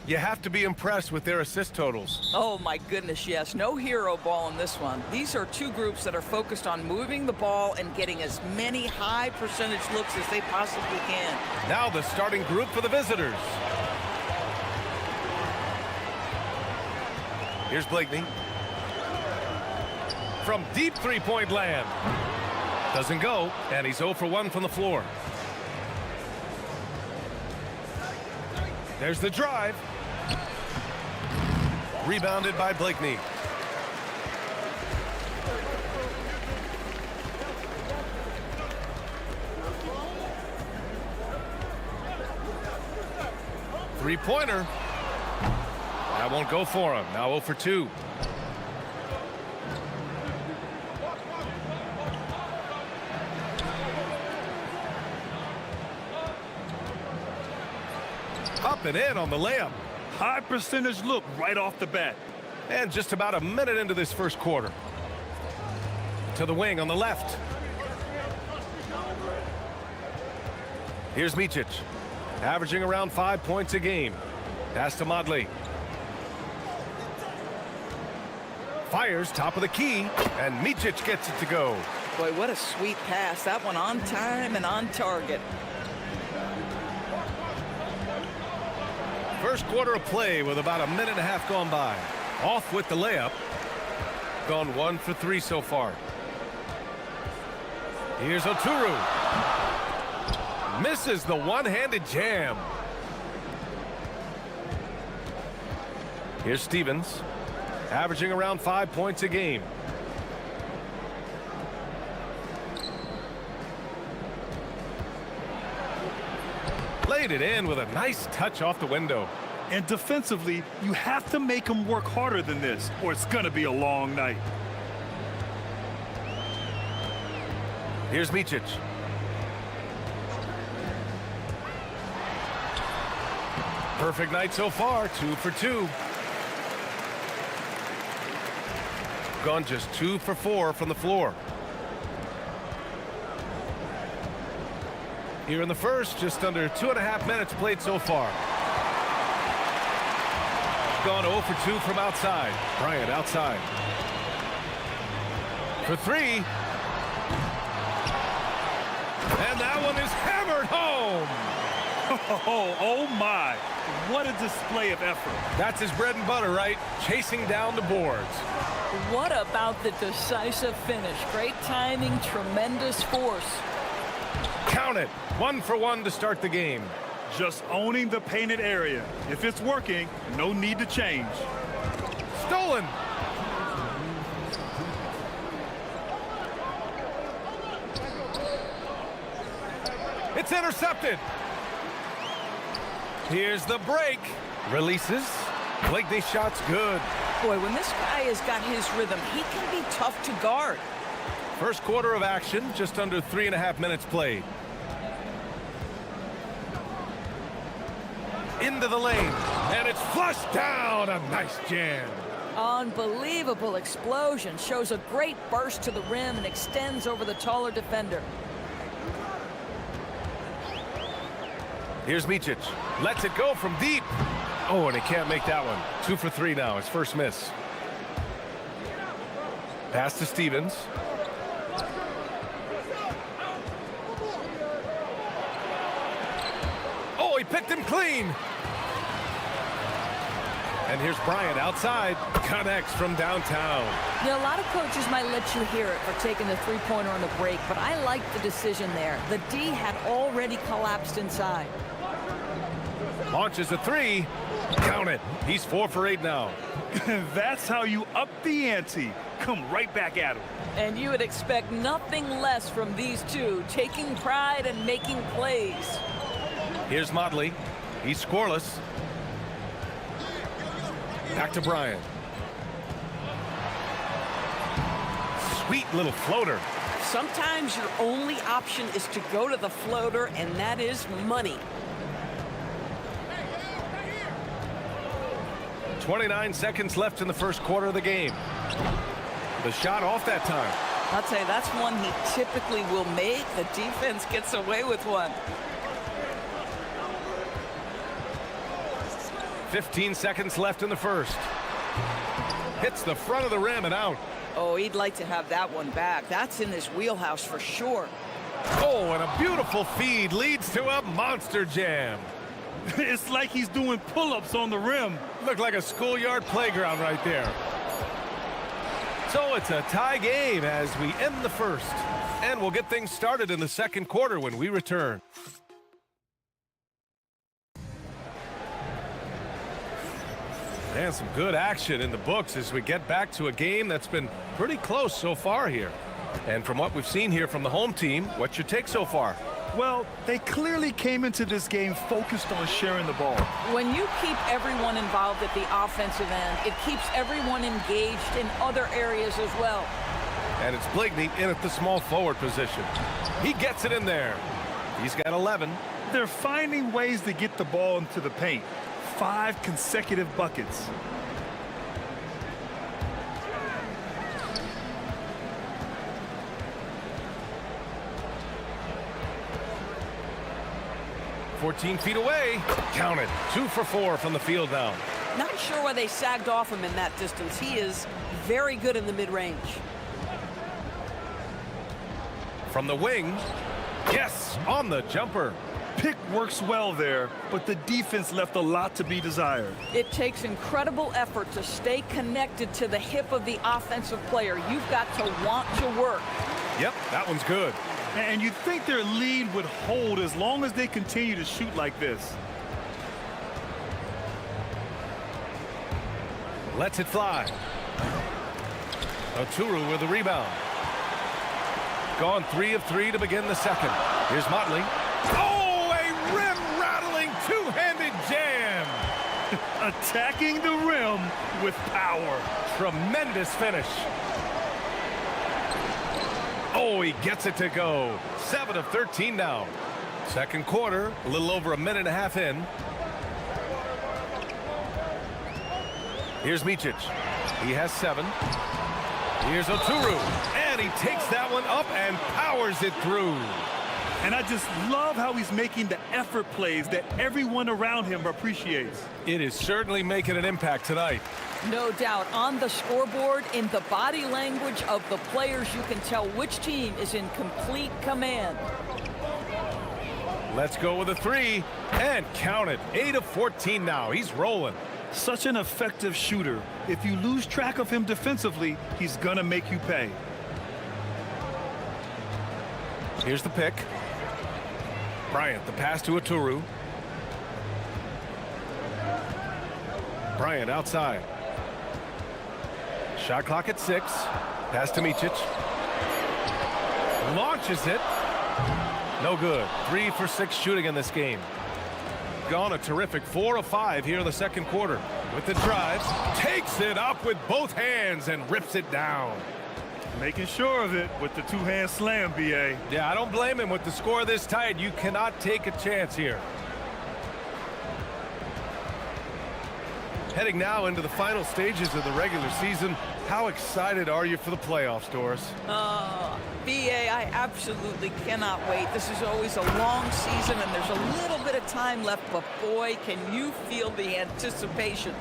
You have to be impressed with their assist totals. Oh my goodness, yes. No hero ball in this one. These are two groups that are focused on moving the ball and getting as many high percentage looks as they possibly can. Now the starting group for the visitors. Here's Blakeney. From deep three-point land. Doesn't go, and he's 0 for 1 from the floor. There's the drive. Rebounded by Blakeney. Three-pointer. That won't go for him. Now 0 for 2. Up and in on the layup. High percentage look right off the bat. And just about a minute into this first quarter. To the wing on the left. Here's Micic, averaging around 5 points a game. Pass to Modley. Fires top of the key, and Micic gets it to go. Boy, what a sweet pass. That one on time and on target. First quarter of play with about a minute and a half gone by. Off with the layup. Gone 1 for 3 so far. Here's Oturu. Misses the one-handed jam. Here's Stevens, averaging around 5 points a game. Laid it in with a nice touch off the window. And defensively, you have to make them work harder than this, or it's going to be a long night. Here's Micic. Perfect night so far, 2 for 2. Gone just 2 for 4 from the floor. Here in the first, just under 2.5 minutes played so far. Gone 0 for 2 from outside. Bryant outside. For 3. And that one is hammered home. Oh my. What a display of effort. That's his bread and butter, right? Chasing down the boards. What about the decisive finish? Great timing, tremendous force. Count it. 1 for 1 to start the game. Just owning the painted area. If it's working, no need to change. Stolen. It's intercepted. Here's the break. Releases. Blakeney's shot's good. Boy, when this guy has got his rhythm, he can be tough to guard. First quarter of action, just under 3.5 minutes played. Into the lane, and it's flushed down. A nice jam. Unbelievable explosion. Shows a great burst to the rim and extends over the taller defender. Here's Micic. Lets it go from deep. Oh, and he can't make that one. 2 for 3 now, his first miss. Pass to Stevens. Oh, he picked him clean. And here's Bryant outside. Connects from downtown. You know, a lot of coaches might let you hear it for taking the three-pointer on the break, but I like the decision there. The D had already collapsed inside. Launches a 3. Count it. He's 4 for 8 now. That's how you up the ante. Come right back at him. And you would expect nothing less from these two, taking pride and making plays. Here's Modley. He's scoreless. Back to Bryant. Sweet little floater. Sometimes your only option is to go to the floater, and that is money. 29 seconds left in the first quarter of the game. The shot off that time. I'll tell you, that's one he typically will make. The defense gets away with one. 15 seconds left in the first. Hits the front of the rim and out. Oh, he'd like to have that one back. That's in his wheelhouse for sure. Oh, and a beautiful feed leads to a monster jam. It's like he's doing pull-ups on the rim. Looked like a schoolyard playground right there. So it's a tie game as we end the first. And we'll get things started in the second quarter when we return. And some good action in the books as we get back to a game that's been pretty close so far here. And from what we've seen here from the home team, what's your take so far? Well, they clearly came into this game focused on sharing the ball. When you keep everyone involved at the offensive end, it keeps everyone engaged in other areas as well. And it's Blakeney in at the small forward position. He gets it in there. He's got 11. They're finding ways to get the ball into the paint. 5 consecutive buckets. "14 feet away. Count it. 2 for 4 from the field now. Not sure why they sagged off him in that distance. He is very good in the mid-range. From the wing. Yes, on the jumper. Pick works well there, but the defense left a lot to be desired. It takes incredible effort to stay connected to the hip of the offensive player. You've got to want to work. Yep, that one's good. And you'd think their lead would hold as long as they continue to shoot like this. Lets it fly. Oturu with the rebound. Gone 3 of 3 to begin the second. Here's Motley. Oh, a rim-rattling two-handed jam. Attacking the rim with power. Tremendous finish. Oh, he gets it to go. 7 of 13 now. Second quarter, a little over a minute and a half in. Here's Micic. He has 7. Here's Oturu. And he takes that one up and powers it through. And I just love how he's making the effort plays that everyone around him appreciates. It is certainly making an impact tonight. No doubt. On the scoreboard, in the body language of the players, you can tell which team is in complete command. Let's go with a 3. And count it. 8 of 14 now. He's rolling. Such an effective shooter. If you lose track of him defensively, he's gonna make you pay. Here's the pick. Bryant, the pass to Oturu. Bryant outside. Shot clock at 6. Pass to Micic. Launches it. No good. 3 for 6 shooting in this game. Gone a terrific 4 of 5 here in the second quarter. With the drives, takes it up with both hands and rips it down. Making sure of it with the two-hand slam, B.A. Yeah, I don't blame him with the score this tight. You cannot take a chance here. Heading now into the final stages of the regular season. How excited are you for the playoffs, Doris? BA, I absolutely cannot wait. This is always a long season, and there's a little bit of time left, but boy, can you feel the anticipation.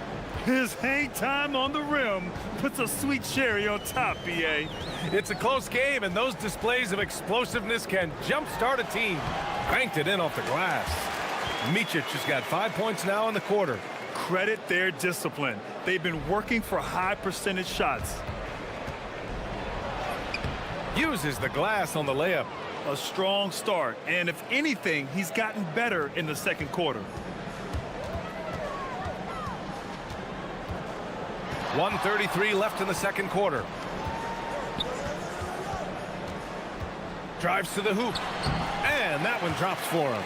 His hang time on the rim puts a sweet cherry on top, B.A. It's a close game, and those displays of explosiveness can jumpstart a team. Banked it in off the glass. Micic has got 5 points now in the quarter. Credit their discipline. They've been working for high percentage shots. Uses the glass on the layup. A strong start, and if anything, he's gotten better in the second quarter. 1:33 left in the second quarter. Drives to the hoop. And that one drops for him.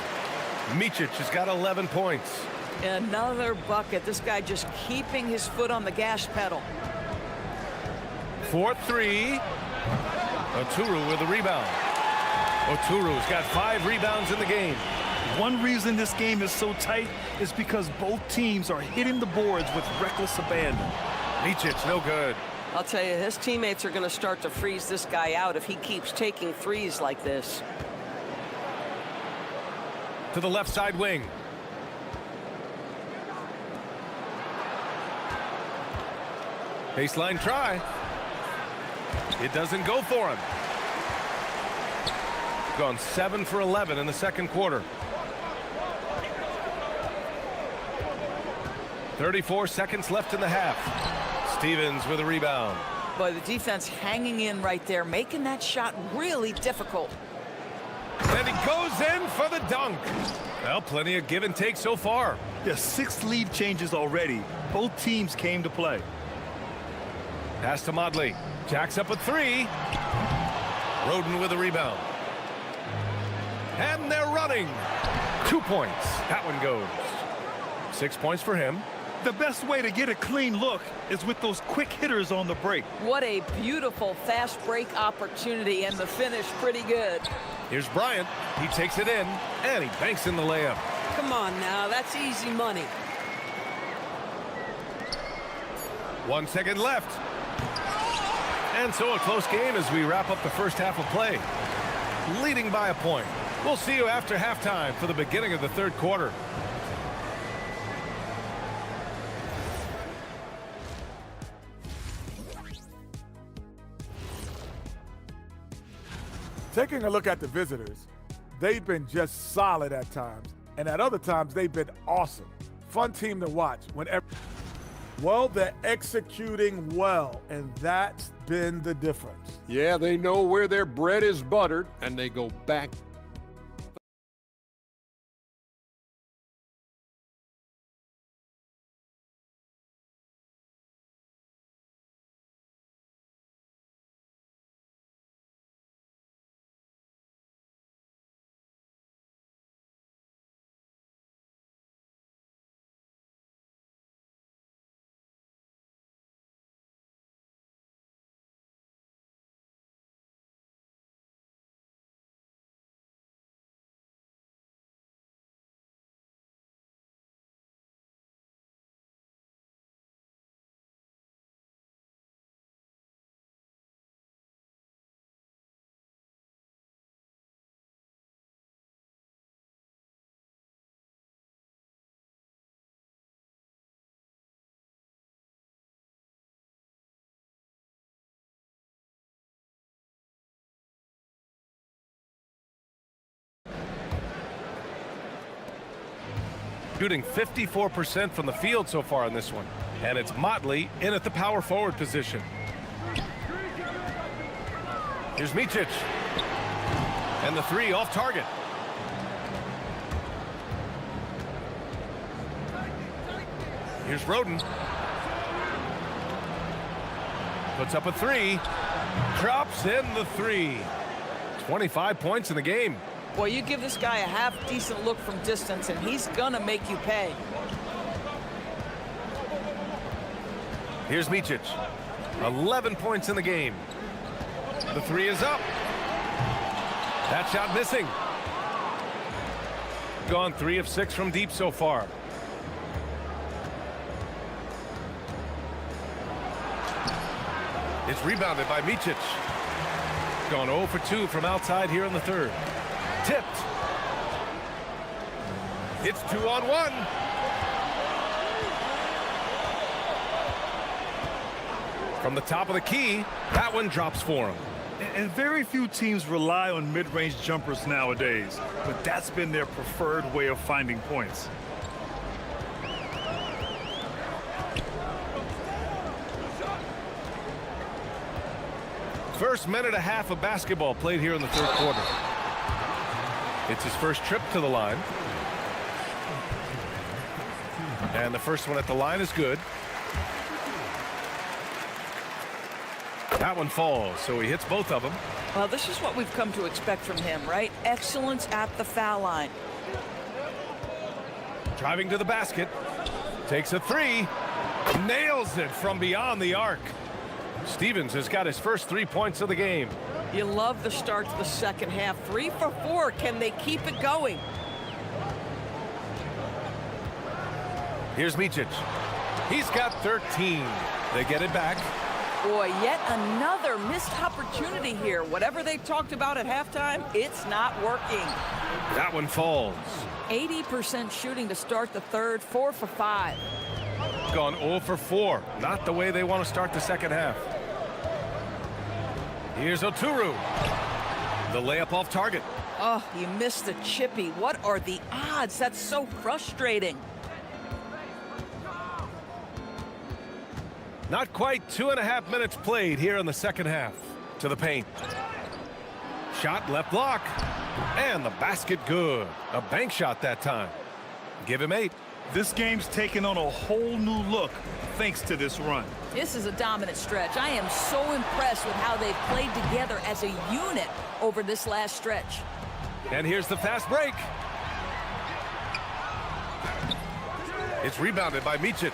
Micic has got 11 points. Another bucket. This guy just keeping his foot on the gas pedal. 4-3. Oturu with the rebound. Oturu's got 5 rebounds in the game. One reason this game is so tight is because both teams are hitting the boards with reckless abandon. Micic, no good. I'll tell you, his teammates are going to start to freeze this guy out if he keeps taking threes like this. To the left side wing. Baseline try. It doesn't go for him. Gone 7 for 11 in the second quarter. 34 seconds left in the half. Stevens with a rebound. Boy, the defense hanging in right there, making that shot really difficult. And he goes in for the dunk. Well, plenty of give and take so far. Yeah, 6 lead changes already. Both teams came to play. Pass to Modley. Jacks up a 3. Roden with a rebound. And they're running. 2 points. That one goes. 6 points for him. The best way to get a clean look is with those quick hitters on the break. What a beautiful fast break opportunity, and the finish pretty good. Here's Bryant. He takes it in, and he banks in the layup. Come on now, that's easy money. 1 second left. And so a close game as we wrap up the first half of play. Leading by a point. We'll see you after halftime for the beginning of the third quarter. Taking a look at the visitors, they've been just solid at times, and at other times they've been awesome. Fun team to watch whenever. Well, they're executing well, and that's been the difference. Yeah, they know where their bread is buttered, and they go back. Shooting 54% from the field so far in this one. And it's Motley in at the power forward position. Here's Micic. And the 3 off target. Here's Roden. Puts up a 3. Drops in the 3. 25 points in the game. Boy, you give this guy a half-decent look from distance, and he's gonna make you pay. Here's Micic. 11 points in the game. The 3 is up. That shot missing. Gone 3 of 6 from deep so far. It's rebounded by Micic. Gone 0 for 2 from outside here in the third. Tipped. It's 2-on-1. From the top of the key, that one drops for him. And very few teams rely on mid-range jumpers nowadays, but that's been their preferred way of finding points. First minute and a half of basketball played here in the third quarter. It's his first trip to the line. And the first one at the line is good. That one falls, so he hits both of them. Well, this is what we've come to expect from him, right? Excellence at the foul line. Driving to the basket. Takes a 3. Nails it from beyond the arc. Stevens has got his first 3 points of the game. You love the start to the second half. 3 for 4. Can they keep it going? Here's Micic. He's got 13. They get it back. Boy, yet another missed opportunity here. Whatever they talked about at halftime, it's not working. That one falls. 80% shooting to start the third, 4 for 5. They've gone 0 for 4. Not the way they want to start the second half. Here's Oturu. The layup off target. Oh, you missed the chippy. What are the odds? That's so frustrating. Not quite 2.5 minutes played here in the second half. To the paint. Shot left block. And the basket good. A bank shot that time. Give him 8. This game's taken on a whole new look thanks to this run. This is a dominant stretch. I am so impressed with how they've played together as a unit over this last stretch. And here's the fast break. It's rebounded by Micic.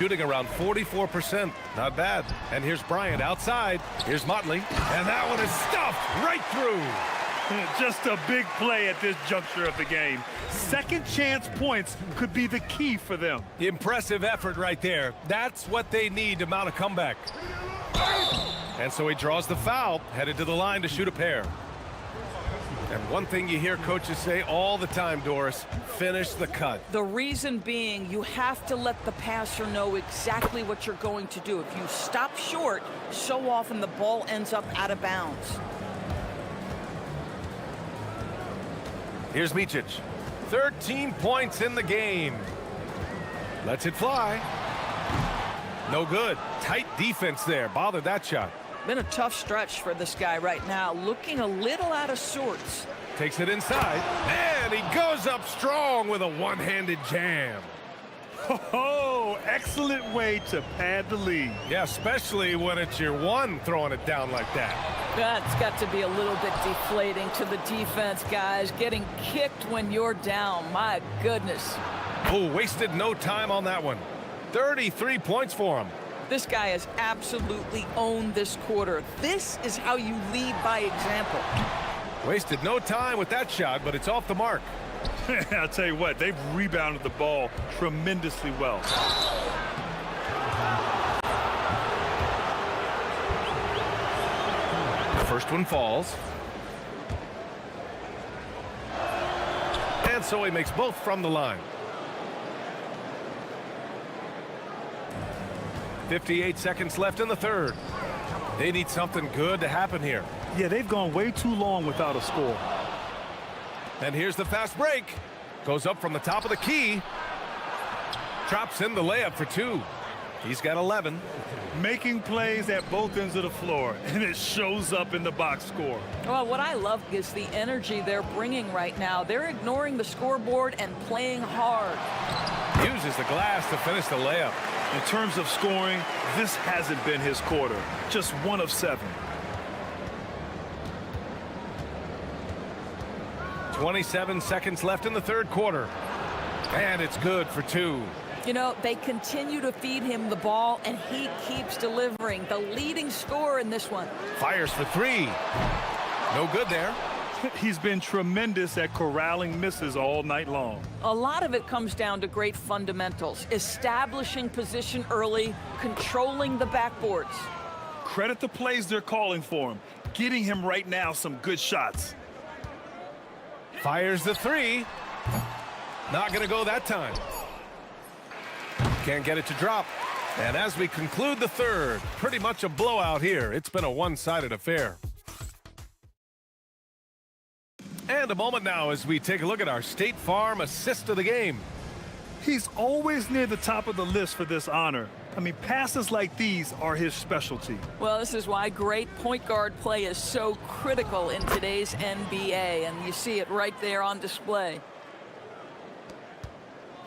Shooting around 44%. Not bad. And here's Bryant outside. Here's Motley. And that one is stuffed right through. Just a big play at this juncture of the game. Second chance points could be the key for them. Impressive effort right there. That's what they need to mount a comeback. And so he draws the foul, headed to the line to shoot a pair. And one thing you hear coaches say all the time, Doris, finish the cut. The reason being, you have to let the passer know exactly what you're going to do. If you stop short, so often the ball ends up out of bounds. Here's Micic. 13 points in the game. Lets it fly. No good. Tight defense there. Bothered that shot. Been a tough stretch for this guy right now. Looking a little out of sorts. Takes it inside. And he goes up strong with a one-handed jam. Oh, excellent way to pad the lead. Yeah, especially when it's your one throwing it down like that. That's got to be a little bit deflating to the defense, guys. Getting kicked when you're down. My goodness. Oh, wasted no time on that one. 33 points for him. This guy has absolutely owned this quarter. This is how you lead by example. Wasted no time with that shot, but it's off the mark. I'll tell you what, they've rebounded the ball tremendously well. The first one falls. And so he makes both from the line. 58 seconds left in the third. They need something good to happen here. Yeah, they've gone way too long without a score. And here's the fast break. Goes up from the top of the key. Drops in the layup for 2. He's got 11. Making plays at both ends of the floor, and it shows up in the box score. Well, what I love is the energy they're bringing right now. They're ignoring the scoreboard and playing hard. Uses the glass to finish the layup. In terms of scoring, this hasn't been his quarter. Just 1 of 7. 27 seconds left in the third quarter. And it's good for 2. You know, they continue to feed him the ball, and he keeps delivering. The leading scorer in this one. Fires for 3. No good there. He's been tremendous at corralling misses all night long. A lot of it comes down to great fundamentals. Establishing position early, controlling the backboards. Credit the plays they're calling for him. Getting him right now some good shots. Fires the 3. Not going to go that time. Can't get it to drop. And as we conclude the third, pretty much a blowout here. It's been a one-sided affair. And a moment now as we take a look at our State Farm assist of the game. He's always near the top of the list for this honor. I mean, passes like these are his specialty. Well, this is why great point guard play is so critical in today's NBA, and you see it right there on display.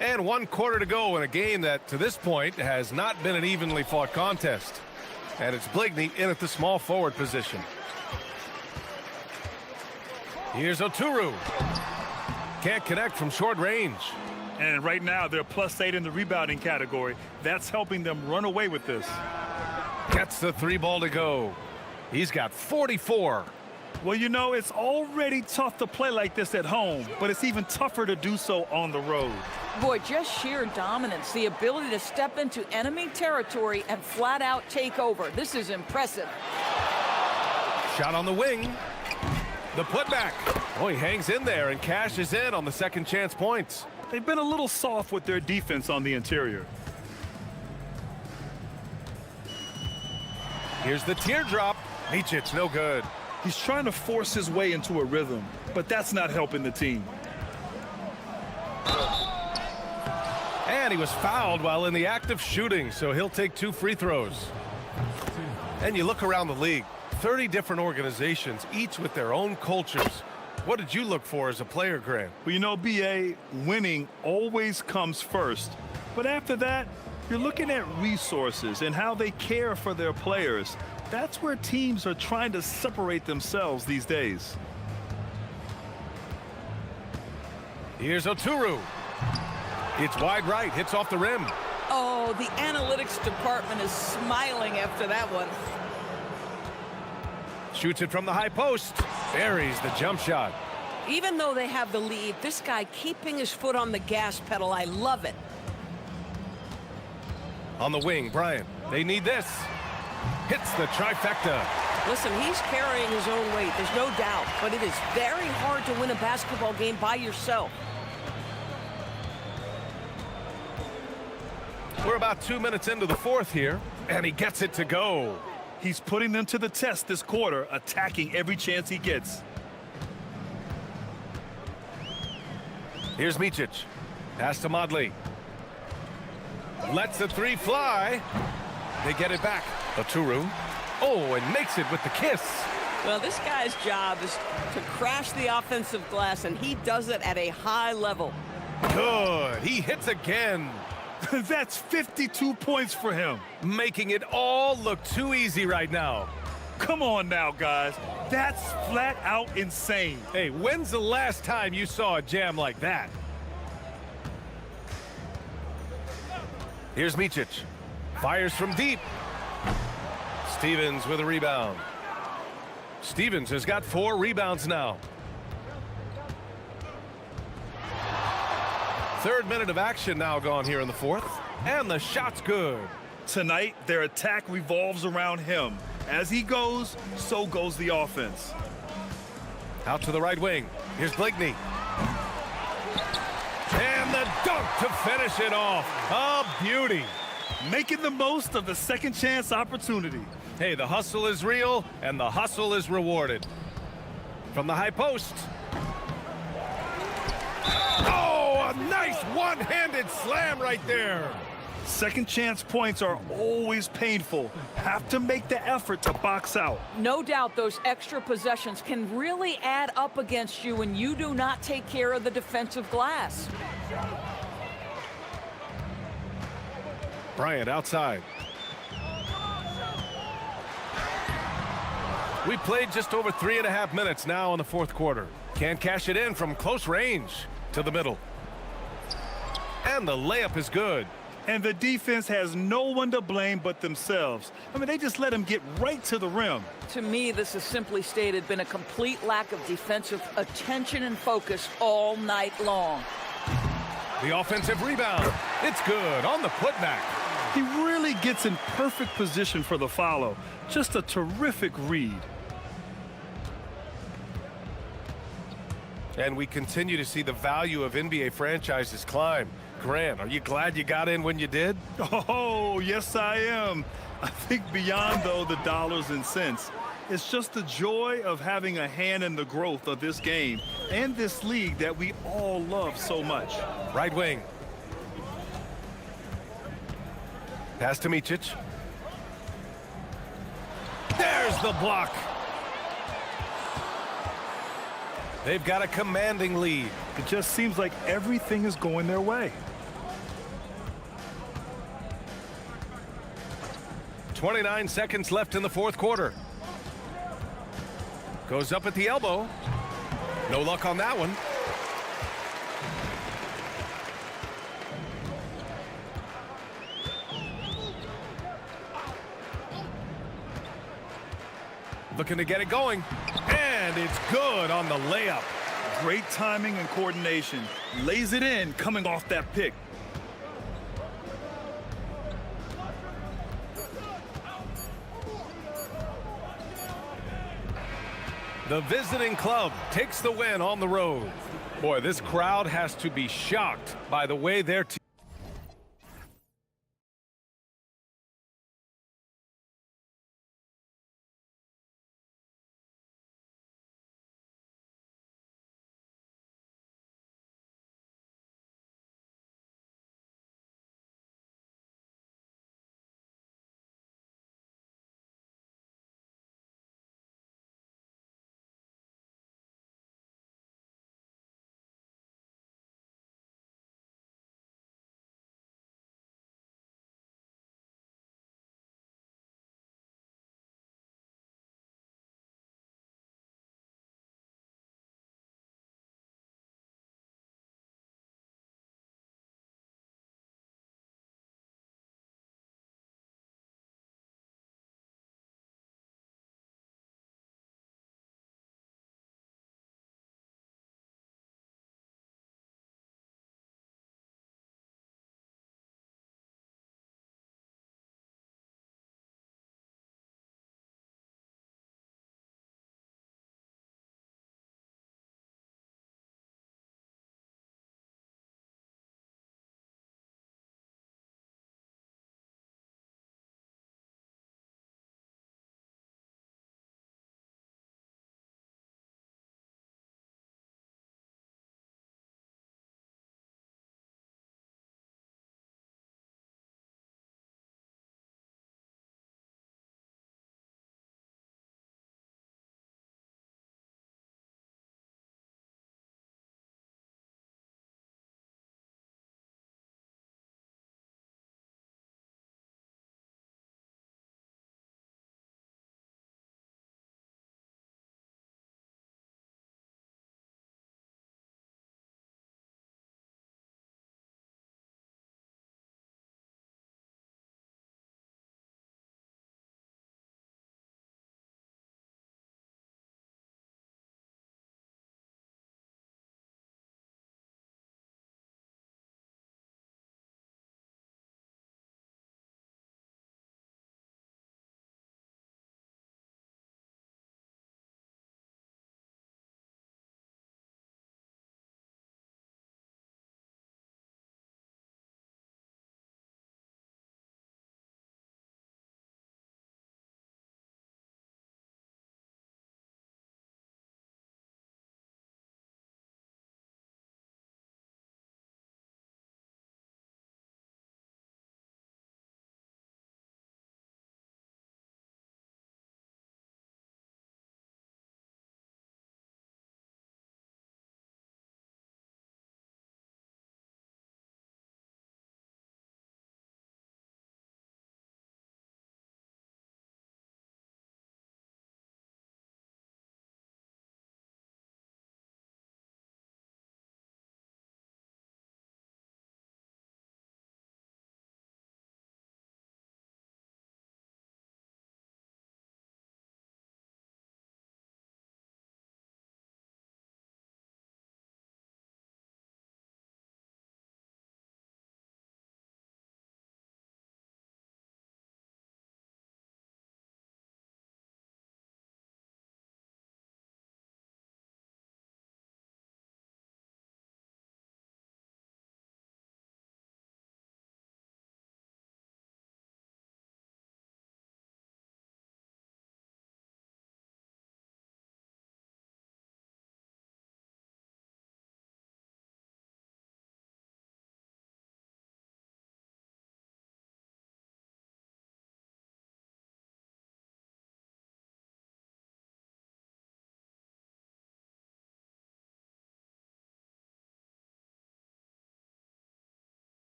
And 1 quarter to go in a game that, to this point, has not been an evenly fought contest. And it's Bligney in at the small forward position. Here's Oturu. Can't connect from short range. And right now, they're +8 in the rebounding category. That's helping them run away with this. Gets the 3 ball to go. He's got 44. Well, you know, it's already tough to play like this at home, but it's even tougher to do so on the road. Boy, just sheer dominance, the ability to step into enemy territory and flat out take over. This is impressive. Shot on the wing. The putback. Oh, he hangs in there and cashes in on the second chance points. They've been a little soft with their defense on the interior. Here's the teardrop. Micic, no good. He's trying to force his way into a rhythm, but that's not helping the team. And he was fouled while in the act of shooting, so he'll take 2 free throws. And you look around the league, 30 different organizations, each with their own cultures. What did you look for as a player, Grant? Well, you know, BA, winning always comes first. But after that, you're looking at resources and how they care for their players. That's where teams are trying to separate themselves these days. Here's Oturu. It's wide right, hits off the rim. Oh, the analytics department is smiling after that one. Shoots it from the high post. Buries the jump shot. Even though they have the lead, this guy keeping his foot on the gas pedal, I love it. On the wing, Bryant. They need this. Hits the trifecta. Listen, he's carrying his own weight, there's no doubt, but it is very hard to win a basketball game by yourself. We're about 2 minutes into the fourth here, and he gets it to go. He's putting them to the test this quarter, attacking every chance he gets. Here's Micic. Pass to Modley. Lets the 3 fly. They get it back. Oturu. Oh, and makes it with the kiss. Well, this guy's job is to crash the offensive glass, and he does it at a high level. Good. He hits again. That's 52 points for him. Making it all look too easy right now. Come on now, guys. That's flat out insane. Hey, when's the last time you saw a jam like that? Here's Micic. Fires from deep. Stevens with a rebound. Stevens has got 4 rebounds now. 3rd minute of action now gone here in the 4th. And the shot's good. Tonight, their attack revolves around him. As he goes, so goes the offense. Out to the right wing. Here's Blakeney. And the dunk to finish it off. A beauty. Making the most of the second chance opportunity. Hey, the hustle is real, and the hustle is rewarded. From the high post. Oh, a nice one-handed slam right there. Second chance points are always painful. Have to make the effort to box out. No doubt those extra possessions can really add up against you when you do not take care of the defensive glass. Bryant outside. We played just over 3.5 minutes now in the 4th quarter. Can't cash it in from close range to the middle. And the layup is good. And the defense has no one to blame but themselves. I mean, they just let him get right to the rim. To me, this has simply stated been a complete lack of defensive attention and focus all night long. The offensive rebound. It's good on the putback. He really gets in perfect position for the follow. Just a terrific read. And we continue to see the value of NBA franchises climb. Grant, are you glad you got in when you did? Oh, yes, I am. I think beyond, though, the dollars and cents, it's just the joy of having a hand in the growth of this game and this league that we all love so much. Right wing. Pass to Micic. There's the block. They've got a commanding lead. It just seems like everything is going their way. 29 seconds left in the 4th quarter. Goes up at the elbow. No luck on that one. Looking to get it going. And it's good on the layup. Great timing and coordination. Lays it in coming off that pick. The visiting club takes the win on the road. Boy, this crowd has to be shocked by the way their team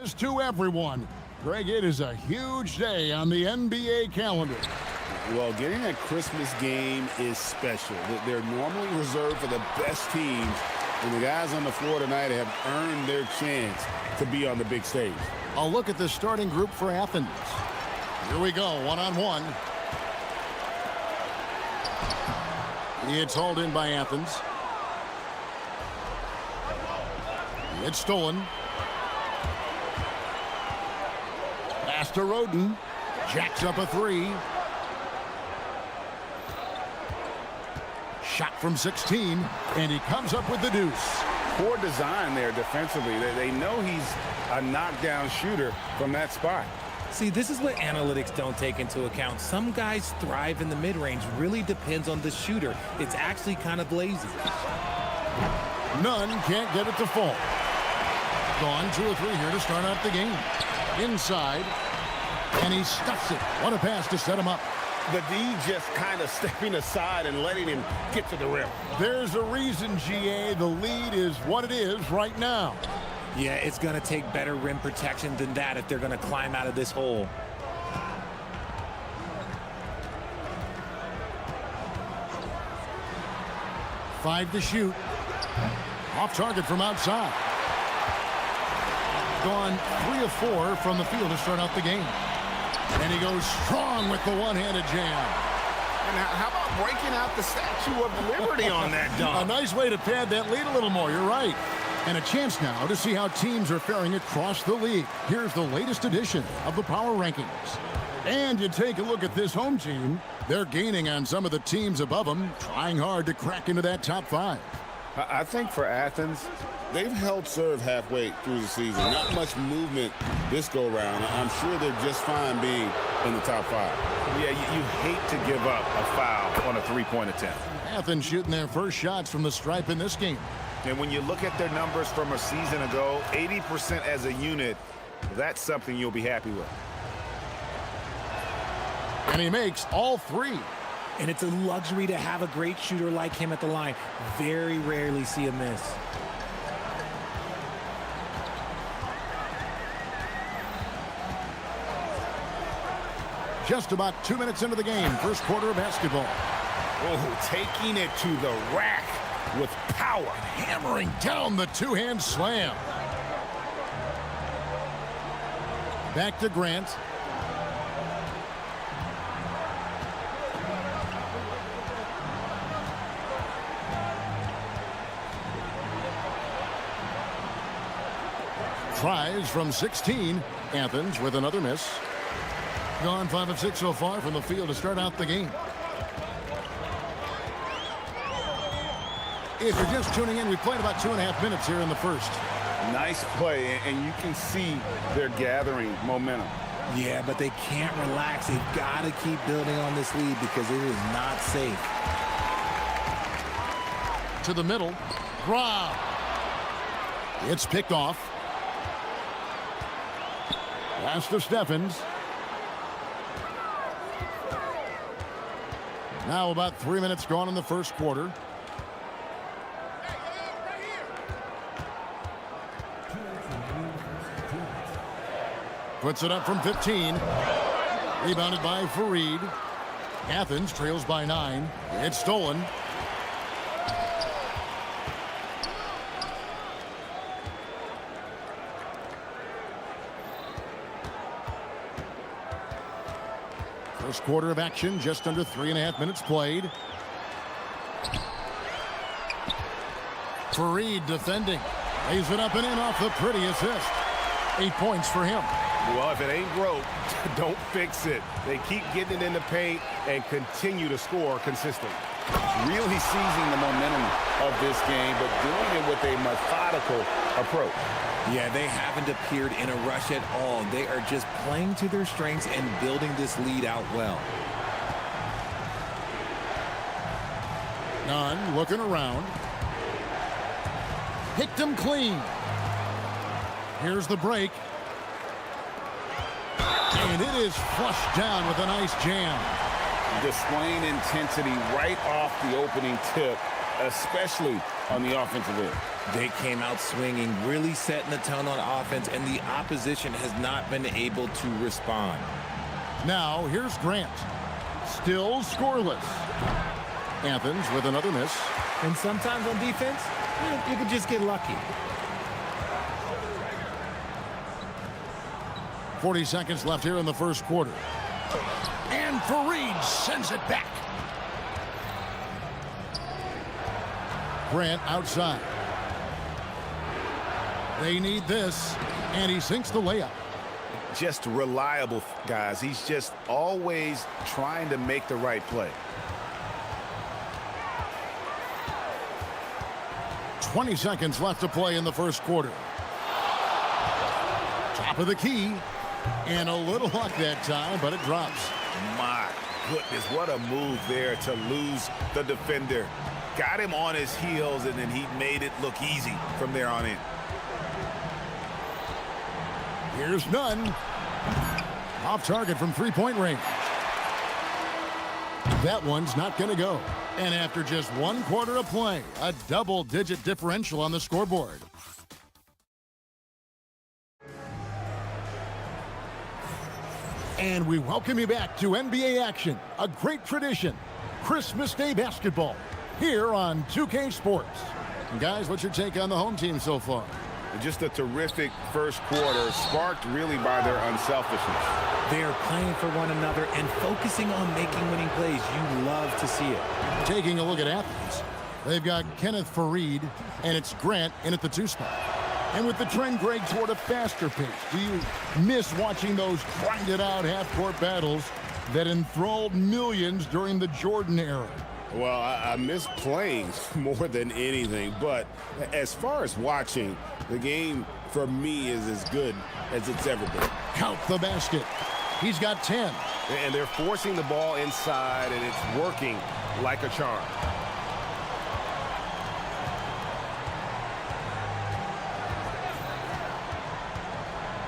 To everyone. Greg, it is a huge day on the NBA calendar. Well, getting a Christmas game is special. They're normally reserved for the best teams, and the guys on the floor tonight have earned their chance to be on the big stage. A look at the starting group for Athens. Here we go, one-on-one. It's hauled in by Athens. It's stolen. Pass to Roden. Jacks up a three. Shot from 16, and he comes up with the deuce. Poor design there defensively. They know he's a knockdown shooter from that spot. See, this is what analytics don't take into account. Some guys thrive in the mid-range. Really depends on the shooter. It's actually kind of lazy. None can't get it to fall. Gone 2 or 3 here to start out the game. Inside, and he stuffs it. What a pass to set him up. The D just kind of stepping aside and letting him get to the rim. There's a reason, GA. The lead is what it is right now. Yeah, it's going to take better rim protection than that if they're going to climb out of this hole. Five to shoot. Off target from outside. Gone 3 of 4 from the field to start out the game. And he goes strong with the one-handed jam. And how about breaking out the Statue of Liberty on that dunk? A nice way to pad that lead a little more. You're right. And a chance now to see how teams are faring across the league. Here's the latest edition of the Power Rankings. And you take a look at this home team. They're gaining on some of the teams above them, trying hard to crack into that top 5. I think for Athens, they've held serve halfway through the season. Not much movement this go-round. I'm sure they're just fine being in the top 5. Yeah, you hate to give up a foul on a three-point attempt. Athens shooting their first shots from the stripe in this game. And when you look at their numbers from a season ago, 80% as a unit, that's something you'll be happy with. And he makes all 3. And it's a luxury to have a great shooter like him at the line. Very rarely see a miss. Just about 2 minutes into the game, first quarter of basketball. Oh, taking it to the rack with power. Hammering down the two-hand slam. Back to Grant. Tries from 16. Athens with another miss. Gone 5 of 6 so far from the field to start out the game. If you're just tuning in, we played about 2.5 minutes here in the first. Nice play, and you can see they're gathering momentum. Yeah, but they can't relax. They've got to keep building on this lead because it is not safe. To the middle. Rob. It's picked off. Pass to Steffens. Now about 3 minutes gone in the first quarter. Puts it up from 15. Rebounded by Fareed. Athens trails by 9. It's stolen. First quarter of action, just under 3.5 minutes played. Fareed defending. Lays it up and in off the pretty assist. 8 points for him. Well, if it ain't broke, don't fix it. They keep getting it in the paint and continue to score consistently. Really seizing the momentum of this game, but doing it with a methodical approach. Yeah, they haven't appeared in a rush at all. They are just playing to their strengths and building this lead out well. Nunn looking around. Picked him clean. Here's the break. And it is flushed down with a nice jam. Displaying intensity right off the opening tip. especially on the offensive end. They came out swinging, really setting the tone on offense, and the opposition has not been able to respond. Now, here's Grant. Still scoreless. Athens with another miss. And sometimes on defense, you can just get lucky. 40 seconds left here in the first quarter. And Fareed sends it back. Grant outside. They need this, and he sinks the layup. Just reliable, guys. He's just always trying to make the right play. 20 seconds left to play in the first quarter. Top of the key. And a little luck that time, but it drops. My goodness, what a move there to lose the defender. Got him on his heels, and then he made it look easy from there on in. Here's Nunn. Off target from three-point range. That one's not going to go. And after just one quarter of play, a double-digit differential on the scoreboard. And we welcome you back to NBA action, a great tradition, Christmas Day basketball, here on 2K Sports. And guys, what's your take on the home team so far? Just a terrific first quarter, sparked really by their unselfishness. They are playing for one another and focusing on making winning plays. You love to see it. Taking a look at Athens, they've got Kenneth Fareed, and it's Grant in at the 2 spot. And with the trend, Greg, toward a faster pace, do you miss watching those grinded-out half-court battles that enthralled millions during the Jordan era? Well, I miss playing more than anything, but as far as watching, the game for me is as good as it's ever been. Count the basket. He's got 10. And they're forcing the ball inside, and it's working like a charm.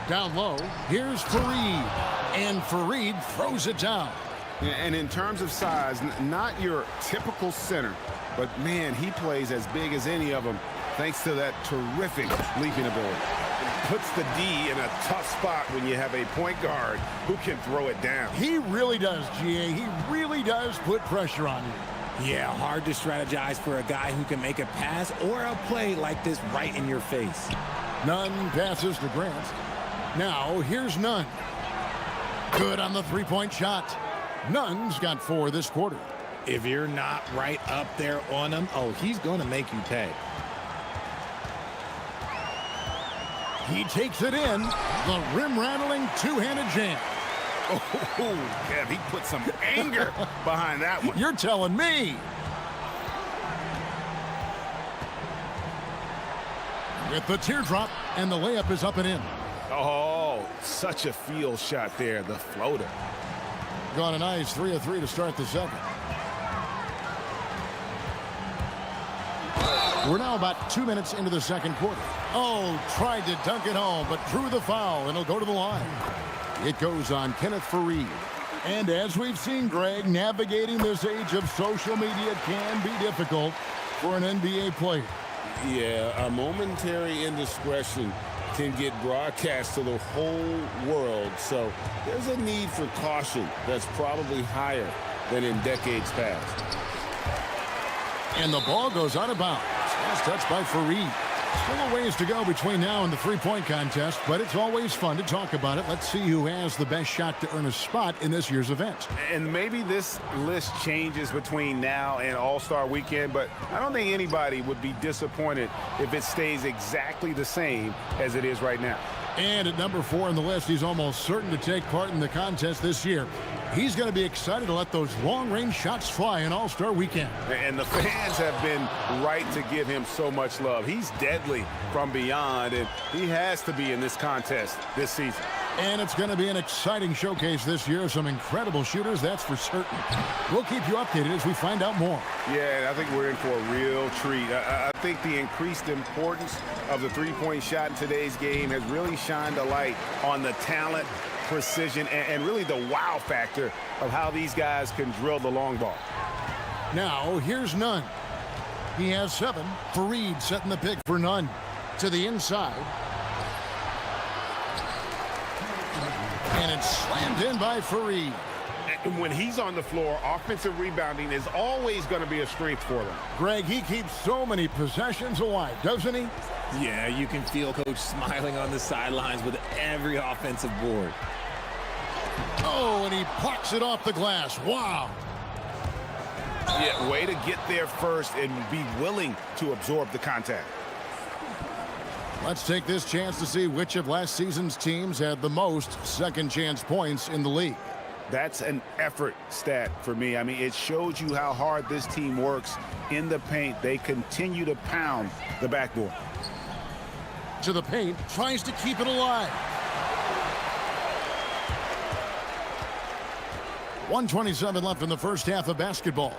Down low, here's Fareed. And Fareed throws it down. And in terms of size, not your typical center, but man, he plays as big as any of them thanks to that terrific leaping ability. It puts the D in a tough spot when you have a point guard who can throw it down. He really does, GA. He really does put pressure on you. Yeah, hard to strategize for a guy who can make a pass or a play like this right in your face. Nunn passes to Grant. Now, here's Nunn. Good on the three-point shot. Nunn's got 4 this quarter. If you're not right up there on him, oh, he's going to make you pay. He takes it in. The rim-rattling two-handed jam. Oh, yeah, he put some anger behind that one. You're telling me. With the teardrop, and the layup is up and in. Oh, such a field shot there, the floater. Gone a nice 3 of 3 to start the second. We're now about 2 minutes into the second quarter. Oh, tried to dunk it home, but drew the foul, and he'll go to the line. It goes on Kenneth Fareed. And as we've seen, Greg, navigating this age of social media can be difficult for an NBA player. Yeah, a momentary indiscretion can get broadcast to the whole world, so there's a need for caution that's probably higher than in decades past. And the ball goes out of bounds. Last touch by Fareed. Still a ways to go between now and the three-point contest, but it's always fun to talk about it. Let's see who has the best shot to earn a spot in this year's event. And maybe this list changes between now and All-Star Weekend, but I don't think anybody would be disappointed if it stays exactly the same as it is right now. And at number 4 on the list, he's almost certain to take part in the contest this year. He's going to be excited to let those long-range shots fly in All-Star Weekend. And the fans have been right to give him so much love. He's deadly from beyond, and he has to be in this contest this season. And it's going to be an exciting showcase this year. Some incredible shooters, that's for certain. We'll keep you updated as we find out more. Yeah, I think we're in for a real treat. I think the increased importance of the three-point shot in today's game has really shined a light on the talent, precision, and really the wow factor of how these guys can drill the long ball. Now, here's Nunn. He has 7. Fareed setting the pick for none. To the inside. And it's slammed in by Fareed. And when he's on the floor, offensive rebounding is always going to be a strength for them. Greg, he keeps so many possessions alive, doesn't he? Yeah, you can feel Coach smiling on the sidelines with every offensive board. Oh, and he plucks it off the glass. Wow. Yeah, way to get there first and be willing to absorb the contact. Let's take this chance to see which of last season's teams had the most second chance points in the league. That's an effort stat for me. I mean, it shows you how hard this team works in the paint. They continue to pound the backboard. To the paint, tries to keep it alive. 1:27 left in the first half of basketball.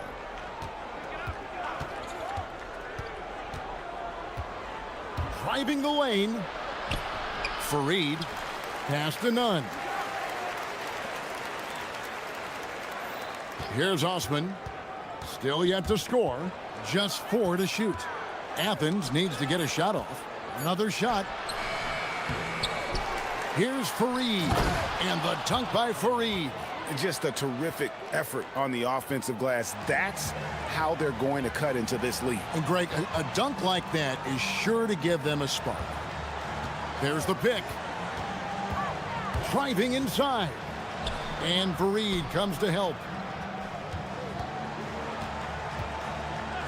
Driving the lane. Fareed. Pass to none. Here's Osman. Still yet to score. Just 4 to shoot. Athens needs to get a shot off. Another shot. Here's Fareed. And the dunk by Fareed. Just a terrific effort on the offensive glass. That's how they're going to cut into this league. And Greg, a dunk like that is sure to give them a spark. There's the pick. Driving inside. And Fareed comes to help.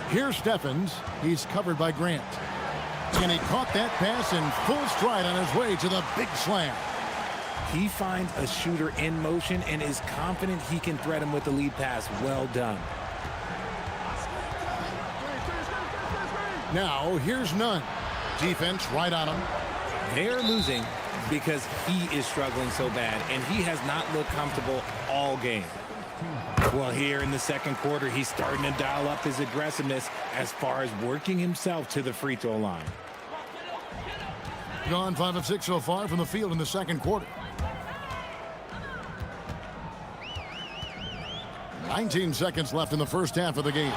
Here's Steffens. He's covered by Grant. And he caught that pass in full stride on his way to the big slam. He finds a shooter in motion and is confident he can threat him with the lead pass. Well done. Now, here's none. Defense right on him. They're losing because he is struggling so bad, and he has not looked comfortable all game. Well, here in the second quarter, he's starting to dial up his aggressiveness as far as working himself to the free throw line. Gone 5 of 6 so far from the field in the second quarter. 19 seconds left in the first half of the game.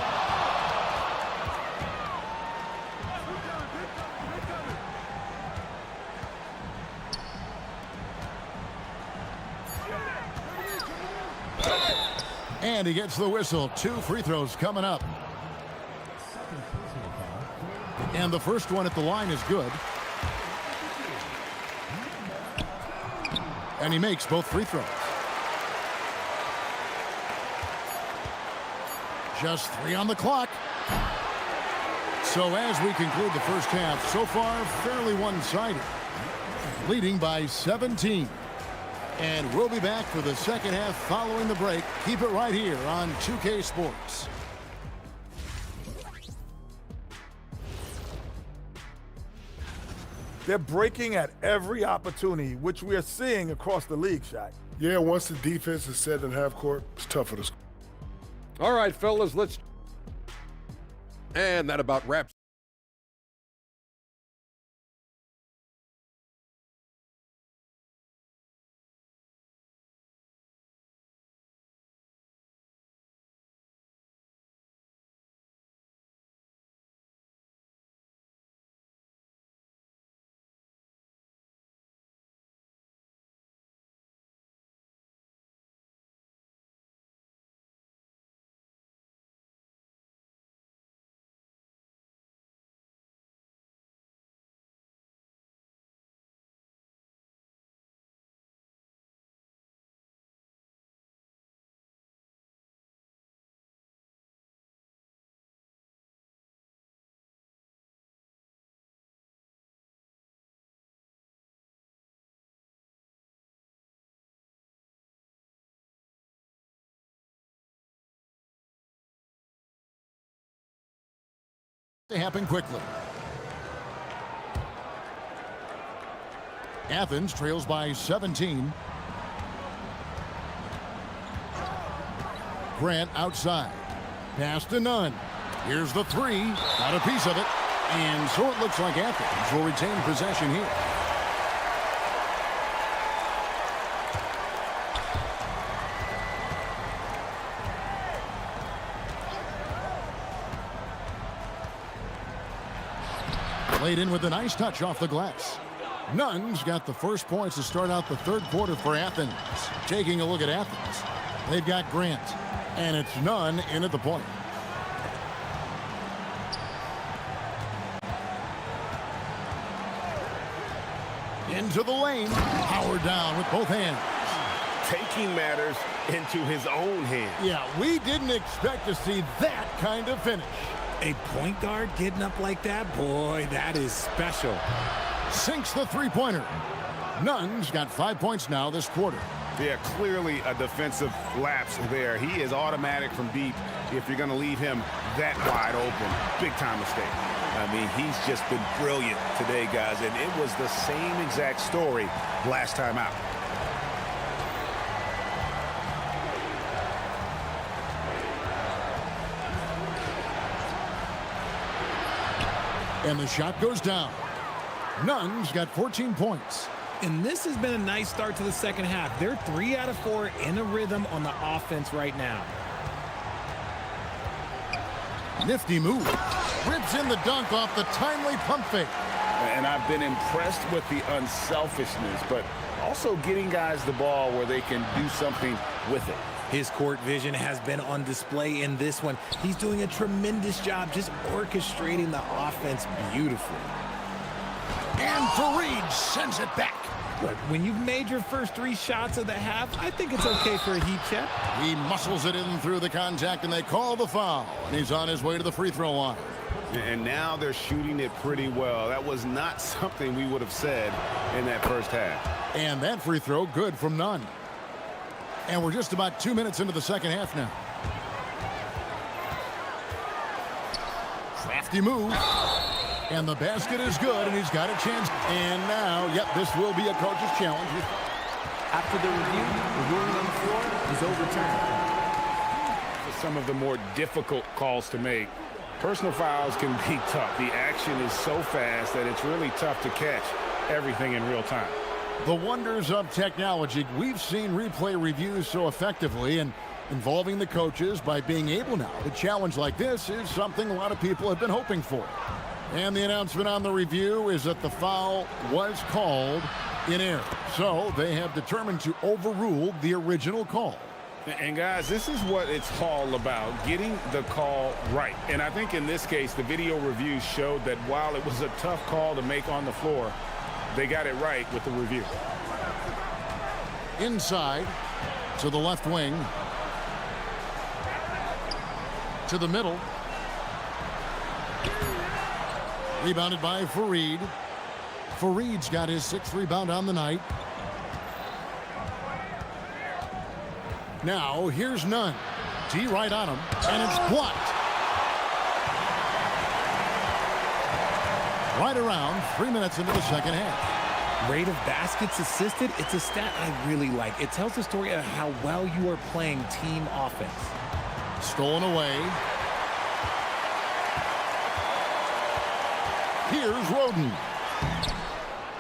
And he gets the whistle. 2 free throws coming up. And the first one at the line is good. And he makes both free throws. Just 3 on the clock. So as we conclude the first half, so far fairly one-sided. Leading by 17. And we'll be back for the second half following the break. Keep it right here on 2K Sports. They're breaking at every opportunity, which we are seeing across the league, Shaq. Yeah, once the defense is set in half court, it's tougher to score. All right, fellas, let's... And that about wraps They happen quickly. Athens trails by 17. Grant outside. Pass to none. Here's the 3. Got a piece of it. And so it looks like Athens will retain possession here. Played in with a nice touch off the glass. Nunn's got the first points to start out the third quarter for Athens. Taking a look at Athens, they've got Grant, and it's Nunn in at the point. Into the lane, powered down with both hands. Taking matters into his own hands. Yeah, we didn't expect to see that kind of finish. A point guard getting up like that, boy, that is special. Sinks the three-pointer. Nunn's got 5 points now this quarter. Yeah, clearly a defensive lapse there. He is automatic from deep if you're going to leave him that wide open. Big-time mistake. I mean, he's just been brilliant today, guys, and it was the same exact story last time out. And the shot goes down. Nunn's got 14 points. And this has been a nice start to the second half. They're 3 out of 4 in a rhythm on the offense right now. Nifty move. Rips in the dunk off the timely pump fake. And I've been impressed with the unselfishness, but also getting guys the ball where they can do something with it. His court vision has been on display in this one. He's doing a tremendous job just orchestrating the offense beautifully. And Fareed sends it back. Look, when you've made your first 3 shots of the half, I think it's okay for a heat check. He muscles it in through the contact, and they call the foul. And he's on his way to the free throw line. And now they're shooting it pretty well. That was not something we would have said in that first half. And that free throw good from Nunn. And we're just about 2 minutes into the second half now. Crafty move. And the basket is good, and he's got a chance. And now, yep, this will be a coach's challenge. After the review, the ruling on the floor is overturned. For some of the more difficult calls to make, personal fouls can be tough. The action is so fast that it's really tough to catch everything in real time. The wonders of technology. We've seen replay reviews so effectively, and involving the coaches by being able now to challenge like this is something a lot of people have been hoping for. And the announcement on the review is that the foul was called in error. So they have determined to overrule the original call. And guys, this is what it's all about, getting the call right. And I think in this case, the video review showed that while it was a tough call to make on the floor, they got it right with the review. Inside to the left wing. To the middle. Rebounded by Fareed. Fareed's got his 6th rebound on the night. Now, here's Nunn. D right on him, and it's blocked. Right around 3 minutes into the second half. Rate of baskets assisted, it's a stat I really like. It tells the story of how well you are playing team offense. Stolen away. Here's Roden.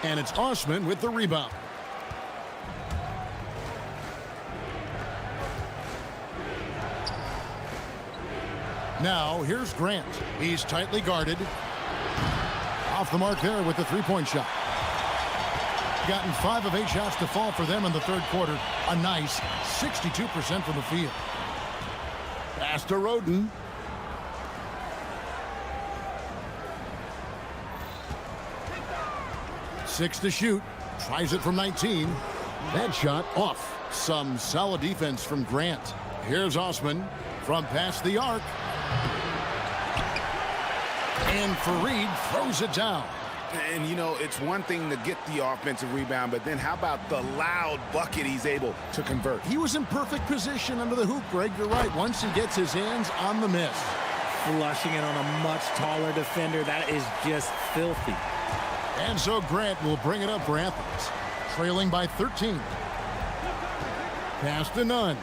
And it's Osman with the rebound. Now, here's Grant. He's tightly guarded. Off the mark there with the three-point shot. Gotten 5 of 8 shots to fall for them in the third quarter. A nice 62% from the field. Pass to Roden. Six to shoot. Tries it from 19. That shot off. Some solid defense from Grant. Here's Osman from past the arc. And Fareed throws it down. And, you know, it's one thing to get the offensive rebound, but then how about the loud bucket he's able to convert? He was in perfect position under the hoop, Greg. You're right. Once he gets his hands on the miss. Flushing it on a much taller defender. That is just filthy. And so Grant will bring it up for Athens. Trailing by 13. Pass to Nunn.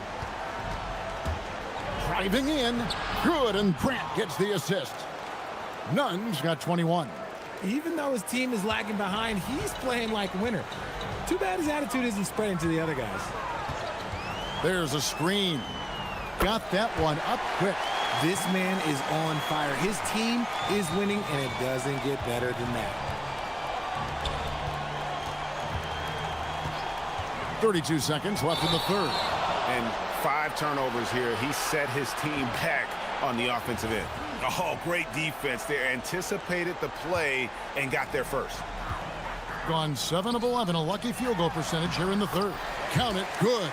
Driving in. Good, and Grant gets the assist. Nunn's got 21. Even though his team is lagging behind, he's playing like a winner. Too bad his attitude isn't spreading to the other guys. There's a screen. Got that one up quick. This man is on fire. His team is winning, and it doesn't get better than that. 32 seconds left in the third. And 5 turnovers here. He set his team back on the offensive end. Oh, great defense. They anticipated the play and got there first. Gone 7 of 11, a lucky field goal percentage here in the third. Count it, good.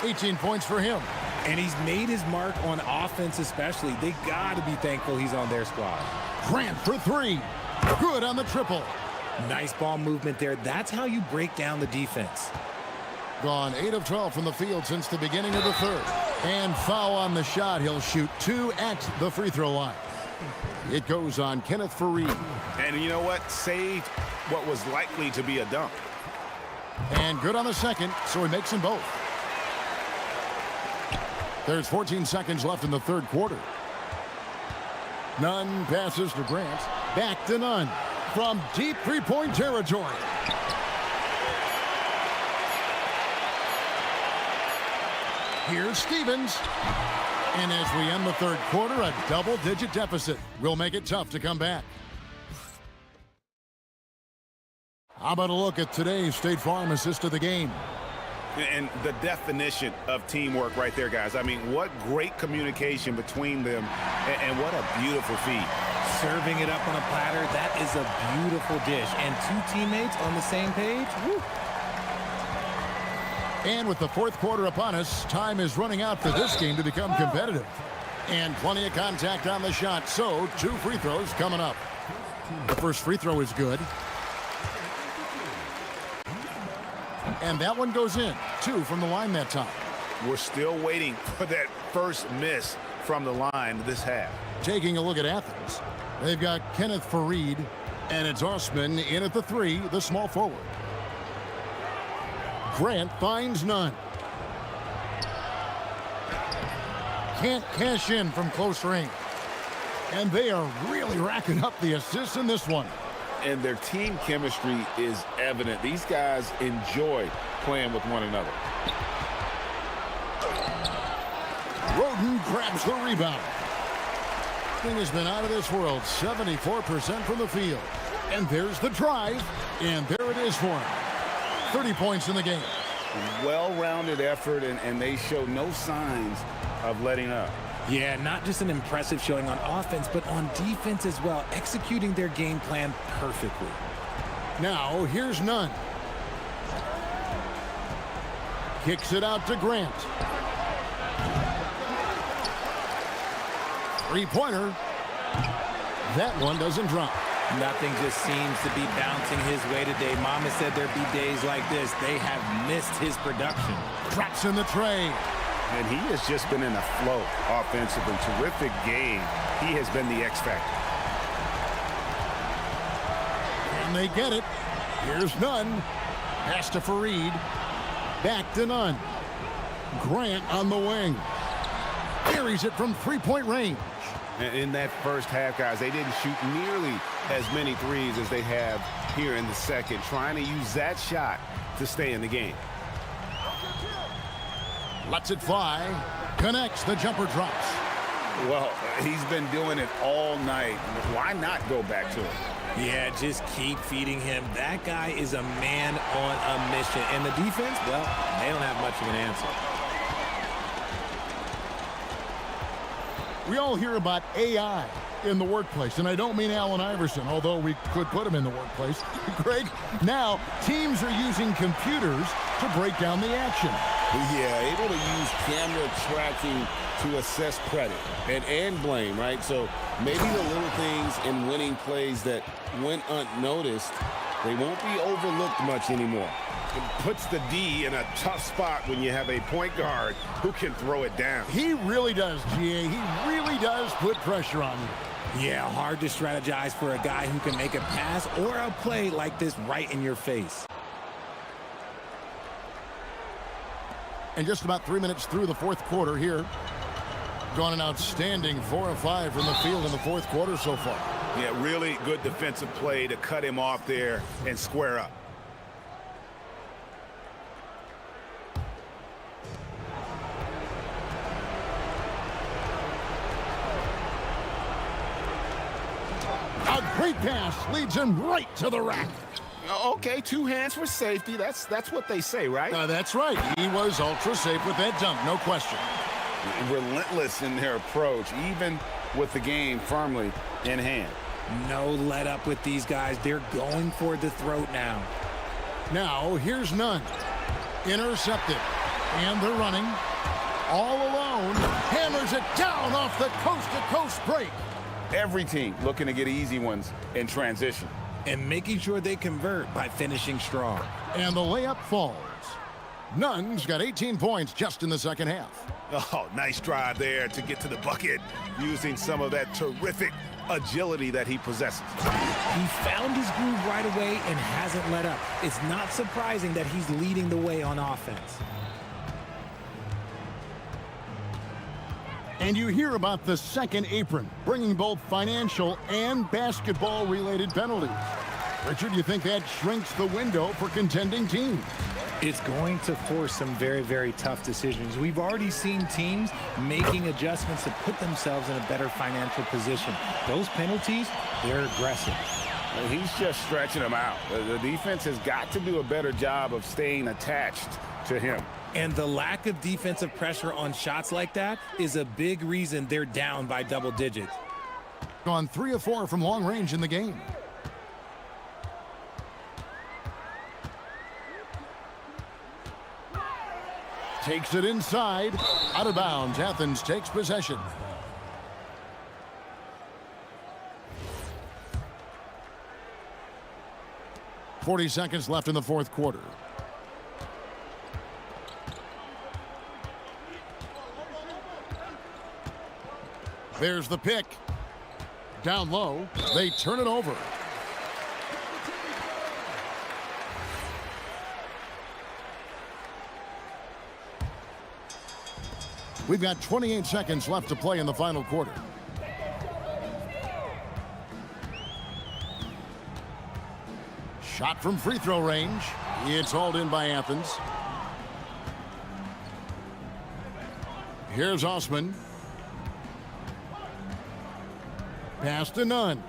18 points for him. And he's made his mark on offense especially. They got to be thankful he's on their squad. Grant for 3. Good on the triple. Nice ball movement there. That's how you break down the defense. Gone 8 of 12 from the field since the beginning of the third. And foul on the shot. He'll shoot 2 at the free throw line. It goes on Kenneth Fareed. And you know what? Saved what was likely to be a dunk. And good on the second, so he makes them both. There's 14 seconds left in the third quarter. Nunn passes to Grant. Back to Nunn from deep three-point territory. Here's Stevens. And as we end the third quarter, a double-digit deficit will make it tough to come back. How about a look at today's State Farm assist of the game? And the definition of teamwork right there, guys. I mean, what great communication between them, and what a beautiful feed. Serving it up on a platter, that is a beautiful dish. And 2 teammates on the same page, woo. And with the fourth quarter upon us, time is running out for this game to become competitive. And plenty of contact on the shot, so 2 free throws coming up. The first free throw is good. And that one goes in. 2 from the line that time. We're still waiting for that first miss from the line this half. Taking a look at Athens. They've got Kenneth Fareed, and it's Osman in at the 3, the small forward. Grant finds Nunn. Can't cash in from close range. And they are really racking up the assists in this one. And their team chemistry is evident. These guys enjoy playing with one another. Roden grabs the rebound. Thing has been out of this world. 74% from the field. And there's the drive. And there it is for him. 30 points in the game. Well-rounded effort, and they show no signs of letting up. Yeah, not just an impressive showing on offense, but on defense as well, executing their game plan perfectly. Now, here's Nunn. Kicks it out to Grant. Three-pointer. That one doesn't drop. Nothing just seems to be bouncing his way today. Mama said there'd be days like this. They have missed his production. Drops in the tray. And he has just been in a flow offensively. Terrific game. He has been the X factor. And they get it. Here's Nunn. Pass to Fareed. Back to Nunn. Grant on the wing. Carries it from three-point range. In that first half, guys, they didn't shoot nearly as many threes as they have here in the second, trying to use that shot to stay in the game. Lets it fly. Connects. The jumper drops. Well, he's been doing it all night. Why not go back to it? Yeah, just keep feeding him. That guy is a man on a mission. And the defense, well, they don't have much of an answer. We all hear about AI in the workplace, and I don't mean Allen Iverson, although we could put him in the workplace. Greg, now teams are using computers to break down the action. Yeah, able to use camera tracking to assess credit and blame, right? So maybe the little things in winning plays that went unnoticed, they won't be overlooked much anymore. It puts the D in a tough spot when you have a point guard who can throw it down. He really does, GA. He really does put pressure on you. Yeah, hard to strategize for a guy who can make a pass or a play like this right in your face. And just about 3 minutes through the fourth quarter here. Gone an outstanding 4 of 5 from the field in the fourth quarter so far. Yeah, really good defensive play to cut him off there and square up. A great pass leads him right to the rack. Okay, 2 hands for safety. That's what they say, right? That's right. He was ultra safe with that dunk, no question. Relentless in their approach, even with the game firmly in hand. No let up with these guys. They're going for the throat now. Now, here's Nunn. Intercepted. And they're running. All alone. Hammers it down off the coast-to-coast break. Every team looking to get easy ones in transition. And making sure they convert by finishing strong. And the layup falls. Nunn's got 18 points just in the second half. Oh, nice drive there to get to the bucket, using some of that terrific agility that he possesses. He found his groove right away and hasn't let up. It's not surprising that he's leading the way on offense. And you hear about the second apron, bringing both financial and basketball-related penalties. Richard, do you think that shrinks the window for contending teams? It's going to force some very, very tough decisions. We've already seen teams making adjustments to put themselves in a better financial position. Those penalties, they're aggressive. He's just stretching them out. The defense has got to do a better job of staying attached to him. And the lack of defensive pressure on shots like that is a big reason they're down by double digits. Gone 3 of 4 from long range in the game. Takes it inside. Out of bounds. Athens takes possession. .40 seconds left in the fourth quarter. There's the pick. Down low. They turn it over. We've got 28 seconds left to play in the final quarter. Shot from free throw range. It's hauled in by Athens. Here's Osman. Pass to Nunn.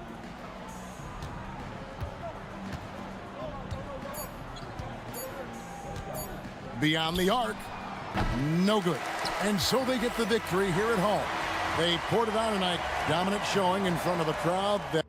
Beyond the arc. No good. And so they get the victory here at home. They poured it on tonight. Dominant showing in front of a crowd that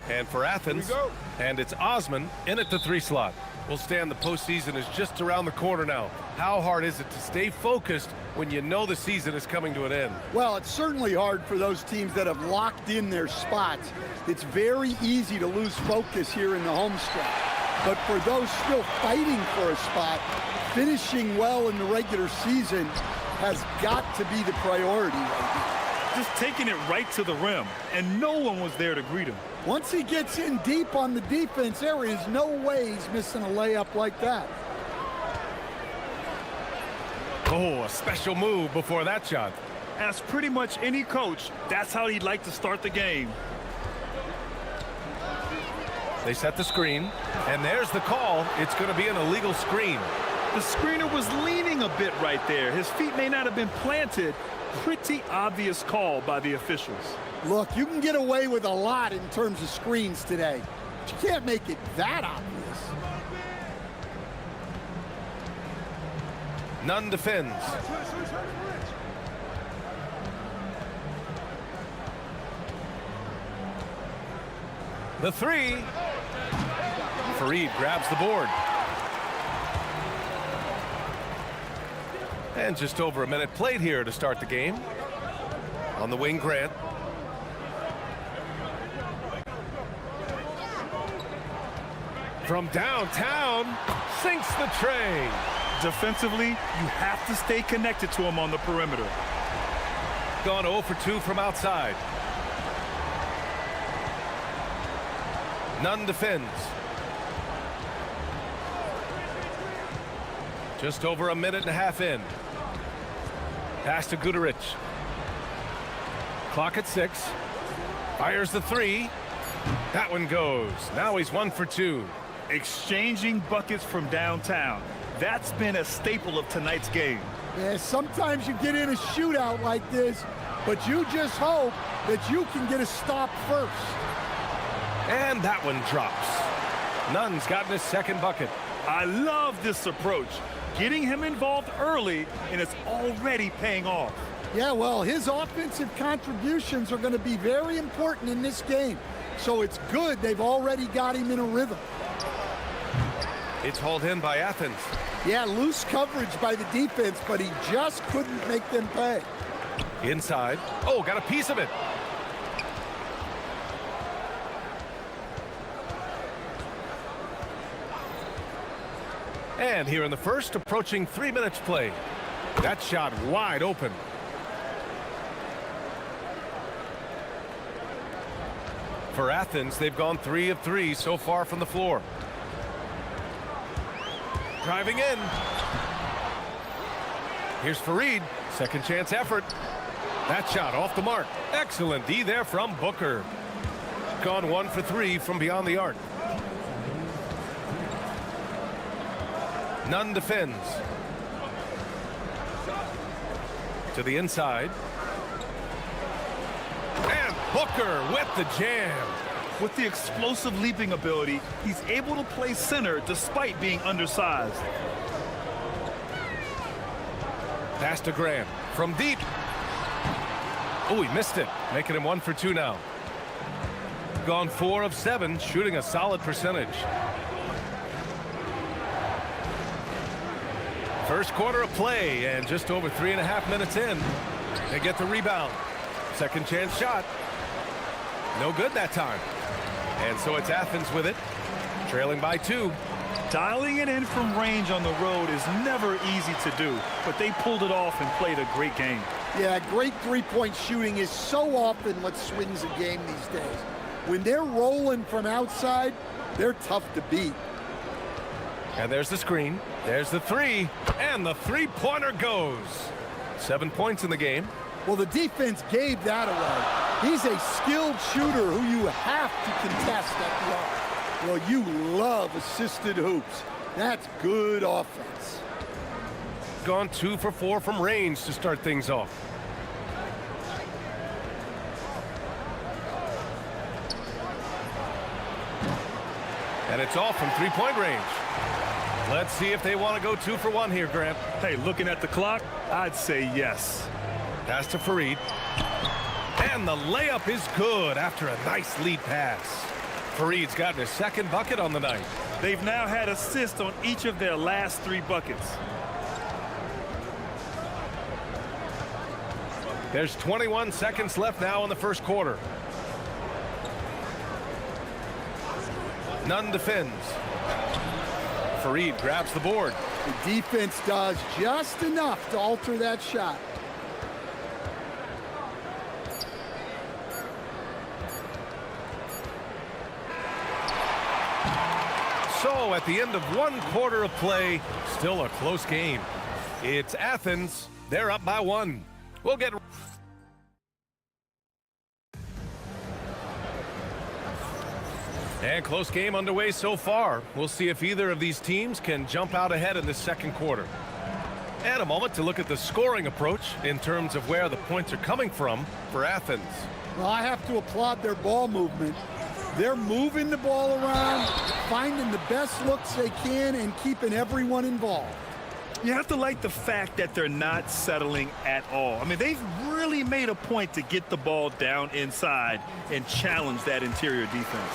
And for Athens, and it's Osman in at the 3 slot. We'll stand the postseason is just around the corner now. How hard is it to stay focused when you know the season is coming to an end? Well, it's certainly hard for those teams that have locked in their spots. It's very easy to lose focus here in the home stretch. But for those still fighting for a spot, finishing well in the regular season has got to be the priority right now. Just taking it right to the rim, and no one was there to greet him. Once he gets in deep on the defense, there is no way he's missing a layup like that. Oh, a special move before that shot. As pretty much any coach, that's how he'd like to start the game. They set the screen, and there's the call. It's going to be an illegal screen. The screener was leaning a bit right there. His feet may not have been planted. Pretty obvious call by the officials. Look, you can get away with a lot in terms of screens today, but you can't make it that obvious. Nunn defends. The 3. Fareed grabs the board. And just over a minute played here to start the game. On the wing, Grant. From downtown, sinks the tray. Defensively, you have to stay connected to him on the perimeter. Gone 0 for 2 from outside. Nunn defends. Just over a minute and a half in. Pass to Guduric. Clock at 6. Fires the 3. That one goes. Now he's 1 for 2. Exchanging buckets from downtown. That's been a staple of tonight's game. Yeah, sometimes you get in a shootout like this, but you just hope that you can get a stop first. And that one drops. Nunn's gotten his second bucket. I love this approach. Getting him involved early, and it's already paying off. Yeah, well, his offensive contributions are going to be very important in this game. So it's good they've already got him in a rhythm. It's hauled in by Athens. Yeah, loose coverage by the defense, but he just couldn't make them pay. Inside. Oh, got a piece of it. And here in the first, approaching 3 minutes play. That shot wide open. For Athens, they've gone 3 of 3 so far from the floor. Driving in. Here's Fareed. Second chance effort. That shot off the mark. Excellent D there from Booker. Gone 1 for 3 from beyond the arc. Nunn defends. To the inside. And Booker with the jam. With the explosive leaping ability, he's able to play center despite being undersized. Pass to Graham from deep. Oh, he missed it, making him 1 for 2 now. Gone 4 of 7, shooting a solid percentage. First quarter of play, and just over 3.5 minutes in, they get the rebound. Second chance shot. No good that time. And so it's Athens with it, trailing by 2. Dialing it in from range on the road is never easy to do, but they pulled it off and played a great game. Yeah, great three-point shooting is so often what swings a game these days. When they're rolling from outside, they're tough to beat. And there's the screen. There's the 3. And the three-pointer goes. 7 points in the game. Well, the defense gave that away. He's a skilled shooter who you have to contest at the arc. Well, you love assisted hoops. That's good offense. Gone 2 for 4 from range to start things off. And it's off from three-point range. Let's see if they want to go 2 for 1 here, Grant. Hey, looking at the clock, I'd say yes. Pass to Fareed. And the layup is good after a nice lead pass. Fareed's gotten his second bucket on the night. They've now had assists on each of their last 3 buckets. There's 21 seconds left now in the first quarter. Nunn defends. Fareed grabs the board. The defense does just enough to alter that shot. So at the end of 1 quarter of play, still a close game. It's Athens. They're up by 1. We'll get... And close game underway so far. We'll see if either of these teams can jump out ahead in the second quarter. And a moment to look at the scoring approach in terms of where the points are coming from for Athens. Well, I have to applaud their ball movement. They're moving the ball around, finding the best looks they can, and keeping everyone involved. You have to like the fact that they're not settling at all. I mean, they've really made a point to get the ball down inside and challenge that interior defense.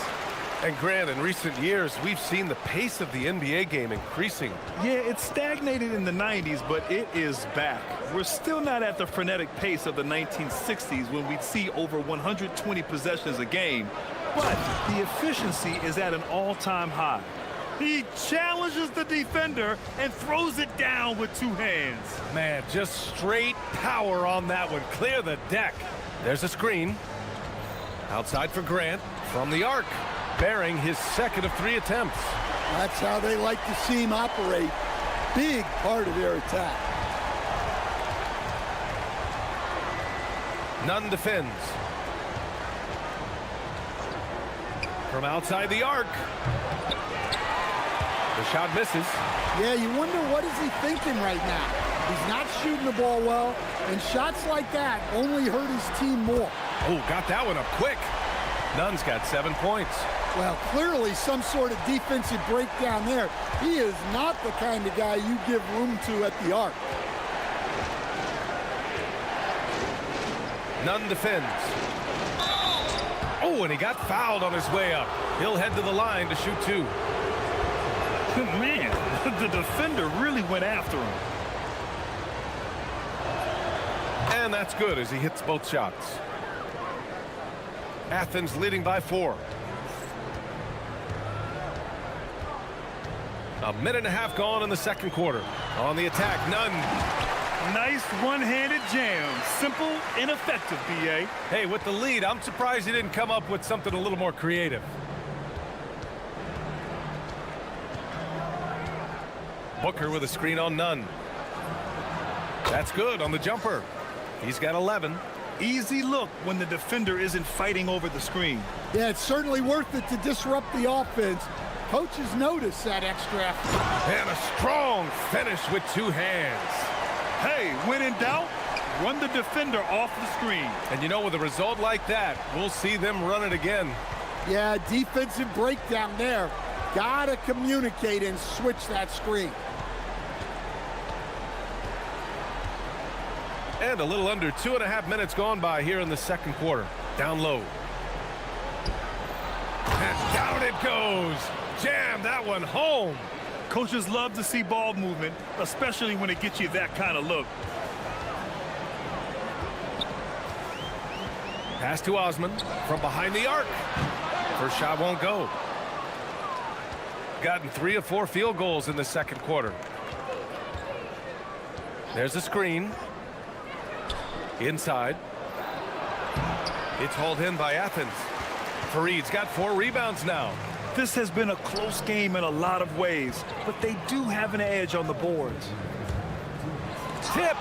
And Grant, in recent years, we've seen the pace of the NBA game increasing. Yeah, it stagnated in the 90s, but it is back. We're still not at the frenetic pace of the 1960s when we'd see over 120 possessions a game, but the efficiency is at an all-time high. He challenges the defender and throws it down with 2 hands. Man, just straight power on that one. Clear the deck. There's a screen. Outside for Grant from the arc. Bearing his second of 3 attempts. That's how they like to see him operate. Big part of their attack. Nunn defends. From outside the arc. The shot misses. Yeah, you wonder what is he thinking right now. He's not shooting the ball well, and shots like that only hurt his team more. Oh, got that one up quick. Nunn's got 7 points. Well, clearly some sort of defensive breakdown there. He is not the kind of guy you give room to at the arc. Nunn defends. Oh, and he got fouled on his way up. He'll head to the line to shoot 2. Man, the defender really went after him. And that's good as he hits both shots. Athens leading by 4. A minute and a half gone in the second quarter. On the attack, Nunn. Nice one-handed jam. Simple and effective, B.A. Hey, with the lead, I'm surprised he didn't come up with something a little more creative. Booker with a screen on Nunn. That's good on the jumper. He's got 11. Easy look when the defender isn't fighting over the screen. Yeah, it's certainly worth it to disrupt the offense. Coaches notice that extra effort. And a strong finish with 2 hands. Hey, when in doubt, run the defender off the screen. And you know, with a result like that, we'll see them run it again. Yeah, defensive breakdown there. Gotta communicate and switch that screen. And a little under 2.5 minutes gone by here in the second quarter. Down low. And down it goes. Jam that one home. Coaches love to see ball movement, especially when it gets you that kind of look. Pass to Osman from behind the arc. First shot won't go. Gotten 3 of 4 field goals in the second quarter. There's a screen. Inside. It's hauled in by Athens. Fareed's got 4 rebounds now. This has been a close game in a lot of ways, but they do have an edge on the boards. Tipped.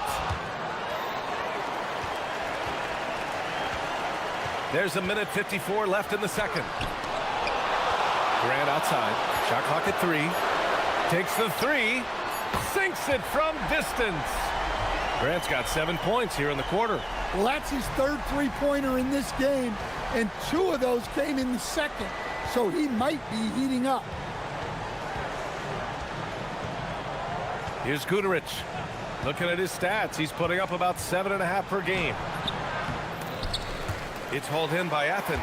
There's a minute 54 left in the second. Grant outside. Shot clock at 3. Takes the 3. Sinks it from distance. Grant's got 7 points here in the quarter. Well, that's his 3rd three-pointer in this game, and 2 of those came in the second, so he might be heating up. Here's Gudarich. Looking at his stats, he's putting up about 7.5 per game. It's hauled in by Athens.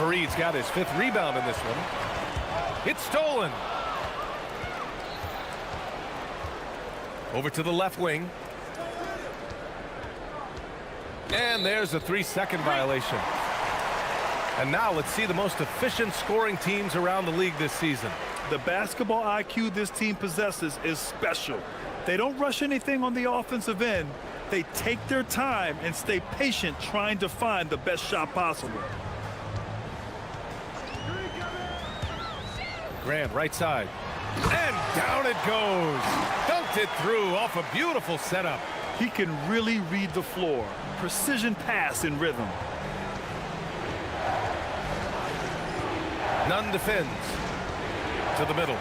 Fareed's got his 5th rebound in this one. It's stolen. Over to the left wing. And there's a 3-second violation. And now let's see the most efficient scoring teams around the league this season. The basketball IQ this team possesses is special. They don't rush anything on the offensive end. They take their time and stay patient trying to find the best shot possible. Grant, right side. And down it goes. Dunked it through off a beautiful setup. He can really read the floor. Precision pass in rhythm. Nunn defends. To the middle.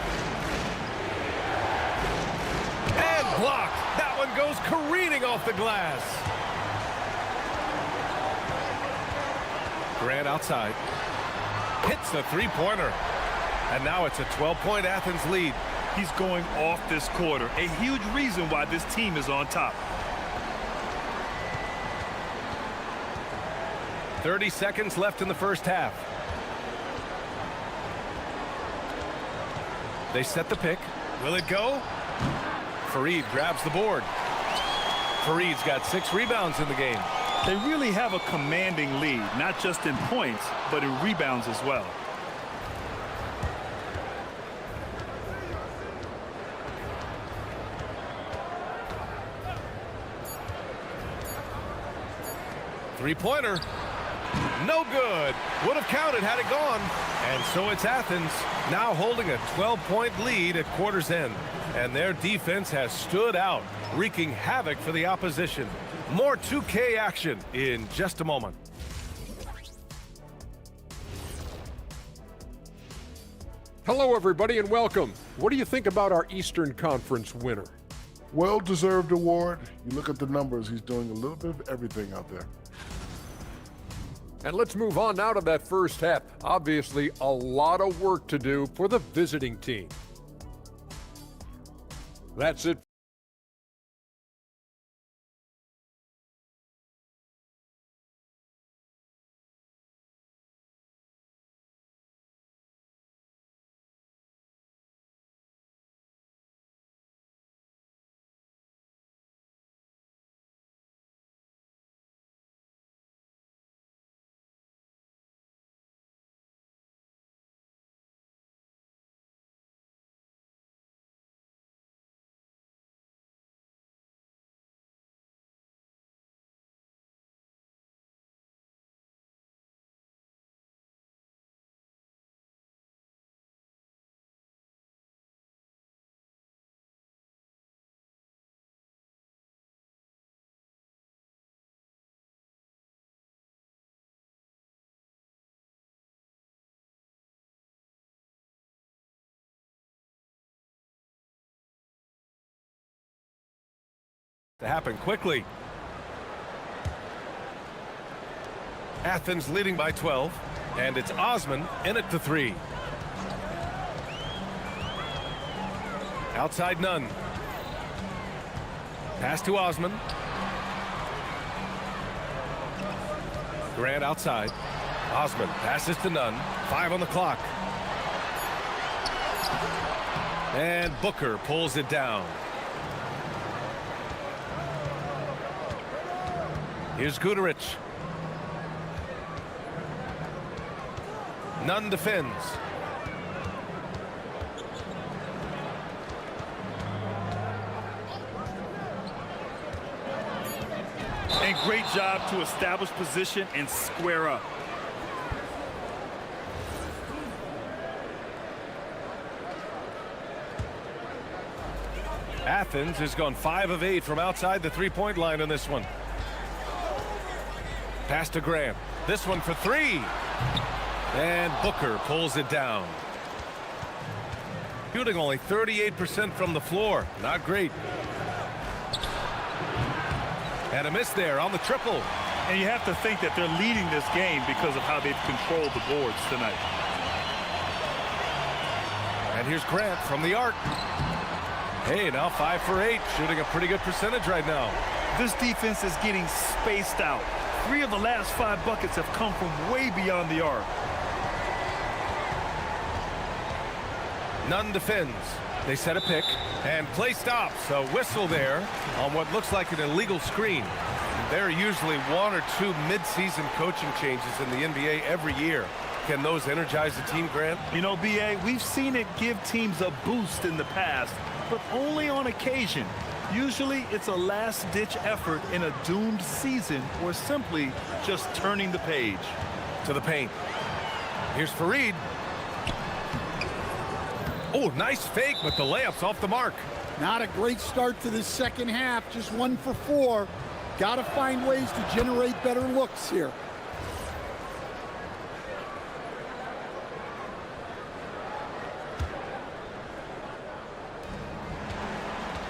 And blocked. That one goes careening off the glass. Grant outside. Hits the three-pointer. And now it's a 12-point Athens lead. He's going off this quarter. A huge reason why this team is on top. 30 seconds left in the first half. They set the pick. Will it go? Fareed grabs the board. Fareed's got 6 rebounds in the game. They really have a commanding lead, not just in points, but in rebounds as well. Three-pointer. No good. Would have counted had it gone. And so it's Athens now holding a 12-point lead at quarter's end. And their defense has stood out, wreaking havoc for the opposition. More 2K action in just a moment. Hello, everybody, and welcome. What do you think about our Eastern Conference winner? Well-deserved award. You look at the numbers, he's doing a little bit of everything out there. And let's move on now to that first half. Obviously, a lot of work to do for the visiting team. That's it. To happen quickly. Athens leading by 12, and it's Osman in at the 3. Outside Nunn. Pass to Osman. Grant outside. Osman passes to Nunn. 5 on the clock. And Booker pulls it down. Here's Guterich. Nunn defends. And great job to establish position and square up. Athens has gone 5 of 8 from outside the three-point line on this one. Pass to Grant. This one for 3. And Booker pulls it down. Shooting only 38% from the floor. Not great. And a miss there on the triple. And you have to think that they're leading this game because of how they've controlled the boards tonight. And here's Grant from the arc. Hey, now 5 for 8. Shooting a pretty good percentage right now. This defense is getting spaced out. 3 of the last 5 buckets have come from way beyond the arc. None defends. They set a pick, and play stops. A whistle there on what looks like an illegal screen. There are usually one or two mid-season coaching changes in the NBA every year. Can those energize the team, Grant? You know, B.A., we've seen it give teams a boost in the past, but only on occasion. Usually, it's a last-ditch effort in a doomed season or simply just turning the page. To the paint. Here's Fareed. Oh, nice fake, but the layup's off the mark. Not a great start to the second half, just 1 for 4. Got to find ways to generate better looks here.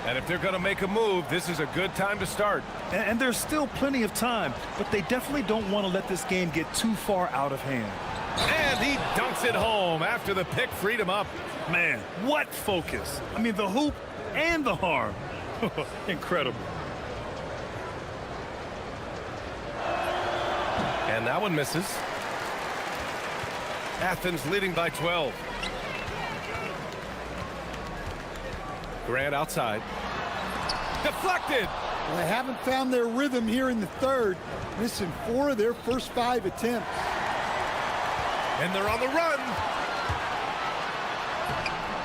And if they're going to make a move, this is a good time to start. And there's still plenty of time, but they definitely don't want to let this game get too far out of hand. And he dunks it home after the pick freed him up. Man, what focus. I mean, the hoop and the harm. Incredible. And that one misses. Athens leading by 12. Grant outside. Deflected. Well, they haven't found their rhythm here in the third, missing 4 of their first 5 attempts. And they're on the run.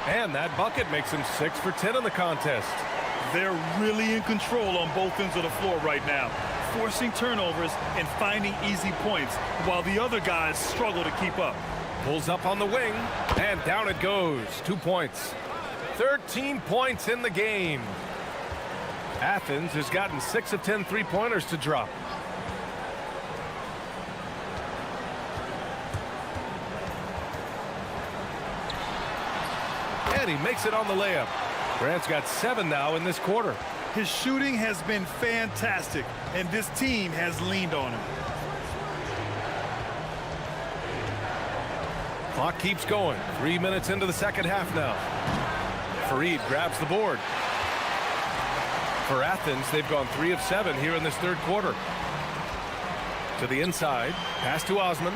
And that bucket makes them 6 for 10 in the contest. They're really in control on both ends of the floor right now, forcing turnovers and finding easy points, while the other guys struggle to keep up. Pulls up on the wing, and down it goes. 2 points. 13 points in the game. Athens has gotten 6 of 10 three-pointers to drop. And he makes it on the layup. Grant's got 7 now in this quarter. His shooting has been fantastic, and this team has leaned on him. Clock keeps going. 3 minutes into the second half now. Fareed grabs the board. For Athens, they've gone 3 of 7 here in this third quarter. To the inside. Pass to Osman.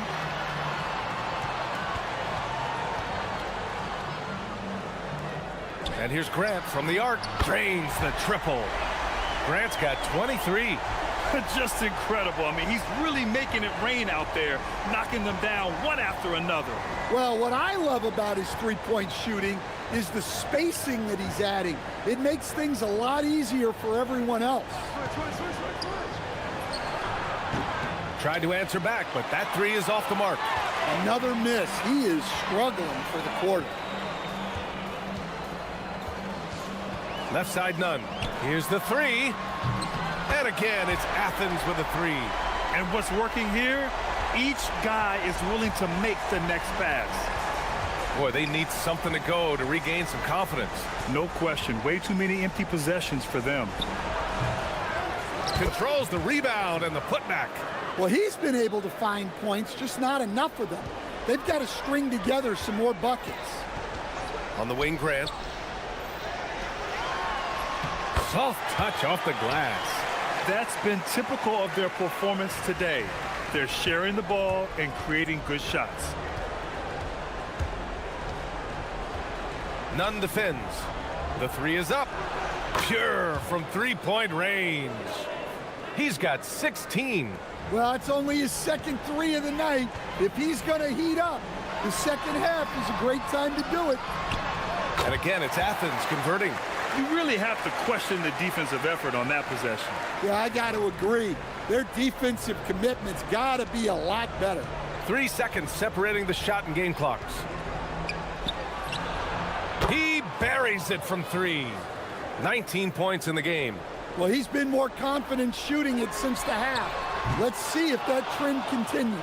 And here's Grant from the arc. Drains the triple. Grant's got 23. Just incredible. I mean, he's really making it rain out there, knocking them down one after another. Well, what I love about his three-point shooting is the spacing that he's adding. It makes things a lot easier for everyone else. Tried to answer back, but that 3 is off the mark. Another miss. He is struggling for the quarter. Left side, none. Here's the 3. And again, it's Athens with a 3. And what's working here? Each guy is willing to make the next pass. Boy, they need something to go to regain some confidence. No question. Way too many empty possessions for them. Controls the rebound and the putback. Well, he's been able to find points, just not enough of them. They've got to string together some more buckets. On the wing, Grant. Soft touch off the glass. That's been typical of their performance today. They're sharing the ball and creating good shots. None defends. The 3 is up. Pure from three-point range. He's got 16. Well, it's only his second 3 of the night. If he's going to heat up, the second half is a great time to do it. And again, it's Athens converting. You really have to question the defensive effort on that possession. Yeah, I got to agree. Their defensive commitment's got to be a lot better. 3 seconds separating the shot and game clocks. He buries it from 3. 19 points in the game. Well, he's been more confident shooting it since the half. Let's see if that trend continues.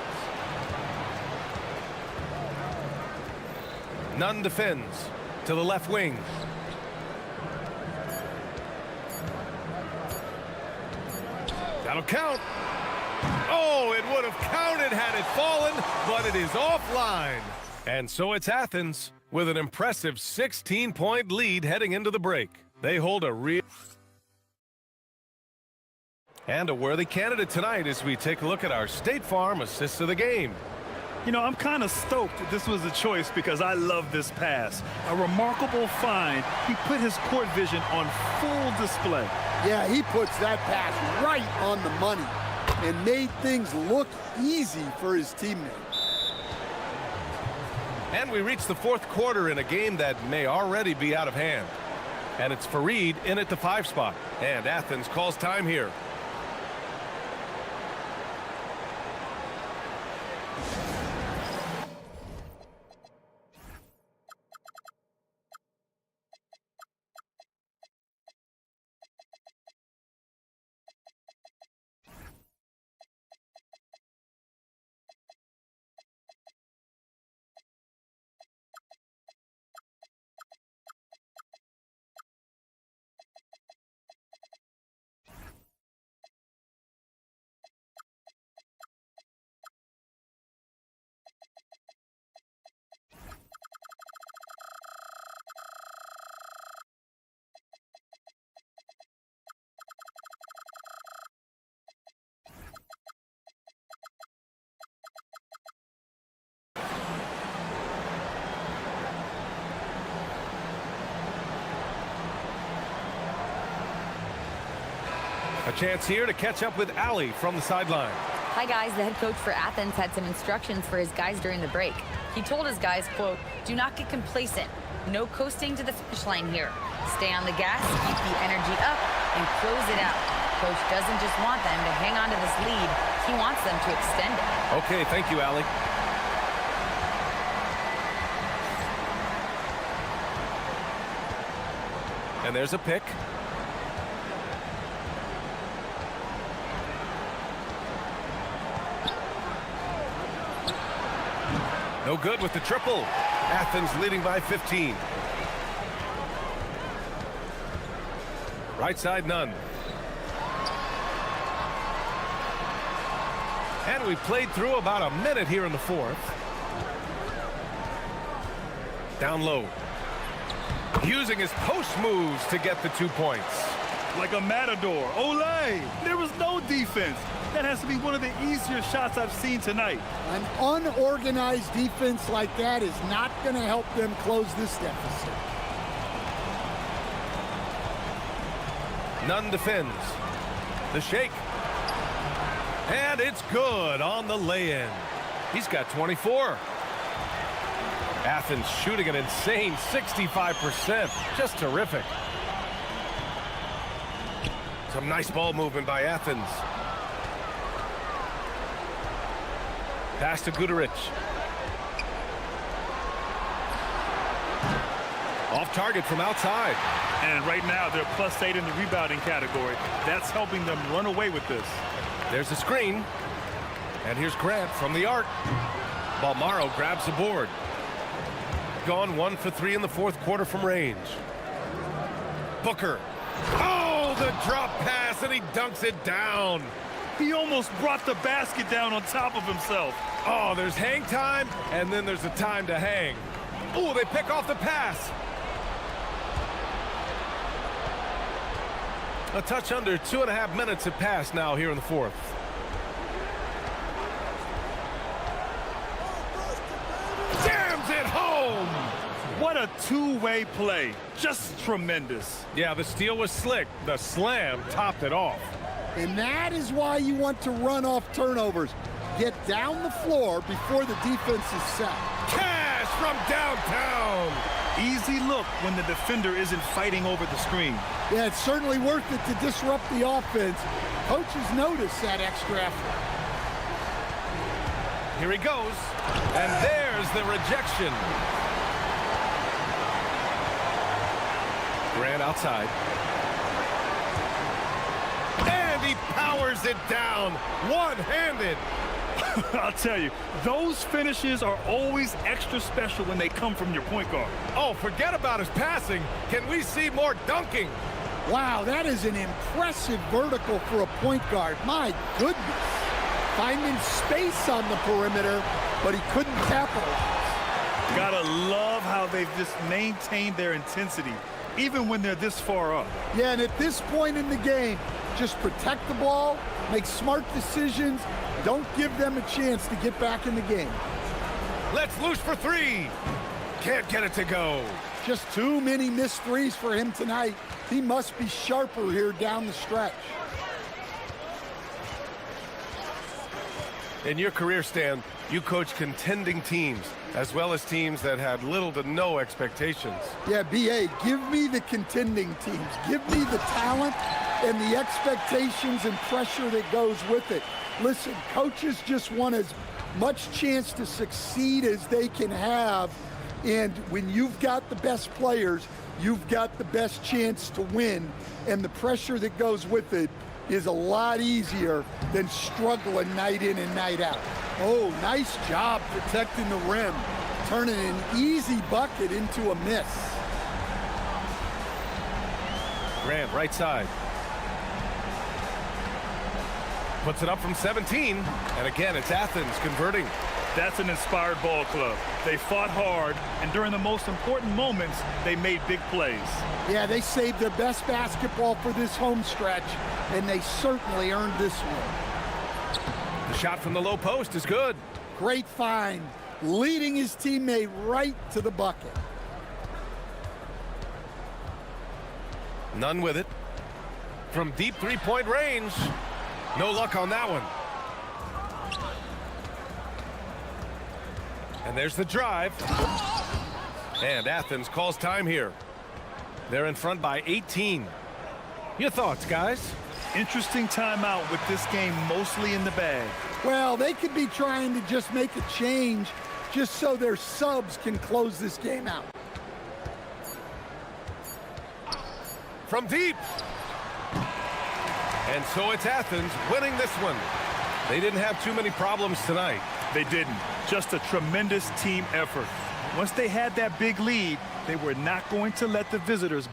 None defends. To the left wing. That'll count. Oh, it would have counted had it fallen, but it is offline. And so it's Athens with an impressive 16-point lead heading into the break. They hold a real and a worthy candidate tonight as we take a look at our State Farm assists of the game. You know, I'm kind of stoked that this was a choice because I love this pass. A remarkable find. He put his court vision on full display. Yeah, he puts that pass right on the money and made things look easy for his teammate. And we reach the fourth quarter in a game that may already be out of hand. And it's Fareed in at the 5 spot. And Athens calls time here. A chance here to catch up with Ali from the sideline. Hi guys, the head coach for Athens had some instructions for his guys during the break. He told his guys, quote, "Do not get complacent. No coasting to the finish line here. Stay on the gas, keep the energy up, and close it out." Coach doesn't just want them to hang on to this lead, he wants them to extend it. Okay, thank you, Ali. And there's a pick. No good with the triple. Athens leading by 15. Right side, none. And we played through about a minute here in the fourth. Down low. Using his post moves to get the 2 points. Like a matador. Olay! There was no defense. That has to be one of the easier shots I've seen tonight. An unorganized defense like that is not going to help them close this deficit. Nunn defends. The shake. And it's good on the lay-in. He's got 24. Athens shooting an insane 65%. Just terrific. Some nice ball movement by Athens. Pass to Guduric. Off target from outside. And right now they're +8 in the rebounding category. That's helping them run away with this. There's a screen. And here's Grant from the arc. Balmaro grabs the board. Gone 1 for 3 in the fourth quarter from range. Booker. Oh, the drop pass, and he dunks it down. He almost brought the basket down on top of himself. Oh, there's hang time, and then there's a time to hang. Oh, they pick off the pass. A touch under 2.5 minutes have passed now here in the fourth. Jams it home. What a two-way play. Just tremendous. Yeah, the steal was slick. The slam topped it off. And that is why you want to run off turnovers. Get down the floor before the defense is set. Cash from downtown. Easy look when the defender isn't fighting over the screen. Yeah, it's certainly worth it to disrupt the offense. Coaches notice that extra effort. Here he goes. And there's the rejection. Grant outside. And he powers it down, one-handed. I'll tell you, those finishes are always extra special when they come from your point guard. Oh, forget about his passing. Can we see more dunking? Wow, that is an impressive vertical for a point guard. My goodness. Finding space on the perimeter, but he couldn't capitalize. Gotta love how they've just maintained their intensity, even when they're this far up. Yeah, and at this point in the game, just protect the ball, make smart decisions, don't give them a chance to get back in the game. Lets loose for three. Can't get it to go. Just too many missed threes for him tonight. He must be sharper here down the stretch. In your career, Stan, you coach contending teams, as well as teams that had little to no expectations. Yeah, B.A., give me the contending teams. Give me the talent and the expectations and pressure that goes with it. Listen, coaches just want as much chance to succeed as they can have, and when you've got the best players, you've got the best chance to win, and the pressure that goes with it is a lot easier than struggling night in and night out. Oh, nice job protecting the rim, turning an easy bucket into a miss. Grant, right side. Puts it up from 17, and again, it's Athens converting. That's an inspired ball club. They fought hard, and during the most important moments, they made big plays. Yeah, they saved their best basketball for this home stretch, and they certainly earned this one. The shot from the low post is good. Great find, leading his teammate right to the bucket. None with it. From deep three-point range. No luck on that one. And there's the drive. And Athens calls time here. They're in front by 18. Your thoughts, guys? Interesting timeout with this game mostly in the bag. Well, they could be trying to just make a change just so their subs can close this game out. From deep. And so it's Athens winning this one. They didn't have too many problems tonight. They didn't. Just a tremendous team effort. Once they had that big lead, they were not going to let the visitors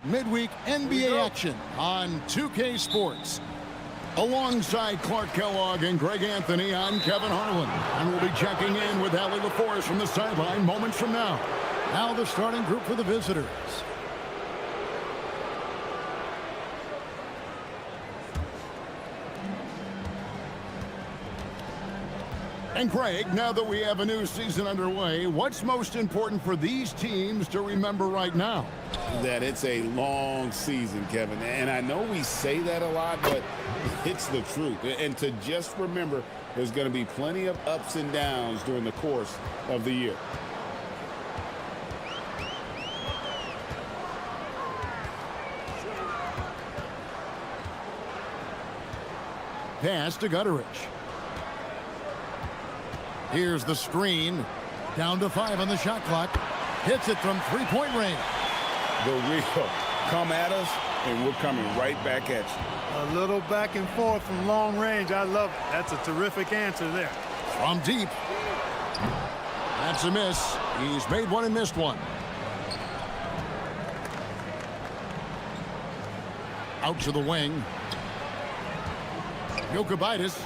Midweek NBA action on 2K Sports. Alongside Clark Kellogg and Greg Anthony, I'm Kevin Harlan. And we'll be checking in with Allie LaForce from the sideline moments from now. Now the starting group for the visitors. And Greg, now that we have a new season underway, what's most important for these teams to remember right now? That it's a long season, Kevin. And I know we say that a lot, but it's the truth. And to just remember, there's going to be plenty of ups and downs during the course of the year. Pass to Gutteridge. Here's the screen. Down to 5 on the shot clock. Hits it from three-point range. The real come at us, and we're coming right back at you. A little back and forth from long range. I love it. That's a terrific answer there. From deep. That's a miss. He's made one and missed one. Out to the wing. Jokibitis.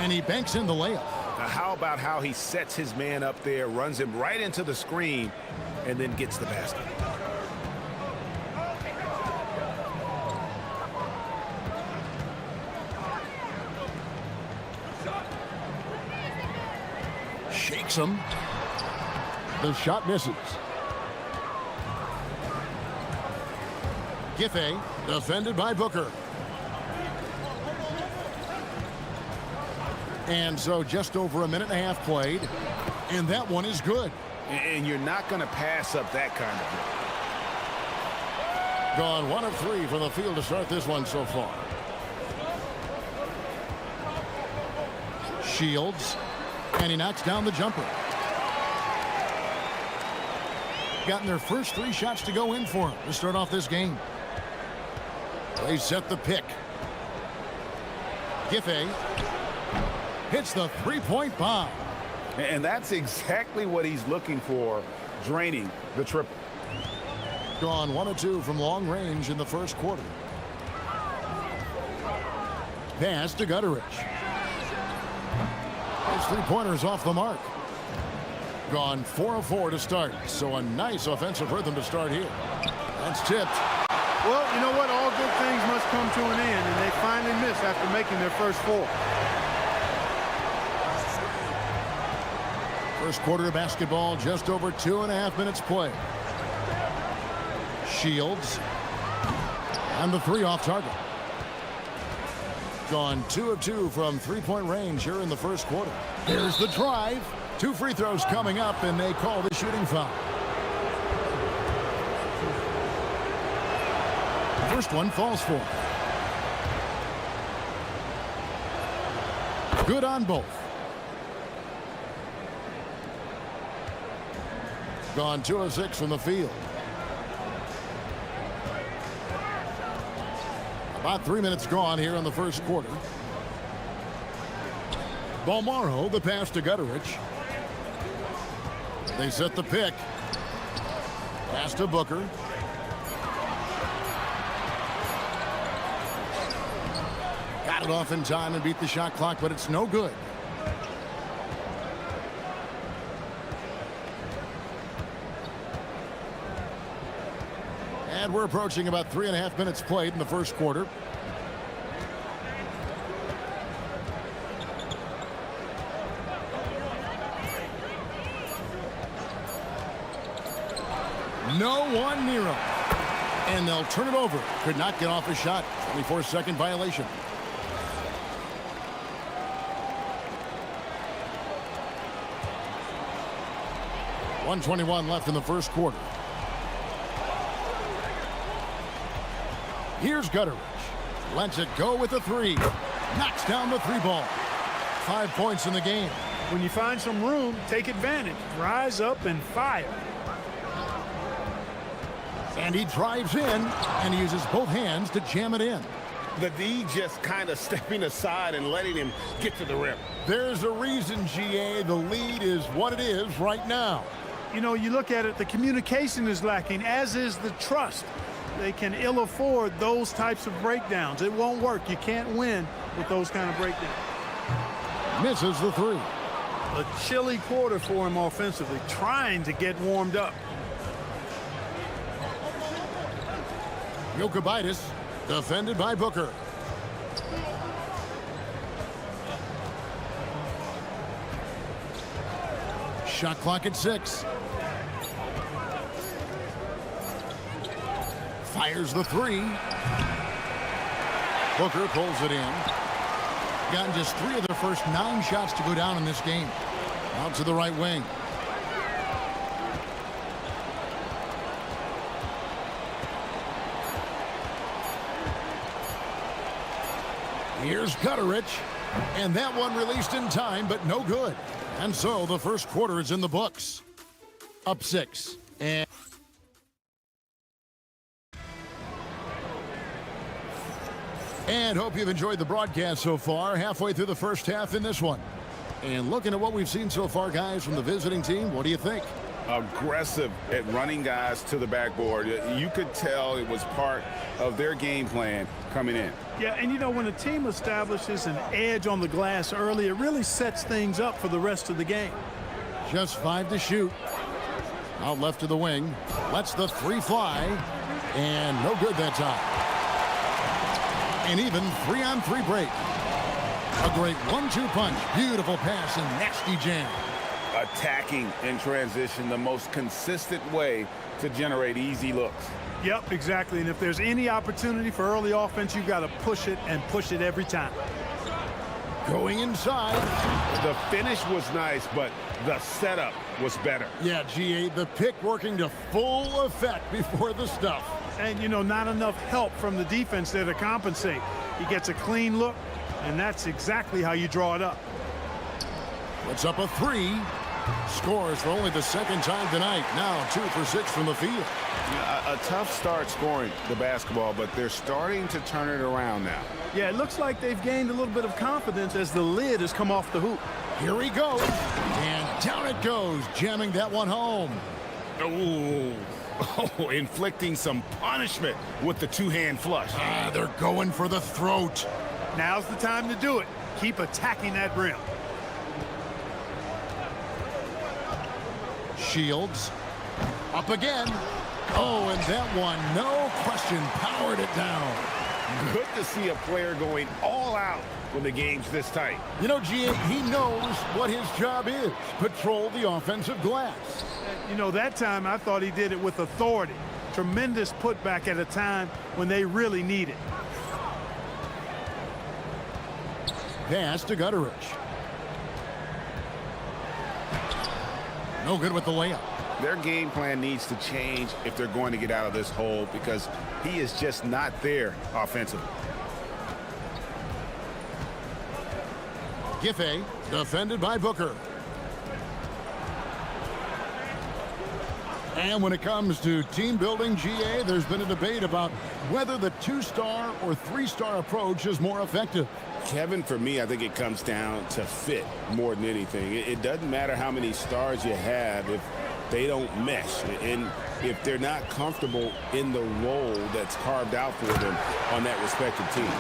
And he banks in the layup. Now, how about how he sets his man up there, runs him right into the screen, and then gets the basket? Shakes him. The shot misses. Giffey, defended by Booker. And so just over a minute and a half played, and that one is good. And you're not going to pass up that kind of Gone 1 of 3 from the field to start this one so far. Shields, and he knocks down the jumper. Gotten their first 3 shots to go in for him to start off this game. They set the pick. Giffey hits the three-point bomb. And that's exactly what he's looking for, draining the triple. Gone 1 of 2 from long range in the first quarter. Pass to Gutteridge. His three-pointer's off the mark. Gone 4 of 4 to start, so a nice offensive rhythm to start here. That's tipped. Well, you know what? All good things must come to an end, and they finally miss after making their first 4. First quarter of basketball, just over 2.5 minutes played. Shields. And the 3 off target. Gone 2 of 2 from three-point range here in the first quarter. Here's the drive. 2 free throws coming up, and they call the shooting foul. First one falls for him. Good on both. Gone 2 of 6 from the field. About 3 minutes gone here in the first quarter. Balmaro, the pass to Gutteridge. They set the pick. Pass to Booker. Got it off in time and beat the shot clock, but it's no good. And we're approaching about 3.5 minutes played in the first quarter. No one near him. And they'll turn it over. Could not get off a shot. 24-second violation. .121 left in the first quarter. Here's Gutteridge. Lets it go with a 3. Knocks down the 3 ball. 5 points in the game. When you find some room, take advantage. Rise up and fire. And he drives in, and he uses both hands to jam it in. The D just kind of stepping aside and letting him get to the rim. There's a reason, GA, the lead is what it is right now. You know, you look at it, the communication is lacking, as is the trust. they can ill afford those types of breakdowns. It won't work. You can't win with those kind of breakdowns. Misses the three. A chilly quarter for him offensively, trying to get warmed up. Jokic, defended by Booker. Shot clock at 6. Fires the three. Booker pulls it in. Gotten just 3 of their first 9 shots to go down in this game. Out to the right wing. Here's Gutterich. And that one released in time, but no good. And so the first quarter is in the books. Up 6. And hope you've enjoyed the broadcast so far. Halfway through the first half in this one. And looking at what we've seen so far, guys, from the visiting team, what do you think? Aggressive at running guys to the backboard. You could tell it was part of their game plan coming in. Yeah, and you know, when a team establishes an edge on the glass early, it really sets things up for the rest of the game. Just 5 to shoot. Out left to the wing. Lets the three fly. And no good that time. An even 3-on-3 break. A great 1-2 punch. Beautiful pass and nasty jam. Attacking in transition, the most consistent way to generate easy looks. Yep, exactly. And if there's any opportunity for early offense, you've got to push it and push it every time. Going inside. The finish was nice, but the setup was better. Yeah, GA, the pick working to full effect before the stuff. And, you know, not enough help from the defense there to compensate. He gets a clean look, and that's exactly how you draw it up. Puts up a 3. Scores for only the second time tonight. Now 2 for 6 from the field. A tough start scoring the basketball, but they're starting to turn it around now. Yeah, it looks like they've gained a little bit of confidence as the lid has come off the hoop. Here he goes. And down it goes, jamming that one home. Oh, inflicting some punishment with the two-hand flush. They're going for the throat. Now's the time to do it. Keep attacking that rim. Shields. Up again. Oh, and that one, no question, powered it down. Good to see a player going all out when the game's this tight. You know, GA, he knows what his job is. Patrol the offensive glass. You know, that time I thought he did it with authority. Tremendous putback at a time when they really need it. Pass to Gutterich. No good with the layup. Their game plan needs to change if they're going to get out of this hole because he is just not there offensively. Giffey, defended by Booker. And when it comes to team building, GA, there's been a debate about whether the 2-star or 3-star approach is more effective. Kevin, for me, I think it comes down to fit more than anything. It doesn't matter how many stars you have if they don't mesh and if they're not comfortable in the role that's carved out for them on that respective team.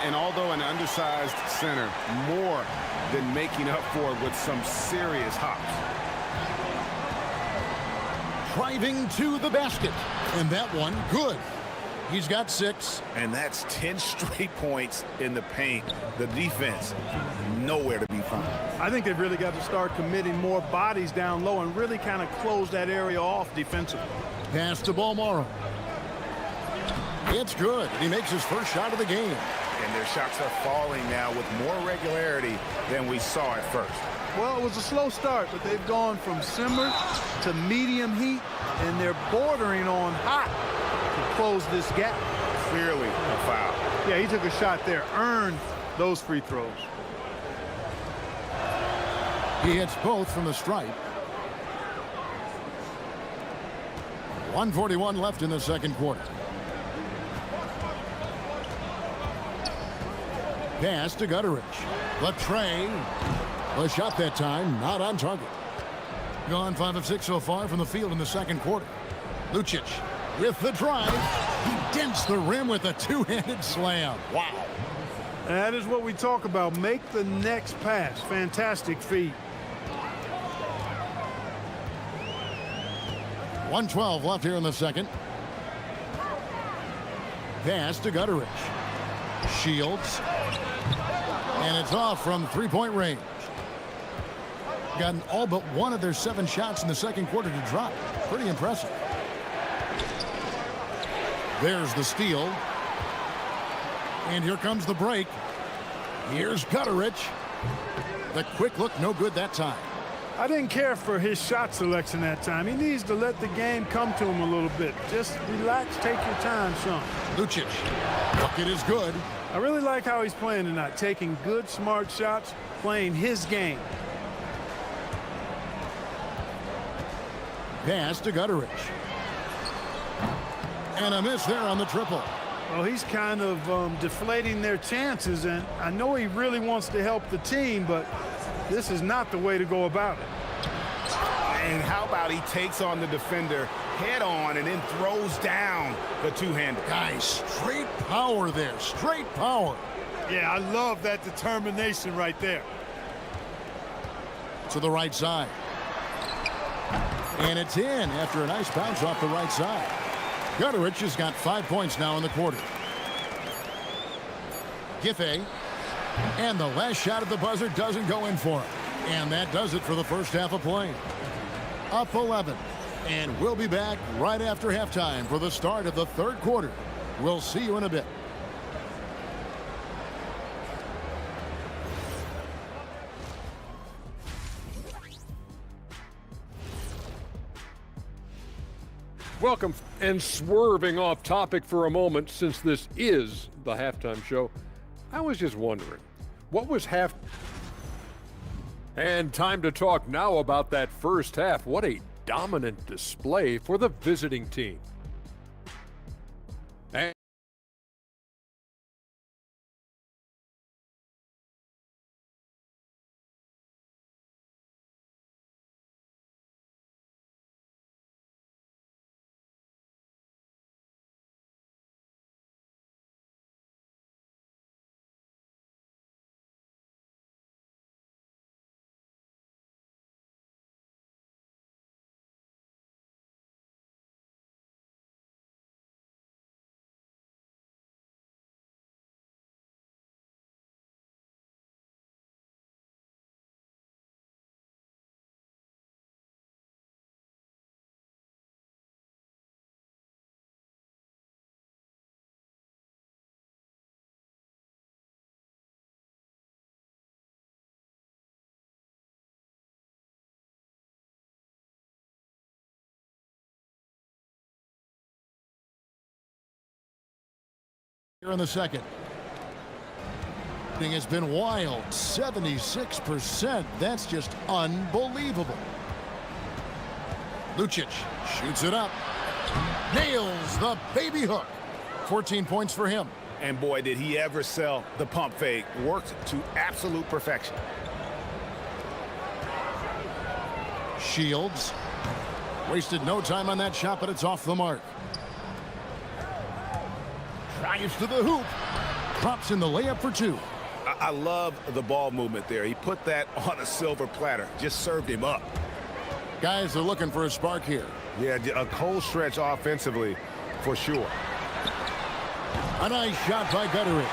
And although an undersized center, more than making up for it with some serious hops. Driving to the basket. And that one, good. He's got 6. And that's 10 straight points in the paint. The defense, nowhere to be found. I think they've really got to start committing more bodies down low and really kind of close that area off defensively. Pass to Balmoro. It's good. He makes his first shot of the game. And their shots are falling now with more regularity than we saw at first. Well, it was a slow start, but they've gone from simmer to medium heat, and they're bordering on hot to close this gap. Clearly a foul. Yeah, he took a shot there, earned those free throws. He hits both from the stripe. 1:41 left in the second quarter. Pass to Gutterich. Latre. A shot that time, not on target. Gone 5 of 6 so far from the field in the second quarter. Lucic with the drive. He dents the rim with a two-handed slam. Wow. That is what we talk about. Make the next pass. Fantastic feat. 1:12 left here in the second. Pass to Gutteridge. Shields. And it's off from three-point range. Gotten all but one of their 7 shots in the second quarter to drop. Pretty impressive. There's the steal. And here comes the break. Here's Gutteridge. The quick look, no good that time. I didn't care for his shot selection that time. He needs to let the game come to him a little bit. Just relax, take your time, son. Lucic. Bucket is good. I really like how he's playing tonight. Taking good, smart shots, playing his game. Pass to Gutteridge. And a miss there on the triple. Well, he's kind of deflating their chances, and I know he really wants to help the team, but this is not the way to go about it. And how about he takes on the defender head on and then throws down the two-hander. Guys, straight power there. Straight power. Yeah, I love that determination right there. To the right side. And it's in after a nice bounce off the right side. Gutteridge has got 5 points now in the quarter. Giffey. And the last shot at the buzzer doesn't go in for him. And that does it for the first half of play. Up 11. And we'll be back right after halftime for the start of the third quarter. We'll see you in a bit. Welcome, and swerving off topic for a moment, since this is the halftime show, I was just wondering, what was And time to talk now about that first half. What a dominant display for the visiting team. And here in the second. Has been wild. 76%. That's just unbelievable. Lucic shoots it up. Nails the baby hook. 14 points for him. And boy, did he ever sell the pump fake. Worked to absolute perfection. Shields. Wasted no time on that shot, but it's off the mark. Drives to the hoop. Drops in the layup for 2. I love the ball movement there. He put that on a silver platter. Just served him up. Guys are looking for a spark here. Yeah, a cold stretch offensively for sure. A nice shot by Gutteridge.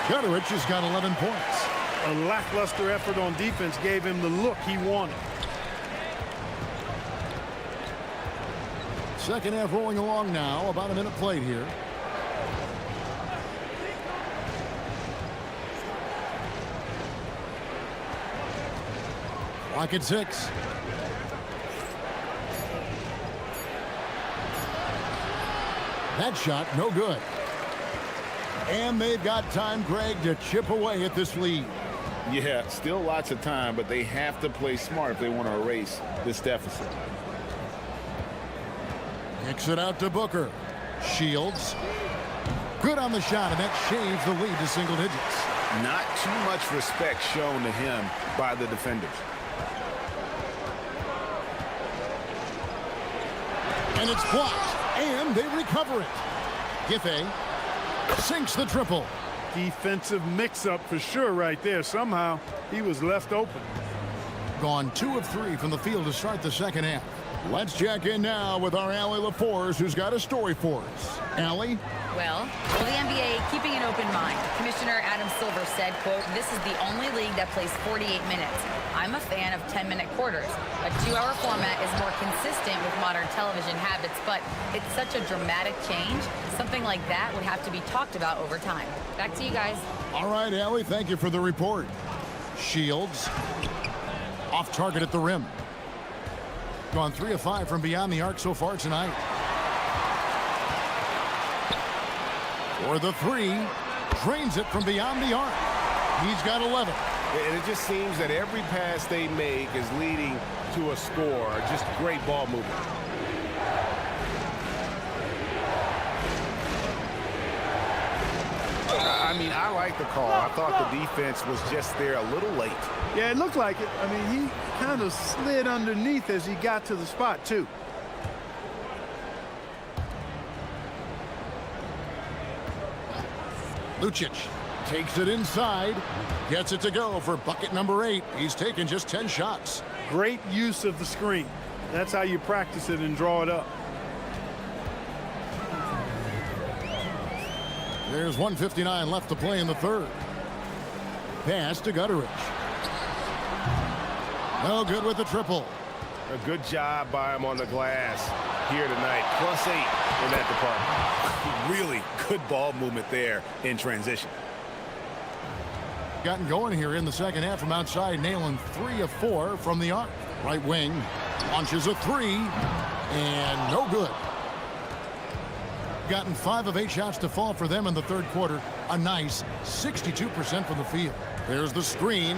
Gutteridge has got 11 points. A lackluster effort on defense gave him the look he wanted. Second half rolling along now. About a minute played here. Clock at 6. That shot, no good. And they've got time, Greg, to chip away at this lead. Yeah, still lots of time, but they have to play smart if they want to erase this deficit. Kicks it out to Booker. Shields. Good on the shot, and that shaves the lead to single digits. Not too much respect shown to him by the defenders. And it's blocked. And they recover it. Giffey sinks the triple. Defensive mix-up for sure right there. Somehow he was left open. Gone 2 of 3 from the field to start the second half. Let's check in now with our Allie LaForce, who's got a story for us. Allie? Well, the NBA keeping an open mind. Commissioner Adam Silver said, quote, "This is the only league that plays 48 minutes. I'm a fan of 10-minute quarters. A 2-hour format is more consistent with modern television habits, but it's such a dramatic change. Something like that would have to be talked about over time." Back to you guys. All right, Allie, thank you for the report. Shields off target at the rim. Gone 3 of 5 from beyond the arc so far tonight. For the 3, drains it from beyond the arc. He's got 11. And it just seems that every pass they make is leading to a score. Just great ball movement. I mean, I like the call. I thought the defense was just there a little late. Yeah, it looked like it. I mean, he kind of slid underneath as he got to the spot, too. Lucic takes it inside, gets it to go for bucket number 8. He's taken just 10 shots. Great use of the screen. That's how you practice it and draw it up. There's 1:59 left to play in the third. Pass to Gutteridge. No good with the triple. A good job by him on the glass here tonight. +8 in that department. Really good ball movement there in transition. Gotten going here in the second half from outside, nailing 3 of 4 from the arc. Right wing launches a 3 and no good. Gotten 5 of 8 shots to fall for them in the third quarter. A nice 62% from the field. There's the screen.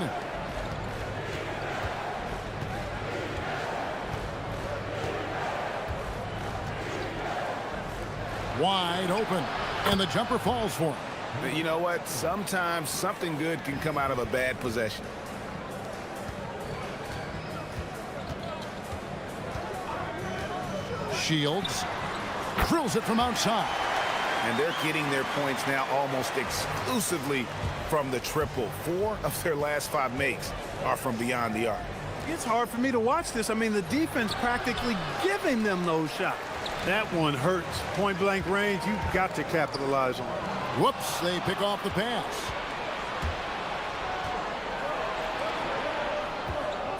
Wide open, and the jumper falls for him. You know what? Sometimes something good can come out of a bad possession. Shields drills it from outside. And they're getting their points now almost exclusively from the triple. 4 of their last 5 makes are from beyond the arc. It's hard for me to watch this. I mean, the defense practically giving them those shots. That one hurts. Point-blank range, you've got to capitalize on it. Whoops, they pick off the pass.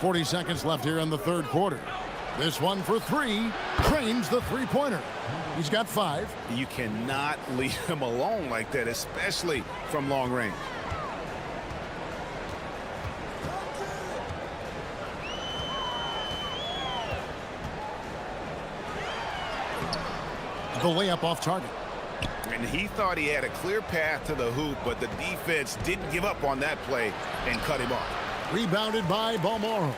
40 seconds left here in the third quarter. This one for 3. Trains the three-pointer. He's got 5. You cannot leave him alone like that, especially from long range. The layup off target. And he thought he had a clear path to the hoop, but the defense didn't give up on that play and cut him off. Rebounded by Balmoro.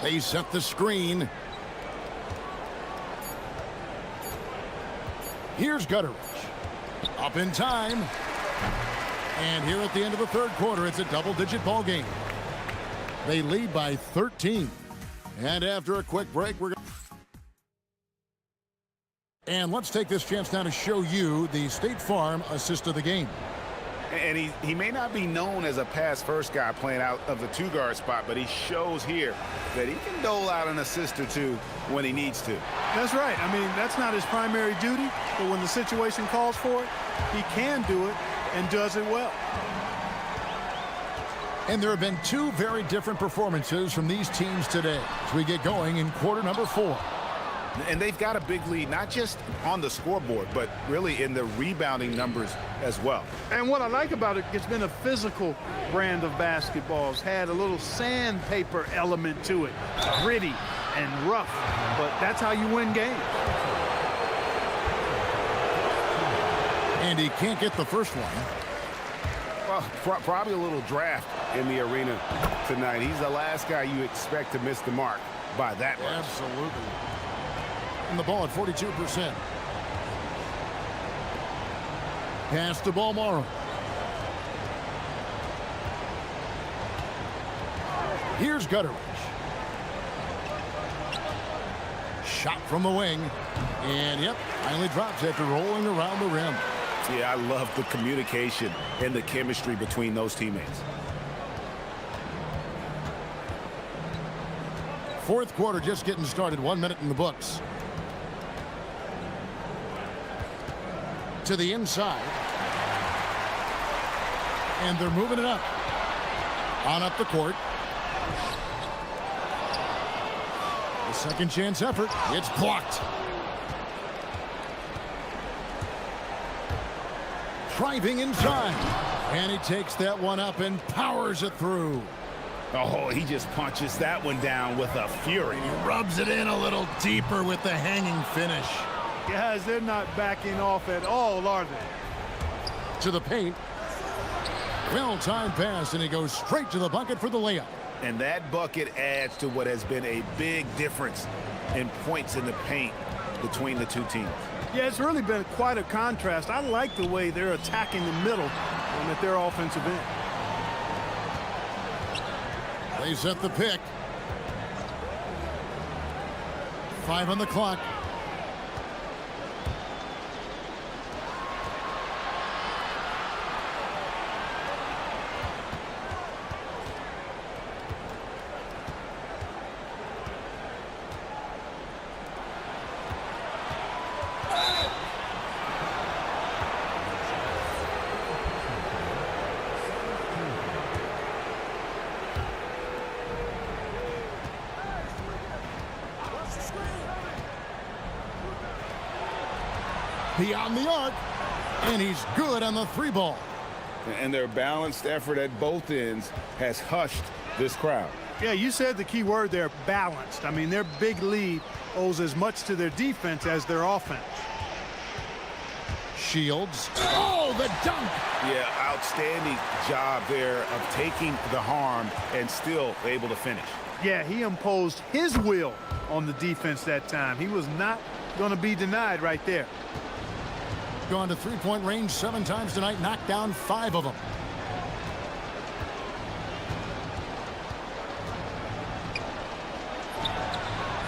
They set the screen. Here's Gutteridge. Up in time. And here at the end of the third quarter, it's a double-digit ball game. They lead by 13. And after a quick break, and let's take this chance now to show you the State Farm assist of the game. And he may not be known as a pass-first guy playing out of the 2-guard spot, but he shows here that he can dole out an assist or 2 when he needs to. That's right. I mean, that's not his primary duty, but when the situation calls for it, he can do it and does it well. And there have been 2 very different performances from these teams today as we get going in quarter number 4. And they've got a big lead, not just on the scoreboard, but really in the rebounding numbers as well. And what I like about it, it's been a physical brand of basketball. It's had a little sandpaper element to it, gritty and rough, but that's how you win games. And he can't get the first one. Well, probably a little draft in the arena tonight. He's the last guy you expect to miss the mark by that much. Absolutely. And the ball at 42%. Pass to Balmoro. Here's Gutteridge. shot from the wing. And, yep, finally drops after rolling around the rim. Yeah, I love the communication and the chemistry between those teammates. Fourth quarter just getting started. 1 minute in the books. To the inside. And they're moving it up. On up the court. The second chance effort. It's blocked. Driving inside. And he takes that one up and powers it through. Oh, he just punches that one down with a fury. He rubs it in a little deeper with the hanging finish. Guys, they're not backing off at all, are they? To the paint. Well-timed pass, and he goes straight to the bucket for the layup. And that bucket adds to what has been a big difference in points in the paint between the two teams. Yeah, it's really been quite a contrast. I like the way they're attacking the middle at their offensive end. They set the pick. 5 on the clock. Beyond the arc, and he's good on the 3-ball. And their balanced effort at both ends has hushed this crowd. Yeah, you said the key word there, balanced. I mean, their big lead owes as much to their defense as their offense. Shields. Oh, the dunk! Yeah, outstanding job there of taking the harm and still able to finish. Yeah, he imposed his will on the defense that time. He was not going to be denied right there. Gone to three-point range 7 times tonight, knocked down 5 of them.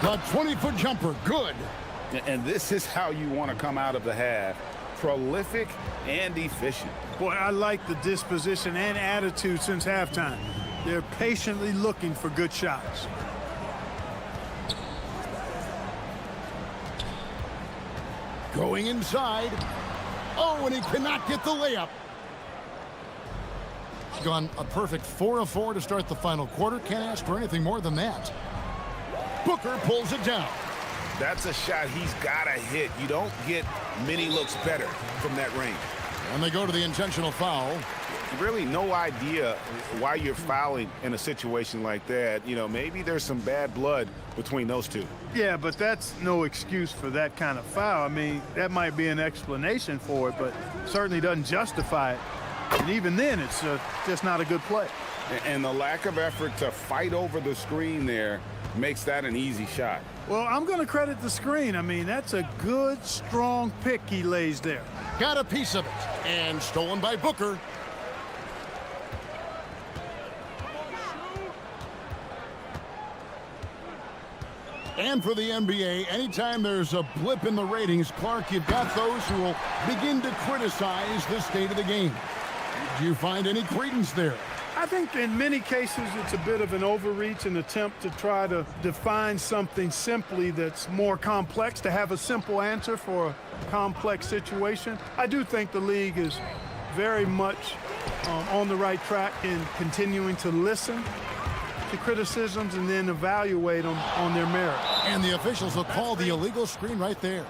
The 20-foot jumper, good. And this is how you want to come out of the half. Prolific and efficient. Boy, I like the disposition and attitude since halftime. They're patiently looking for good shots. Going inside. Oh, and he cannot get the layup. Gone a perfect 4 of 4 to start the final quarter. Can't ask for anything more than that. Booker pulls it down. That's a shot he's got to hit. You don't get many looks better from that range. And they go to the intentional foul. Really no idea why you're fouling in a situation like that. You know, maybe there's some bad blood between those two. Yeah, but that's no excuse for that kind of foul. I mean, that might be an explanation for it, but certainly doesn't justify it. And even then, it's just not a good play. And the lack of effort to fight over the screen there makes that an easy shot. Well, I'm going to credit the screen. I mean, that's a good, strong pick he lays there. Got a piece of it. And stolen by Booker. And for the NBA, anytime there's a blip in the ratings, Clark, you've got those who will begin to criticize the state of the game. Do you find any credence there? I think in many cases it's a bit of an overreach, an attempt to try to define something simply that's more complex, to have a simple answer for a complex situation. I do think the league is very much on the right track in continuing to listen to criticisms and then evaluate them on their merit. And the officials will call the illegal screen right there.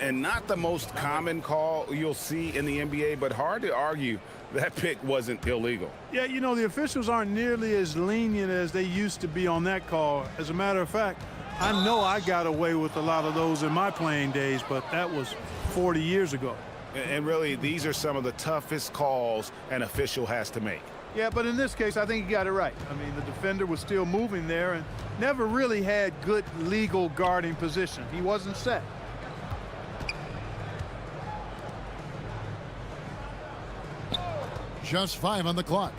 And not the most common call you'll see in the NBA, but hard to argue that pick wasn't illegal. Yeah, you know, the officials aren't nearly as lenient as they used to be on that call. As a matter of fact, I know I got away with a lot of those in my playing days, but that was 40 years ago. And really, these are some of the toughest calls an official has to make. Yeah, but in this case, I think he got it right. I mean, the defender was still moving there and never really had good legal guarding position. He wasn't set. Just 5 on the clock.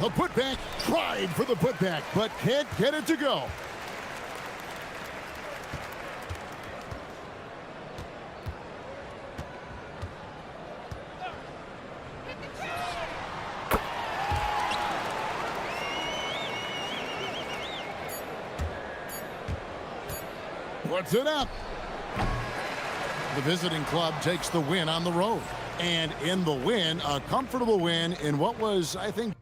The putback, tried for the putback, but can't get it to go. Puts it up. The visiting club takes the win on the road. And in the win, a comfortable win in what was, I think,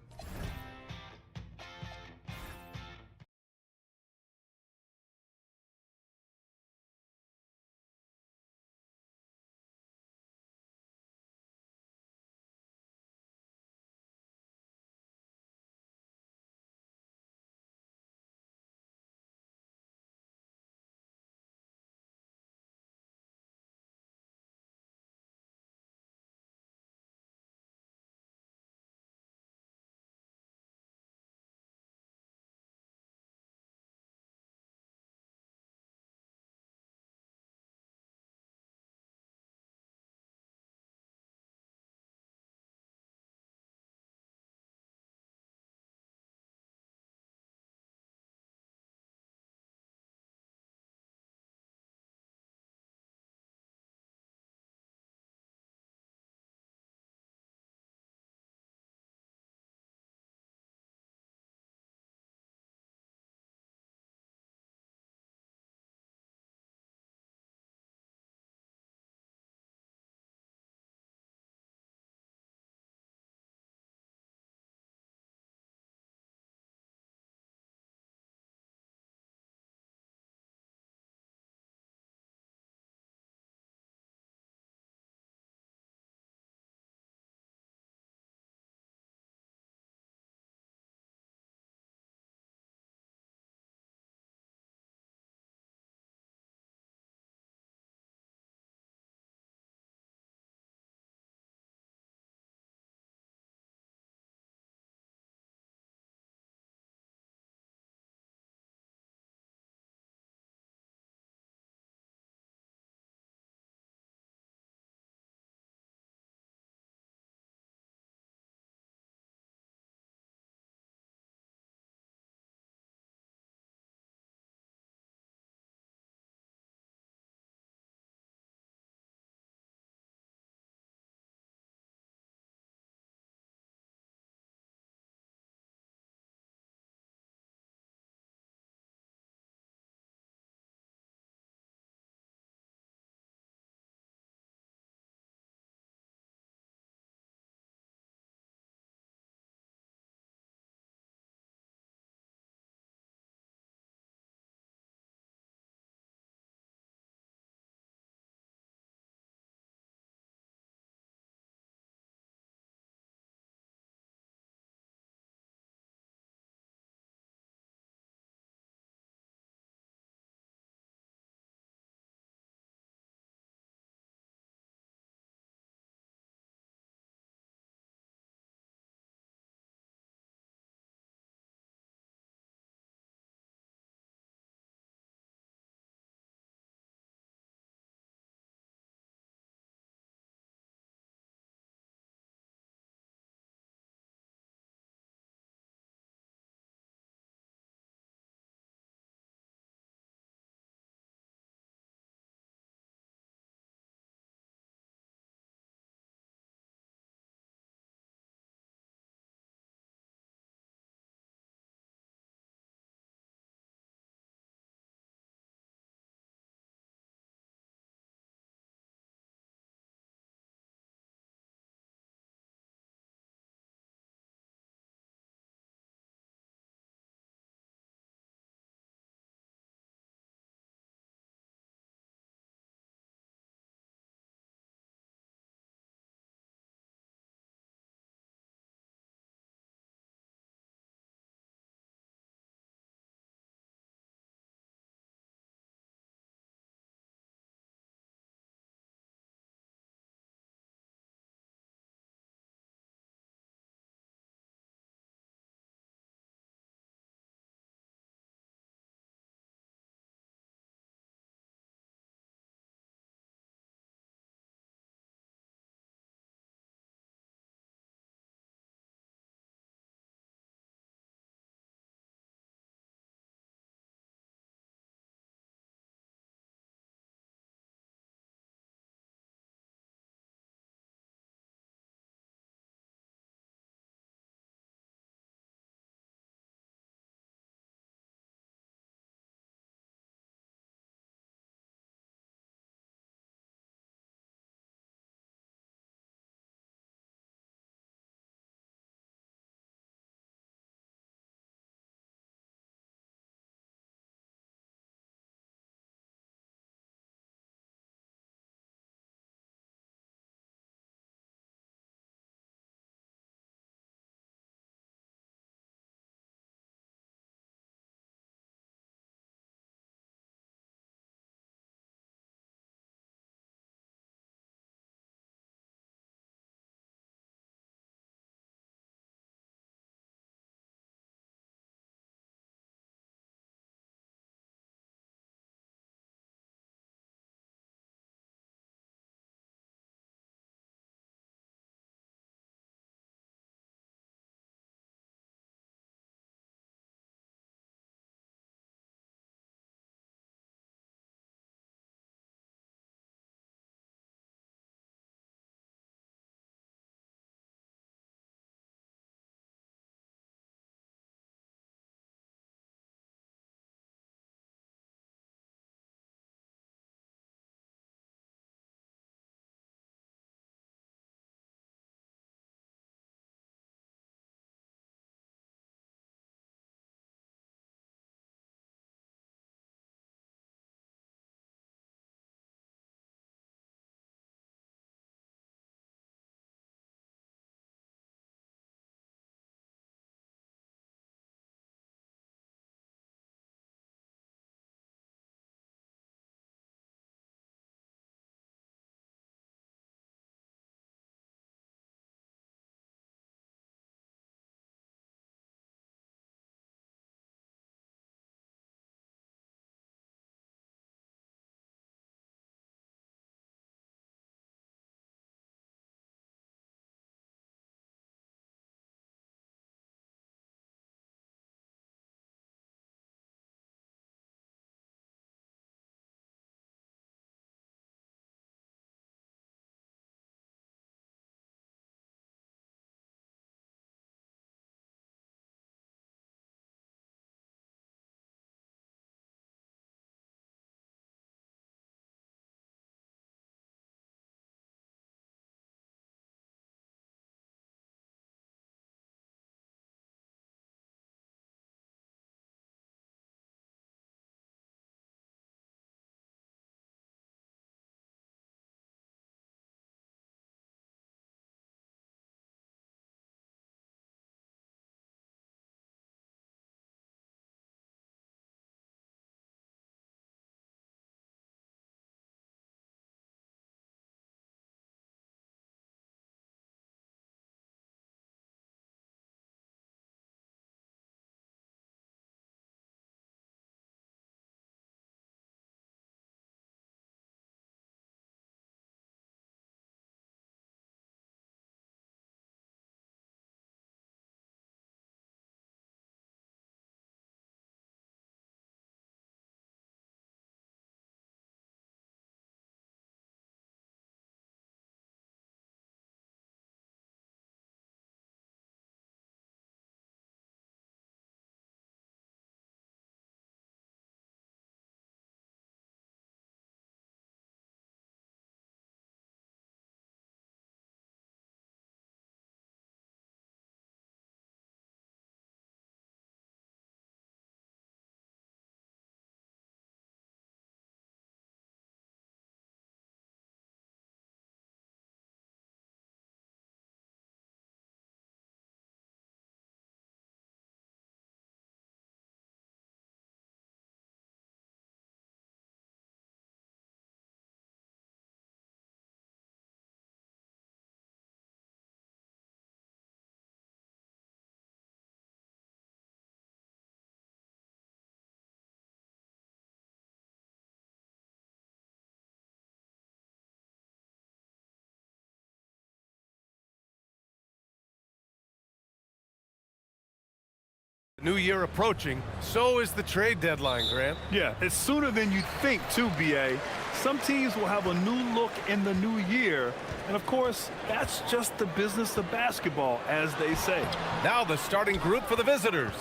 New year approaching, so is the trade deadline, Grant. Yeah, it's sooner than you'd think, too, B.A. Some teams will have a new look in the new year. And, of course, that's just the business of basketball, as they say. Now the starting group for the visitors.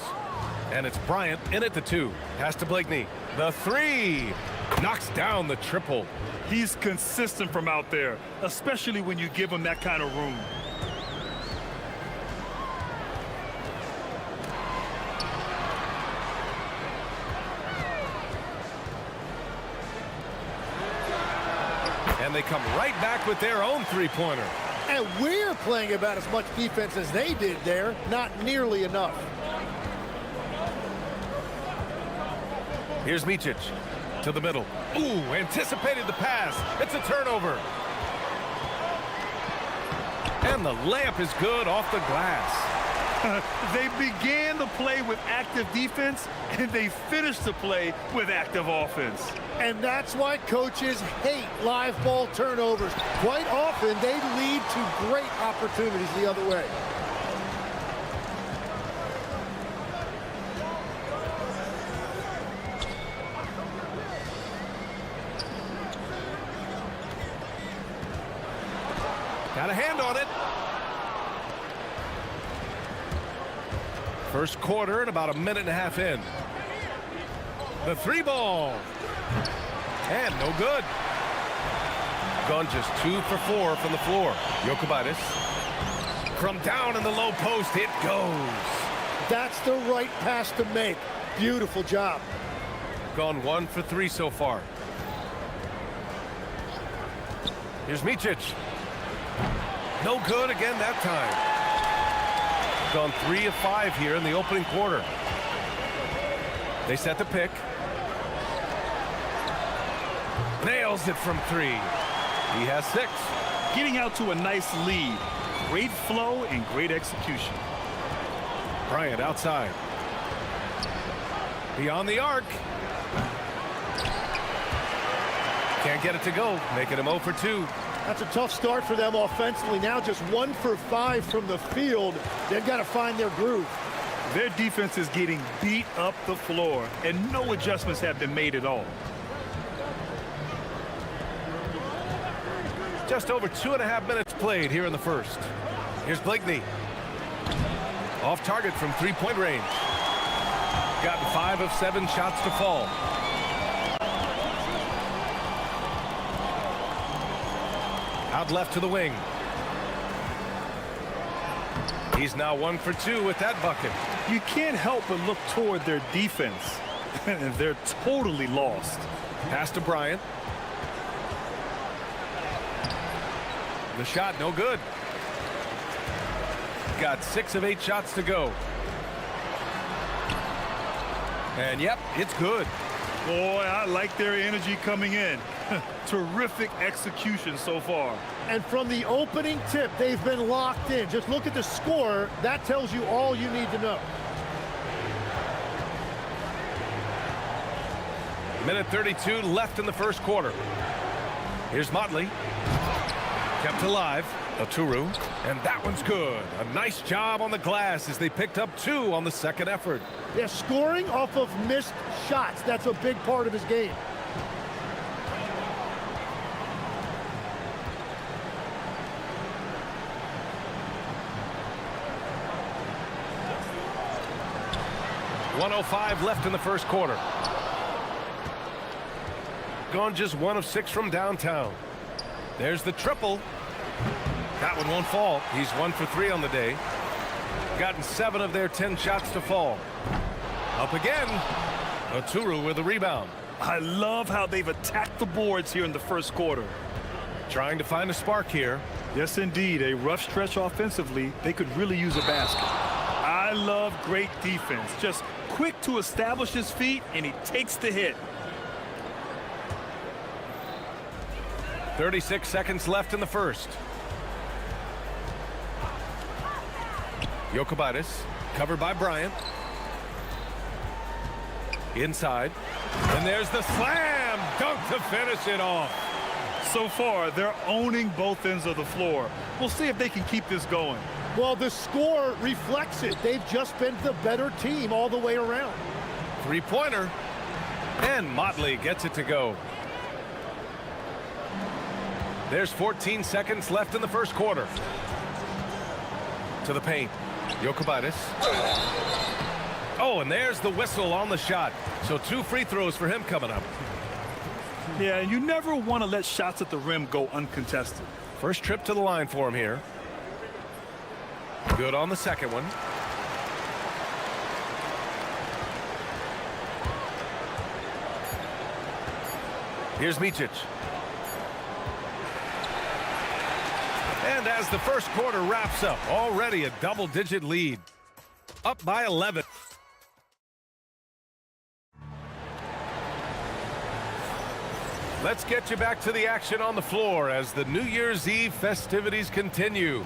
And it's Bryant in at the 2. Pass to Blakeney. The 3. Knocks down the triple. He's consistent from out there, especially when you give him that kind of room. And they come right back with their own three-pointer. And we're playing about as much defense as they did there. Not nearly enough. Here's Micic to the middle. Ooh, anticipated the pass. It's a turnover. And the layup is good off the glass. They began the play with active defense, and they finished the play with active offense. And that's why coaches hate live ball turnovers. Quite often, they lead to great opportunities the other way. Got a hand on it. First quarter and about a minute and a half in. The 3 ball. And no good. Gone just 2 for 4 from the floor. Jokubaitis. From down in the low post, it goes. That's the right pass to make. Beautiful job. Gone 1 for 3 so far. Here's Micic. No good again that time. Gone 3 of 5 here in the opening quarter. They set the pick. Nails it from 3. He has 6. Getting out to a nice lead. Great flow and great execution. Bryant outside. Beyond the arc. Can't get it to go. Making him 0 for 2. That's a tough start for them offensively. Now just 1 for 5 from the field. They've got to find their groove. Their defense is getting beat up the floor, and no adjustments have been made at all. Just over 2.5 minutes played here in the first. Here's Blakeney. Off target from 3-point range. Gotten 5 of 7 shots to fall. Out left to the wing. He's now 1 for 2 with that bucket. You can't help but look toward their defense. They're totally lost. Pass to Bryant. The shot no good. Got 6 of 8 shots to go. And yep, it's good. Boy, I like their energy coming in. Terrific execution so far. And from the opening tip, they've been locked in. Just look at the score. That tells you all you need to know. Minute 32 left in the first quarter. Here's Motley. Kept alive. Aturu. And that one's good. A nice job on the glass as they picked up 2 on the second effort. They're scoring off of missed shots. That's a big part of his game. .105 left in the first quarter. Gone just 1 of 6 from downtown. There's the triple. That one won't fall. He's 1 for 3 on the day. Gotten 7 of their 10 shots to fall. Up again. Aturu with a rebound. I love how they've attacked the boards here in the first quarter. Trying to find a spark here. Yes, indeed. A rough stretch offensively. They could really use a basket. I love great defense. Just quick to establish his feet, and he takes the hit. 36 seconds left in the first. Jokubaitis, covered by Bryant. Inside. And there's the slam dunk to finish it off. So far, they're owning both ends of the floor. We'll see if they can keep this going. Well, the score reflects it. They've just been the better team all the way around. Three-pointer. And Motley gets it to go. There's 14 seconds left in the first quarter. To the paint. Jokubaitis. Oh, and there's the whistle on the shot. So 2 free throws for him coming up. Yeah, and you never want to let shots at the rim go uncontested. First trip to the line for him here. Good on the second one. Here's Micic. And as the first quarter wraps up, already a double-digit lead. Up by 11. Let's get you back to the action on the floor as the New Year's Eve festivities continue.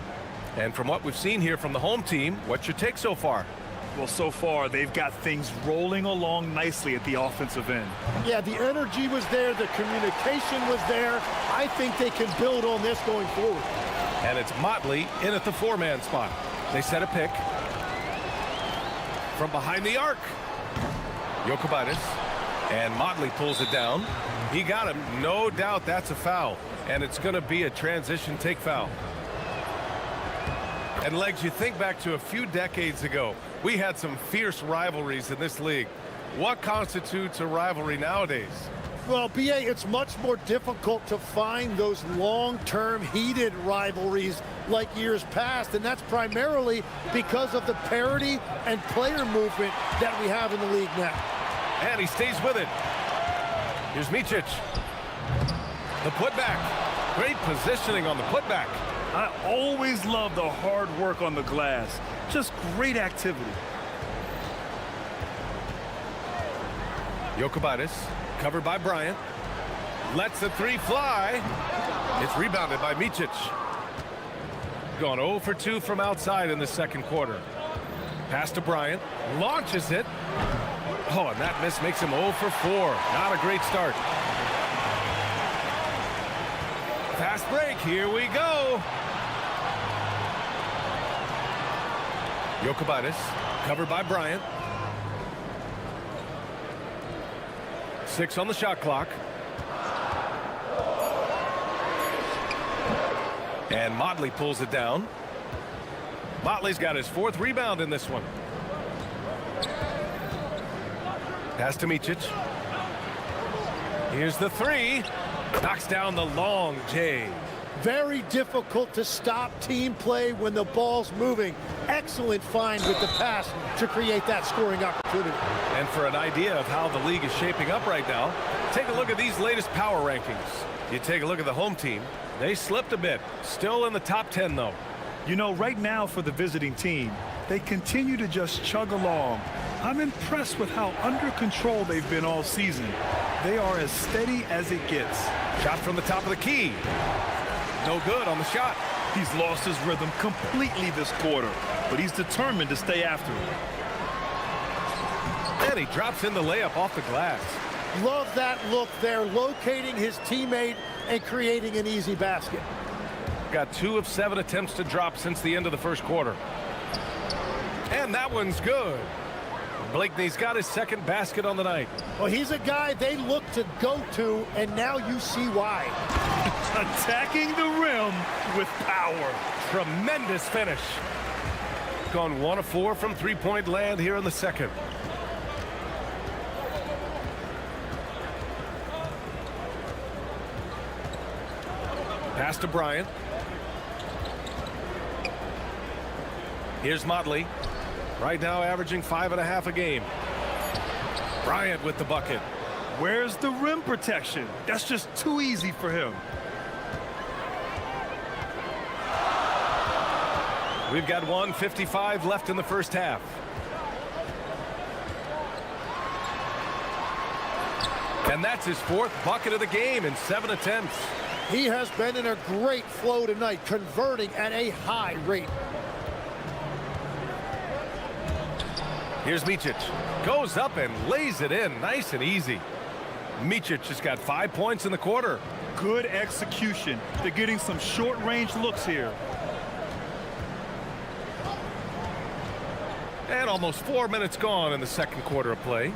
And from what we've seen here from the home team, what's your take so far? Well, so far, they've got things rolling along nicely at the offensive end. Yeah, the energy was there. The communication was there. I think they can build on this going forward. And it's Motley in at the 4-man spot. They set a pick. From behind the arc. Jokubaitis. And Motley pulls it down. He got him. No doubt that's a foul. And it's going to be a transition take foul. And Legs, you think back to a few decades ago, we had some fierce rivalries in this league. What constitutes a rivalry nowadays? Well, BA, it's much more difficult to find those long-term heated rivalries like years past, and that's primarily because of the parity and player movement that we have in the league now. And he stays with it. Here's Micic. The putback. Great positioning on the putback. I always love the hard work on the glass. Just great activity. Jokubaitis, covered by Bryant. Lets the 3 fly. It's rebounded by Micic. Gone 0 for 2 from outside in the second quarter. Pass to Bryant. Launches it. Oh, and that miss makes him 0 for 4. Not a great start. Fast break. Here we go. Jokubaitis, covered by Bryant. 6 on the shot clock. And Motley pulls it down. Motley's got his 4th rebound in this one. Pass to Micic. Here's the 3. Knocks down the long J. Very difficult to stop team play when the ball's moving. Excellent find with the pass to create that scoring opportunity. And for an idea of how the league is shaping up right now, take a look at these latest power rankings. You take a look at the home team. They slipped a bit. Still in the top 10, though. You know, right now for the visiting team, they continue to just chug along. I'm impressed with how under control they've been all season. They are as steady as it gets. Shot from the top of the key. No good on the shot. He's lost his rhythm completely this quarter, but he's determined to stay after it. And he drops in the layup off the glass. Love that look there, locating his teammate and creating an easy basket. Got 2 of 7 attempts to drop since the end of the first quarter. And that one's good. Blakeney's got his 2nd basket on the night. Well, he's a guy they look to go to, and now you see why. Attacking the rim with power. Tremendous finish. Gone 1 of 4 from 3-point land here in the second. Pass to Bryant. Here's Motley. Right now averaging 5.5 a game. Bryant with the bucket. Where's the rim protection? That's just too easy for him. We've got 1:55 left in the first half. And that's his 4th bucket of the game in 7 attempts. He has been in a great flow tonight, converting at a high rate. Here's Micic. Goes up and lays it in nice and easy. Micic just got 5 points in the quarter. Good execution. They're getting some short-range looks here. And almost 4 minutes gone in the second quarter of play.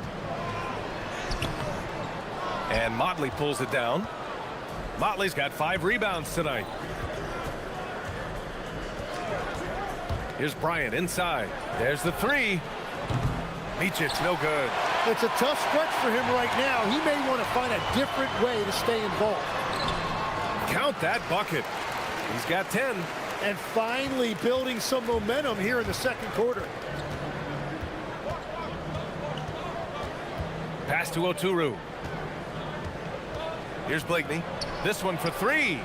And Motley pulls it down. Motley's got 5 rebounds tonight. Here's Bryant inside. There's the three. Micic, no good. It's a tough stretch for him right now. He may want to find a different way to stay involved. Count that bucket. He's got 10. And finally building some momentum here in the second quarter. Pass to Oturu. Here's Blakeney. This one for 3.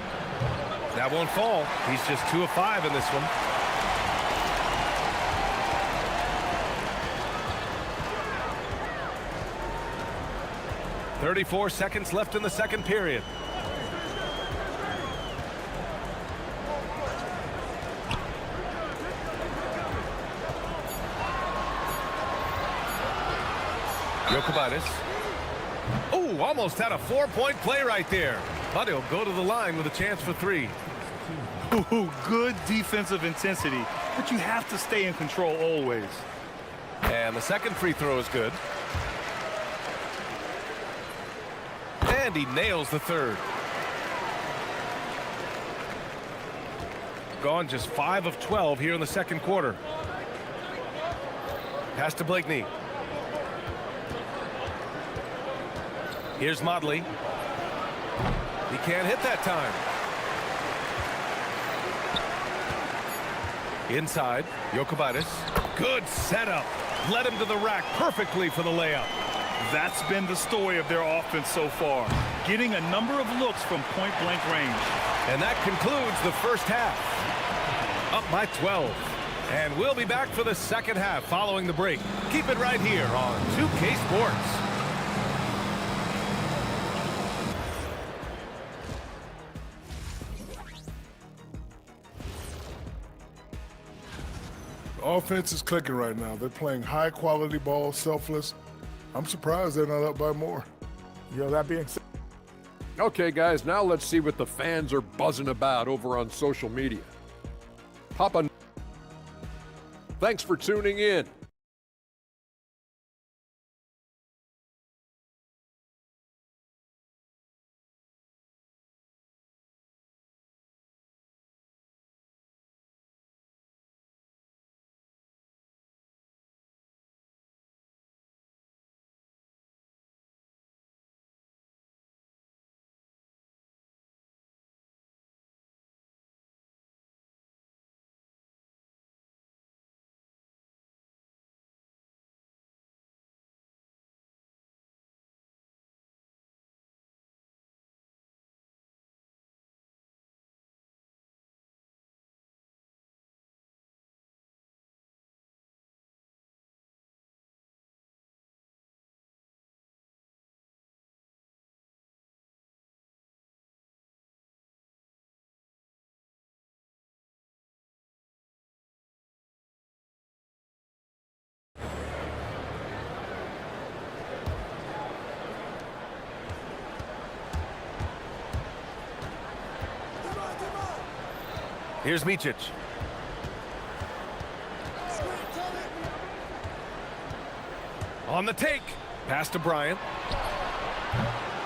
That won't fall. He's just 2 of 5 in this one. .34 seconds left in the second period. Jokubaitis. Oh, almost had a 4-point play right there. But he'll go to the line with a chance for 3. Ooh, good defensive intensity, but you have to stay in control always. And the second free throw is good. And he nails the third. Gone just 5 of 12 here in the second quarter. Pass to Blakeney. Here's Motley. He can't hit that time. Inside, Jokubaitis. Good setup. Led him to the rack perfectly for the layup. That's been the story of their offense so far, getting a number of looks from point-blank range. And that concludes the first half. Up by 12. And we'll be back for the second half following the break. Keep it right here on 2K Sports. Offense is clicking right now. They're playing high-quality ball, selfless. I'm surprised they're not up by more. Yo, that being said. Okay, guys, now let's see what the fans are buzzing about over on social media. Papa, thanks for tuning in. Here's Micic. On the take. Pass to Bryant.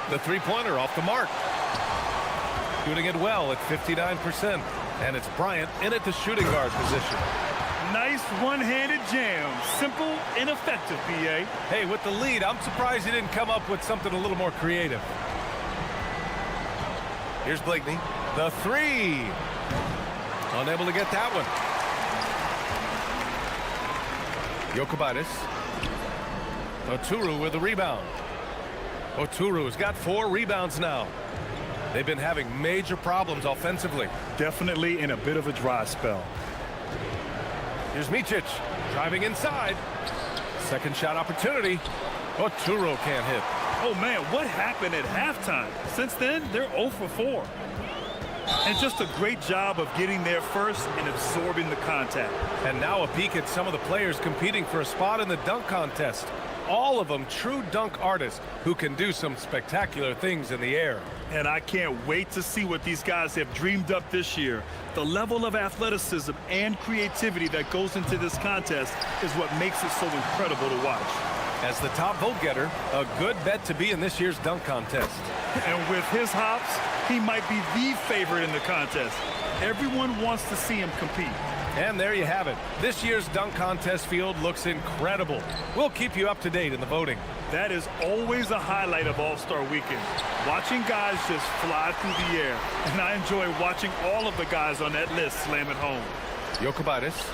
The three-pointer off the mark. Shooting it well at 59%. And it's Bryant in at the shooting guard position. Nice one-handed jam. Simple and effective, BA. Hey, with the lead, I'm surprised he didn't come up with something a little more creative. Here's Blakeney. The three. Unable to get that one. Jokubaitis. Oturu with the rebound. Oturu's got 4 rebounds now. They've been having major problems offensively. Definitely in a bit of a dry spell. Here's Micic driving inside. Second shot opportunity. Oturu can't hit. Oh man, what happened at halftime? Since then, they're 0 for 4. And just a great job of getting there first and absorbing the contact. And now a peek at some of the players competing for a spot in the dunk contest. All of them true dunk artists who can do some spectacular things in the air. And I can't wait to see what these guys have dreamed up this year. The level of athleticism and creativity that goes into this contest is what makes it so incredible to watch. As the top vote getter, a good bet to be in this year's dunk contest. And with his hops, he might be the favorite in the contest. Everyone wants to see him compete. And there you have it. This year's dunk contest field looks incredible. We'll keep you up to date in the voting. That is always a highlight of All-Star Weekend. Watching guys just fly through the air. And I enjoy watching all of the guys on that list slam it home. Jokubaitis.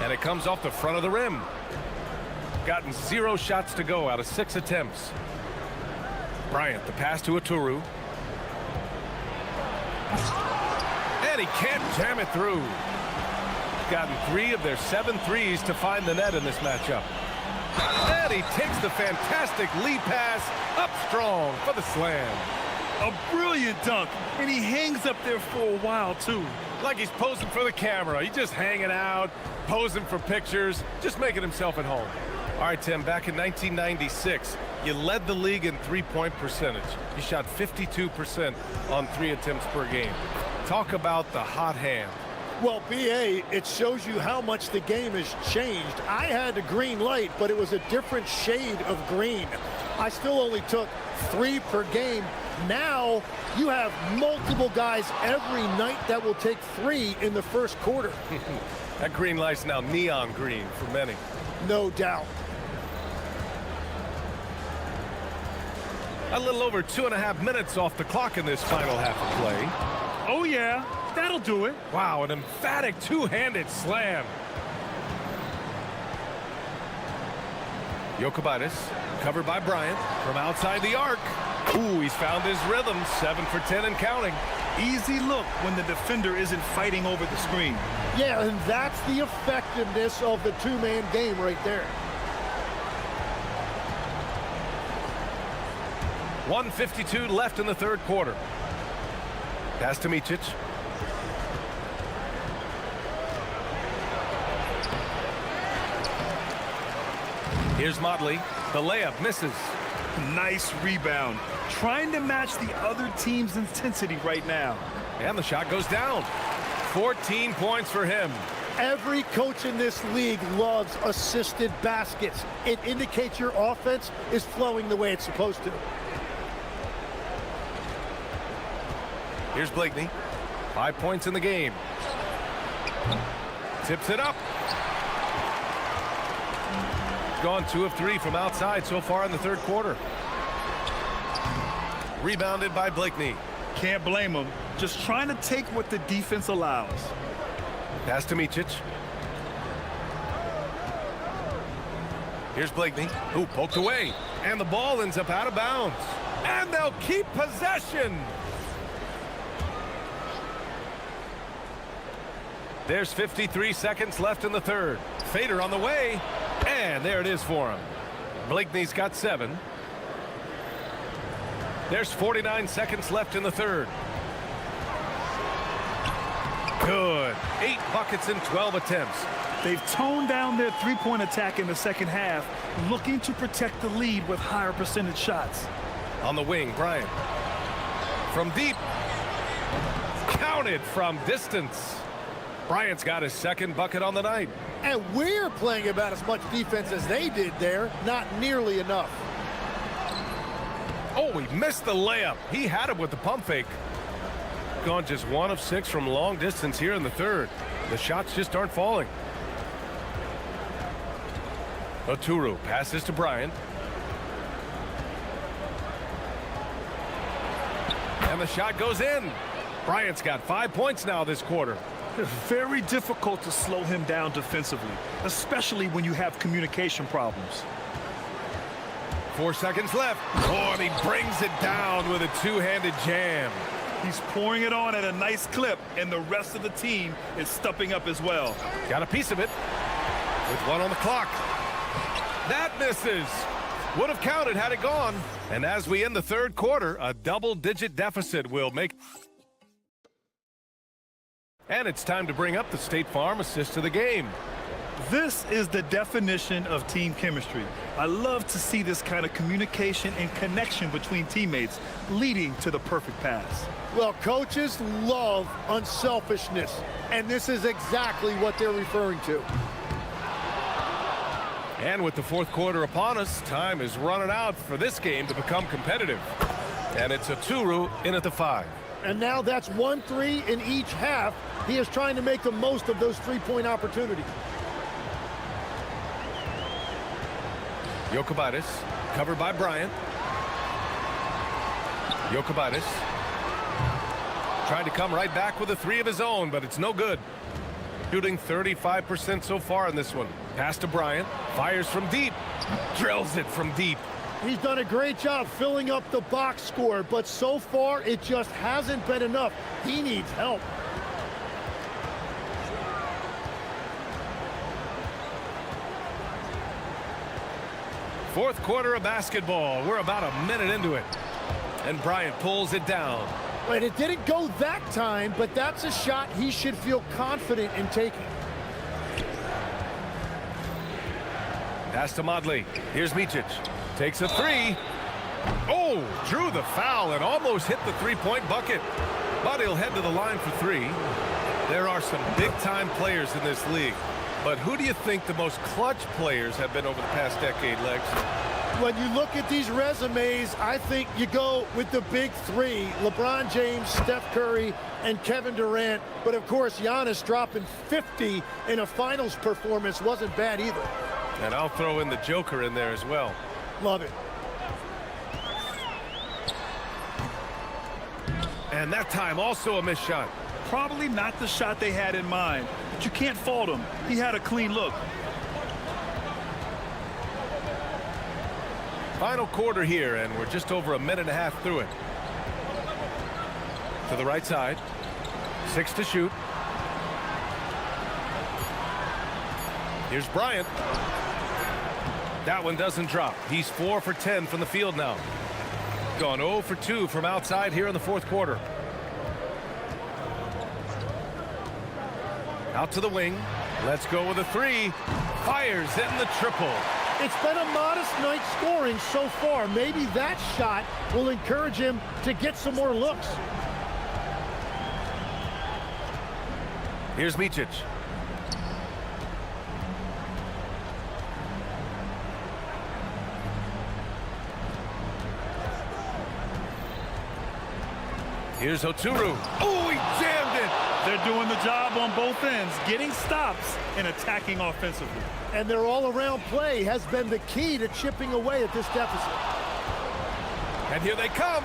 And it comes off the front of the rim. Gotten 0 shots to go out of 6 attempts. Bryant, the pass to Aturu. And he can't jam it through. Gotten 3 of their 7 threes to find the net in this matchup. And he takes the fantastic lead pass up strong for the slam. A brilliant dunk, and he hangs up there for a while, too. Like he's posing for the camera. He's just hanging out, posing for pictures, just making himself at home. All right, Tim, back in 1996, you led the league in three-point percentage. You shot 52% on 3 attempts per game. Talk about the hot hand. Well, BA, it shows you how much the game has changed. I had a green light, but it was a different shade of green. I still only took 3 per game. Now you have multiple guys every night that will take 3 in the first quarter. That green light's now neon green for many. No doubt. A little over 2.5 minutes off the clock in this final half of play. Oh, yeah. That'll do it. Wow, an emphatic two-handed slam. Jokubaitis, covered by Bryant from outside the arc. Ooh, he's found his rhythm. 7 for 10 and counting. Easy look when the defender isn't fighting over the screen. Yeah, and that's the effectiveness of the two-man game right there. 1:52 left in the third quarter. Pass to Micic. Here's Motley. The layup misses. Nice rebound. Trying to match the other team's intensity right now. And the shot goes down. 14 points for him. Every coach in this league loves assisted baskets. It indicates your offense is flowing the way it's supposed to. Here's Blakeney. 5 points in the game. Tips it up. Gone 2 of 3 from outside so far in the third quarter. Rebounded by Blakeney. Can't blame him. Just trying to take what the defense allows. Pass to Micic. Here's Blakeney, who poked away. And the ball ends up out of bounds. And they'll keep possession. There's 53 seconds left in the third. Fader on the way. And there it is for him. Blakeney's got 7. There's 49 seconds left in the third. Good. 8 buckets in 12 attempts. They've toned down their three-point attack in the second half, looking to protect the lead with higher percentage shots. On the wing, Bryant. From deep. Counted from distance. Bryant's got his second bucket on the night. And we're playing about as much defense as they did there. Not nearly enough. Oh, he missed the layup. He had it with the pump fake. Gone just 1 of 6 from long distance here in the third. The shots just aren't falling. Aturu passes to Bryant. And the shot goes in. Bryant's got 5 points now this quarter. It's very difficult to slow him down defensively, especially when you have communication problems. 4 seconds left. Oh, and he brings it down with a two-handed jam. He's pouring it on at a nice clip, and the rest of the team is stepping up as well. Got a piece of it with 1 on the clock. That misses. Would have counted had it gone. And as we end the third quarter, a double-digit deficit will make. And it's time to bring up the State Farm assist of the game. This is the definition of team chemistry. I love to see this kind of communication and connection between teammates leading to the perfect pass. Well, coaches love unselfishness, and this is exactly what they're referring to. And with the fourth quarter upon us, time is running out for this game to become competitive. And it's a Turu in at the 5. And now that's 1-3 in each half. He is trying to make the most of those three-point opportunities. Jokubaitis, covered by Bryant. Jokubaitis trying to come right back with a 3 of his own, but it's no good. Shooting 35% so far in this one. Pass to Bryant, fires from deep, drills it from deep. He's done a great job filling up the box score, but so far it just hasn't been enough. He needs help. Fourth quarter of basketball. We're about a minute into it. And Bryant pulls it down. Right, it didn't go that time, but that's a shot he should feel confident in taking. Pass to Modley. Here's Micic. Takes a 3. Oh, drew the foul and almost hit the three-point bucket. But he'll head to the line for 3. There are some big-time players in this league. But who do you think the most clutch players have been over the past decade, Legs? When you look at these resumes, I think you go with the big 3. LeBron James, Steph Curry, and Kevin Durant. But, of course, Giannis dropping 50 in a finals performance wasn't bad either. And I'll throw in the Joker in there as well. Love it. And that time also a missed shot. Probably not the shot they had in mind, but you can't fault him. He had a clean look. Final quarter here, and we're just over a minute and a half through it. To the right side. 6 to shoot. Here's Bryant. That one doesn't drop. He's 4 for 10 from the field now. Gone 0 for 2 from outside here in the fourth quarter. Out to the wing. Let's go with a 3. Fires in the triple. It's been a modest night scoring so far. Maybe that shot will encourage him to get some more looks. Here's Micic. Here's Oturu. Oh, he jammed it. They're doing the job on both ends, getting stops and attacking offensively. And their all-around play has been the key to chipping away at this deficit. And here they come.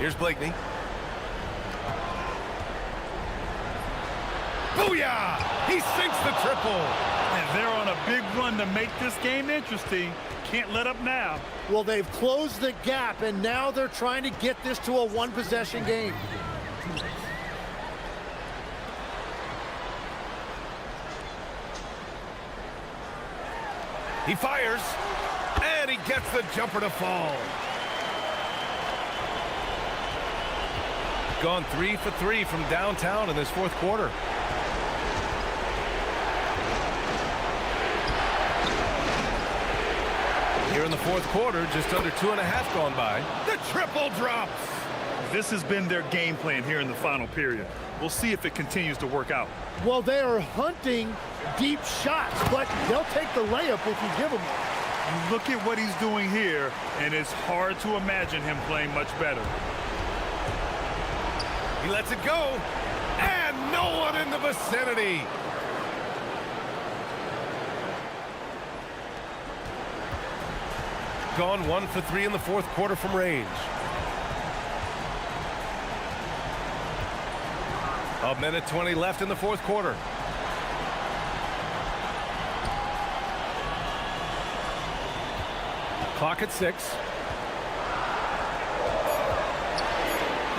Here's Blakeney. Booyah! He sinks the triple. And they're on a big run to make this game interesting. Can't let up now. Well, they've closed the gap, and now they're trying to get this to a one-possession game. He fires, and he gets the jumper to fall. Gone 3 for 3 from downtown in this fourth quarter. Here in the fourth quarter, just under 2.5 gone by. The triple drops. This has been their game plan here in the final period. We'll see if it continues to work out. Well, they are hunting deep shots, but they'll take the layup if you give them one. You look at what he's doing here, and it's hard to imagine him playing much better. He lets it go, and no one in the vicinity. Gone 1 for 3 in the fourth quarter from range. A minute 20 left in the fourth quarter. Clock at 6.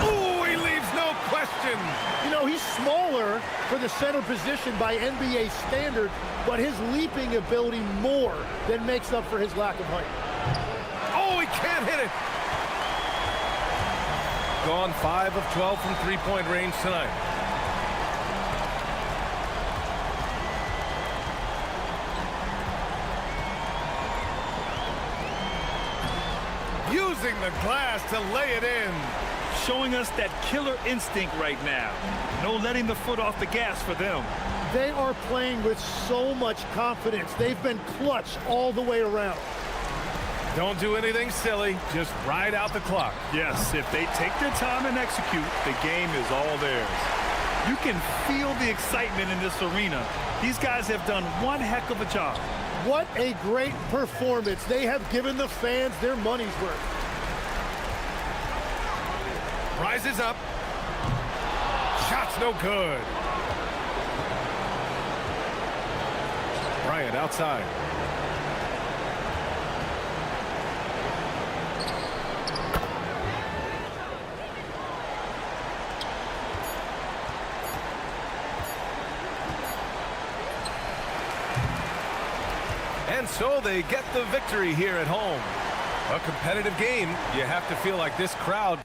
Ooh, he leaves no question. You know, he's smaller for the center position by NBA standard, but his leaping ability more than makes up for his lack of height. Oh, he can't hit it. gone 5 of 12 from three-point range tonight. Using the glass to lay it in. Showing us that killer instinct right now. No letting the foot off the gas for them. They are playing with so much confidence. They've been clutch all the way around. Don't do anything silly. Just ride out the clock. Yes, if they take their time and execute, the game is all theirs. You can feel the excitement in this arena. These guys have done one heck of a job. What a great performance. They have given the fans their money's worth. Rises up. Shot's no good. Bryant outside. And so they get the victory here at home. A competitive game. You have to feel like this crowd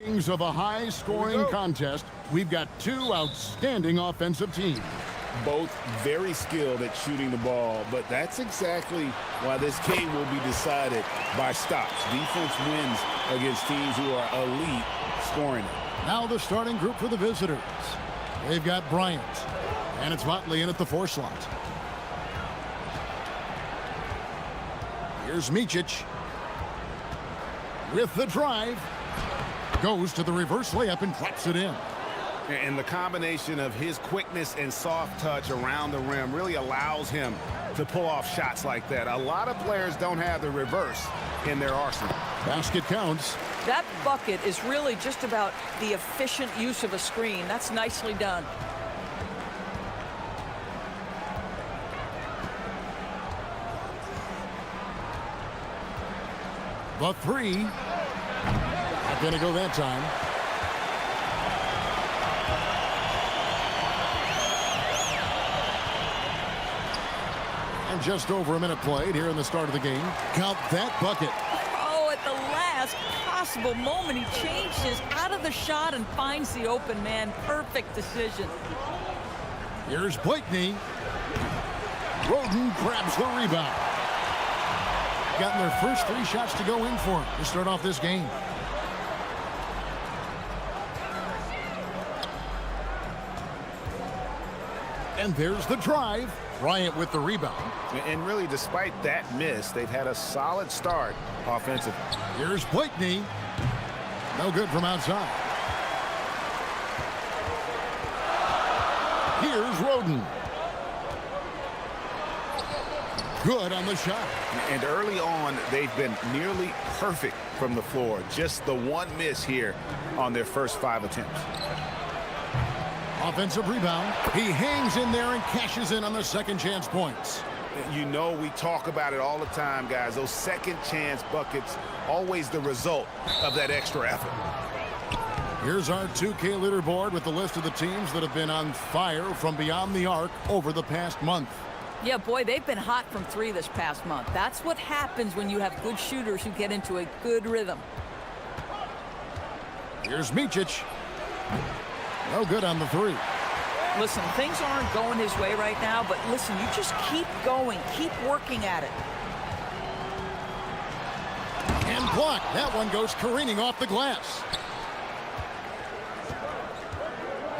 Of a high-scoring contest, we've got two outstanding offensive teams. Both very skilled at shooting the ball, but that's exactly why this game will be decided by stops. Defense wins against teams who are elite scoring it. Now the starting group for the visitors. They've got Bryant, and it's Motley in at the 4 slot. Here's Micic with the drive. Goes to the reverse layup and drops it in. And the combination of his quickness and soft touch around the rim really allows him to pull off shots like that. A lot of players don't have the reverse in their arsenal. Basket counts. That bucket is really just about the efficient use of a screen. That's nicely done. The 3. Not going to go that time. And just over a minute played here in the start of the game. Count that bucket. Oh, at the last possible moment, he changes out of the shot and finds the open man. Perfect decision. Here's Blakeney. Roden grabs the rebound. Gotten their first 3 shots to go in for him to start off this game. And there's the drive. Bryant with the rebound. And really, despite that miss, they've had a solid start offensively. Here's Blakeney. No good from outside. Here's Roden. Good on the shot. And early on, they've been nearly perfect from the floor. Just the one miss here on their first 5 attempts. Offensive rebound. He hangs in there and cashes in on the second chance points. You know, we talk about it all the time, guys. Those second chance buckets, always the result of that extra effort. Here's our 2K leaderboard with the list of the teams that have been on fire from beyond the arc over the past month. Yeah, boy, they've been hot from 3 this past month. That's what happens when you have good shooters who get into a good rhythm. Here's Micic. No good on the 3. Listen, things aren't going his way right now, but listen, you just keep going, keep working at it. And blocked. That one goes careening off the glass.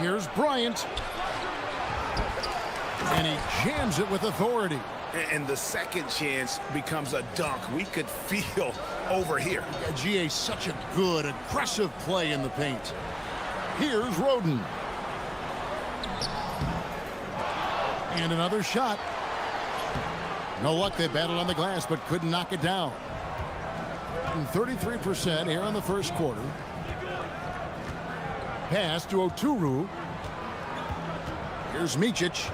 Here's Bryant. And he jams it with authority. And the second chance becomes a dunk. We could feel over here. GA, such a good, aggressive play in the paint. Here's Roden. And another shot. No luck. They battled on the glass, but couldn't knock it down. And 33% here in the first quarter. Pass to Oturu. Here's Micic.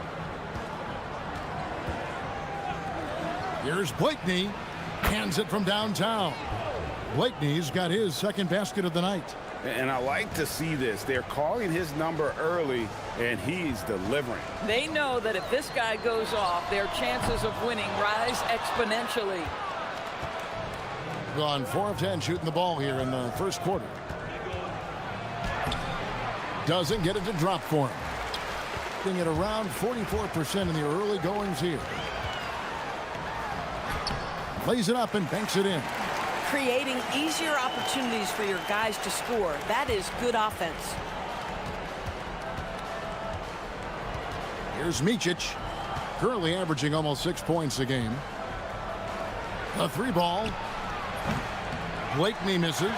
Here's Blakeney. Hands it from downtown. Blakeney's got his second basket of the night. And I like to see this. They're calling his number early, and he's delivering. They know that if this guy goes off, their chances of winning rise exponentially. Gone 4 of 10 shooting the ball here in the first quarter. Doesn't get it to drop for him. Being at around 44% in the early goings here. Lays it up and banks it in. Creating easier opportunities for your guys to score. That is good offense. Here's Micic. Currently averaging almost 6 points a game. A 3 ball. Blakeney misses.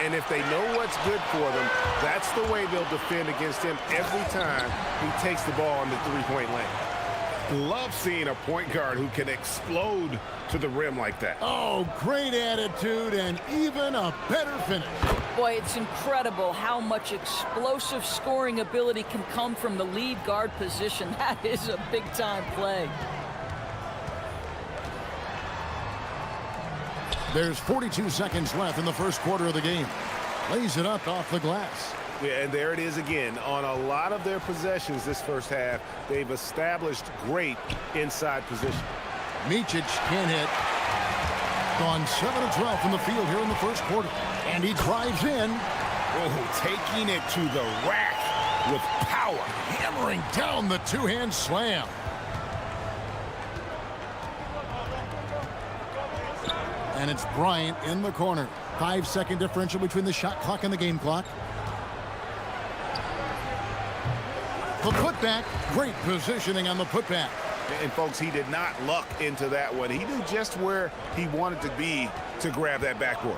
And if they know what's good for them, that's the way they'll defend against him every time he takes the ball in the three-point lane. Love seeing a point guard who can explode to the rim like that. Oh, great attitude and even a better finish. Boy, it's incredible how much explosive scoring ability can come from the lead guard position. That is a big-time play. There's 42 seconds left in the first quarter of the game. Lays it up off the glass. Yeah, and there it is again. On a lot of their possessions this first half, they've established great inside position. Micic can't hit. Gone 7 of 12 from the field here in the first quarter. And he drives in. Oh, taking it to the rack with power. Hammering down the two-hand slam. And it's Bryant in the corner. 5-second differential between the shot clock and the game clock. The putback, great positioning on the putback. And folks, he did not luck into that one. He knew just where he wanted to be to grab that backboard.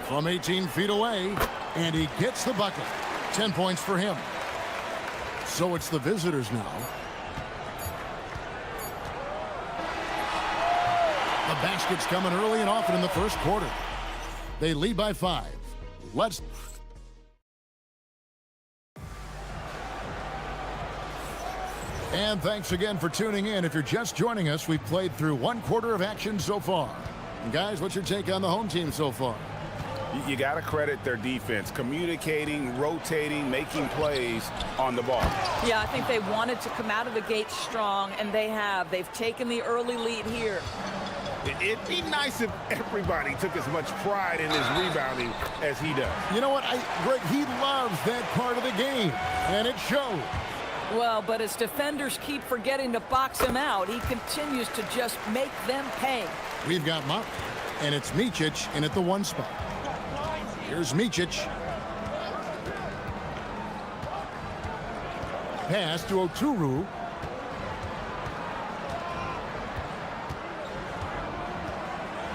From 18 feet away, and he gets the bucket. 10 points for him. So it's the visitors now. The basket's coming early and often in the first quarter. They lead by 5. Let's... And thanks again for tuning in. If you're just joining us, we've played through one quarter of action so far. And guys, what's your take on the home team so far? You got to credit their defense, communicating, rotating, making plays on the ball. Yeah, I think they wanted to come out of the gate strong, and they have. They've taken the early lead here. It'd be nice if everybody took as much pride in his rebounding as he does. You know what, Greg, he loves that part of the game, and it shows. Well, but as defenders keep forgetting to box him out, he continues to just make them pay. We've got Mott, and it's Micic in at the 1 spot. Here's Micic. Pass to Oturu.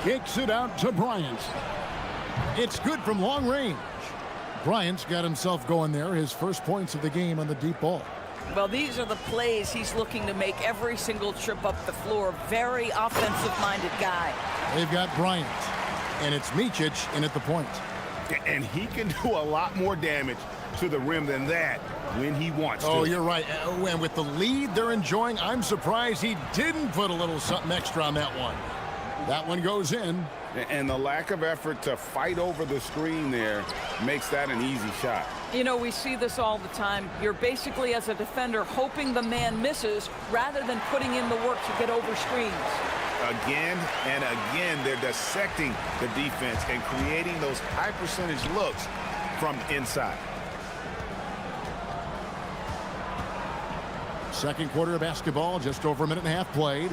Kicks it out to Bryant. It's good from long range. Bryant's got himself going there, his first points of the game on the deep ball. Well, these are the plays he's looking to make every single trip up the floor. Very offensive-minded guy. They've got Bryant, and it's Micic in at the point. And he can do a lot more damage to the rim than that when he wants to. Oh, you're right. And with the lead they're enjoying, I'm surprised he didn't put a little something extra on that one. That one goes in. And the lack of effort to fight over the screen there makes that an easy shot. You know, we see this all the time. You're basically, as a defender, hoping the man misses rather than putting in the work to get over screens. Again and again, they're dissecting the defense and creating those high percentage looks from inside. Second quarter of basketball, just over a minute and a half played.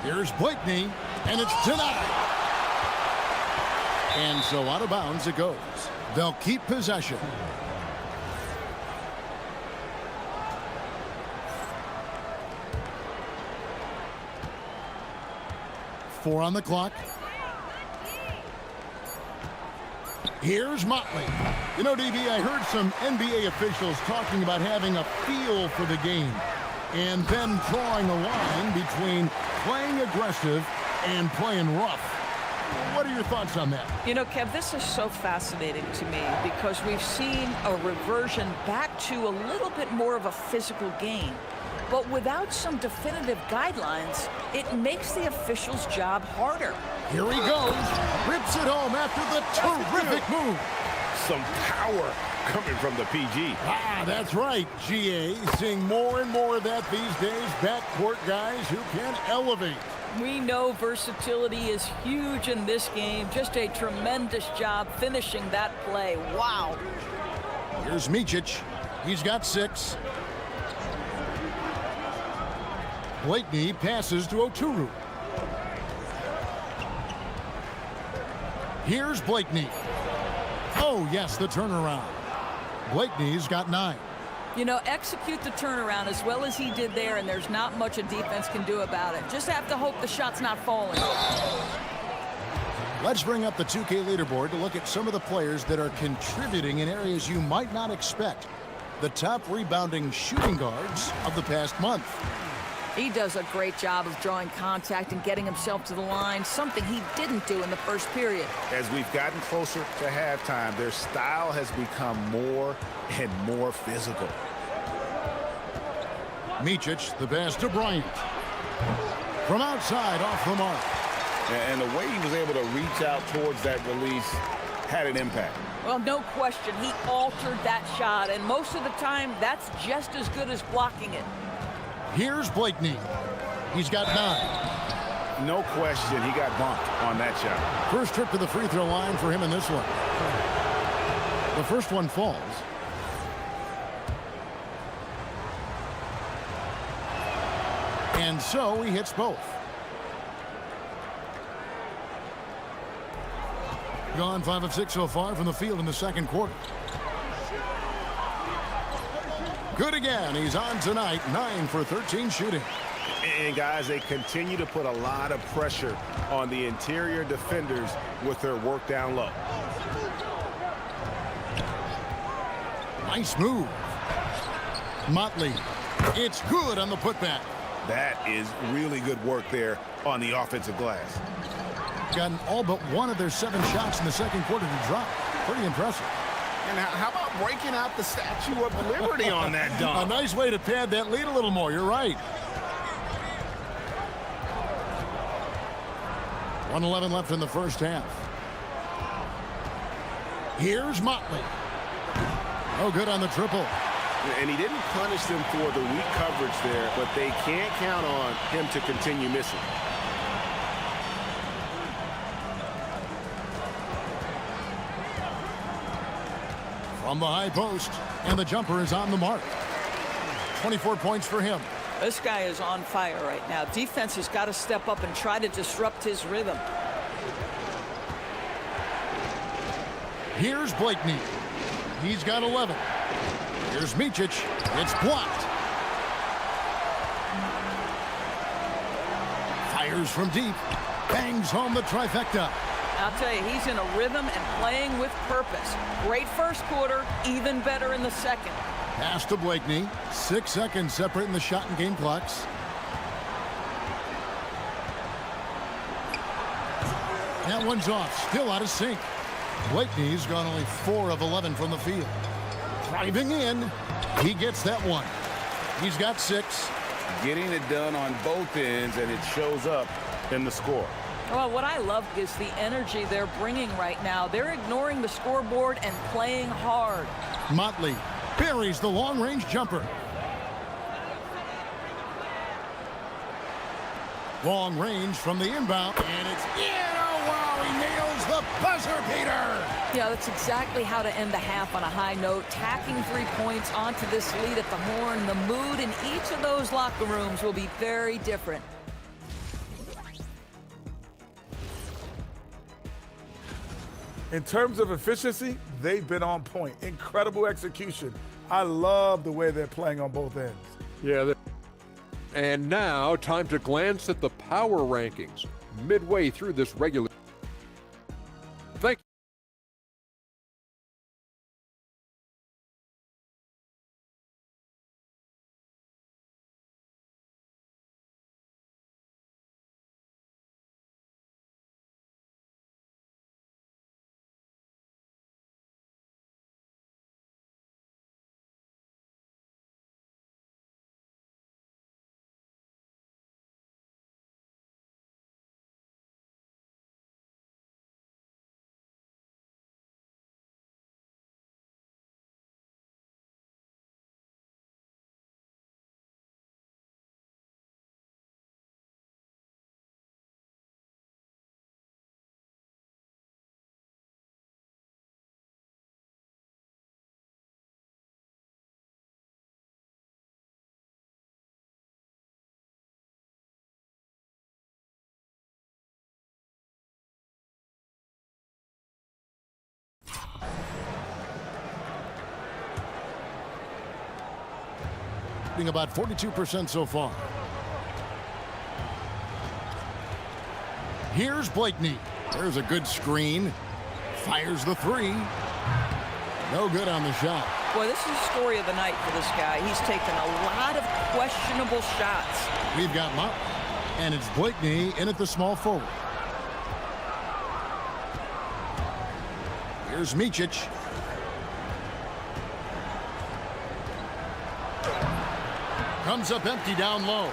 Here's Blakeney, and it's denied. And so out of bounds it goes. They'll keep possession. Four on the clock. Here's Motley. You know, DB, I heard some NBA officials talking about having a feel for the game and then drawing a line between playing aggressive and playing rough. What are your thoughts on that? You know, Kev, this is so fascinating to me because we've seen a reversion back to a little bit more of a physical game. But without some definitive guidelines, it makes the official's job harder. Here he goes. Rips it home after the terrific move. Some power coming from the PG. Ah, that's right, GA. Seeing more and more of that these days. Backcourt guys who can elevate. We know versatility is huge in this game. Just a tremendous job finishing that play. Wow. Here's Micic. He's got 6. Blakeney passes to Oturu. Here's Blakeney. Oh, yes, the turnaround. Blakeney's got 9. You know, execute the turnaround as well as he did there, and there's not much a defense can do about it. Just have to hope the shot's not falling. Let's bring up the 2K leaderboard to look at some of the players that are contributing in areas you might not expect. The top rebounding shooting guards of the past month. He does a great job of drawing contact and getting himself to the line, something he didn't do in the first period. As we've gotten closer to halftime, their style has become more and more physical. Micic, the pass to Bryant. From outside, off the mark. And the way he was able to reach out towards that release had an impact. Well, no question, he altered that shot, and most of the time, that's just as good as blocking it. Here's Blakeney. He's got 9. No question, he got bumped on that shot. First trip to the free throw line for him in this one. The first one falls. And so he hits both. Gone 5 of 6 so far from the field in the second quarter. Good again. He's on tonight. 9 for 13 shooting. And guys, they continue to put a lot of pressure on the interior defenders with their work down low. Nice move. Motley. It's good on the putback. That is really good work there on the offensive glass. Gotten all but one of their 7 shots in the second quarter to drop. Pretty impressive. And how about breaking out the Statue of Liberty on that dunk? A nice way to pad that lead a little more. You're right. 1:11 left in the first half. Here's Motley. Oh, good on the triple. And he didn't punish them for the weak coverage there, but they can't count on him to continue missing. From the high post, and the jumper is on the mark. 24 points for him. This guy is on fire right now. Defense has got to step up and try to disrupt his rhythm. Here's Blakeney. He's got 11. Here's Micic. It's blocked. Fires from deep. Bangs home the trifecta. I'll tell you, he's in a rhythm and playing with purpose. Great first quarter, even better in the second. Pass to Blakeney. 6 seconds separating the shot and game clocks. That one's off. Still out of sync. Blakeney's gone only 4 of 11 from the field. Driving in. He gets that one. He's got 6. Getting it done on both ends, and it shows up in the score. Well, what I love is the energy they're bringing right now. They're ignoring the scoreboard and playing hard. Motley buries the long-range jumper. Long range from the inbound, and it's in. Oh, wow, he nails the buzzer beater. Yeah, that's exactly how to end the half on a high note. Tacking 3 points onto this lead at the horn. The mood in each of those locker rooms will be very different. In terms of efficiency, they've been on point. Incredible execution. I love the way they're playing on both ends. Yeah. And now, time to glance at the power rankings midway through this regular. Thank you. About 42% so far. Here's Blakeney. There's a good screen. Fires the 3. No good on the shot. Boy, this is the story of the night for this guy. He's taken a lot of questionable shots. We've got Mott, and it's Blakeney in at the small forward. Here's Micic. Comes up empty down low.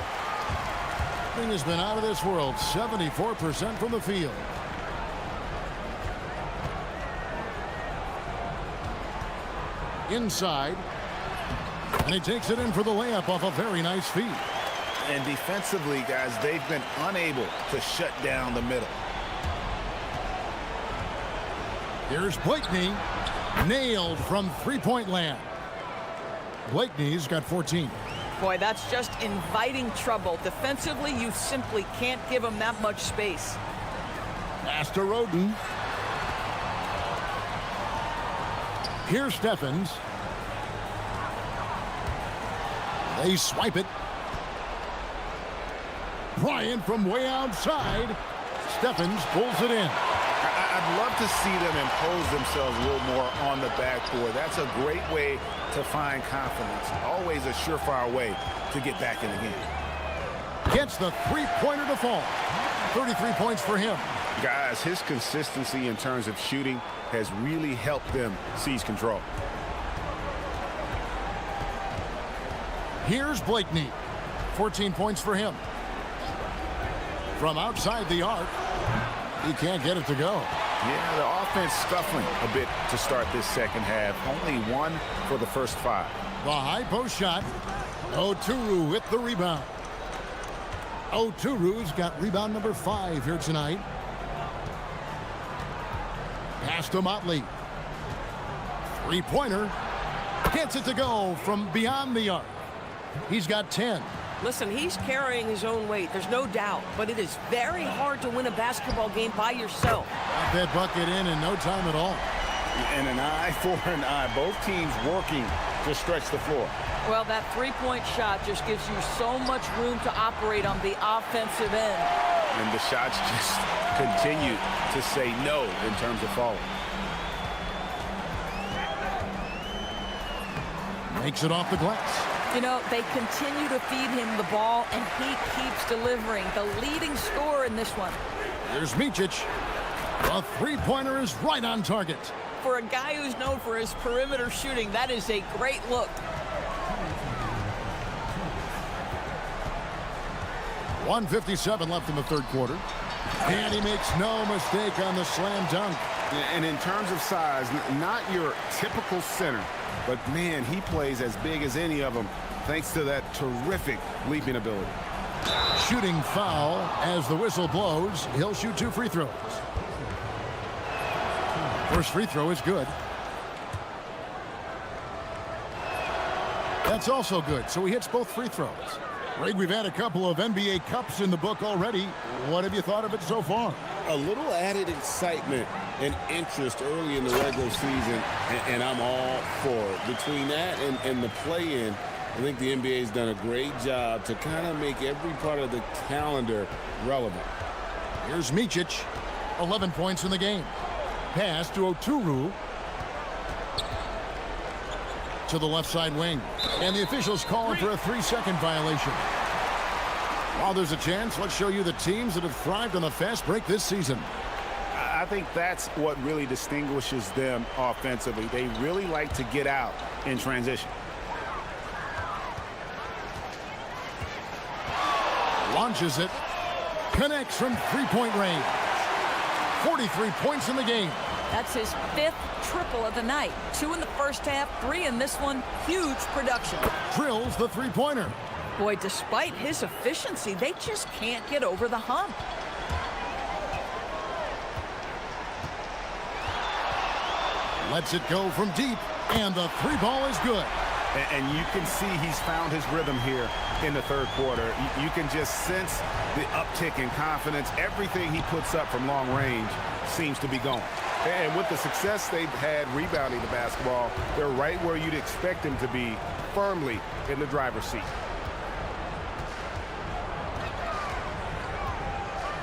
Thing has been out of this world. 74% from the field. Inside. And he takes it in for the layup off a very nice feed. And defensively, guys, they've been unable to shut down the middle. Here's Blakeney, nailed from three-point land. Blakeney's got 14. Boy, that's just inviting trouble. Defensively, you simply can't give him that much space. Pass to Roden. Here's Steffens. They swipe it. Bryant from way outside. Steffens pulls it in. I'd love to see them impose themselves a little more on the backboard. That's a great way to find confidence. Always a surefire way to get back in the game. Gets the three-pointer to fall. 33 points for him. Guys, his consistency in terms of shooting has really helped them seize control. Here's Blakeney. 14 points for him. From outside the arc, he can't get it to go. Yeah, the offense scuffling a bit to start this second half. Only one for the first 5. The high post shot. Oturu with the rebound. Oturu's got rebound number 5 here tonight. Pass to Motley. Three-pointer. Gets it to go from beyond the arc. He's got 10. Listen, he's carrying his own weight. There's no doubt. But it is very hard to win a basketball game by yourself. Got that bucket in no time at all. And an eye for an eye. Both teams working to stretch the floor. Well, that three-point shot just gives you so much room to operate on the offensive end. And the shots just continue to say no in terms of falling. Makes it off the glass. You know, they continue to feed him the ball, and he keeps delivering. The leading scorer in this one. Here's Micic. The three-pointer is right on target. For a guy who's known for his perimeter shooting, that is a great look. 1:57 left in the third quarter. And he makes no mistake on the slam dunk. And in terms of size, not your typical center, but man, he plays as big as any of them thanks to that terrific leaping ability. Shooting foul as the whistle blows. He'll shoot 2 free throws. First free throw is good. That's also good, so he hits both free throws. Greg, we've had a couple of NBA Cups in the book already. What have you thought of it so far? A little added excitement and interest early in the regular season, and I'm all for it. Between that and the play-in, I think the NBA's done a great job to kind of make every part of the calendar relevant. Here's Micic, 11 points in the game. Pass to Oturu. To the left side wing. And the officials calling for a 3-second violation. While there's a chance, let's show you the teams that have thrived on the fast break this season. I think that's what really distinguishes them offensively. They really like to get out in transition. Launches it. Connects from three-point range. 43 points in the game. That's his 5th triple of the night. 2 in the first half, 3 in this one. Huge production. Drills the three-pointer. Boy, despite his efficiency, they just can't get over the hump. Lets it go from deep, and the three ball is good. And you can see he's found his rhythm here in the third quarter. You can just sense the uptick in confidence. Everything he puts up from long range seems to be going. And with the success they've had rebounding the basketball, they're right where you'd expect them to be, firmly in the driver's seat.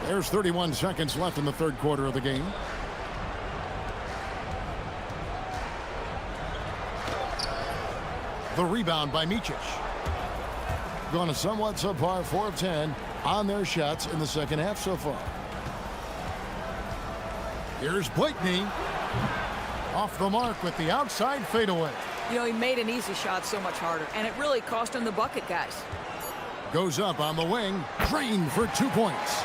There's 31 seconds left in the third quarter of the game. The rebound by Micic. Gone a somewhat subpar 4 of 10 on their shots in the second half so far. Here's Blakeney. Off the mark with the outside fadeaway. You know, he made an easy shot so much harder, and it really cost him the bucket, guys. Goes up on the wing. Drained for 2 points.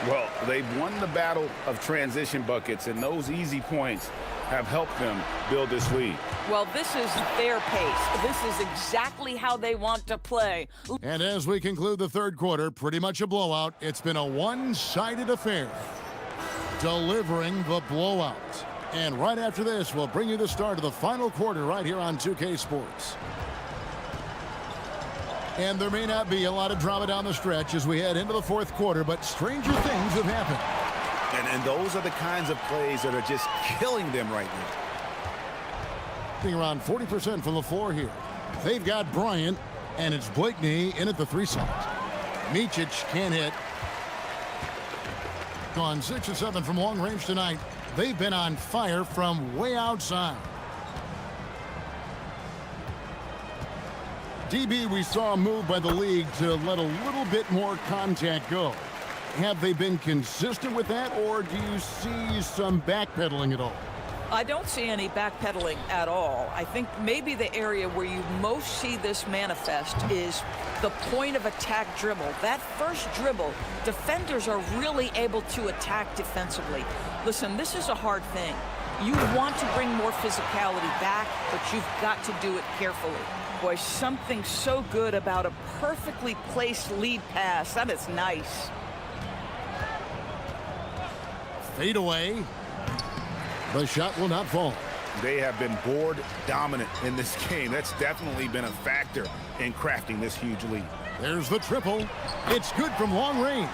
Well, they've won the battle of transition buckets, and those easy points have helped them build this lead. Well, this is their pace. This is exactly how they want to play. And as we conclude the third quarter, pretty much a blowout. It's been a one-sided affair, delivering the blowout. And right after this, we'll bring you the start of the final quarter right here on 2K Sports. And there may not be a lot of drama down the stretch as we head into the fourth quarter, but stranger things have happened. And those are the kinds of plays that are just killing them right now. Being around 40% from the floor here. They've got Bryant, and it's Blakeney in at the 3 slot. Micic can't hit. Gone 6 of 7 from long range tonight. They've been on fire from way outside. DB, we saw a move by the league to let a little bit more contact go. Have they been consistent with that, or do you see some backpedaling at all? I don't see any backpedaling at all. I think maybe the area where you most see this manifest is the point of attack dribble. That first dribble, defenders are really able to attack defensively. Listen, this is a hard thing. You want to bring more physicality back, but you've got to do it carefully. Boy, something so good about a perfectly placed lead pass. That is nice. Fade away. The shot will not fall. They have been board dominant in this game. That's definitely been a factor in crafting this huge lead. There's the triple. It's good from long range.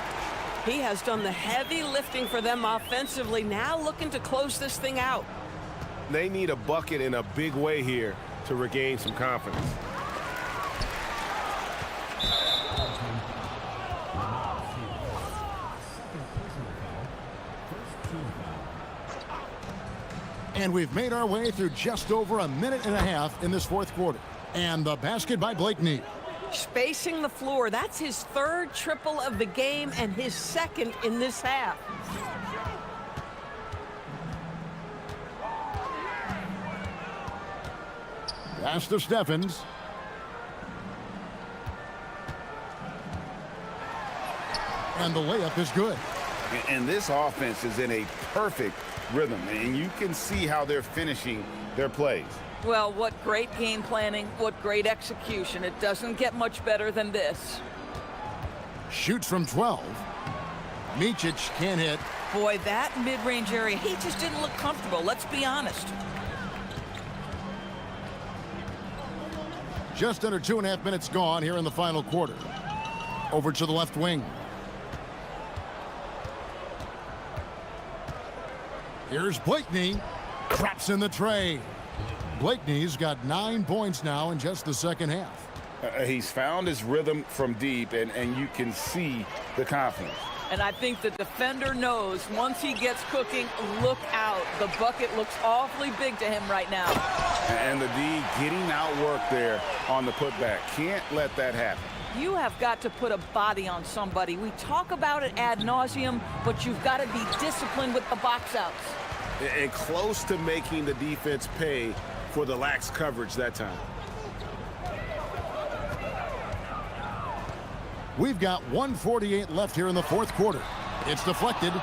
He has done the heavy lifting for them offensively, now looking to close this thing out. They need a bucket in a big way here to regain some confidence. And we've made our way through just over a minute and a half in this fourth quarter. And the basket by Blakeney. Spacing the floor. That's his third triple of the game and his second in this half. Pass to Steffens. And the layup is good. And this offense is in a perfect rhythm, and you can see how they're finishing their plays. Well, what great game planning, what great execution. It doesn't get much better than this. Shoots from 12. Micic can't hit. Boy, that mid-range area, he just didn't look comfortable, let's be honest. Just under 2.5 minutes gone here in the final quarter. Over to the left wing. Here's Blakeney. Traps in the tray. Blakeney's got 9 points now in just the second half. He's found his rhythm from deep, and you can see the confidence. And I think the defender knows once he gets cooking, look out. The bucket looks awfully big to him right now. And the D getting outworked there on the putback. Can't let that happen. You have got to put a body on somebody. We talk about it ad nauseum, but you've got to be disciplined with the box outs. And close to making the defense pay for the lax coverage that time. We've got 1:48 left here in the fourth quarter. It's deflected.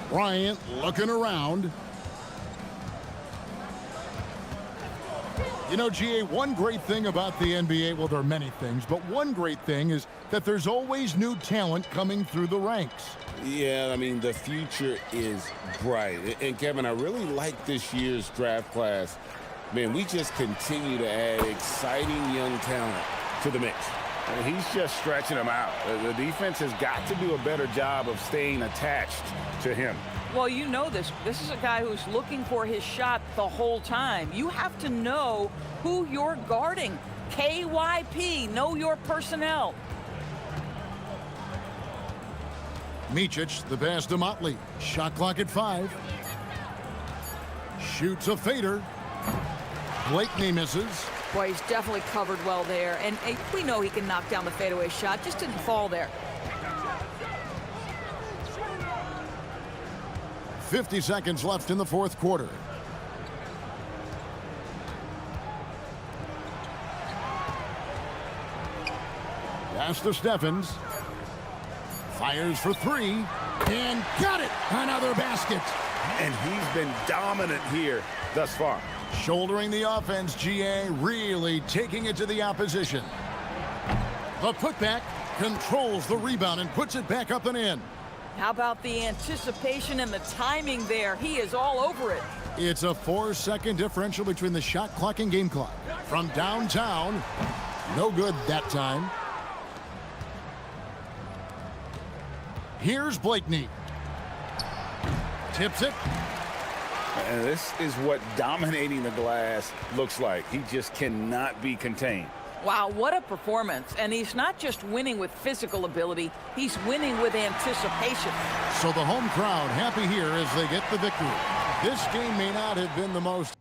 Bryant looking around. You know, GA, one great thing about the NBA, well, there are many things, but one great thing is that there's always new talent coming through the ranks. Yeah, I mean, the future is bright. And Kevin, I really like this year's draft class. Man, we just continue to add exciting young talent to the mix. I mean, he's just stretching them out. The defense has got to do a better job of staying attached to him. Well, you know this. This is a guy who's looking for his shot the whole time. You have to know who you're guarding. KYP, know your personnel. Micic, the pass to Motley. Shot clock at 5. Shoots a fader. Blakeney misses. Boy, he's definitely covered well there. And we know he can knock down the fadeaway shot. Just didn't fall there. 50 seconds left in the fourth quarter. Pass to Steffens. Fires for 3. And got it! Another basket! And he's been dominant here thus far. Shouldering the offense, GA really taking it to the opposition. The putback controls the rebound and puts it back up and in. How about the anticipation and the timing there? He is all over it. It's a 4-second differential between the shot clock and game clock. From downtown, no good that time. Here's Blakeney. Tips it. And this is what dominating the glass looks like. He just cannot be contained. Wow, what a performance. And he's not just winning with physical ability, he's winning with anticipation. So the home crowd happy here as they get the victory. This game may not have been the most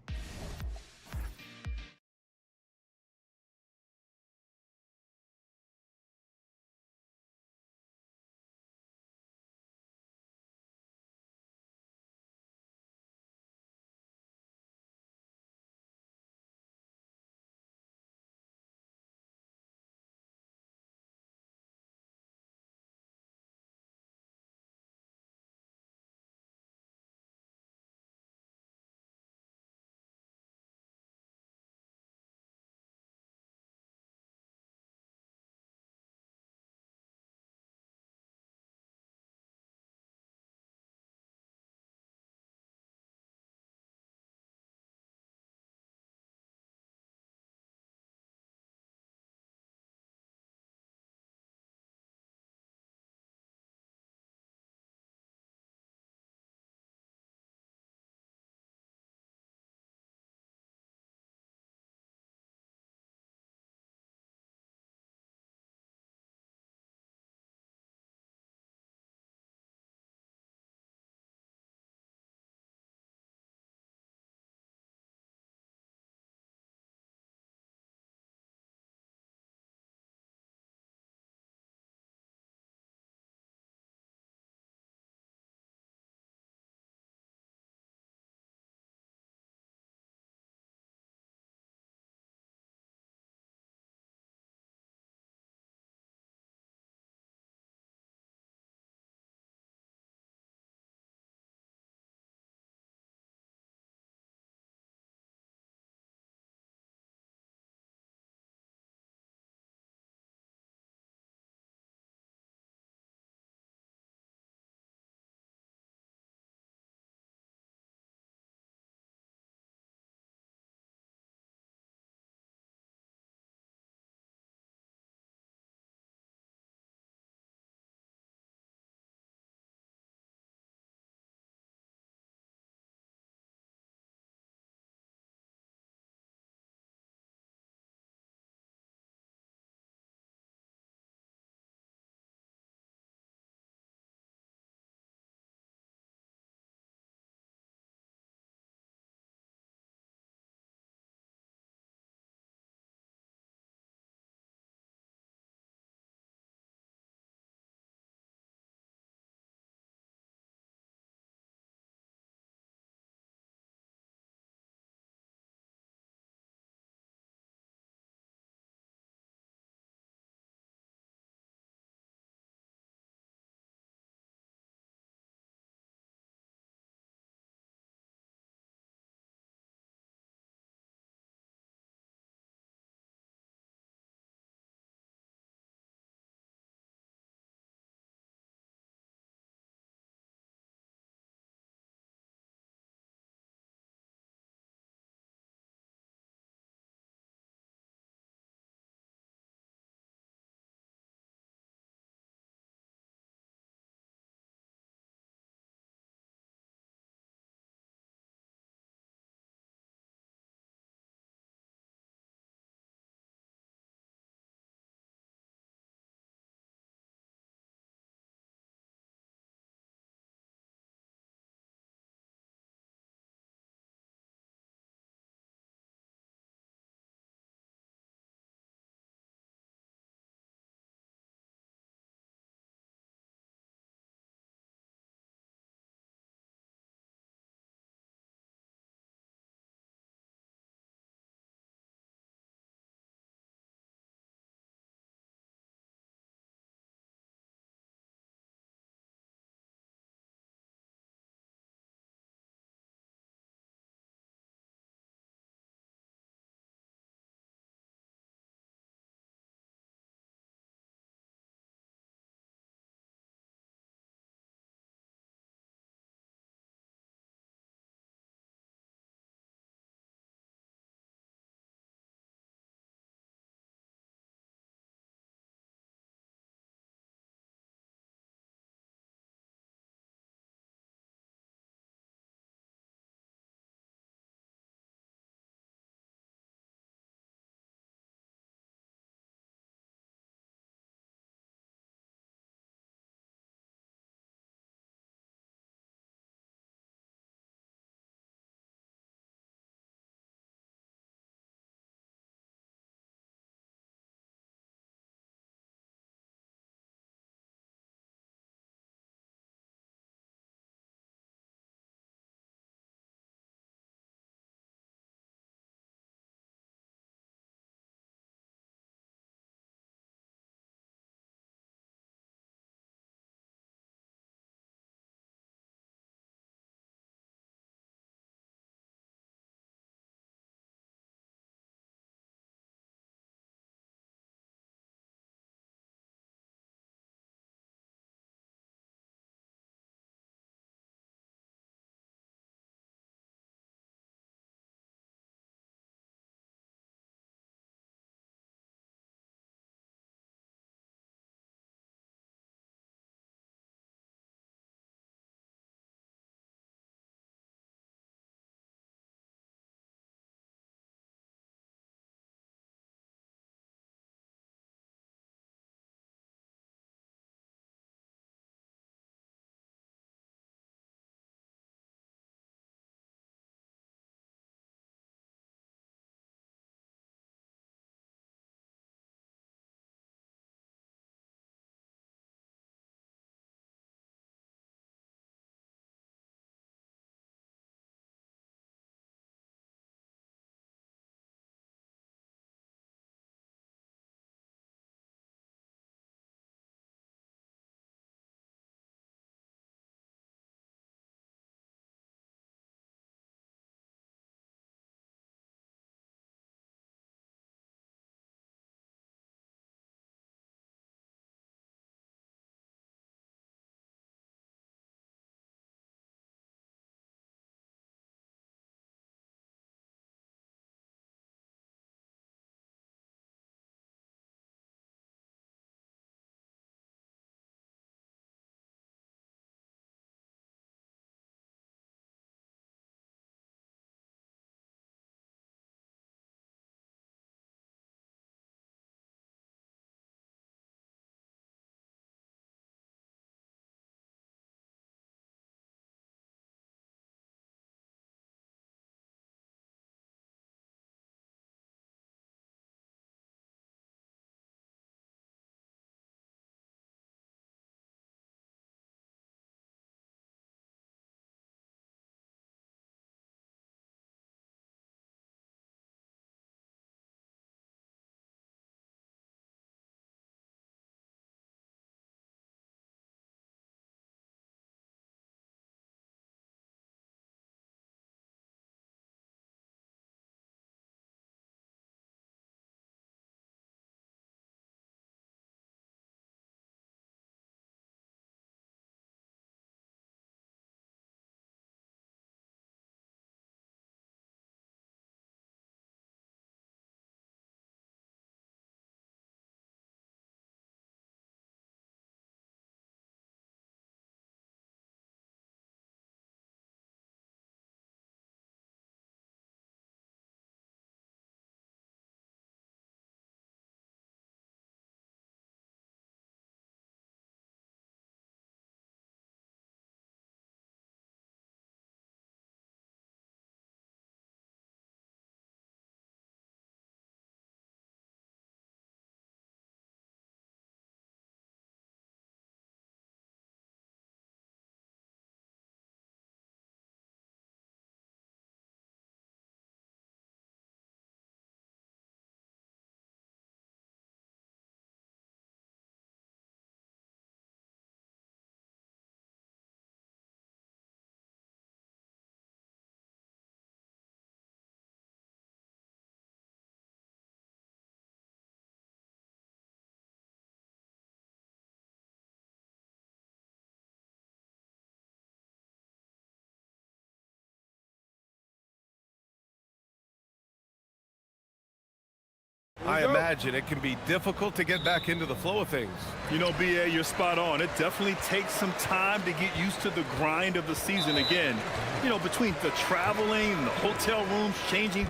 I imagine it can be difficult to get back into the flow of things. You know, B.A., you're spot on. It definitely takes some time to get used to the grind of the season again. You know, between the traveling, the hotel rooms, changing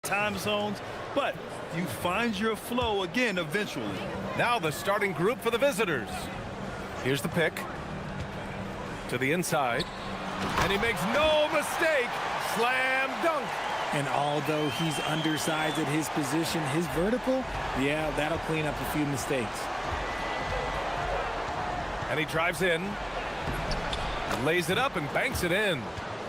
time zones, but you find your flow again eventually. Now the starting group for the visitors. Here's the pick. To the inside. And he makes no mistake. Slam dunk. And although he's undersized at his position, his vertical, yeah, that'll clean up a few mistakes. And he drives in. Lays it up and banks it in.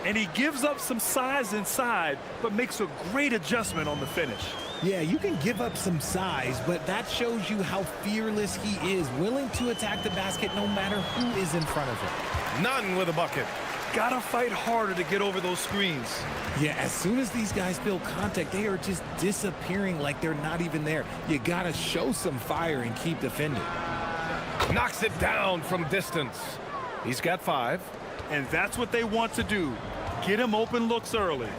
And he gives up some size inside, but makes a great adjustment on the finish. Yeah, you can give up some size, but that shows you how fearless he is, willing to attack the basket no matter who is in front of him. None with a bucket. Gotta fight harder to get over those screens. Yeah, as soon as these guys feel contact, they are just disappearing like they're not even there. You gotta show some fire and keep defending. Knocks it down from distance. He's got 5. And that's what they want to do. Get him open looks early.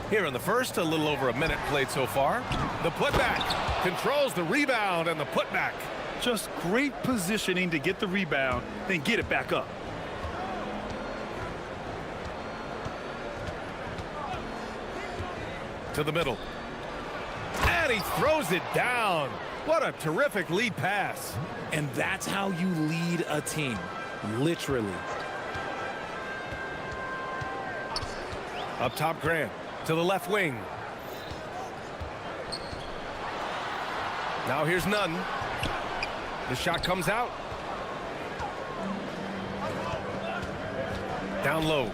Here in the first, a little over a minute played so far. The putback controls the rebound and the putback. Just great positioning to get the rebound, then get it back up. To the middle. And he throws it down. What a terrific lead pass. And that's how you lead a team, literally. Up top, Grant. To the left wing. Now here's Nunn. The shot comes out. Down low.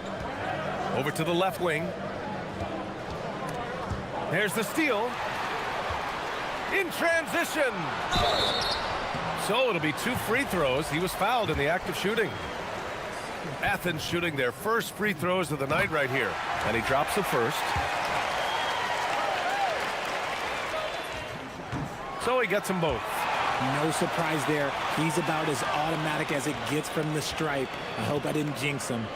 Over to the left wing. There's the steal. In transition. So it'll be 2 free throws. He was fouled in the act of shooting. Athens shooting their first free throws of the night right here. And he drops the first. So he gets them both. No surprise there. He's about as automatic as it gets from the stripe. I hope I didn't jinx him.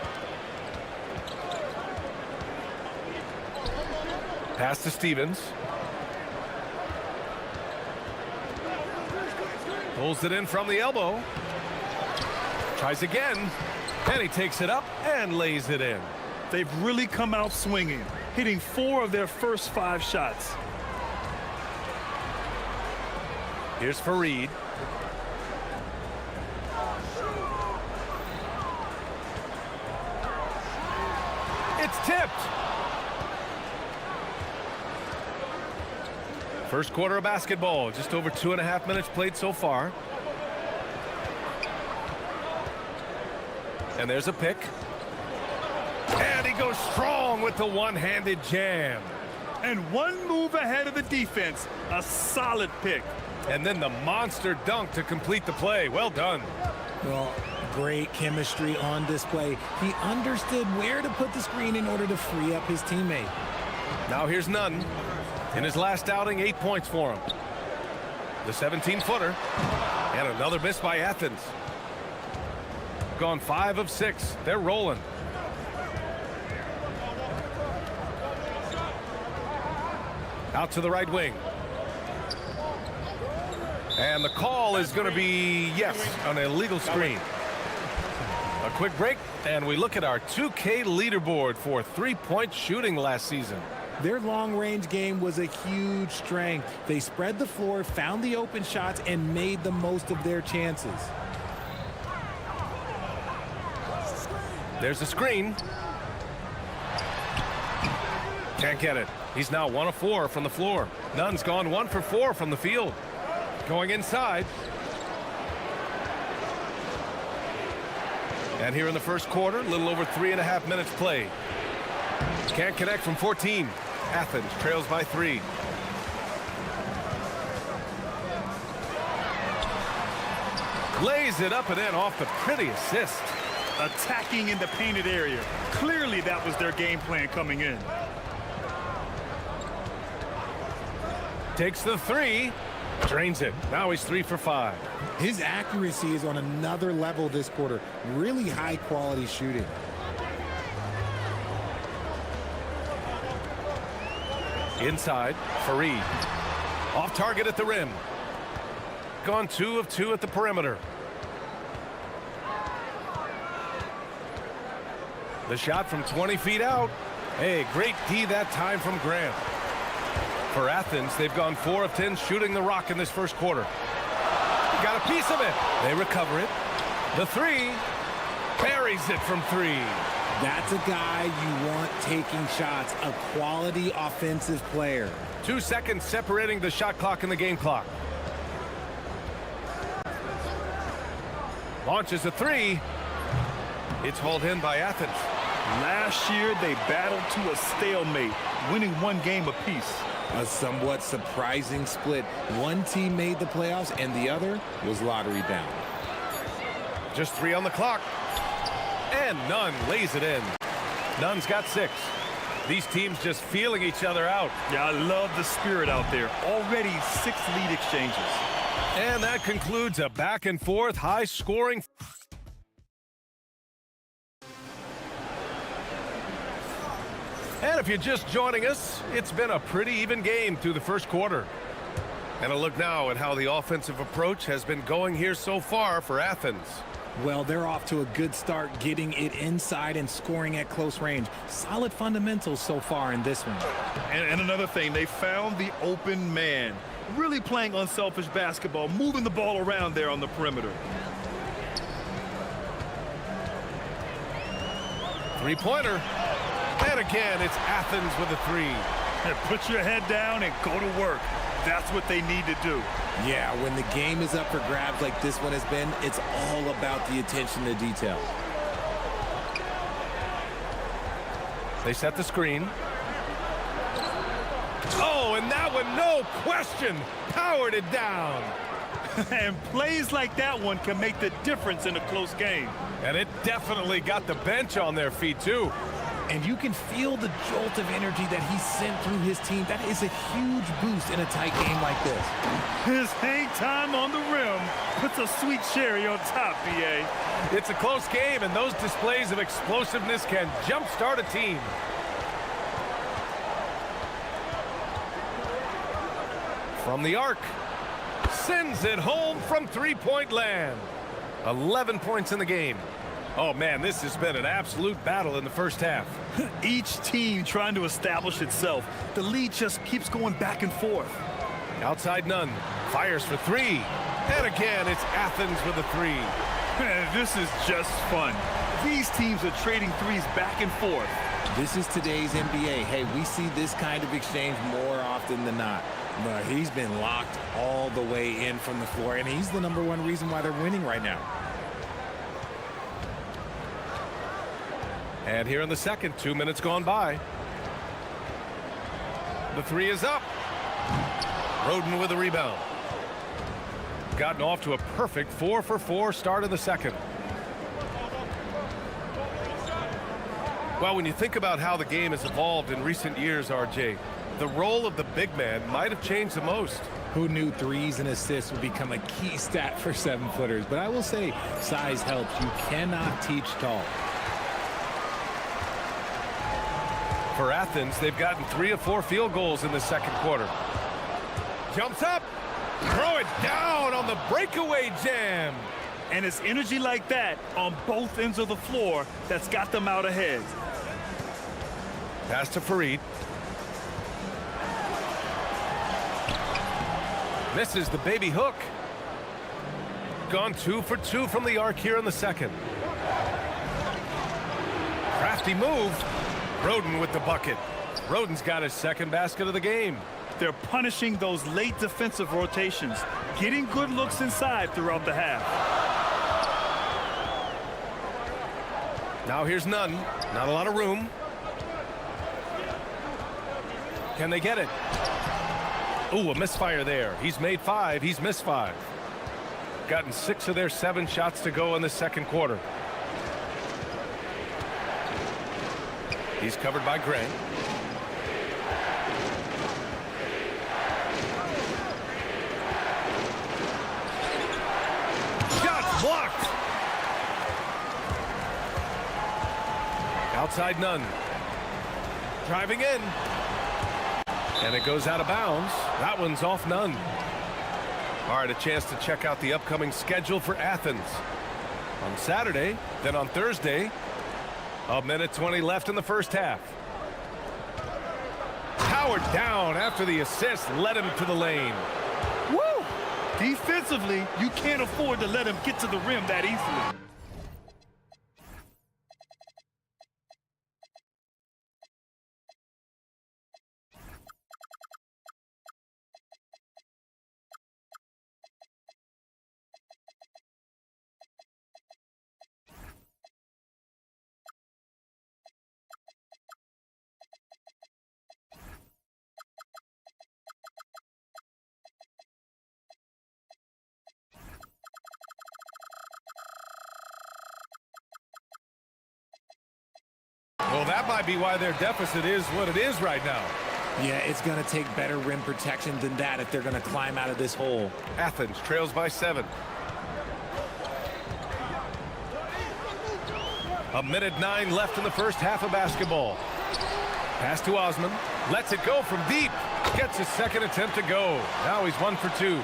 Pass to Stevens. Pulls it in from the elbow. Tries again. And he takes it up and lays it in. They've really come out swinging, hitting 4 of their first 5 shots. Here's Fareed. It's tipped. First quarter of basketball, just over 2.5 minutes played so far. And there's a pick. And he goes strong with the one-handed jam. And one move ahead of the defense. A solid pick. And then the monster dunk to complete the play. Well done. Well, great chemistry on display. He understood where to put the screen in order to free up his teammate. Now here's Nunn. In his last outing, 8 points for him. The 17-footer. And another miss by Athens. Gone 5 of 6. They're rolling. Out to the right wing. And the call is going to be, yes, an illegal screen. A quick break, and we look at our 2K leaderboard for 3-point shooting last season. Their long-range game was a huge strength. They spread the floor, found the open shots, and made the most of their chances. There's a screen. Can't get it. He's now 1 of 4 from the floor. Nunn's gone 1 for 4 from the field. Going inside. And here in the first quarter, a little over 3.5 minutes played. Can't connect from 14. Athens trails by 3. Lays it up and in off the pretty assist. Attacking in the painted area. Clearly that was their game plan coming in. Takes the 3. Drains it. Now he's 3 for 5. His accuracy is on another level this quarter. Really high-quality shooting. Inside, Fareed. Off target at the rim. Gone 2 of 2 at the perimeter. The shot from 20 feet out. Hey, great D that time from Grant. For Athens, they've gone 4 of 10 shooting the rock in this first quarter. Got a piece of it. They recover it. The 3. Buries it from 3. That's a guy you want taking shots, a quality offensive player. 2 seconds separating the shot clock and the game clock. Launches a 3. It's hauled in by Athens. Last year, they battled to a stalemate, winning 1 game apiece. A somewhat surprising split. One team made the playoffs and the other was lottery bound. Just 3 on the clock. And Nunn lays it in. Nunn's got 6. These teams just feeling each other out. Yeah, I love the spirit out there. Already 6 lead exchanges. And that concludes a back and forth, high scoring. And if you're just joining us, it's been a pretty even game through the first quarter. And a look now at how the offensive approach has been going here so far for Athens. Well, they're off to a good start getting it inside and scoring at close range. Solid fundamentals so far in this one. And another thing, they found the open man. Really playing unselfish basketball, moving the ball around there on the perimeter. 3-pointer. And again, it's Athens with a 3. And put your head down and go to work. That's what they need to do. Yeah, when the game is up for grabs like this one has been, it's all about the attention to detail. They set the screen. Oh, and that one, no question, powered it down. And plays like that one can make the difference in a close game. And it definitely got the bench on their feet, too. And you can feel the jolt of energy that he sent through his team. That is a huge boost in a tight game like this. His hang time on the rim puts a sweet cherry on top, BA. It's a close game, and those displays of explosiveness can jumpstart a team. From the arc. Sends it home from 3-point land. 11 points in the game. Oh, man, this has been an absolute battle in the first half. Each team trying to establish itself. The lead just keeps going back and forth. Outside Nunn. Fires for 3. And again, it's Athens with a 3. This is just fun. These teams are trading threes back and forth. This is today's NBA. Hey, we see this kind of exchange more often than not. But he's been locked all the way in from the floor, and he's the #1 reason why they're winning right now. And here in the second, 2 minutes gone by. The 3 is up. Roden with a rebound. Gotten off to a perfect 4-for-4 start in the second. Well, when you think about how the game has evolved in recent years, RJ, the role of the big man might have changed the most. Who knew threes and assists would become a key stat for 7-footers? But I will say, size helps. You cannot teach tall. For Athens, they've gotten 3 of 4 field goals in the second quarter. Jumps up. Throw it down on the breakaway jam. And it's energy like that on both ends of the floor that's got them out ahead. Pass to Fareed. Misses the baby hook. Gone 2 for 2 from the arc here in the second. Crafty move. Roden with the bucket. Roden's got his second basket of the game. They're punishing those late defensive rotations, getting good looks inside throughout the half. Now here's Nunn. Not a lot of room. Can they get it? Ooh, a misfire there. He's made 5. He's missed 5. Gotten 6 of their 7 shots to go in the second quarter. He's covered by Grant. side, Nunn. Driving in. And it goes out of bounds. That one's off Nunn. All right, a chance to check out the upcoming schedule for Athens. On Saturday, then on Thursday, a minute 20 left in the first half. Powered down after the assist led him to the lane. Woo! Defensively, you can't afford to let him get to the rim that easily. Well, that might be why their deficit is what it is right now. Yeah, it's going to take better rim protection than that if they're going to climb out of this hole. Athens trails by 7. A minute 9 left in the first half of basketball. Pass to Osman. Lets it go from deep. Gets his second attempt to go. Now he's 1 for 2.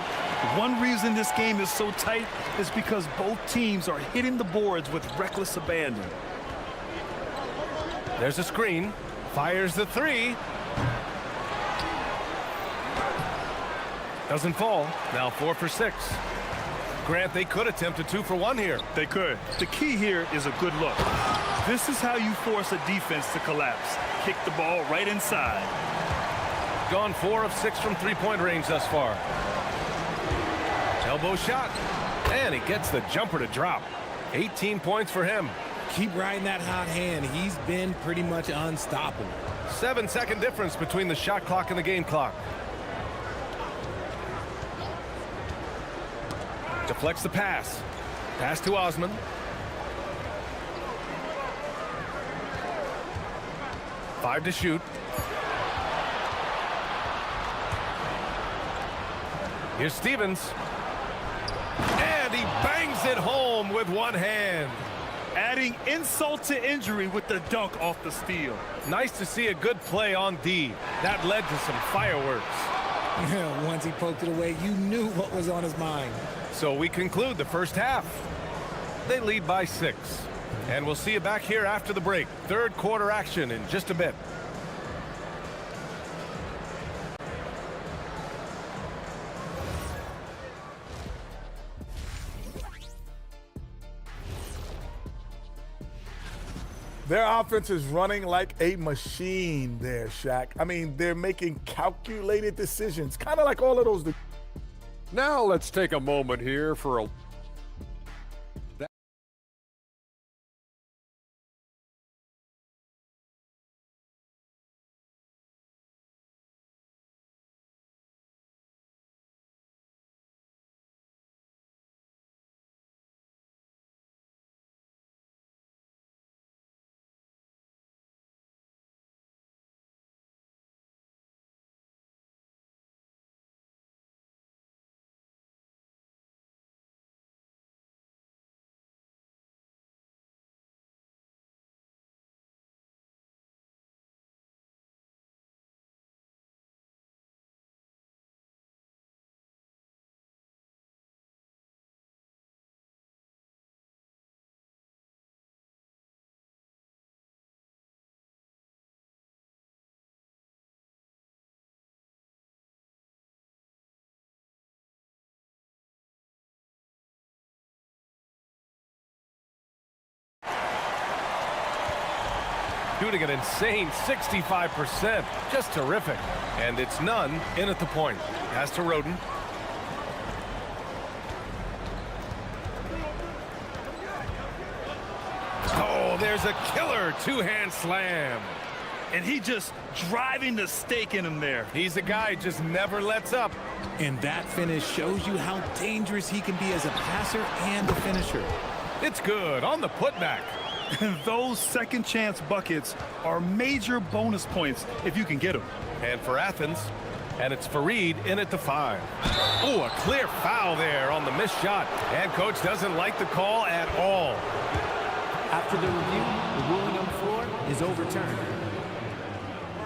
One reason this game is so tight is because both teams are hitting the boards with reckless abandon. There's a screen. Fires the 3. Doesn't fall. Now 4 for 6. Grant, they could attempt a 2 for 1 here. They could. The key here is a good look. This is how you force a defense to collapse. Kick the ball right inside. Gone 4 of 6 from three-point range thus far. Elbow shot. And he gets the jumper to drop. 18 points for him. Keep riding that hot hand. He's been pretty much unstoppable. 7-second difference between the shot clock and the game clock. Deflects the pass. Pass to Osman. Five to shoot. Here's Stevens. And he bangs it home with one hand. Adding insult to injury with the dunk off the steal. Nice to see a good play on D. That led to some fireworks. Once he poked it away, you knew what was on his mind. So we conclude the first half. They lead by 6. And we'll see you back here after the break. Third quarter action in just a bit. Their offense is running like a machine there, Shaq. I mean, they're making calculated decisions, kind of like all of those. Now let's take a moment here for a... Shooting an insane 65%. Just terrific. And it's Nunn in at the point. Pass to Roden. Oh, there's a killer two-hand slam. And he just driving the stake in him there. He's a guy who just never lets up. And that finish shows you how dangerous he can be as a passer and a finisher. It's good on the putback. Those second chance buckets are major bonus points if you can get them. And for Athens, and it's Fareed in at the 5. Oh, a clear foul there on the missed shot. And coach doesn't like the call at all. After the review, the ruling on the floor is is overturned.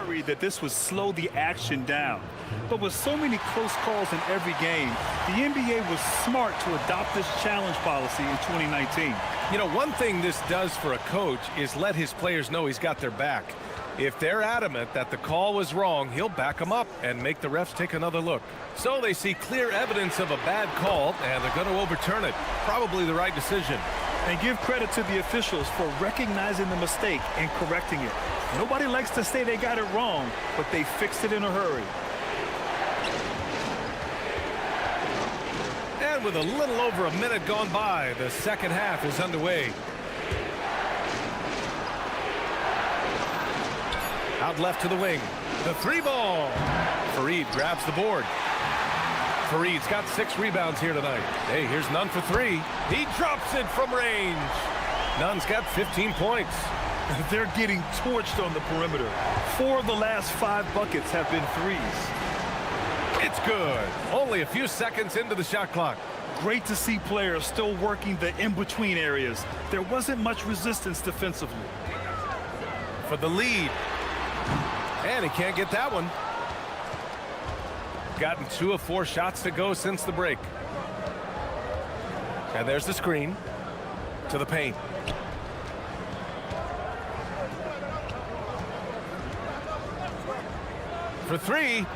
Worried that this would slow the action down. But with so many close calls in every game, the NBA was smart to adopt this challenge policy in 2019. You know, one thing this does for a coach is let his players know he's got their back. If they're adamant that the call was wrong, he'll back them up and make the refs take another look. So they see clear evidence of a bad call, and they're going to overturn it. Probably the right decision. And give credit to the officials for recognizing the mistake and correcting it. Nobody likes to say they got it wrong, but they fixed it in a hurry. And with a little over a minute gone by, the second half is underway. Out left to the wing. The three ball. Fareed grabs the board. Fareed's got 6 rebounds here tonight. Hey, here's Nunn for 3. He drops it from range. Nunn's got 15 points. They're getting torched on the perimeter. 4 of the last 5 buckets have been threes. It's good. Only a few seconds into the shot clock. Great to see players still working the in-between areas. There wasn't much resistance defensively. For the lead. And he can't get that one. Gotten 2 of 4 shots to go since the break. And there's the screen to the paint. For 3.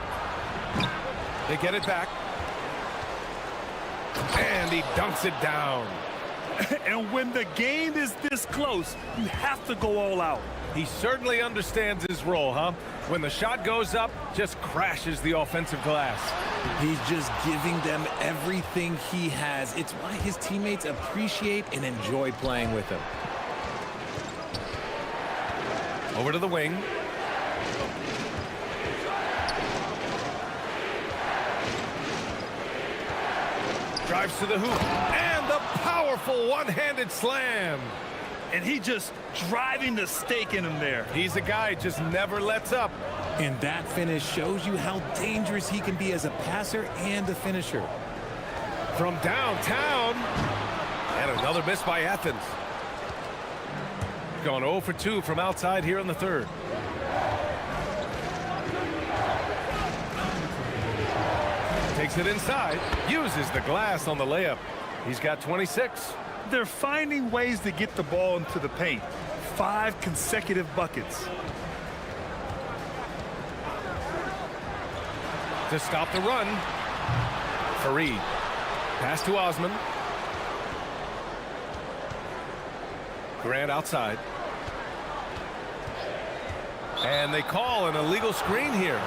They get it back. And he dunks it down. And when the game is this close, you have to go all out. He certainly understands his role, huh? When the shot goes up, just crashes the offensive glass. He's just giving them everything he has. It's why his teammates appreciate and enjoy playing with him. Over to the wing. Drives to the hoop. And the powerful one-handed slam. And he just driving the stake in him there. He's a guy just never lets up. And that finish shows you how dangerous he can be as a passer and a finisher. From downtown. And another miss by Athens. Gone 0 for 2 from outside here in the third. Takes it inside. Uses the glass on the layup. He's got 26. They're finding ways to get the ball into the paint. 5 consecutive buckets. To stop the run. Fareed. Pass to Osman. Grant outside. And they call an illegal screen here.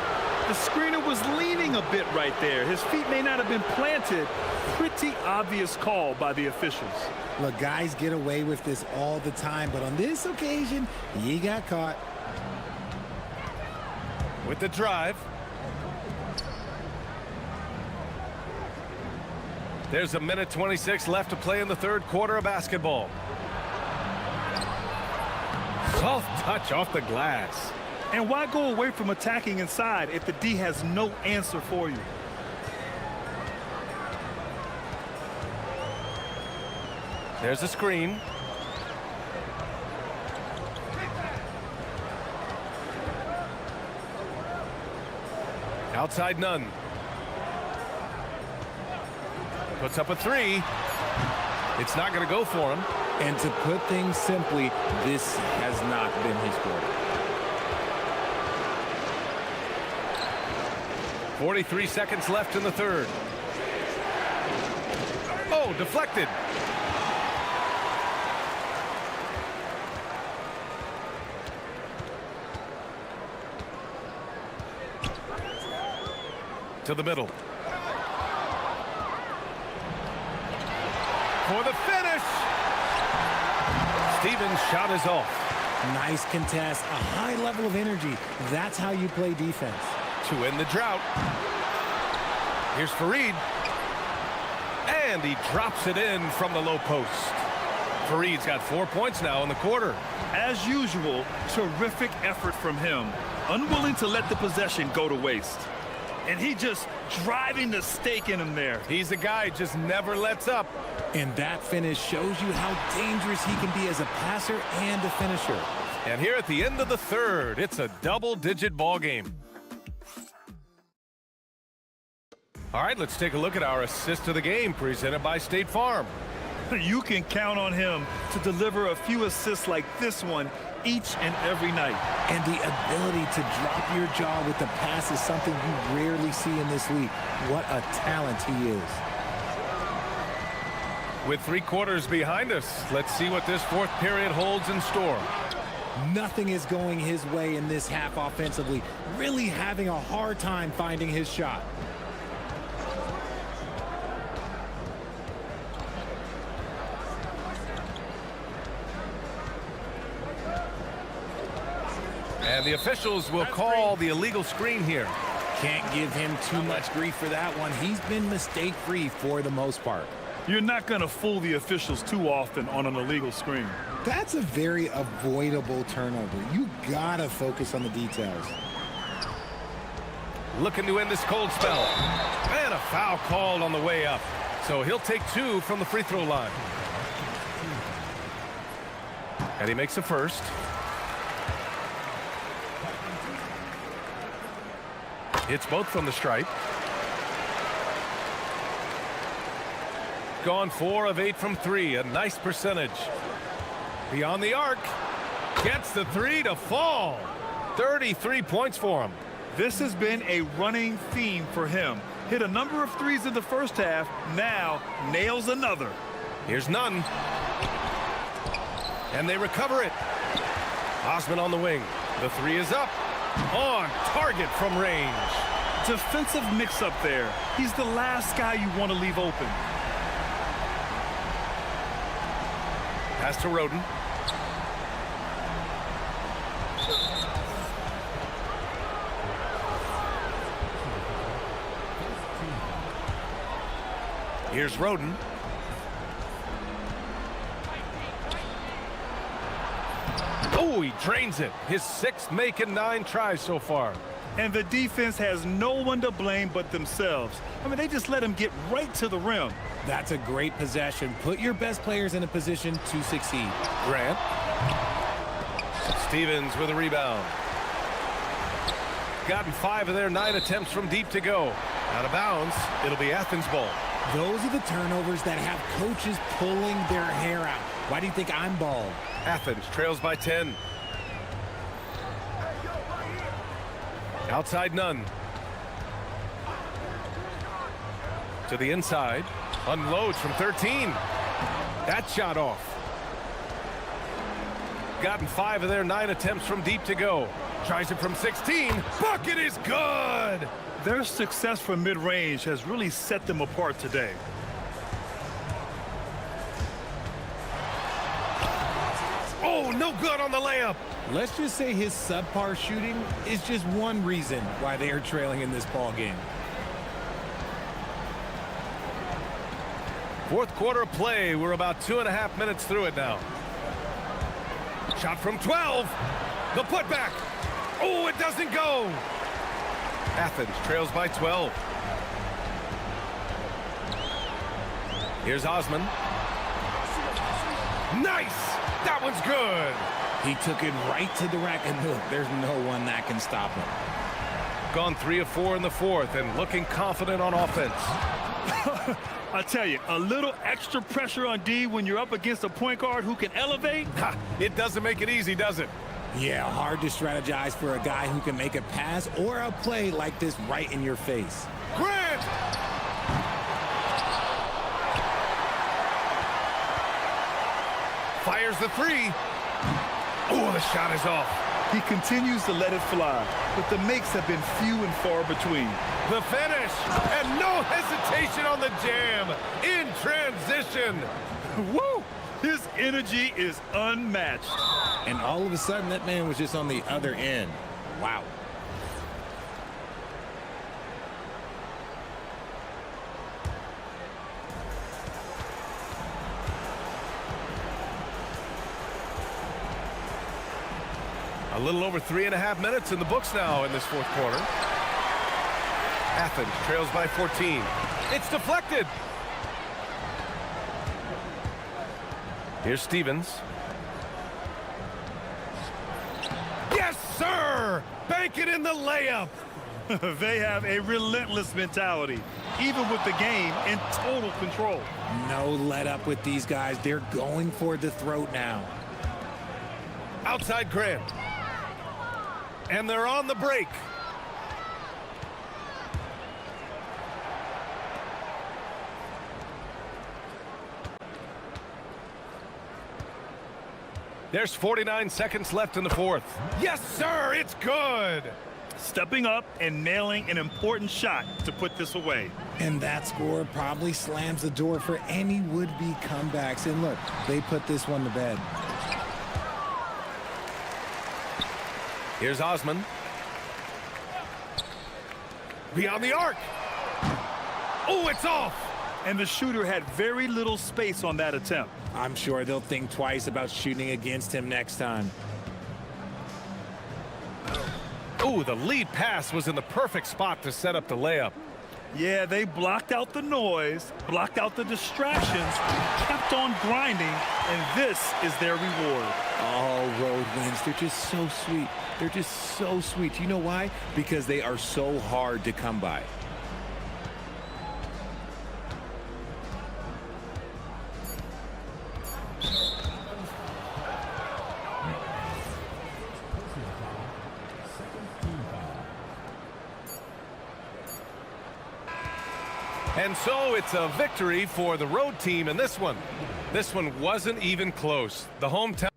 The screener was leaning a bit right there. His feet may not have been planted. Pretty obvious call by the officials. Look, guys get away with this all the time, but on this occasion, he got caught. With the drive. There's a minute 26 left to play in the third quarter of basketball. Soft touch off the glass. And why go away from attacking inside if the D has no answer for you? There's a screen. Outside Nunn. Puts up a 3. It's not going to go for him. And to put things simply, this has not been his quarter. 43 seconds left in the third. Oh, deflected. To the middle. For the finish. Stevens' shot is off. Nice contest, a high level of energy. That's how you play defense. To end the drought. Here's Fareed. And he drops it in from the low post. Fareed's got 4 points now in the quarter. As usual, terrific effort from him. Unwilling to let the possession go to waste. And he just driving the stake in him there. He's a guy just never lets up. And that finish shows you how dangerous he can be as a passer and a finisher. And here at the end of the third, it's a double-digit ball game. All right, let's take a look at our assist of the game presented by State Farm. You can count on him to deliver a few assists like this one each and every night. And the ability to drop your jaw with the pass is something you rarely see in this league. What a talent he is. With 3 quarters behind us, let's see what this fourth period holds in store. Nothing is going his way in this half offensively. Really having a hard time finding his shot. And the officials will call the illegal screen here. Can't give him too much grief for that one. He's been mistake-free for the most part. You're not going to fool the officials too often on an illegal screen. That's a very avoidable turnover. You gotta focus on the details. Looking to end this cold spell. And a foul called on the way up. So he'll take 2 from the free throw line. And he makes a first. Hits both from the stripe. Gone 4 of 8 from 3. A nice percentage. Beyond the arc. Gets the 3 to fall. 33 points for him. This has been a running theme for him. Hit a number of threes in the first half. Now nails another. Here's none. And they recover it. Osman on the wing. The 3 is up. On target from range. Defensive mix-up there. He's the last guy you want to leave open. Pass to Roden. Here's Roden. Oh, he drains it. His 6th make in 9 tries so far. And the defense has no one to blame but themselves. I mean, they just let him get right to the rim. That's a great possession. Put your best players in a position to succeed. Grant. Stevens with a rebound. Gotten 5 of their 9 attempts from deep to go. Out of bounds, it'll be Athens ball. Those are the turnovers that have coaches pulling their hair out. Why do you think I'm bald? Athens trails by 10. Outside none. To the inside. Unloads from 13. That shot off. Gotten 5 of their 9 attempts from deep to go. Tries it from 16. Bucket is good! Their success from mid-range has really set them apart today. Oh, no good on the layup. Let's just say his subpar shooting is just one reason why they are trailing in this ball game. Fourth quarter play. We're about 2.5 minutes through it now. Shot from 12. The putback. Oh, it doesn't go. Athens trails by 12. Here's Osman. Nice. That one's good. He took it right to the rack, and look, there's no one that can stop him. Gone 3 of 4 in the fourth and looking confident on offense. I tell you, a little extra pressure on D when you're up against a point guard who can elevate. It doesn't make it easy, does it? Yeah, hard to strategize for a guy who can make a pass or a play like this right in your face. Grant! Fires the 3. Oh, the shot is off. He continues to let it fly, but the makes have been few and far between. The finish, and no hesitation on the jam in transition. Woo! His energy is unmatched. And all of a sudden, that man was just on the other end. Wow. A little over 3.5 minutes in the books now in this fourth quarter. Athens trails by 14. It's deflected. Here's Stevens. Bank it in the layup. They have a relentless mentality, even with the game in total control. No let up with these guys. They're going for the throat now. Outside Grant. And they're on the break. There's 49 seconds left in the fourth. Yes, sir, it's good. Stepping up and nailing an important shot to put this away. And that score probably slams the door for any would-be comebacks. And look, they put this one to bed. Here's Osman. Beyond the arc. Oh, it's off. And the shooter had very little space on that attempt. I'm sure they'll think twice about shooting against him next time. Oh, the lead pass was in the perfect spot to set up the layup. Yeah, they blocked out the noise, blocked out the distractions, kept on grinding, and this is their reward. All road wins. They're just so sweet. They're just so sweet. You know why? Because they are so hard to come by. And so it's a victory for the road team in this one. This one wasn't even close. The hometown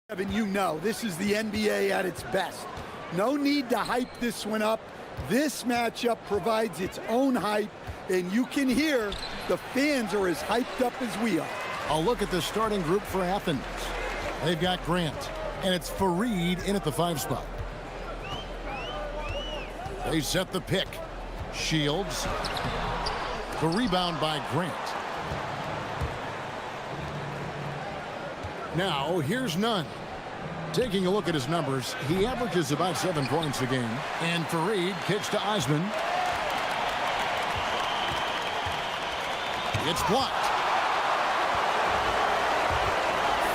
Evan, you know, this is the NBA at its best. No need to hype this one up. This matchup provides its own hype, and you can hear the fans are as hyped up as we are. A look at the starting group for Athens. They've got Grant, and it's Fareed in at the 5 spot. They set the pick. Shields. The rebound by Grant. Now, here's Nunn. Taking a look at his numbers, he averages about 7 points a game. And Fareed kicks to Osman. It's blocked.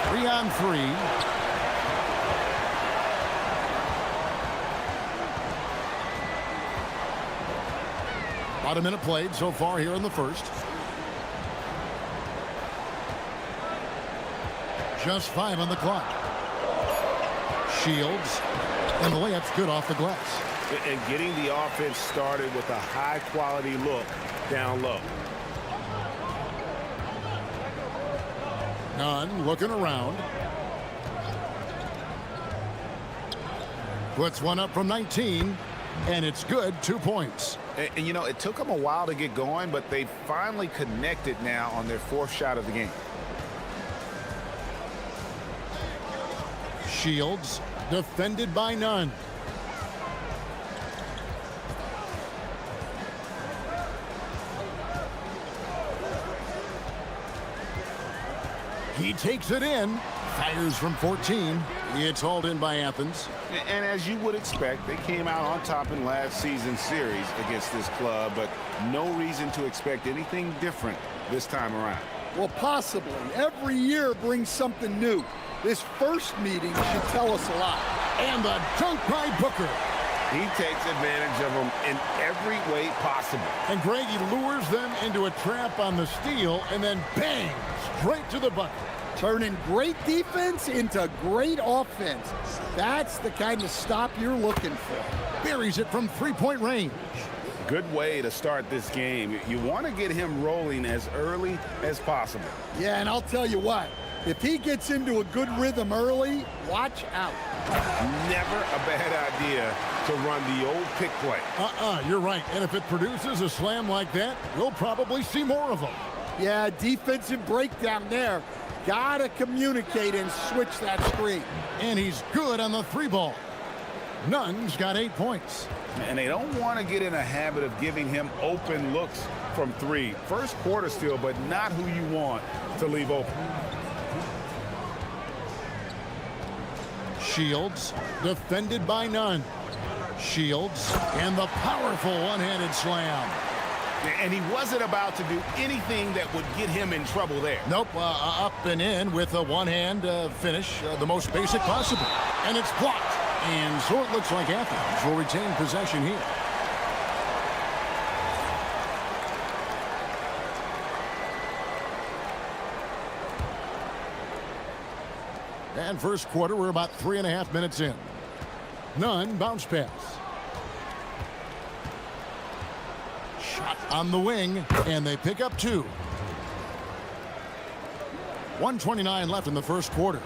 3-on-3. About a minute played so far here in the first. Just 5 on the clock. Shields, and the layup's good off the glass. And getting the offense started with a high-quality look down low. Nunn looking around. Puts one up from 19, and it's good, 2 points. And you know, it took them a while to get going, but they finally connected now on their 4th shot of the game. Shields, defended by Nunn. He takes it in, fires from 14. It's hauled in by Athens. And as you would expect, they came out on top in last season's series against this club, but no reason to expect anything different this time around. Well, possibly. Every year brings something new. This first meeting should tell us a lot. And the dunk by Booker. He takes advantage of them in every way possible. And Greg, he lures them into a trap on the steal, and then bang, straight to the bucket. Turning great defense into great offense. That's the kind of stop you're looking for. Buries it from 3-point range. Good way to start this game. You want to get him rolling as early as possible. Yeah, and I'll tell you what. If he gets into a good rhythm early, watch out. Never a bad idea to run the old pick play. You're right. And if it produces a slam like that, we'll probably see more of them. Yeah, defensive breakdown there. Gotta communicate and switch that screen. And he's good on the 3-ball. Nunn's got 8 points. And they don't want to get in a habit of giving him open looks from 3. First quarter still, but not who you want to leave open. Shields, defended by Nunn. Shields, and the powerful one-handed slam. And he wasn't about to do anything that would get him in trouble there. Nope, up and in with a one-hand finish, the most basic possible. And it's blocked. And so it looks like Athens will retain possession here. And first quarter, we're about 3.5 minutes in. Nunn, bounce pass. Shot on the wing, and they pick up 2. 1:29 left in the first quarter.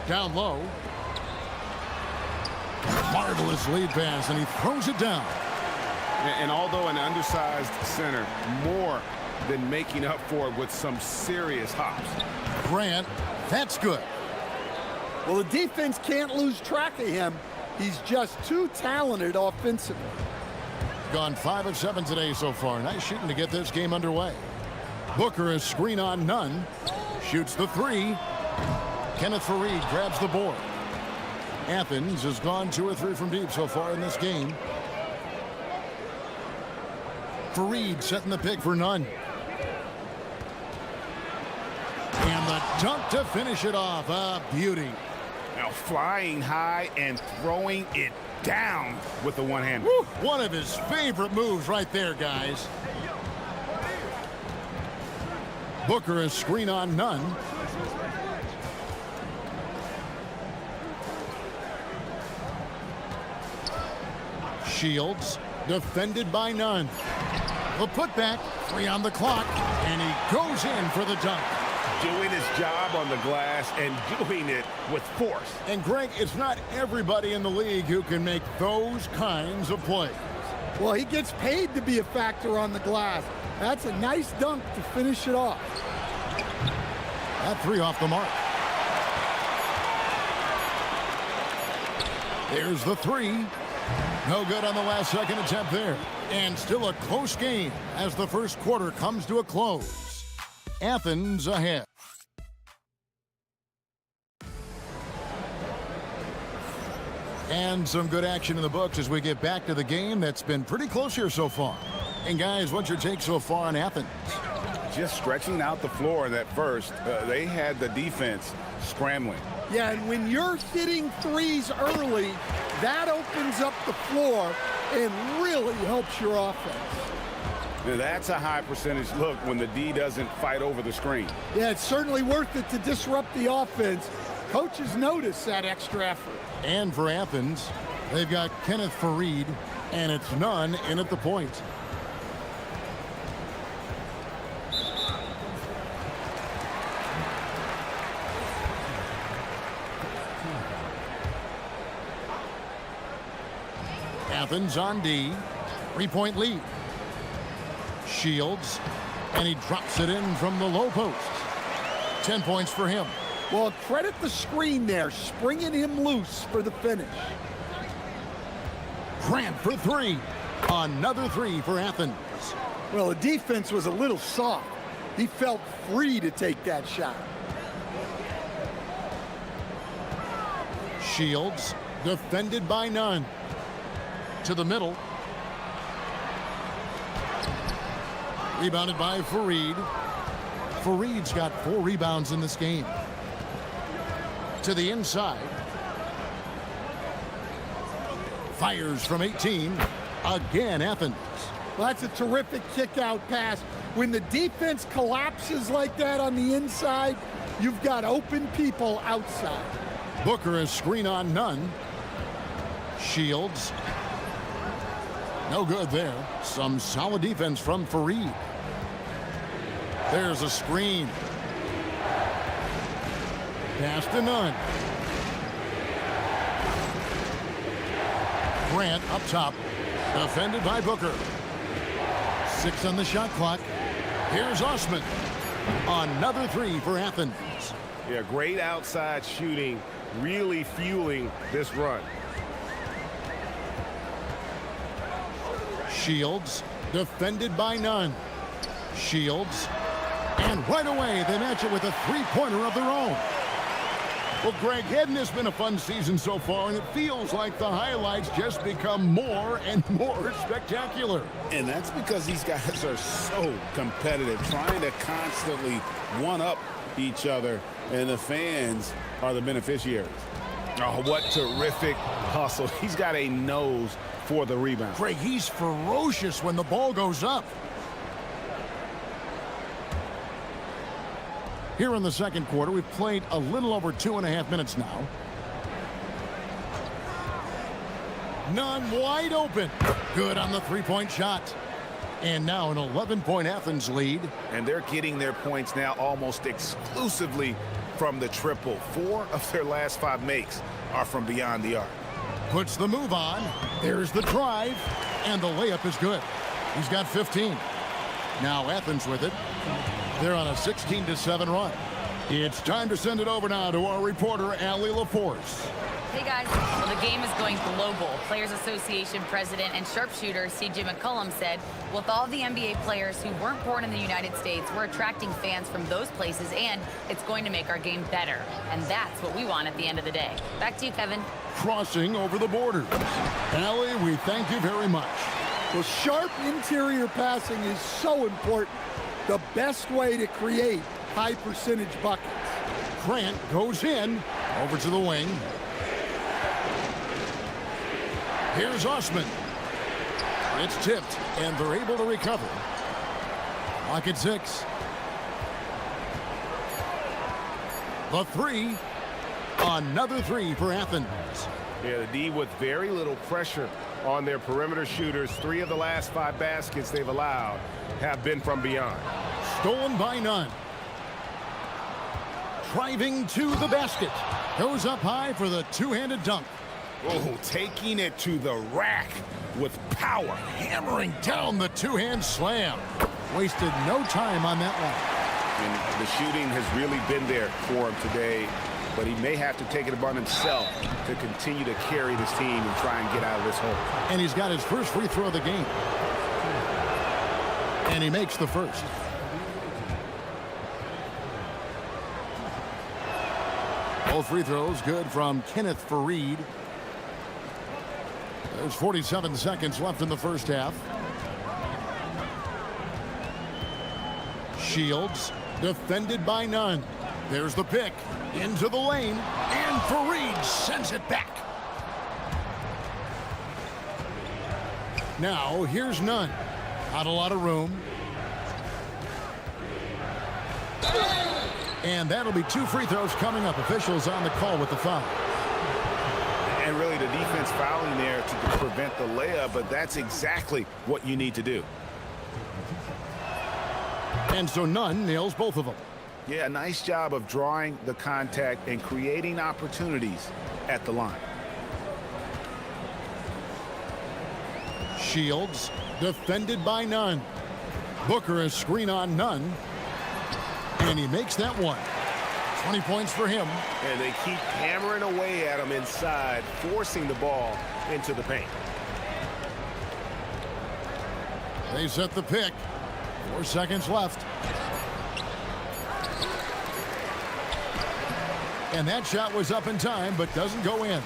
Down low. Marvelous lead pass, and he throws it down. And although an undersized center, more than making up for it with some serious hops. Grant, that's good. Well, the defense can't lose track of him. He's just too talented offensively. Gone 5 of 7 today so far. Nice shooting to get this game underway. Booker is screen on Nunn. Shoots the 3. Kenneth Fareed grabs the board. Athens has gone 2 or 3 from deep so far in this game. Fareed setting the pick for Nunn. And the dunk to finish it off. A beauty. Now flying high and throwing it down with the one-hand. One of his favorite moves right there, guys. Booker is screen on Nunn. Shields, defended by Nunn. The putback, 3 on the clock, and he goes in for the dunk. doing his job on the glass and doing it with force. And Greg, it's not everybody in the league who can make those kinds of plays. Well, he gets paid to be a factor on the glass. That's a nice dunk to finish it off. That three off the mark. There's the three. No good on the last second attempt there. And still a close game as the first quarter comes to a close. Athens ahead. And some good action in the books as we get back to the game that's been pretty close here so far. And guys, what's your take so far on Athens? Just stretching out the floor in that first. They had the defense scrambling. Yeah, and when you're hitting threes early, that opens up the floor and really helps your offense. Now, that's a high percentage look when the D doesn't fight over the screen. Yeah, it's certainly worth it to disrupt the offense. Coaches notice that extra effort. And for Athens, they've got Kenneth Farid, and it's none in at the point. Athens on D. 3-point lead. Shields, and he drops it in from the low post. 10 points for him. Well, credit the screen there, springing him loose for the finish. Grant for three. Another three for Athens. Well, the defense was a little soft. He felt free to take that shot. Shields, defended by none. To the middle. Rebounded by Farid. Farid's got 4 rebounds in this game. To the inside. Fires from 18. Again, Athens. Well, that's a terrific kick-out pass. When the defense collapses like that on the inside, you've got open people outside. Booker is screen on none. Shields. No good there. Some solid defense from Farid. There's a screen. Pass to none. Grant up top. Defended by Booker. 6 on the shot clock. Here's Osman. Another three for Athens. Yeah, great outside shooting, really fueling this run. Shields, defended by none. Shields, and right away they match it with a three-pointer of their own. Well, Greg, hadn't this been a fun season so far? And it feels like the highlights just become more and more spectacular. And that's because these guys are so competitive, trying to constantly one-up each other, and the fans are the beneficiaries. Oh, what terrific hustle. He's got a nose for the rebound. Greg, he's ferocious when the ball goes up. Here in the second quarter, we've played a little over 2.5 minutes now. None wide open. Good on the three-point shot. And now an 11-point Athens lead. And they're getting their points now almost exclusively from the triple. 4 of their last 5 makes are from beyond the arc. Puts the move on. There's the drive. And the layup is good. He's got 15. Now Athens with it. They're on a 16-7 run. It's time to send it over now to our reporter, Allie LaForce. Hey guys, well, the game is going global. Players Association president and sharpshooter C.J. McCollum said, with all the NBA players who weren't born in the United States, we're attracting fans from those places, and it's going to make our game better. And that's what we want at the end of the day. Back to you, Kevin. Crossing over the borders. Allie, we thank you very much. Well, sharp interior passing is so important. The best way to create high percentage buckets. Grant goes in, over to the wing. Here's Osman. It's tipped, and they're able to recover. Clock at 6. The three. Another three for Athens. Yeah, the D with very little pressure on their perimeter shooters. 3 of the last 5 baskets they've allowed have been from beyond. Stolen by none. driving to the basket. Goes up high for the two-handed dunk. Oh, taking it to the rack with power. Hammering down the two-hand slam. Wasted no time on that one. And the shooting has really been there for him today, but he may have to take it upon himself to continue to carry this team and try and get out of this hole. And he's got his first free throw of the game. And he makes the first. Both free throws good from Kenneth Fareed. There's 47 seconds left in the first half. Shields defended by none. There's the pick into the lane, and Fareed sends it back. Now here's Nunn. Not a lot of room. And that'll be two free throws coming up. Officials on the call with the foul. And really the defense fouling there to prevent the layup, but that's exactly what you need to do. And so Nunn nails both of them. Yeah, a nice job of drawing the contact and creating opportunities at the line. Shields defended by Nunn. Booker is screen on Nunn. And he makes that one. 20 points for him. And they keep hammering away at him inside, forcing the ball into the paint. They set the pick. 4 seconds left. And that shot was up in time, but doesn't go in.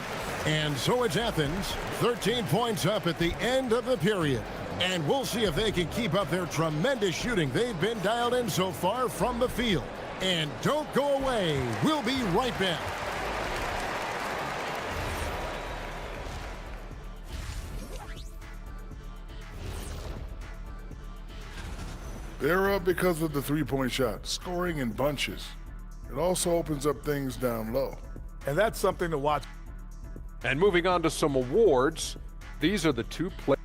And so it's Athens, 13 points up at the end of the period. And we'll see if they can keep up their tremendous shooting they've been dialed in so far from the field. And don't go away. We'll be right back. They're up because of the three-point shot, scoring in bunches. It also opens up things down low. And that's something to watch. And moving on to some awards, these are the two players.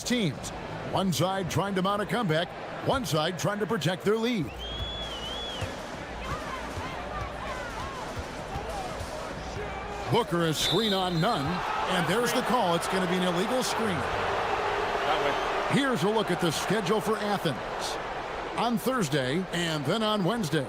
Teams. One side trying to mount a comeback, one side trying to protect their lead. Booker is screen on Nunn, and there's the call. It's going to be an illegal screen. Here's a look at the schedule for Athens on Thursday and then on Wednesday.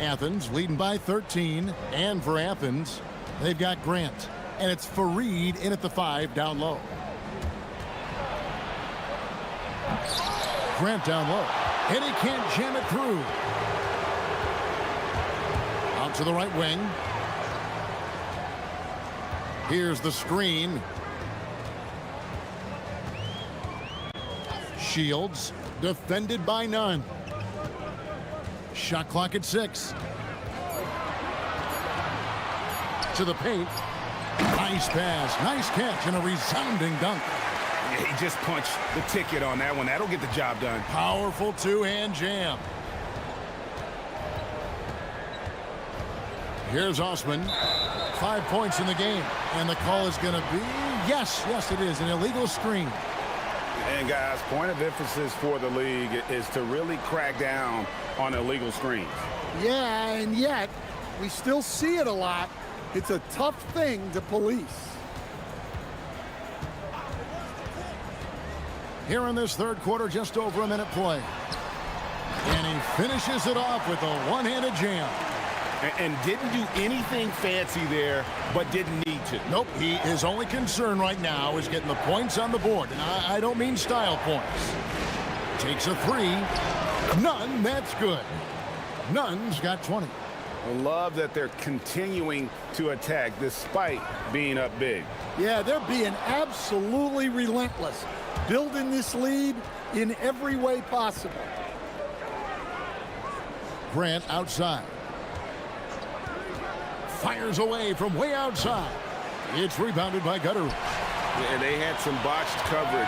Athens leading by 13, and for Athens, they've got Grant, and it's Fareed in at the 5 down low. Grant down low, and he can't jam it through. Out to the right wing. Here's the screen. Shields defended by Nunn. Shot clock at 6. To the paint. Nice pass, nice catch, and a resounding dunk. Yeah, he just punched the ticket on that one. That'll get the job done. Powerful two-hand jam. Here's Osman. 5 points in the game. And the call is going to be, yes, it is, an illegal screen. And guys, point of emphasis for the league is to really crack down on illegal screens. Yeah, and yet we still see it a lot. It's a tough thing to police. here in this third quarter, just over a minute play. And he finishes it off with a one-handed jam. And didn't do anything fancy there, but didn't need to. Nope, his only concern right now is getting the points on the board. And I don't mean style points. Takes a three. None, that's good. None's got 20. I love that they're continuing to attack despite being up big. Yeah, they're being absolutely relentless, building this lead in every way possible. Grant outside. Fires away from way outside. It's rebounded by Gutteridge. And they had some botched coverage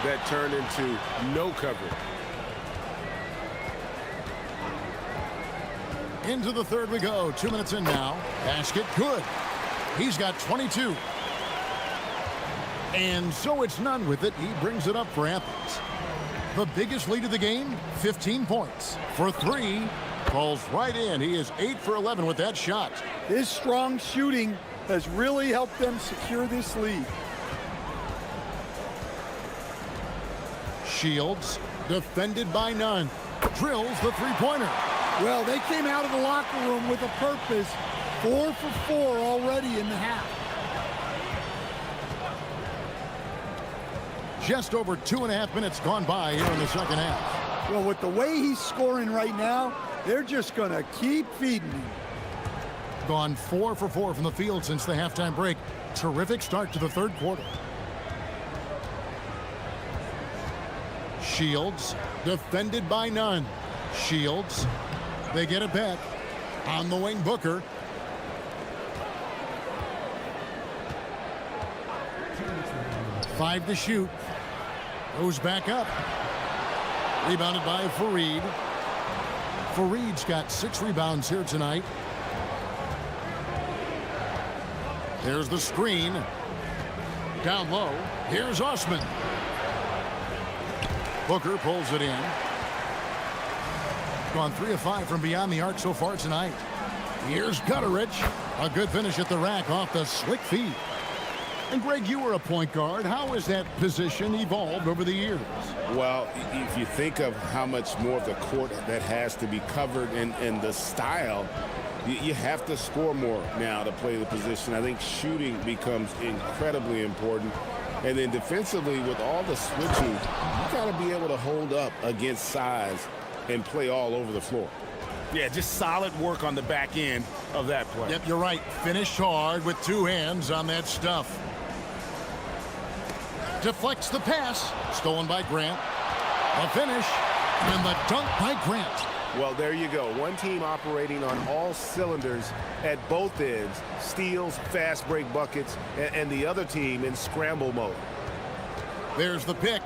that turned into no coverage. Into the third we go. 2 minutes in now. Basket good. He's got 22. And so it's Nunn with it. He brings it up for Athens. The biggest lead of the game, 15 points. For three, falls right in. He is 8 for 11 with that shot. His strong shooting has really helped them secure this lead. Shields, defended by Nunn. Drills the three-pointer. Well, they came out of the locker room with a purpose. 4 for 4 already in the half. Just over 2.5 minutes gone by here in the second half. Well, with the way he's scoring right now, they're just going to keep feeding him. Gone 4 for 4 from the field since the halftime break. Terrific start to the third quarter. Shields, defended by Nunn. Shields, they get it back. On the wing, Booker. Five to shoot. Goes back up. Rebounded by Fareed. Fareed's got 6 rebounds here tonight. There's the screen. Down low. Here's Osman. Booker pulls it in. Gone 3 of 5 from beyond the arc so far tonight. Here's Gutteridge. A good finish at the rack off the slick feed. And Greg, you were a point guard. How has that position evolved over the years? Well, if you think of how much more of the court that has to be covered and the style, you have to score more now to play the position. I think shooting becomes incredibly important. And then defensively, with all the switching, you got to be able to hold up against size and play all over the floor. Yeah, just solid work on the back end of that play. Yep, you're right. Finished hard with 2 hands on that stuff. Deflects the pass. Stolen by Grant. A finish. And the dunk by Grant. Well, there you go. One team operating on all cylinders at both ends. Steals, fast break buckets, and the other team in scramble mode. There's the pick.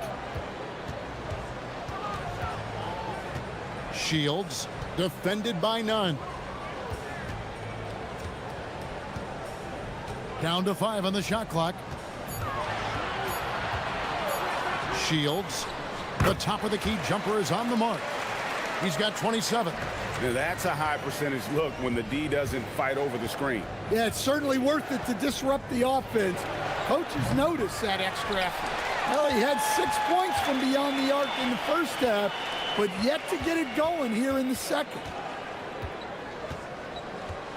Shields, defended by Nunn. Down to 5 on the shot clock. Shields, the top of the key jumper is on the mark. He's got 27. Now that's a high percentage look when the D doesn't fight over the screen. Yeah, it's certainly worth it to disrupt the offense. Coaches notice that extra effort. Well, he had 6 points from beyond the arc in the first half, but yet to get it going here in the second.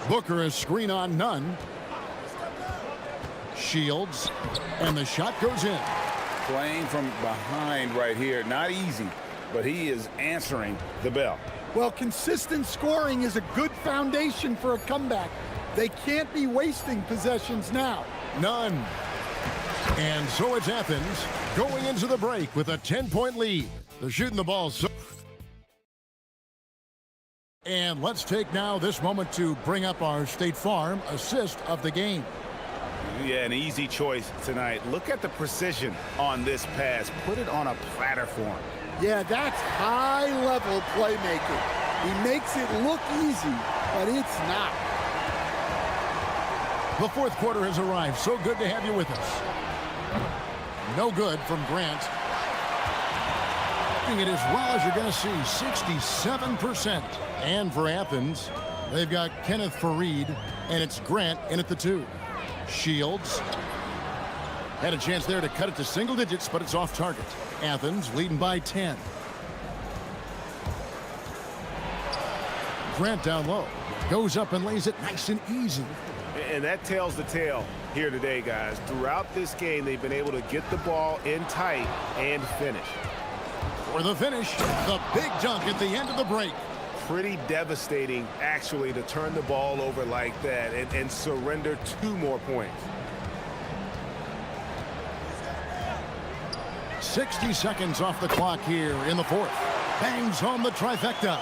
Booker is screen on Nunn. Shields, and the shot goes in. Playing from behind right here, not easy, but he is answering the bell. Well, consistent scoring is a good foundation for a comeback. They can't be wasting possessions now. None. And so it's Athens going into the break with a 10-point lead. They're shooting the ball. And let's take now this moment to bring up our State Farm assist of the game. Yeah, an easy choice tonight. Look at the precision on this pass. Put it on a platter form. Yeah, that's high-level playmaking. He makes it look easy, but it's not. The fourth quarter has arrived. So good to have you with us. No good from Grant. It as well as you're going to see, 67%. And for Athens, they've got Kenneth Fareed, and it's Grant in at the 2. Shields. Had a chance there to cut it to single digits, but it's off target. Athens leading by 10. Grant down low. Goes up and lays it nice and easy. And that tells the tale here today, guys. Throughout this game, they've been able to get the ball in tight and finish. For the finish, the big dunk at the end of the break. Pretty devastating, actually, to turn the ball over like that and surrender 2 more points. 60 seconds off the clock here in the fourth. Bangs home the trifecta.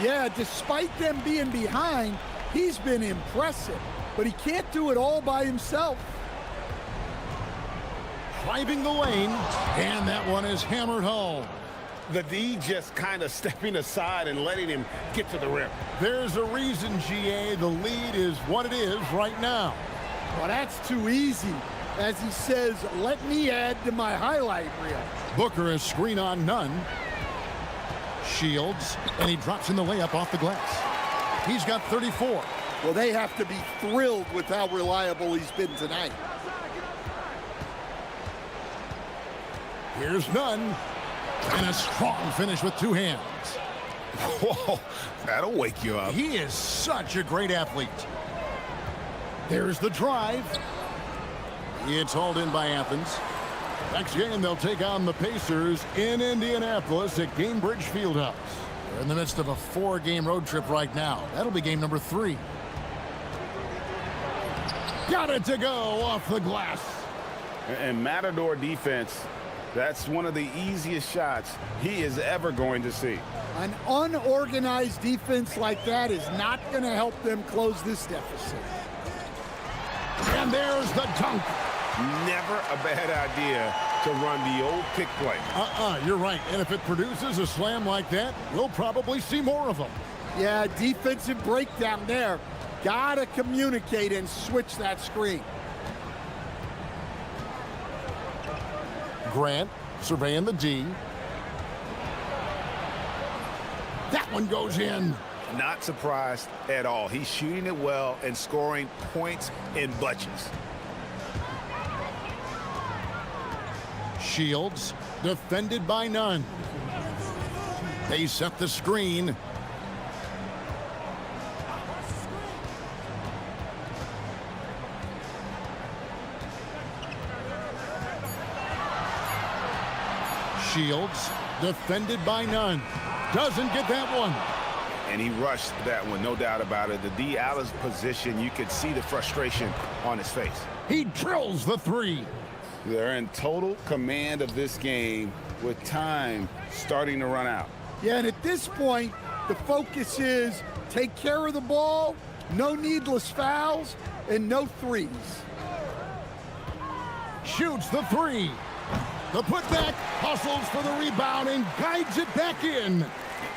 Yeah, despite them being behind, he's been impressive, but he can't do it all by himself. Driving the lane, and that one is hammered home. The D just kind of stepping aside and letting him get to the rim. There's a reason, GA, the lead is what it is right now. Well, that's too easy. As he says, let me add to my highlight reel. Booker is screen on none. Shields, and he drops in the layup off the glass. He's got 34. Well, they have to be thrilled with how reliable he's been tonight. Here's none. And a strong finish with 2 hands. Whoa, that'll wake you up. He is such a great athlete. There's the drive. It's hauled in by Athens. Next game, they'll take on the Pacers in Indianapolis at Gainbridge Fieldhouse. They're in the midst of a 4-game road trip right now. That'll be game number 3. Got it to go off the glass. And Matador defense, that's one of the easiest shots he is ever going to see. An unorganized defense like that is not going to help them close this deficit. And there's the dunk. Never a bad idea to run the old pick play. You're right. And if it produces a slam like that, we'll probably see more of them. Yeah, defensive breakdown there. Gotta communicate and switch that screen. Grant surveying the D. That one goes in. Not surprised at all. He's shooting it well and scoring points in bunches. Shields defended by none. They set the screen. Shields defended by none. Doesn't get that one. And he rushed that one, no doubt about it. The D out of position, you could see the frustration on his face. He drills the 3. They're in total command of this game with time starting to run out. Yeah, and at this point, the focus is take care of the ball, no needless fouls, and no threes. Shoots the 3. The putback, hustles for the rebound and guides it back in.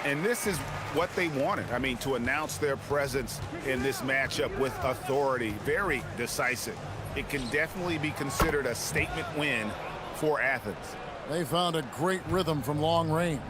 And this is what they wanted. I mean, to announce their presence in this matchup with authority. Very decisive. It can definitely be considered a statement win for Athens. They found a great rhythm from long range.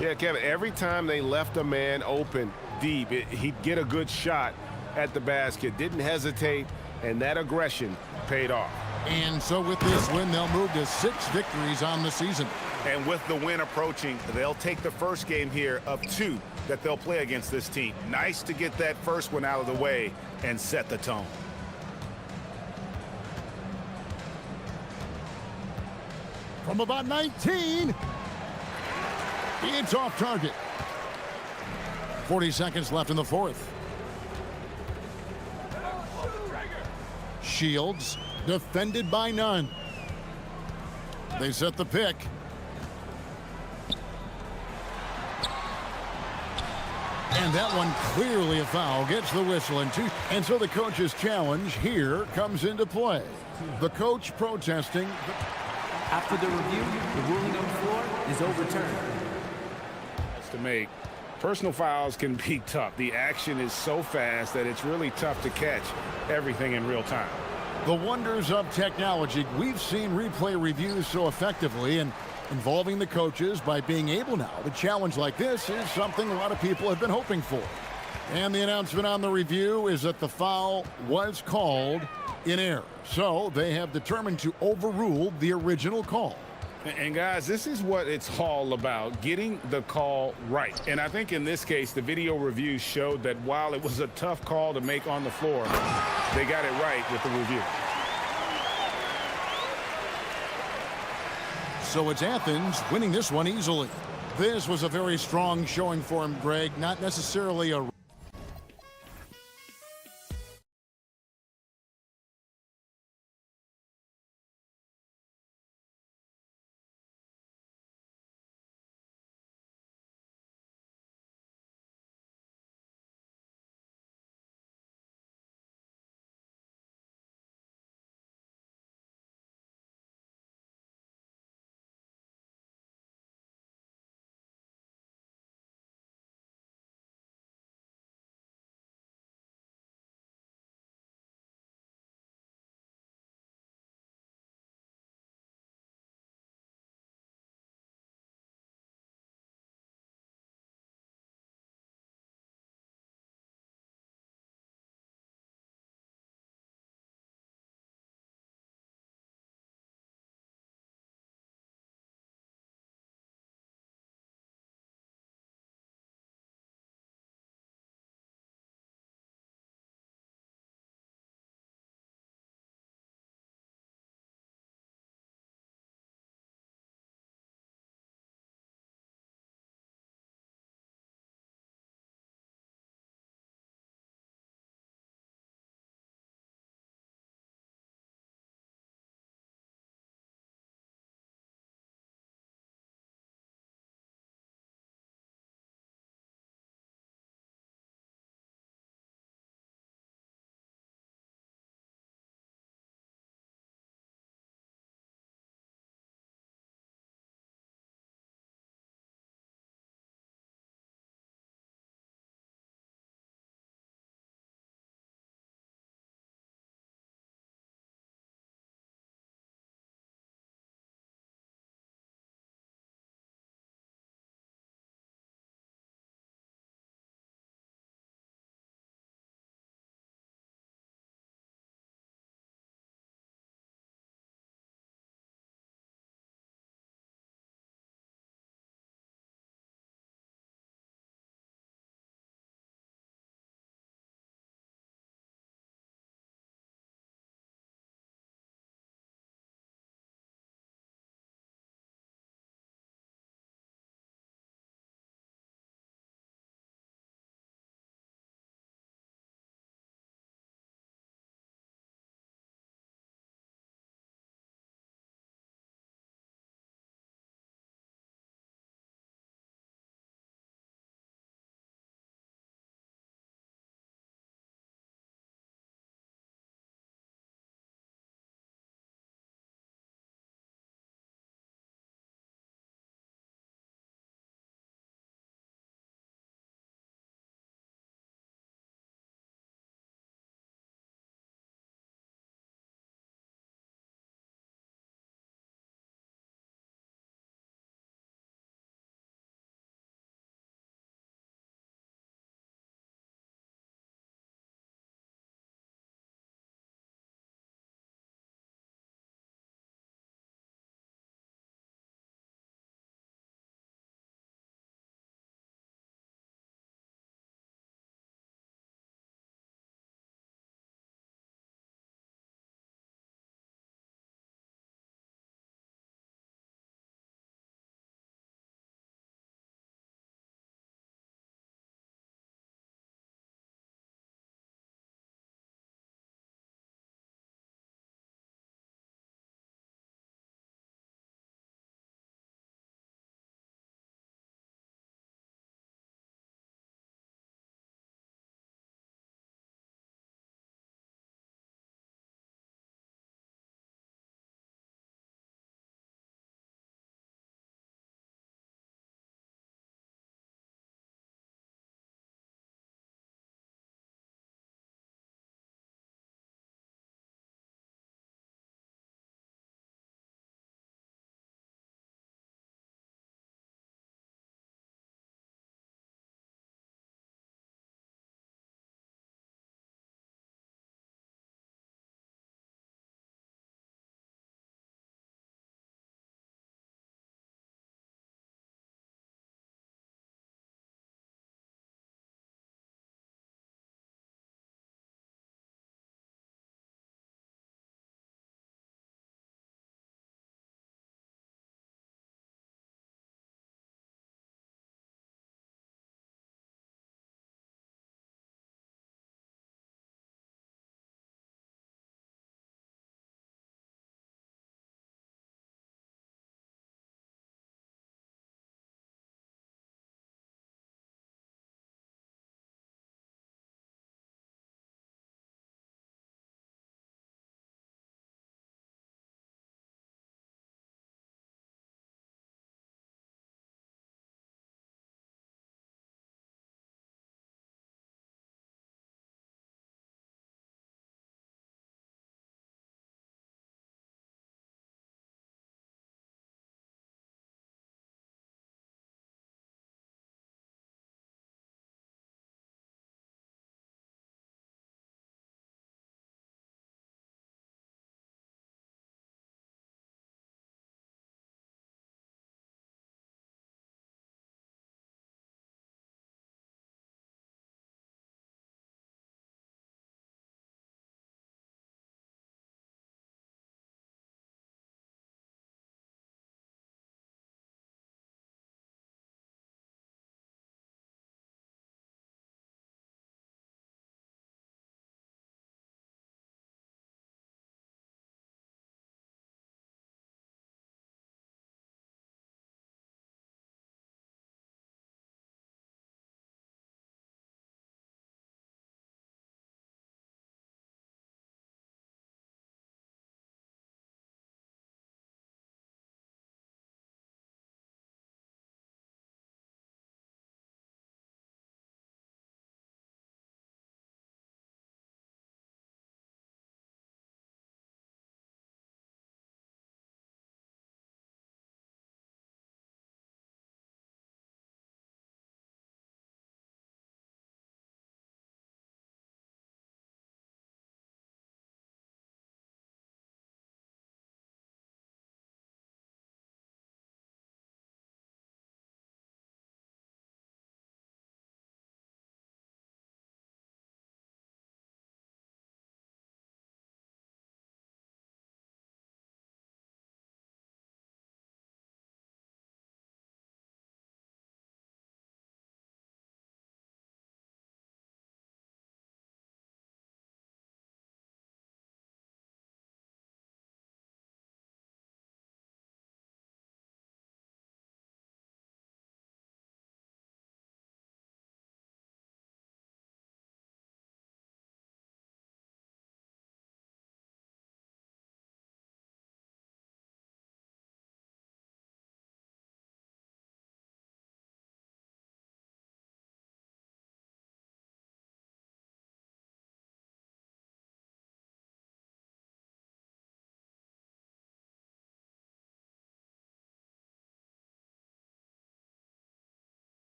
Yeah, Kevin, every time they left a man open deep, he'd get a good shot at the basket. Didn't hesitate, and that aggression paid off. And so with this win, they'll move to 6 victories on the season. And with the win approaching, they'll take the first game here of 2 that they'll play against this team. Nice to get that first one out of the way and set the tone. From about 19, it's off target. 40 seconds left in the fourth. Shields defended by none. They set the pick. And that one clearly a foul. Gets the whistle in 2. And so the coach's challenge here comes into play. The coach protesting. After the review, the ruling on the floor is overturned. To make personal fouls can be tough. The action is so fast that it's really tough to catch everything in real time. The wonders of technology. We've seen replay reviews so effectively, and involving the coaches by being able now to challenge like this is something a lot of people have been hoping for. And the announcement on the review is that the foul was called in error. So they have determined to overrule the original call. And guys, this is what it's all about, getting the call right. And I think in this case, the video review showed that while it was a tough call to make on the floor, they got it right with the review. So it's Athens winning this one easily. This was a very strong showing for him, Greg. Not necessarily a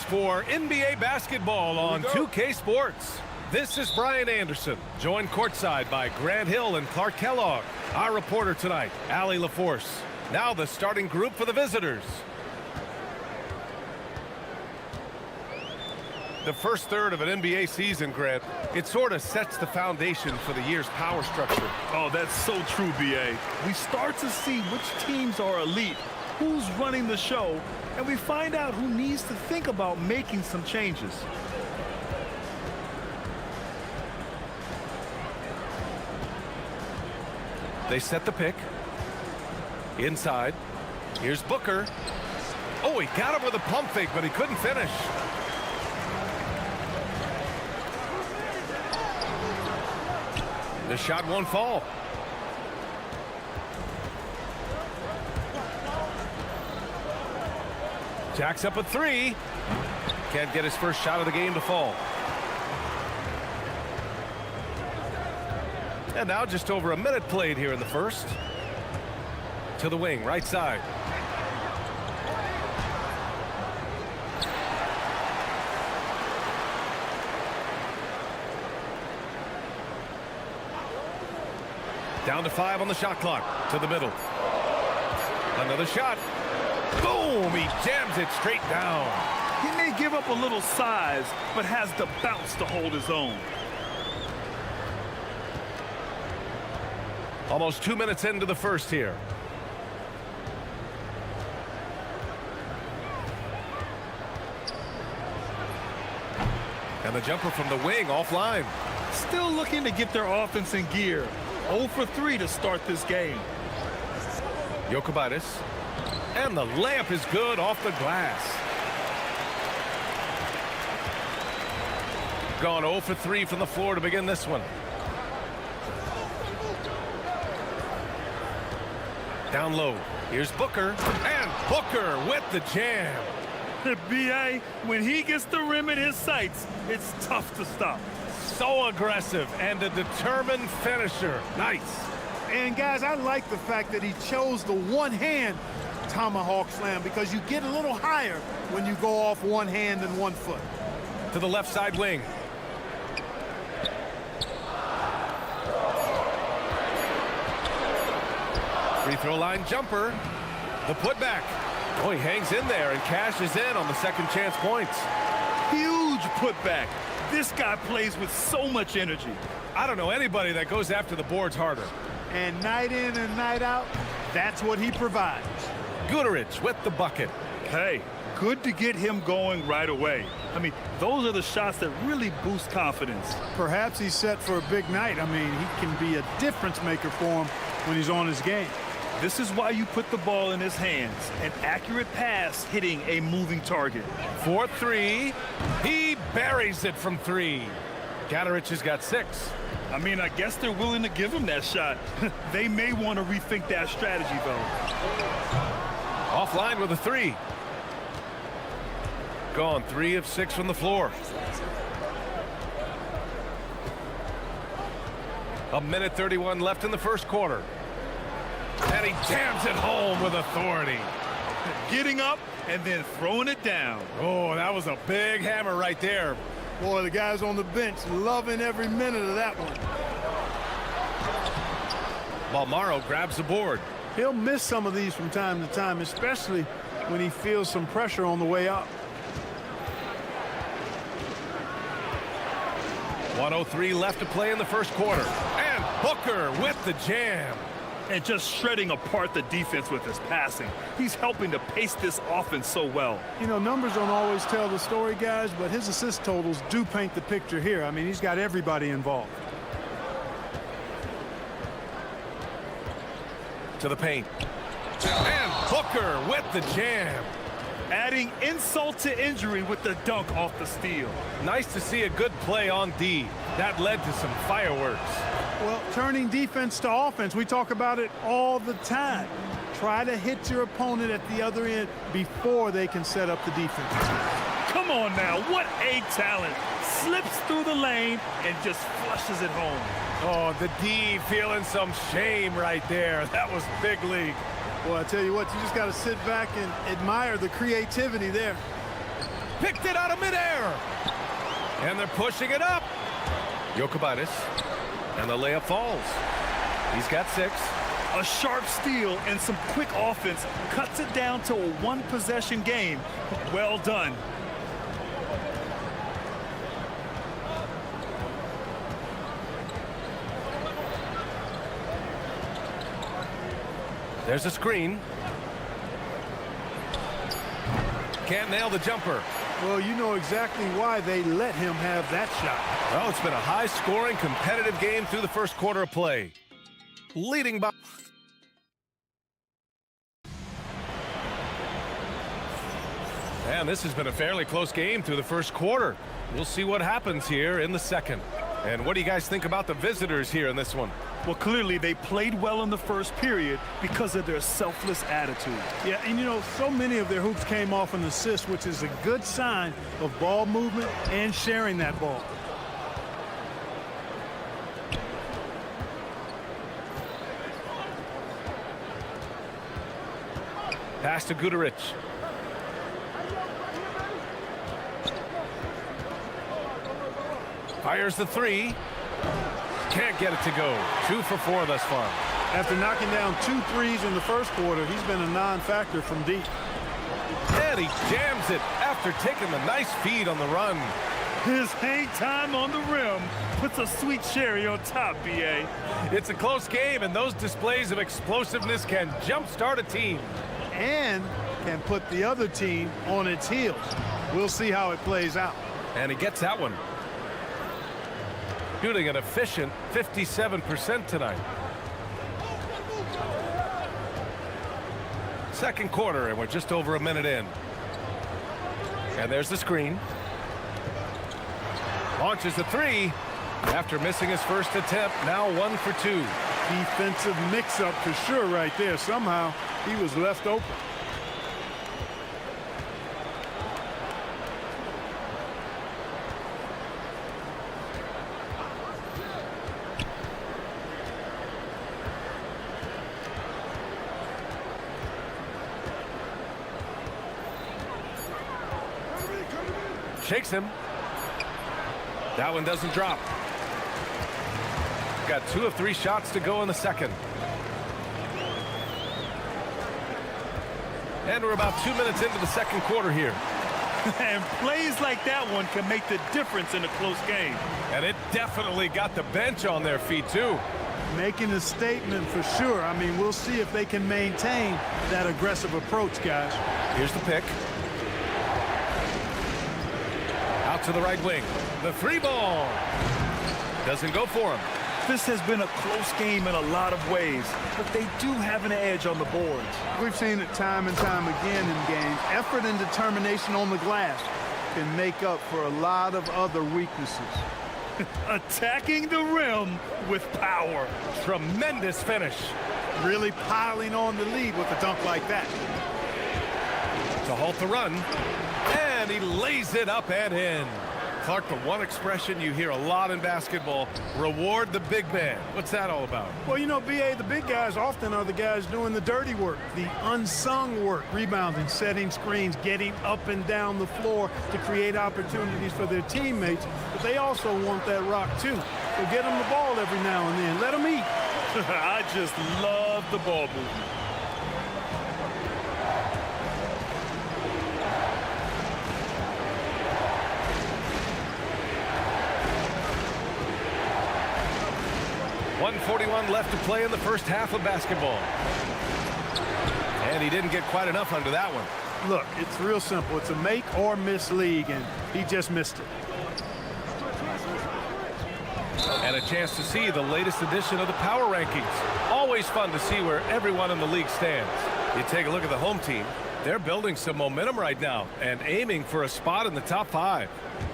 for NBA basketball on 2K Sports. This is Brian Anderson, joined courtside by Grant Hill and Clark Kellogg. Our reporter tonight, Allie LaForce. Now the starting group for the visitors. The first third of an NBA season, Grant, it sort of sets the foundation for the year's power structure. Oh, that's so true, B.A. We start to see which teams are elite, who's running the show, and we find out who needs to think about making some changes. They set the pick. Inside. Here's Booker. Oh, he got him with a pump fake, but he couldn't finish. The shot won't fall. Jacks up a three. Can't get his first shot of the game to fall. And now just over a minute played here in the first. To the wing, right side. Down to 5 on the shot clock. To the middle. Another shot. Boom! He jams it straight down. He may give up a little size, but has the bounce to hold his own. Almost 2 minutes into the first here. And the jumper from the wing offline. Still looking to get their offense in gear. 0 for 3 to start this game. Jokic. And the layup is good off the glass. Gone 0 for 3 from the floor to begin this one. Down low. Here's Booker. And Booker with the jam. B.A., when he gets the rim in his sights, it's tough to stop. So aggressive and a determined finisher. Nice. And guys, I like the fact that he chose the one-hand tomahawk slam because you get a little higher when you go off one hand and 1 foot. To the left side wing. Free throw line jumper. The putback. Oh, he hangs in there and cashes in on the second chance points. Huge putback. This guy plays with so much energy. I don't know anybody that goes after the boards harder. And night in and night out, that's what he provides. Guterich with the bucket. Hey, good to get him going right away. I mean, those are the shots that really boost confidence. Perhaps he's set for a big night. I mean, he can be a difference maker for him when he's on his game. This is why you put the ball in his hands. An accurate pass hitting a moving target. 4-3. He buries it from 3. Guterich has got 6. I mean, I guess they're willing to give him that shot. They may want to rethink that strategy, though. Offline with a 3. Gone 3 of 6 from the floor. A minute 31 left in the first quarter. And he jams it home with authority. Getting up and then throwing it down. Oh, that was a big hammer right there. Boy, the guys on the bench loving every minute of that one. Balmaro grabs the board. He'll miss some of these from time to time, especially when he feels some pressure on the way up. 1:03 left to play in the first quarter. And Booker with the jam. And just shredding apart the defense with his passing. He's helping to pace this offense so well. You know, numbers don't always tell the story, guys, but his assist totals do paint the picture here. I mean, he's got everybody involved. To the paint. And Booker with the jam. Adding insult to injury with the dunk off the steal. Nice to see a good play on D. That led to some fireworks. Well, turning defense to offense, we talk about it all the time. Try to hit your opponent at the other end before they can set up the defense. Come on now, what a talent. Slips through the lane and just flushes it home. Oh, the D feeling some shame right there. That was big league. Well, I tell you what, you just got to sit back and admire the creativity there. Picked it out of midair. And they're pushing it up. Jokic, and the layup falls. He's got 6. A sharp steal and some quick offense cuts it down to a one-possession game. Well done. There's a screen. Can't nail the jumper. Well, you know exactly why they let him have that shot. Well, it's been a high-scoring, competitive game through the first quarter of play. Leading by... And this has been a fairly close game through the first quarter. We'll see what happens here in the second. And what do you guys think about the visitors here in this one? Well, clearly they played well in the first period because of their selfless attitude. Yeah, and you know, so many of their hoops came off an assist, which is a good sign of ball movement and sharing that ball. Pass to Guduric. Fires the 3. Can't get it to go. 2 for 4 thus far. After knocking down 2 threes in the first quarter, he's been a non-factor from deep. And he jams it after taking the nice feed on the run. His hang time on the rim puts a sweet cherry on top, B.A. It's a close game, and those displays of explosiveness can jumpstart a team. And can put the other team on its heels. We'll see how it plays out. And he gets that one. Shooting an efficient 57% tonight. Second quarter, and we're just over a minute in. And there's the screen. Launches the 3 after missing his first attempt. Now 1 for 2. Defensive mix-up for sure right there. Somehow he was left open. Shakes him. That one doesn't drop. Got 2 of 3 shots to go in the second. And we're about 2 minutes into the second quarter here. And plays like that one can make the difference in a close game. And it definitely got the bench on their feet, too. Making a statement for sure. I mean, we'll see if they can maintain that aggressive approach, guys. Here's the pick. Out to the right wing. The 3 ball. Doesn't go for him. This has been a close game in a lot of ways, but they do have an edge on the boards. We've seen it time and time again in games. Effort and determination on the glass can make up for a lot of other weaknesses. Attacking the rim with power. Tremendous finish. Really piling on the lead with a dunk like that. To halt the run. And he lays it up and in. Clark, the one expression you hear a lot in basketball, reward the big man. What's that all about? Well, you know, B.A., the big guys often are the guys doing the dirty work, the unsung work, rebounding, setting screens, getting up and down the floor to create opportunities for their teammates. But they also want that rock, too. So get them the ball every now and then. Let them eat. I just love the ball movement. .141 left to play in the first half of basketball. And he didn't get quite enough under that one. Look, it's real simple. It's a make or miss league, and he just missed it. And a chance to see the latest edition of the power rankings. Always fun to see where everyone in the league stands. You take a look at the home team. They're building some momentum right now and aiming for a spot in the top 5.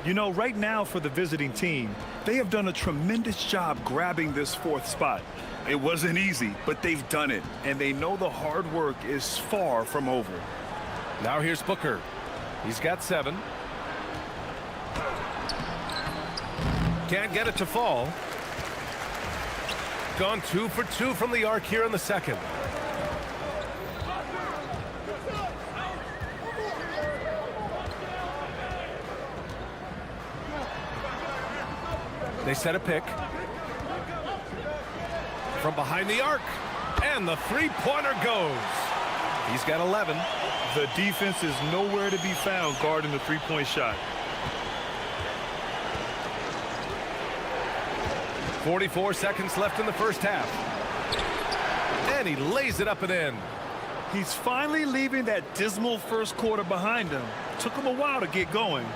You know, right now for the visiting team, they have done a tremendous job grabbing this 4th spot. It wasn't easy, but they've done it, and they know the hard work is far from over. Now here's Booker. He's got 7. Can't get it to fall. Gone 2 for 2 from the arc here in the second. They set a pick. From behind the arc. And the three-pointer goes. He's got 11. The defense is nowhere to be found guarding the three-point shot. 44 seconds left in the first half. And he lays it up and in. He's finally leaving that dismal first quarter behind him. Took him a while to get going.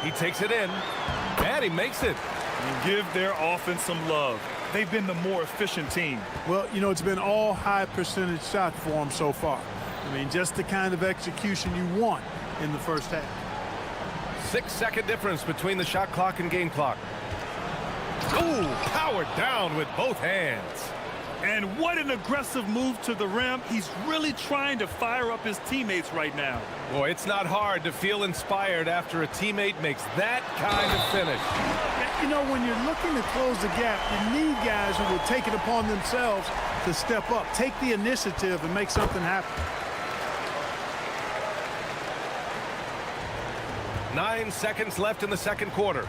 He takes it in, and he makes it. Give their offense some love. They've been the more efficient team. Well, you know, it's been all high percentage shots for them so far. I mean, just the kind of execution you want in the first half. 6-second difference between the shot clock and game clock. Ooh, powered down with both hands. And what an aggressive move to the rim. He's really trying to fire up his teammates right now. Boy, it's not hard to feel inspired after a teammate makes that kind of finish. You know, when you're looking to close the gap, you need guys who will take it upon themselves to step up, take the initiative, and make something happen. 9 seconds left in the second quarter.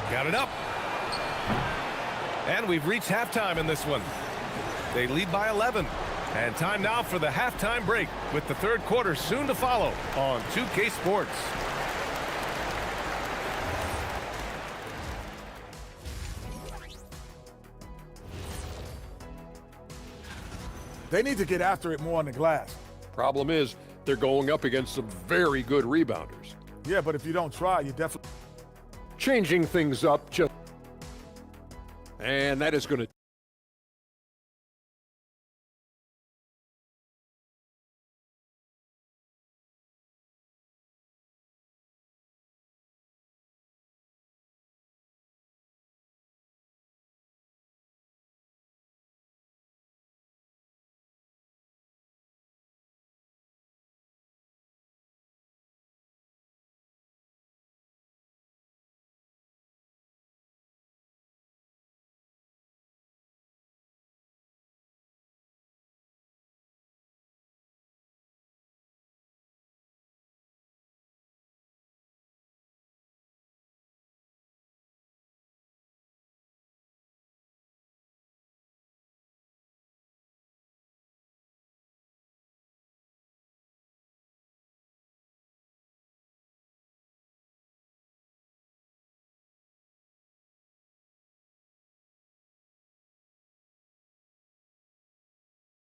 Got it up. And we've reached halftime in this one. They lead by 11. And time now for the halftime break, with the third quarter soon to follow on 2K Sports. They need to get after it more on the glass. Problem is, they're going up against some very good rebounders. Yeah, but if you don't try, you definitely... Changing things up just... And that is going to...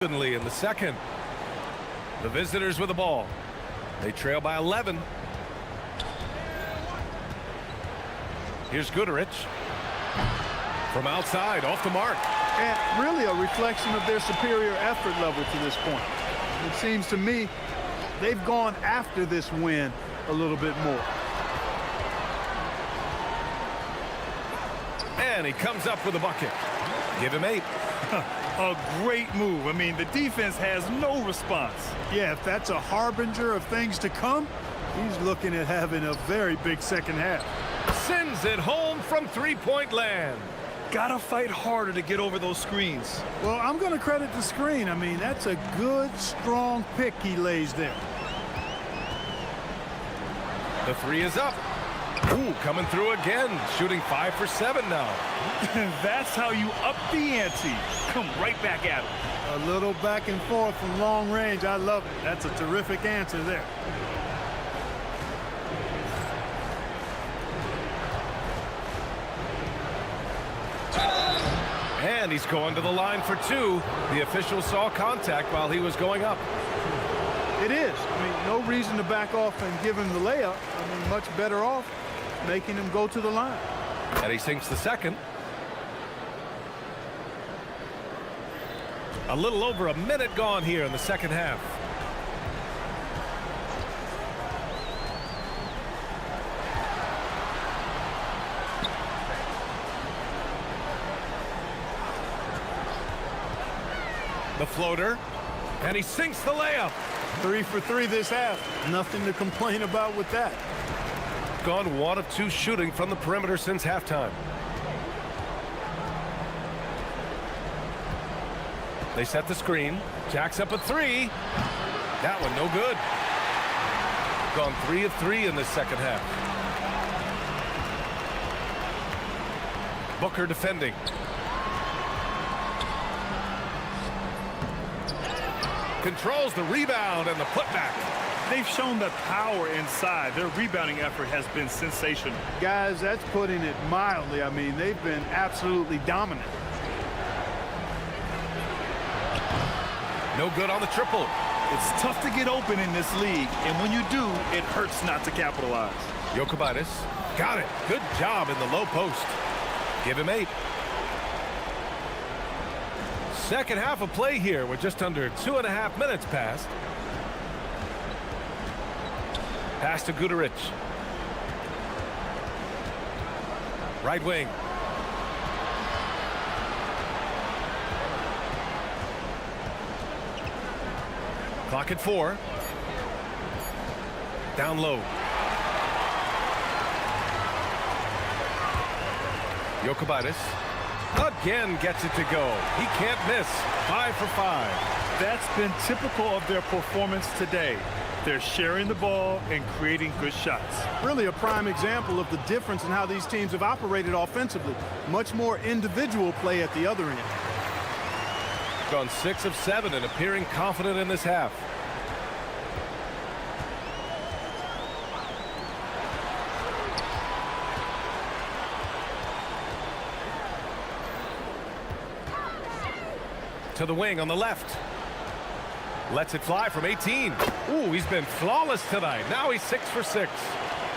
In the second. The visitors with the ball. They trail by 11. Here's Goodrich. From outside, off the mark. And really a reflection of their superior effort level to this point. It seems to me they've gone after this win a little bit more. And he comes up with a bucket. Give him 8. A great move. I mean, the defense has no response. Yeah, if that's a harbinger of things to come, he's looking at having a very big second half. Sends it home from three-point land. Gotta fight harder to get over those screens. Well, I'm going to credit the screen. I mean, that's a good, strong pick he lays there. The three is up. Ooh, coming through again. Shooting 5 for 7 now. That's how you up the ante. Come right back at him. A little back and forth from long range. I love it. That's a terrific answer there. And he's going to the line for 2. The official saw contact while he was going up. It is. I mean, no reason to back off and give him the layup. I mean, much better off making him go to the line. And he sinks the second. A little over a minute gone here in the second half. The floater, and he sinks the layup. 3 for 3 this half. Nothing to complain about with that. Gone 1 of 2 shooting from the perimeter since halftime. They set the screen. Jacks up a three. That one no good. Gone 3 of 3 in this second half. Booker defending. Controls the rebound and the putback. They've shown the power inside. Their rebounding effort has been sensational. Guys, that's putting it mildly. I mean, they've been absolutely dominant. No good on the triple. It's tough to get open in this league, and when you do, it hurts not to capitalize. Jokic got it. Good job in the low post. Give him 8. Second half of play here with just under 2.5 minutes passed. Pass to Guduric. Right wing. Clock at 4. Down low. Jokic again gets it to go. He can't miss. 5 for 5. That's been typical of their performance today. They're sharing the ball and creating good shots. Really a prime example of the difference in how these teams have operated offensively. Much more individual play at the other end. Gone 6 of 7 and appearing confident in this half. To the wing on the left. Lets it fly from 18. Ooh, he's been flawless tonight. Now he's 6 for 6.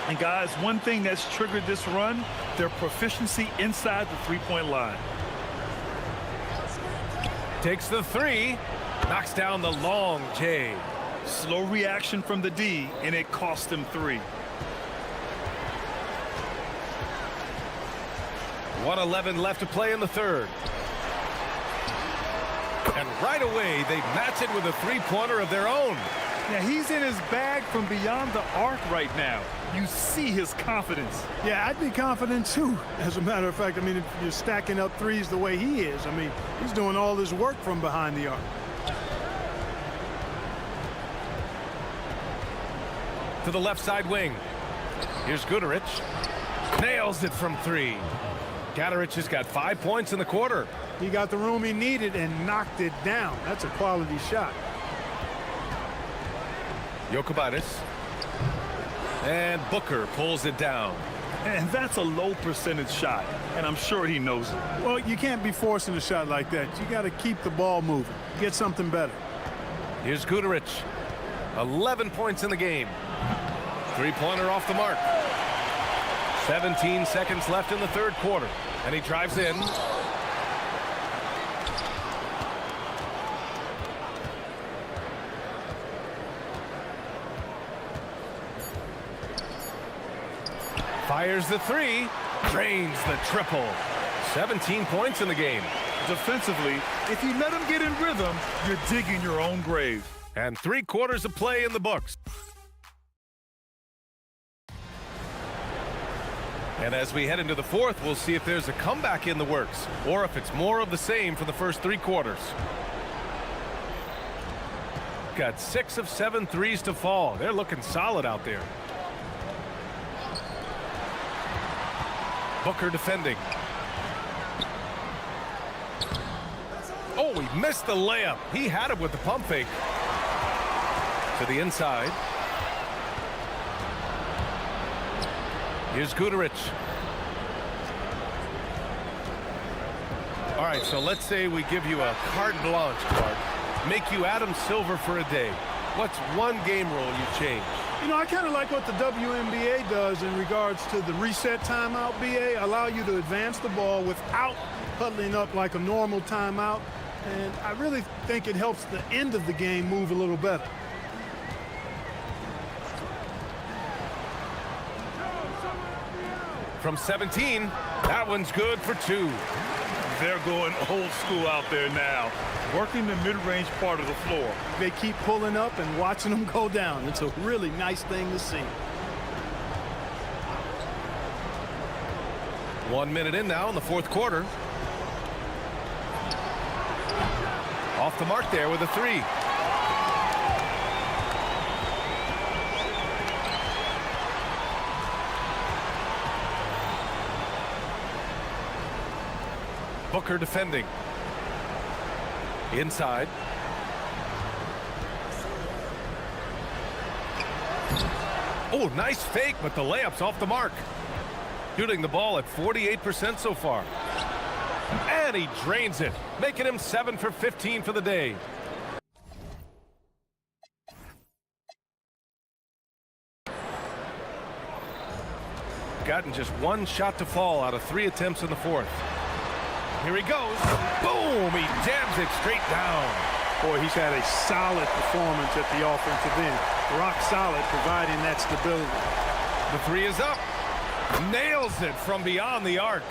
And guys, one thing that's triggered this run, their proficiency inside the three-point line. Takes the 3. Knocks down the long J. Slow reaction from the D, and it cost him 3. 1:11 left to play in the third. And right away, they match it with a three-pointer of their own. Now, he's in his bag from beyond the arc right now. You see his confidence. Yeah, I'd be confident, too. As a matter of fact, I mean, if you're stacking up threes the way he is, I mean, he's doing all his work from behind the arc. To the left side wing. Here's Guduric. Nails it from 3. Guduric has got 5 points in the quarter. He got the room he needed and knocked it down. That's a quality shot. Jokic. And Booker pulls it down. And that's a low percentage shot, and I'm sure he knows it. Well, you can't be forcing a shot like that. You got to keep the ball moving. Get something better. Here's Guduric. 11 points in the game. Three-pointer off the mark. 17 seconds left in the third quarter. And he drives in. Fires the 3. Drains the triple. 17 points in the game. Defensively, if you let him get in rhythm, you're digging your own grave. And 3 quarters of play in the books. And as we head into the fourth, we'll see if there's a comeback in the works or if it's more of the same for the first 3 quarters. Got 6 of 7 threes to fall. They're looking solid out there. Booker defending. Oh, he missed the layup. He had it with the pump fake. To the inside. Here's Guduric. All right, so let's say we give you a carte blanche card. Make you Adam Silver for a day. What's one game rule you change? You know, I kind of like what the WNBA does in regards to the reset timeout, BA. Allow you to advance the ball without huddling up like a normal timeout. And I really think it helps the end of the game move a little better. From 17, that one's good for 2. They're going old school out there now, working the mid-range part of the floor. They keep pulling up and watching them go down. It's a really nice thing to see. 1 minute in now in the fourth quarter. Off the mark there with a three. Booker defending. Inside. Oh, nice fake, but the layup's off the mark. Shooting the ball at 48% so far. And he drains it, making him 7 for 15 for the day. Gotten just one shot to fall out of 3 attempts in the fourth. Here he goes. Boom! He jams it straight down. Boy, he's had a solid performance at the offensive end. Rock solid, providing that stability. The three is up. Nails it from beyond the arc.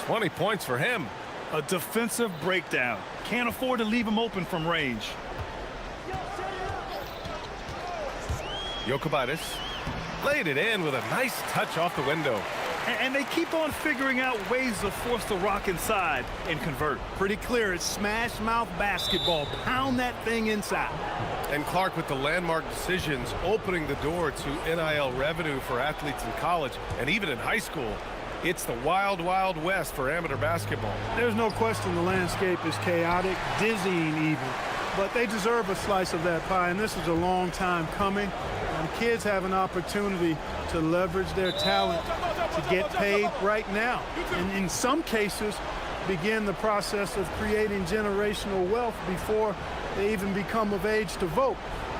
20 points for him. A defensive breakdown. Can't afford to leave him open from range. Jokubaitis laid it in with a nice touch off the window. And they keep on figuring out ways to force the rock inside and convert. Pretty clear. It's smash mouth basketball. Pound that thing inside. And Clark with the landmark decisions opening the door to NIL revenue for athletes in college and even in high school. It's the wild, wild west for amateur basketball. There's no question the landscape is chaotic, dizzying even. But they deserve a slice of that pie, and this is a long time coming. And kids have an opportunity to leverage their talent to get paid right now. And in some cases, begin the process of creating generational wealth before they even become of age to vote.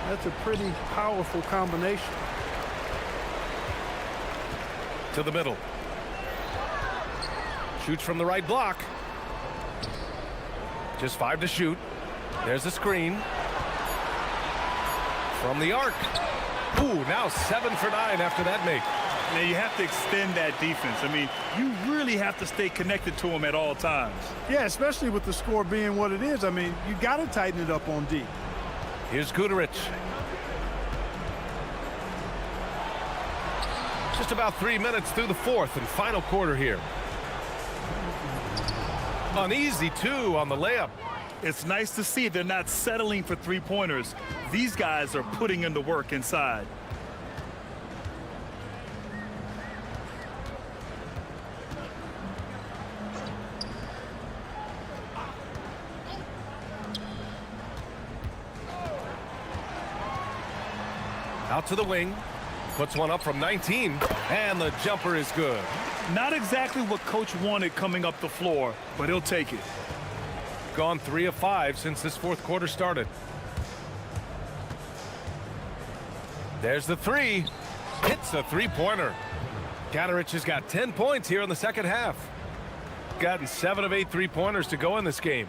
That's a pretty powerful combination. To the middle. Shoots from the right block. Just 5 to shoot. There's the screen. From the arc. Ooh, now 7 for 9 after that make. Now you have to extend that defense. I mean, you really have to stay connected to him at all times. Yeah, especially with the score being what it is. I mean, you got to tighten it up on D. Here's Guduric. Just about 3 minutes through the fourth and final quarter here. An easy 2 on the layup. It's nice to see they're not settling for three-pointers. These guys are putting in the work inside. Out to the wing. Puts one up from 19. And the jumper is good. Not exactly what coach wanted coming up the floor, but he'll take it. Gone 3 of 5 since this fourth quarter started. There's the three. Hits a three-pointer. Guduric has got 10 points here in the second half. Gotten 7 of 8 three-pointers to go in this game.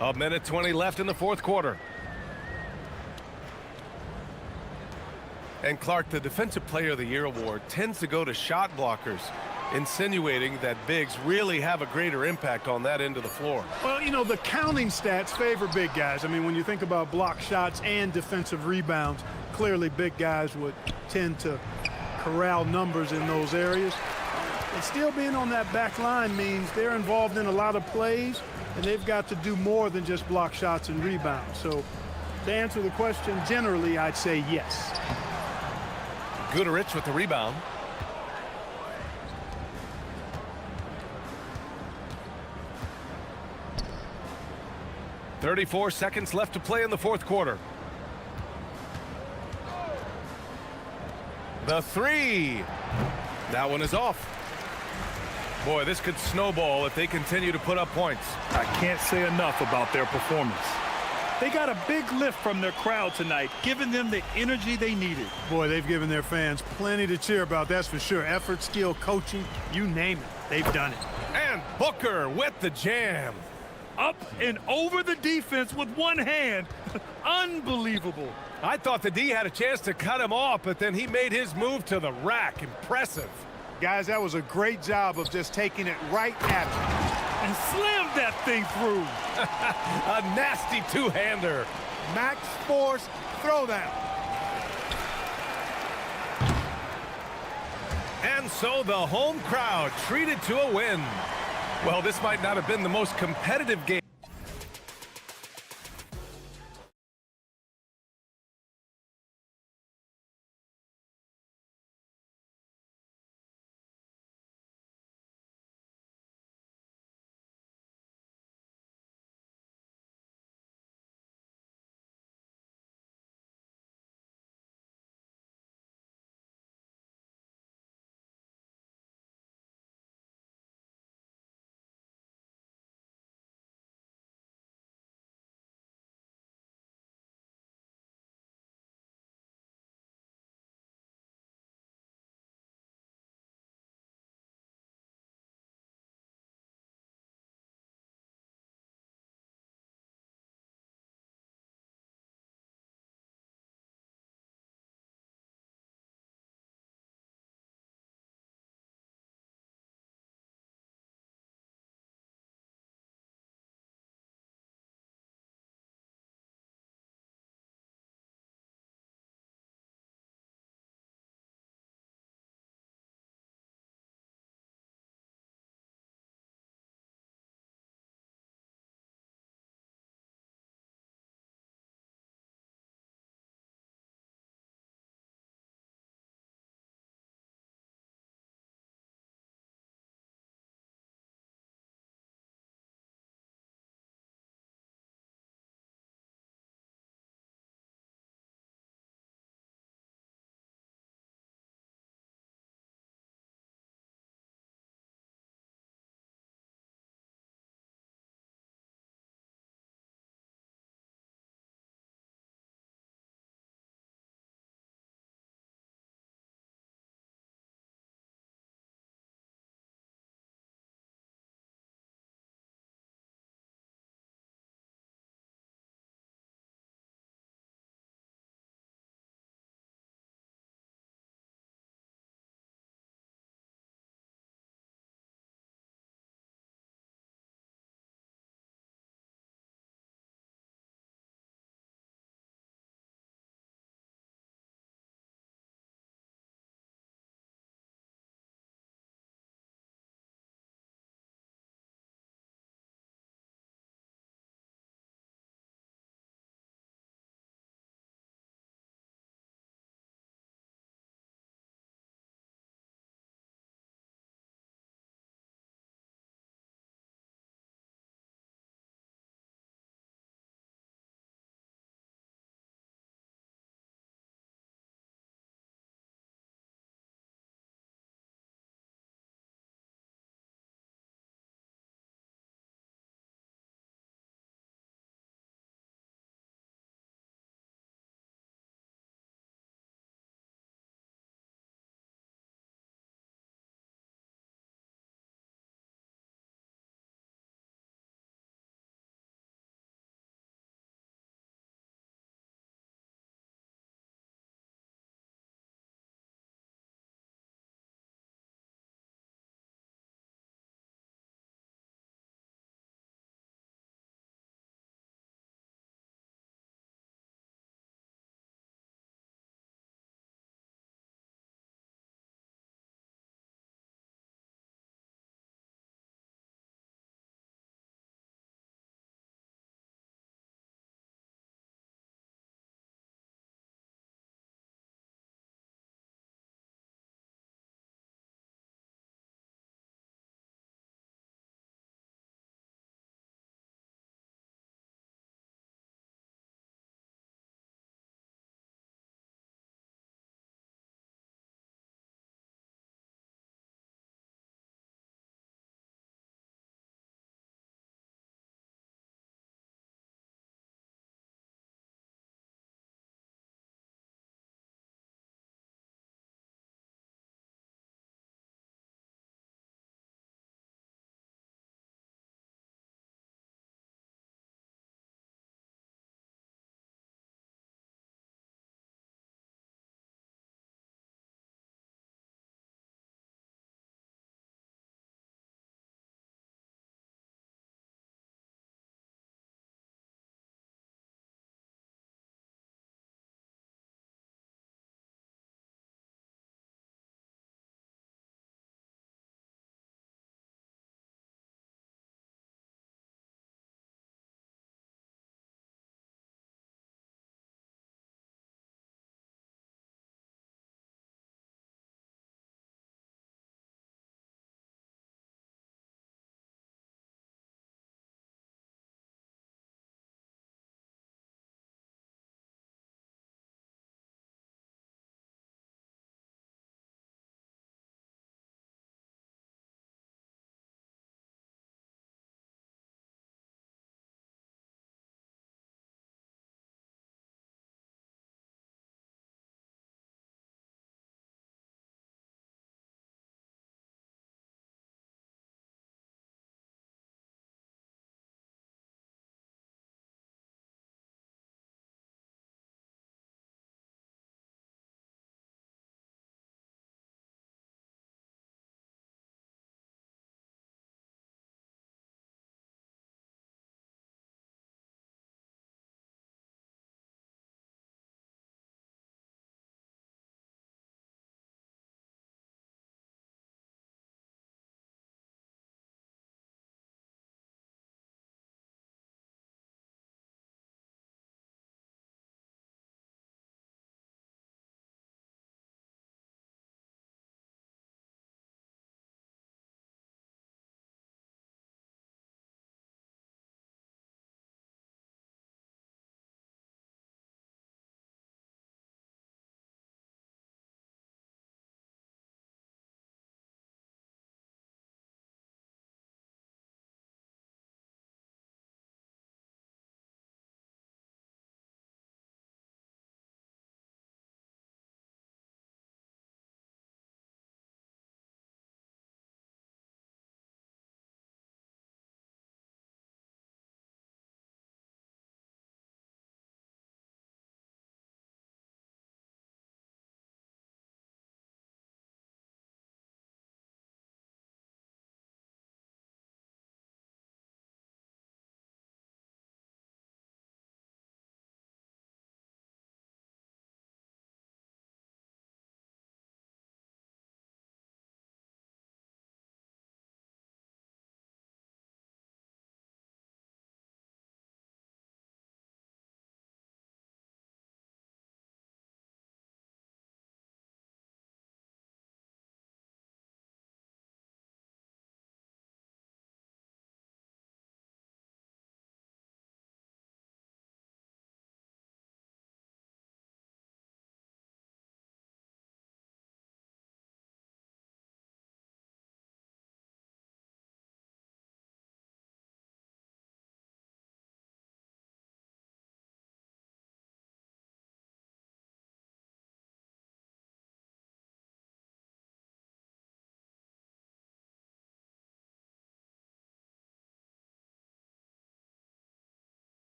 A minute 20 left in the fourth quarter. And Clark, the Defensive Player of the Year award tends to go to shot blockers, insinuating that bigs really have a greater impact on that end of the floor. Well, you know, the counting stats favor big guys. I mean, when you think about block shots and defensive rebounds, clearly big guys would tend to corral numbers in those areas. And still being on that back line means they're involved in a lot of plays, and they've got to do more than just block shots and rebounds. So to answer the question, generally, I'd say yes. Guduric with the rebound. .34 seconds left to play in the fourth quarter. The three. That one is off. Boy, this could snowball if they continue to put up points. I can't say enough about their performance. They got a big lift from their crowd tonight, giving them the energy they needed. Boy, they've given their fans plenty to cheer about, that's for sure. Effort, skill, coaching, you name it, they've done it. And Booker with the jam. Up and over the defense with one hand. Unbelievable. I thought the D had a chance to cut him off, but then he made his move to the rack. Impressive. Guys, that was a great job of just taking it right at him. And slammed that thing through. A nasty two-hander. Max force throwdown. And so the home crowd treated to a win. Well, this might not have been the most competitive game.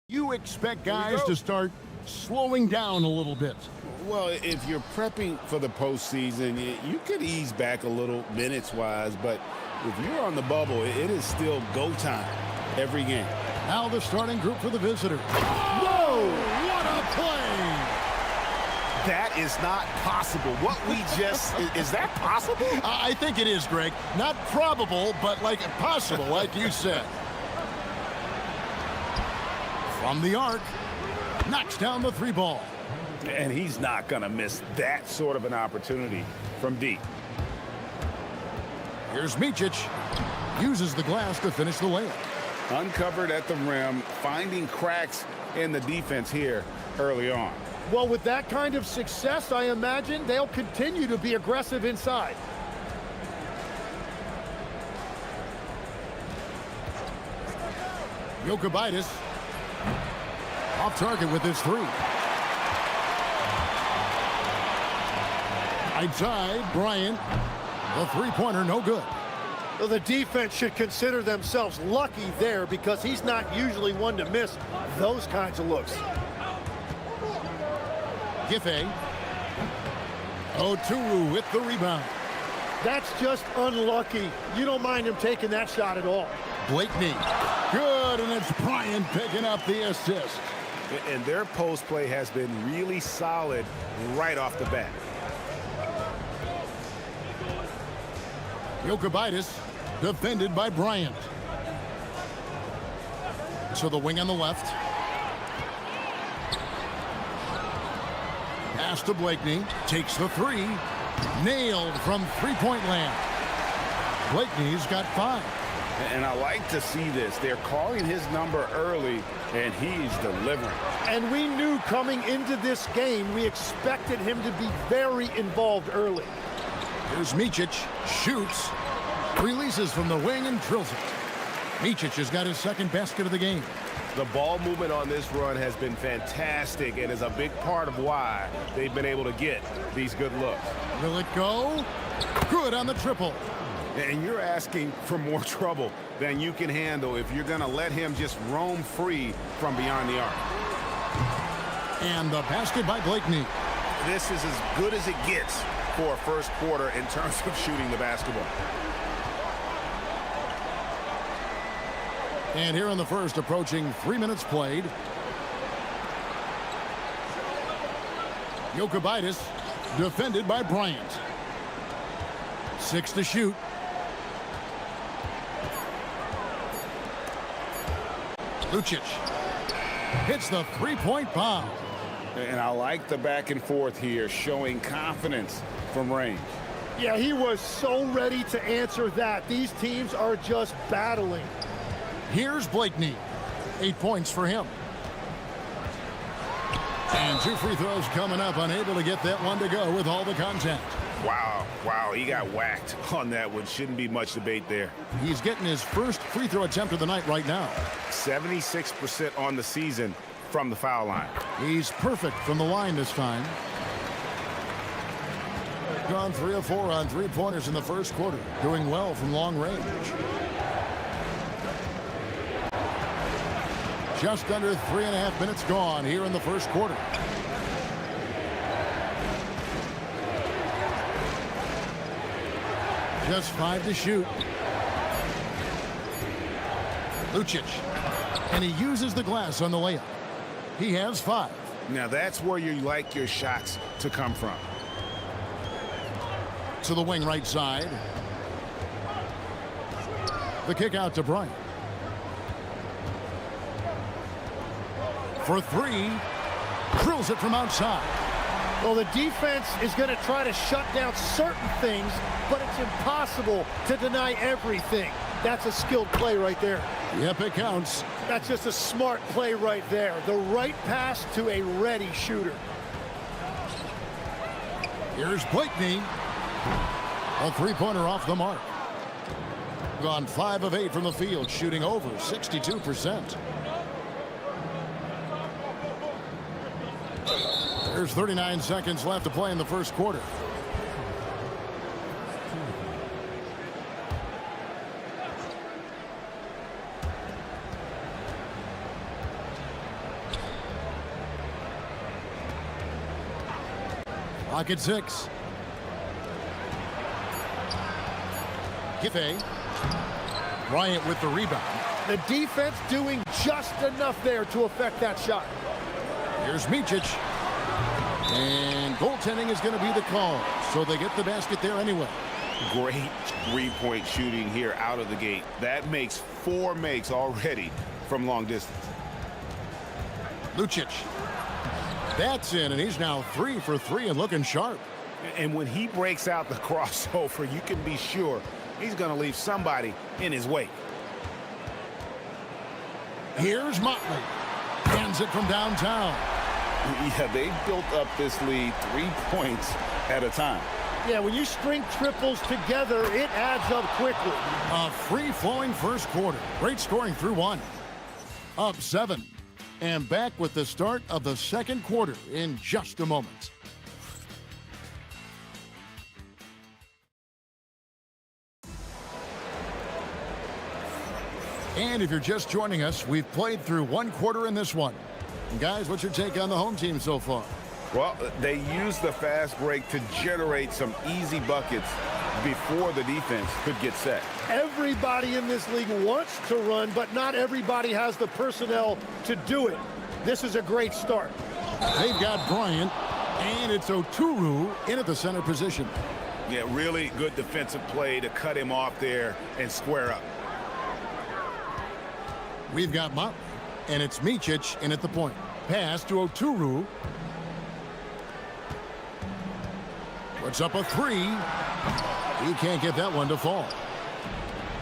You expect guys to start slowing down a little bit. Well, if you're prepping for the postseason, you could ease back a little minutes-wise, but if you're on the bubble, it is still go time every game. Now the starting group for the visitors. Whoa! What a play! That is not possible. What we just... is that possible? I think it is, Greg. Not probable, but like possible, like you said. From the arc, knocks down the three ball. And he's not going to miss that sort of an opportunity from deep. Here's Micic. Uses the glass to finish the layup. Uncovered at the rim, finding cracks in the defense here early on. Well, with that kind of success, I imagine they'll continue to be aggressive inside. Jokubaitis off target with his three. Outside, Bryant. The three-pointer, no good. Well, the defense should consider themselves lucky there because he's not usually one to miss those kinds of looks. Giffey. Oturu with the rebound. That's just unlucky. You don't mind him taking that shot at all. Blakeney. Good, and it's Bryant picking up the assist. And their post play has been really solid right off the bat. Jokubaitis defended by Bryant. So the wing on the left. Pass to Blakeney. Takes the three. Nailed from three-point land. Blakeney's got 5. And I like to see this. They're calling his number early, and he's delivering. And we knew coming into this game, we expected him to be very involved early. Here's Micic. Shoots. Releases from the wing and drills it. Micic has got his second basket of the game. The ball movement on this run has been fantastic and is a big part of why they've been able to get these good looks. Will it go? Good on the triple. And you're asking for more trouble than you can handle if you're going to let him just roam free from beyond the arc. And the basket by Blakeney. This is as good as it gets for a first quarter in terms of shooting the basketball. And here in the first, approaching 3 minutes played. Jokubaitis defended by Bryant. 6 to shoot. Lucic hits the three-point bomb. And I like the back and forth here, showing confidence from range. Yeah, he was so ready to answer that. These teams are just battling. Here's Blakeney. 8 points for him. And 2 free throws coming up, unable to get that one to go with all the contact. Wow, he got whacked on that one. Shouldn't be much debate there. He's getting his first free throw attempt of the night right now. 76% on the season from the foul line. He's perfect from the line this time. Gone 3 of 4 on three-pointers in the first quarter. Doing well from long range. Just under 3.5 minutes gone here in the first quarter. Just 5 to shoot. Lucic. And he uses the glass on the layup. He has 5. Now that's where you like your shots to come from. To the wing right side. The kick out to Bryant. For 3. Drills it from outside. Well, the defense is going to try to shut down certain things, but it's impossible to deny everything. That's a skilled play right there. Yep, it counts. That's just a smart play right there. The right pass to a ready shooter. Here's Blakeney. A three-pointer off the mark. Gone 5 of 8 from the field, shooting over 62%. There's 39 seconds left to play in the first quarter. Clock at 6. Giffey. Bryant with the rebound. The defense doing just enough there to affect that shot. Here's Micic. And goaltending is going to be the call. So they get the basket there anyway. Great three-point shooting here out of the gate. That makes 4 makes already from long distance. Lucic. That's in, and he's now 3 for 3 and looking sharp. And when he breaks out the crossover, you can be sure he's going to leave somebody in his wake. Here's Motley. Hands it from downtown. Yeah, they built up this lead 3 points at a time. Yeah, when you string triples together, it adds up quickly. A free-flowing first quarter. Great scoring through 1. Up 7. And back with the start of the second quarter in just a moment. And if you're just joining us, we've played through 1 quarter in this one. And guys, what's your take on the home team so far? Well, they used the fast break to generate some easy buckets before the defense could get set. Everybody in this league wants to run, but not everybody has the personnel to do it. This is a great start. They've got Bryant, and it's Oturu in at the center position. Yeah, really good defensive play to cut him off there and square up. We've got Motley, and it's Micic in at the point. Pass to Oturu. Puts up a 3. He can't get that one to fall.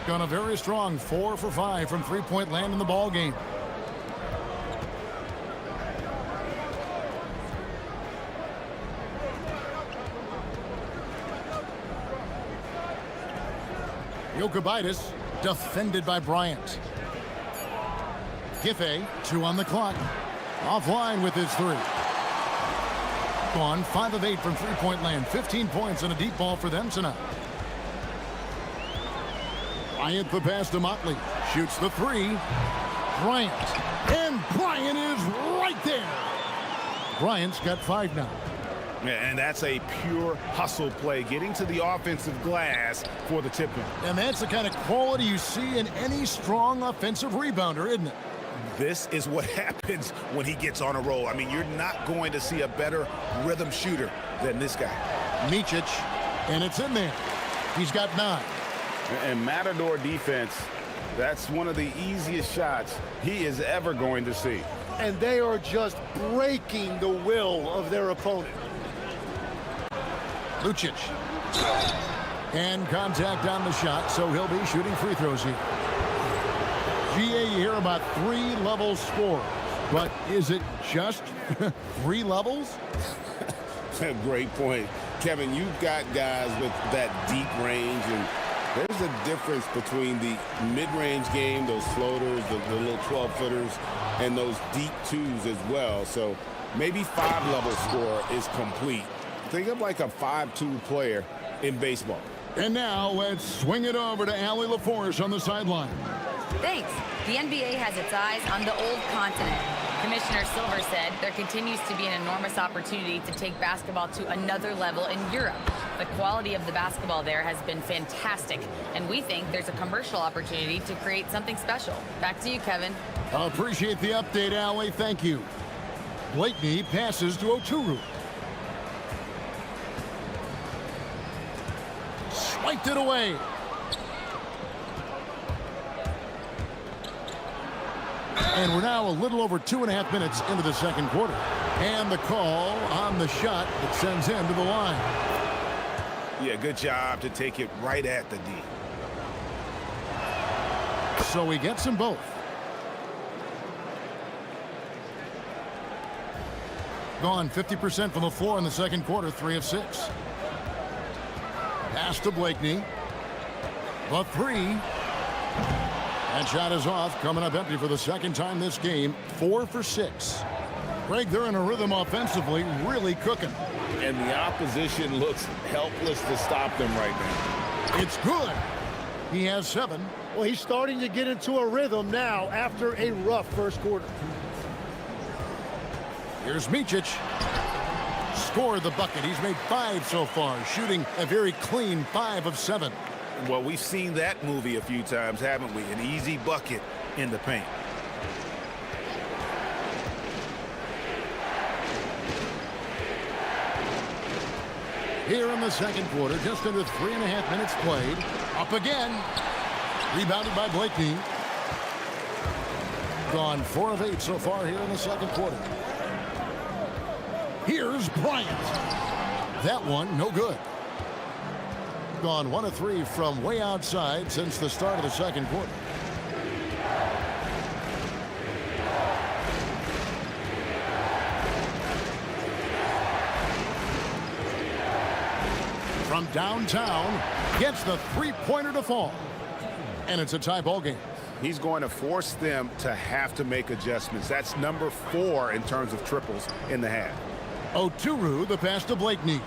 Gone a very strong 4 for 5 from three-point land in the ball game. Jokubaitis defended by Bryant. Giffey, 2 on the clock. Offline with his 3. On 5 of 8 from three-point land. 15 points and a deep ball for them tonight. Bryant the pass to Motley. Shoots the 3. Bryant. And Bryant is right there. Bryant's got 5 now. And that's a pure hustle play, getting to the offensive glass for the tip-in. And that's the kind of quality you see in any strong offensive rebounder, isn't it? This is what happens when he gets on a roll. I mean, you're not going to see a better rhythm shooter than this guy. Micic, and it's in there. He's got 9. And Matador defense, that's one of the easiest shots he is ever going to see. And they are just breaking the will of their opponent. Lucic. And contact on the shot, so he'll be shooting free throws here. GA, you hear about 3-level score, but is it just 3 levels? Great point. Kevin, you've got guys with that deep range, and there's a difference between the mid-range game, those floaters, the little 12-footers, and those deep 2s as well. So maybe 5-level score is complete. Think of like a 5-2 player in baseball. And now let's swing it over to Allie LaForce on the sideline. Thanks. The NBA has its eyes on the old continent. Commissioner Silver said there continues to be an enormous opportunity to take basketball to another level in Europe. The quality of the basketball there has been fantastic, and we think there's a commercial opportunity to create something special. Back to you, Kevin. I appreciate the update, Allie. Thank you. Blakeney passes to Oturu. Swiped it away. And we're now a little over 2.5 minutes into the second quarter. And the call on the shot that sends him to the line. Yeah, good job to take it right at the D. So he gets them both. Gone 50% from the floor in the second quarter, 3 of 6. Pass to Blakeney. The 3. That shot is off, coming up empty for the second time this game. 4 for 6. Greg, they're in a rhythm offensively, really cooking. And the opposition looks helpless to stop them right now. It's good. He has 7. Well, he's starting to get into a rhythm now after a rough first quarter. Here's Micic. scored the bucket. He's made 5 so far, shooting a very clean 5 of 7. Well, we've seen that movie a few times, haven't we? An easy bucket in the paint. Here in the second quarter, just under 3.5 minutes played. Up again. Rebounded by Blakeney. Gone 4 of 8 so far here in the second quarter. Here's Bryant. That one, no good. Gone 1 of 3 from way outside since the start of the second quarter. From downtown, gets the three-pointer to fall. And it's a tie ball game. He's going to force them to have to make adjustments. That's number 4 in terms of triples in the half. Oturu, the pass to Blakeney.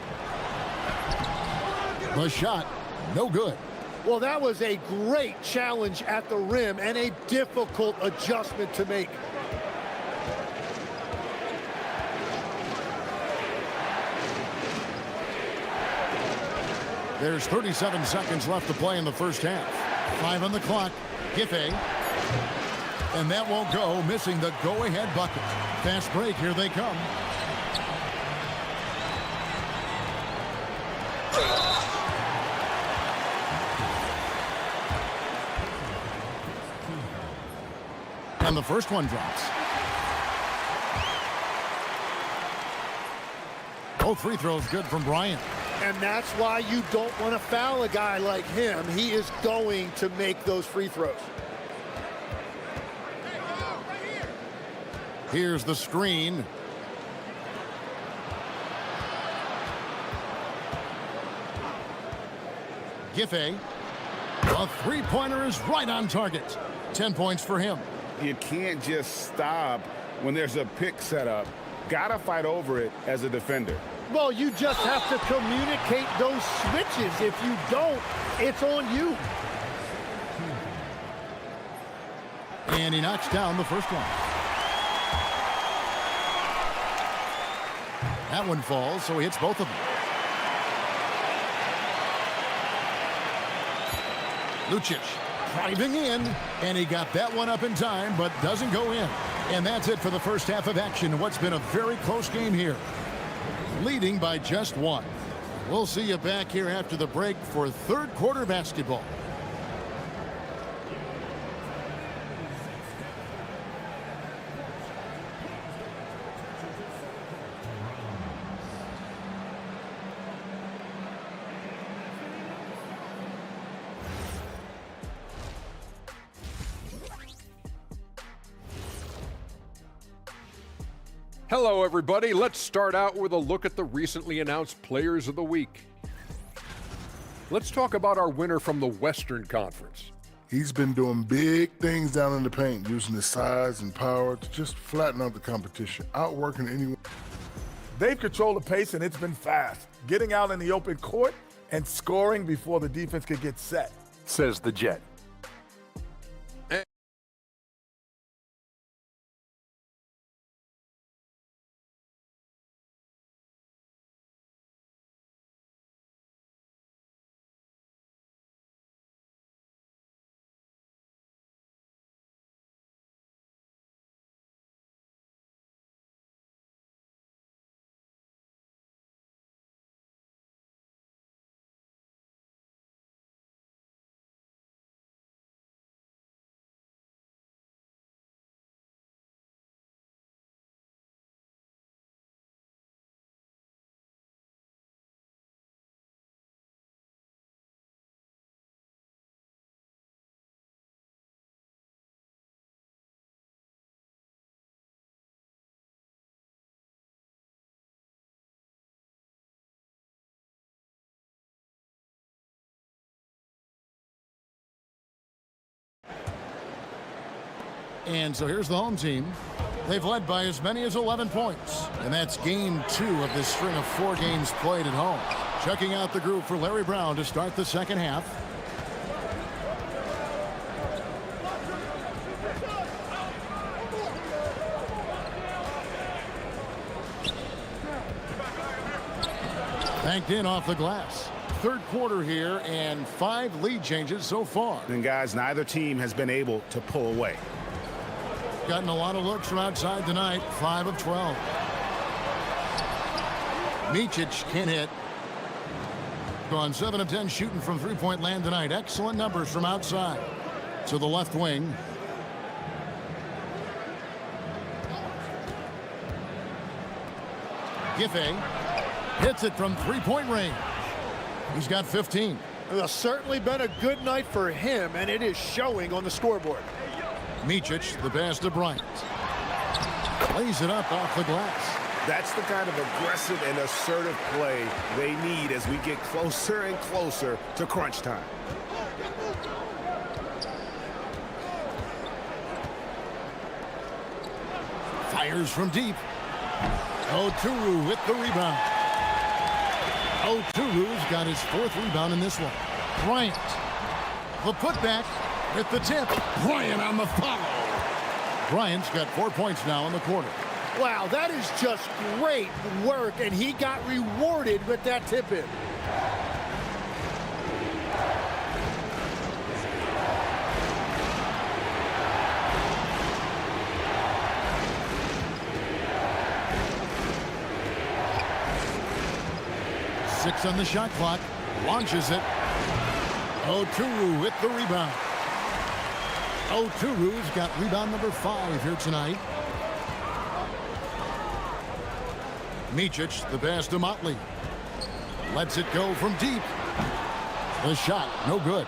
The shot, no good. Well, that was a great challenge at the rim and a difficult adjustment to make. There's 37 seconds left to play in the first half. 5 on the clock. Giffey. And that won't go, missing the go-ahead bucket. Fast break, here they come. And the first one drops. Both free throws good from Bryant. And that's why you don't want to foul a guy like him. He is going to make those free throws. Here's the screen. Giffey. A three-pointer is right on target. 10 points for him. You can't just stop when there's a pick set up. Gotta fight over it as a defender. Well, you just have to communicate those switches. If you don't, it's on you. And he knocks down the first one. That one falls, so he hits both of them. Lucic driving in, and he got that one up in time, but doesn't go in. And that's it for the first half of action. What's been a very close game here. Leading by just 1. We'll see you back here after the break for third quarter basketball. Hello, everybody. Let's start out with a look at the recently announced Players of the Week. Let's talk about our winner from the Western Conference. He's been doing big things down in the paint, using his size and power to just flatten out the competition, outworking anyone. They've controlled the pace, and it's been fast, getting out in the open court and scoring before the defense could get set. Says the Jet. And so here's the home team. They've led by as many as 11 points. And that's game 2 of this string of 4 games played at home. Checking out the group for Larry Brown to start the second half. Banked in off the glass. Third quarter here, and 5 lead changes so far. And guys, neither team has been able to pull away. Gotten a lot of looks from outside tonight. 5 of 12. Micic can hit. Gone 7 of 10 shooting from three-point land tonight. Excellent numbers from outside. To the left wing. Giffey hits it from three-point range. He's got 15. It's certainly been a good night for him, and it is showing on the scoreboard. Micic, the pass to Bryant. Lays it up off the glass. That's the kind of aggressive and assertive play they need as we get closer and closer to crunch time. Fires from deep. Oturu with the rebound. Oturu's got his 4th rebound in this one. Bryant. The putback with the tip. Bryant on the follow. Bryant's got 4 points now in the quarter. Wow, that is just great work, and he got rewarded with that tip-in. Six on the shot clock. Launches it. Oturu with the rebound. Oturu's got rebound number 5 here tonight. Micic, the pass to Motley. Lets it go from deep. The shot, no good.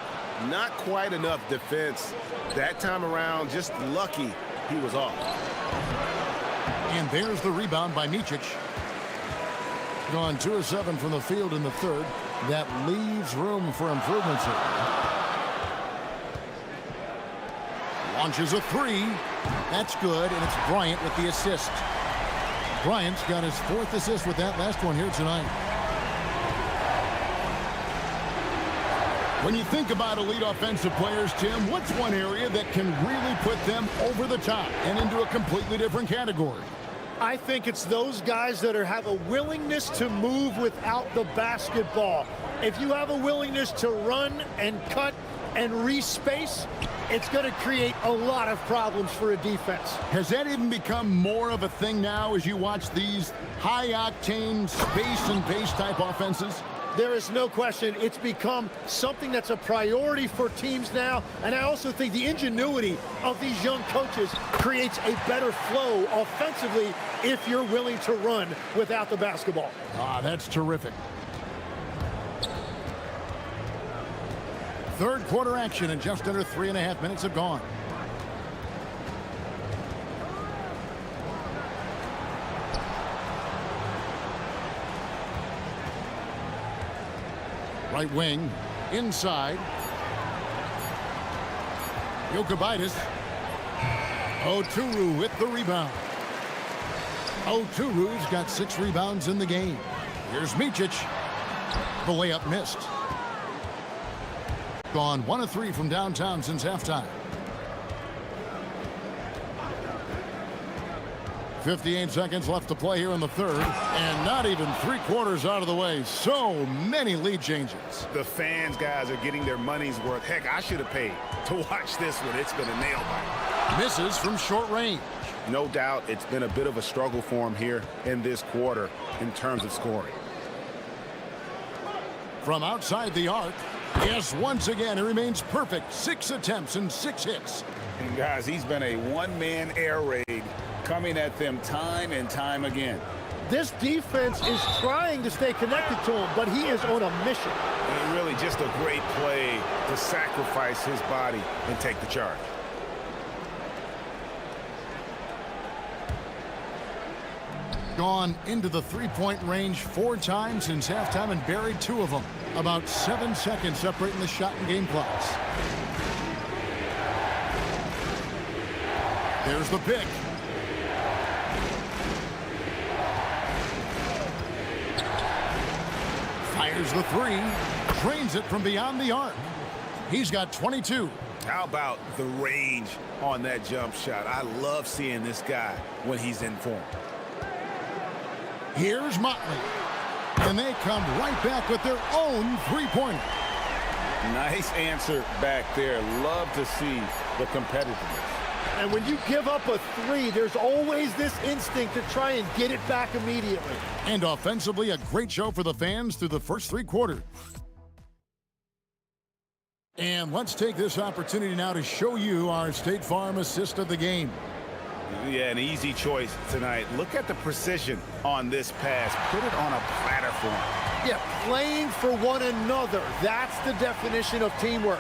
Not quite enough defense. That time around, just lucky he was off. And there's the rebound by Micic. Gone 2 of 7 from the field in the third. That leaves room for improvements here. Launches a 3. That's good, and it's Bryant with the assist. Bryant's got his 4th assist with that last one here tonight. When you think about elite offensive players, Tim, what's one area that can really put them over the top and into a completely different category? I think it's those guys that have a willingness to move without the basketball. If you have a willingness to run and cut and respace, it's going to create a lot of problems for a defense. Has that even become more of a thing now as you watch these high-octane space and pace type offenses? There is no question it's become something that's a priority for teams now, and I also think the ingenuity of these young coaches creates a better flow offensively if you're willing to run without the basketball. Ah, that's terrific. Third quarter action, and just under 3.5 minutes have gone. Right wing, inside. Jokibitis. Oturu with the rebound. Oturu's got 6 rebounds in the game. Here's Micic. The layup missed. Gone 1 of 3 from downtown since halftime. 58 seconds left to play here in the third, and not even 3/4 out of the way. So many lead changes. The fans, guys, are getting their money's worth. Heck, I should have paid to watch this one. It's been a nail biter. Misses from short range. No doubt it's been a bit of a struggle for him here in this quarter in terms of scoring. From outside the arc, yes, once again, he remains perfect. 6 attempts and 6 hits. And guys, he's been a one-man air raid coming at them time and time again. This defense is trying to stay connected to him, but he is on a mission. And really just a great play to sacrifice his body and take the charge. Gone into the 3-point range 4 times since halftime and buried 2 of them. About 7 seconds separating the shot and game clocks. There's the pick. Fires the 3. Drains it from beyond the arc. He's got 22. How about the range on that jump shot? I love seeing this guy when he's in form. Here's Motley. And they come right back with their own three-pointer. Nice answer back there. Love to see the competitiveness. And when you give up a three, there's always this instinct to try and get it back immediately. And offensively, a great show for the fans through the first three quarters. And let's take this opportunity now to show you our State Farm assist of the game. Yeah, an easy choice tonight. Look at the precision on this pass. Put it on a platform. Yeah, playing for one another. That's the definition of teamwork.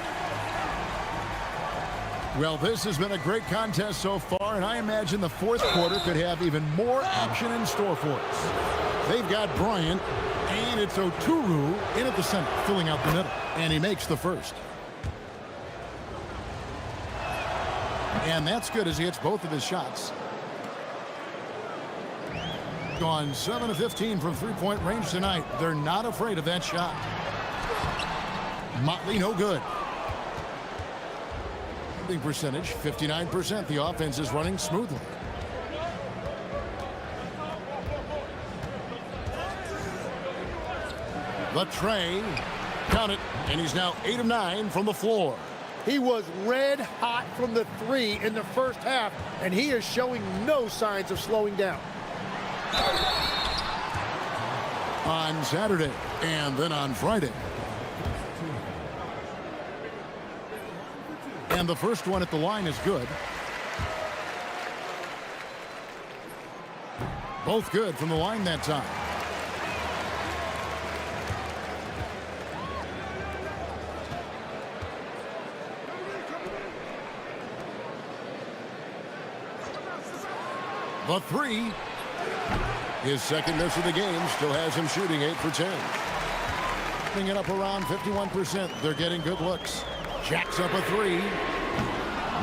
Well, this has been a great contest so far, and I imagine the fourth quarter could have even more action in store for us. They've got Bryant, and it's Oturu in at the center, filling out the middle, and he makes the first. And that's good as he hits both of his shots. Gone 7 of 15 from three-point range tonight. They're not afraid of that shot. Motley, no good. Percentage 59%. The offense is running smoothly. Latre, count it, and he's now 8 of 9 from the floor. He was red hot from the three in the first half, and he is showing no signs of slowing down. On Saturday and then on Friday. And the first one at the line is good. Both good from the line that time. The three. His second miss of the game still has him shooting 8 for 10. Bring it up around 51%. They're getting good looks. Jacks up a three.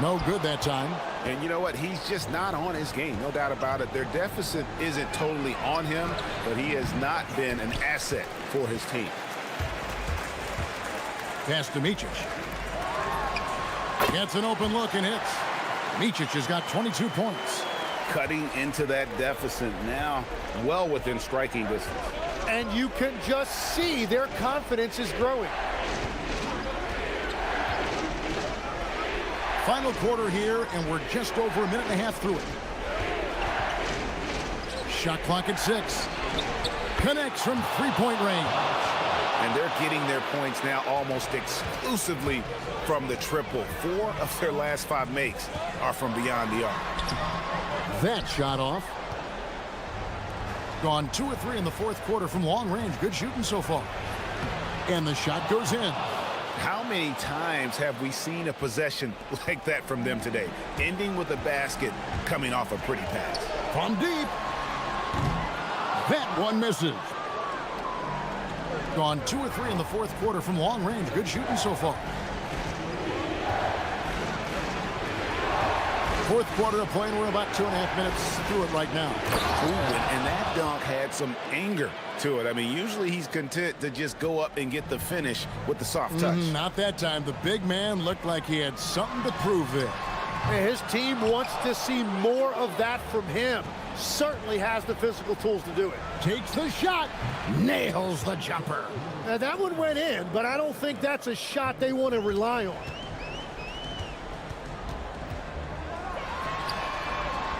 No good that time. And you know what? He's just not on his game. No doubt about it. Their deficit isn't totally on him, but he has not been an asset for his team. Pass to Micic. Gets an open look and hits. Micic has got 22 points. Cutting into that deficit now, well within striking distance. And you can just see their confidence is growing. Final quarter here, and we're just over a minute and a half through it. Shot clock at 6. Connects from three-point range. And they're getting their points now almost exclusively from the triple. 4 of their last 5 makes are from beyond the arc. That shot off. Gone 2 or 3 in the fourth quarter from long range. Good shooting so far. And the shot goes in. How many times have we seen a possession like that from them today? Ending with a basket, coming off a pretty pass. From deep. That one misses. Gone 2 or 3 in the fourth quarter from long range. Good shooting so far. Fourth quarter of play, and we're about 2.5 minutes through it right now. Ooh, and that dunk had some anger to it. I mean, usually he's content to just go up and get the finish with the soft touch. Not that time. The big man looked like he had something to prove there. And his team wants to see more of that from him. Certainly has the physical tools to do it. Takes the shot. Nails the jumper. Now that one went in, but I don't think that's a shot they want to rely on.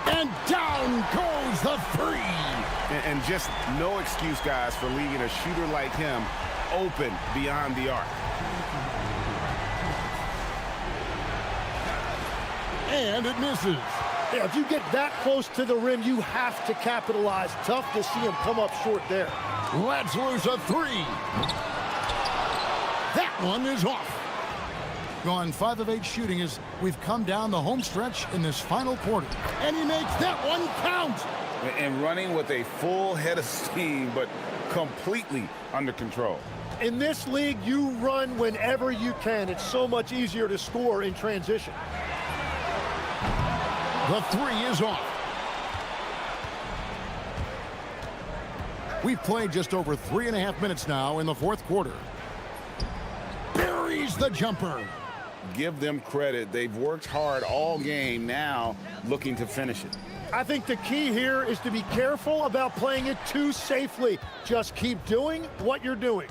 And down goes the three. And just no excuse, guys, for leaving a shooter like him open beyond the arc. And it misses. Yeah, if you get that close to the rim, you have to capitalize. Tough to see him come up short there. Let's lose a three. That one is off. Gone 5 of 8 shooting as we've come down the home stretch in this final quarter. And he makes that one count. And running with a full head of steam, but completely under control. In this league, you run whenever you can. It's so much easier to score in transition. The three is off. We've played just over 3.5 minutes now in the fourth quarter. Buries the jumper. Give them credit. They've worked hard all game, now looking to finish it. I think the key here is to be careful about playing it too safely. Just keep doing what you're doing.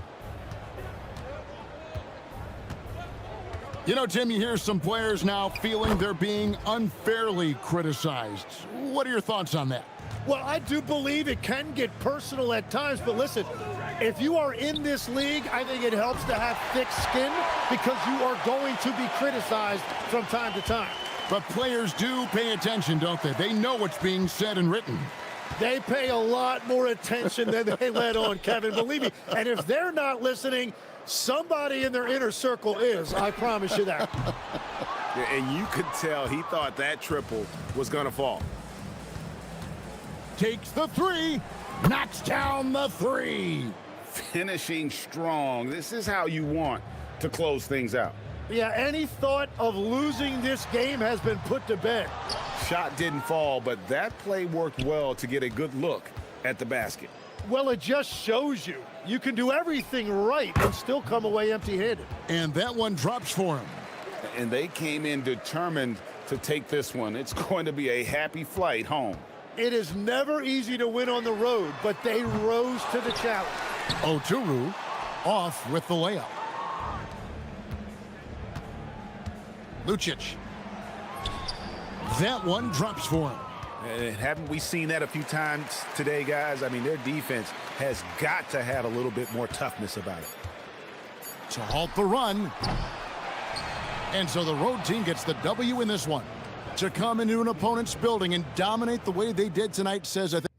You know, Tim, you hear some players now feeling they're being unfairly criticized. What are your thoughts on that? Well, I do believe it can get personal at times, but listen, if you are in this league, I think it helps to have thick skin because you are going to be criticized from time to time. But players do pay attention, don't they? They know what's being said and written. They pay a lot more attention than they let on, Kevin, believe me. And if they're not listening, somebody in their inner circle is, I promise you that. And you could tell he thought that triple was going to fall. Takes the three, knocks down the three. Finishing strong. This is how you want to close things out. Yeah, any thought of losing this game has been put to bed. Shot didn't fall, but that play worked well to get a good look at the basket. Well, it just shows you. You can do everything right and still come away empty-handed. And that one drops for him. And they came in determined to take this one. It's going to be a happy flight home. It is never easy to win on the road, but they rose to the challenge. Oturu off with the layup. Lucic. That one drops for him. And haven't we seen that a few times today, guys? I mean, their defense has got to have a little bit more toughness about it. To halt the run. And so the road team gets the W in this one. To come into an opponent's building and dominate the way they did tonight says, I think.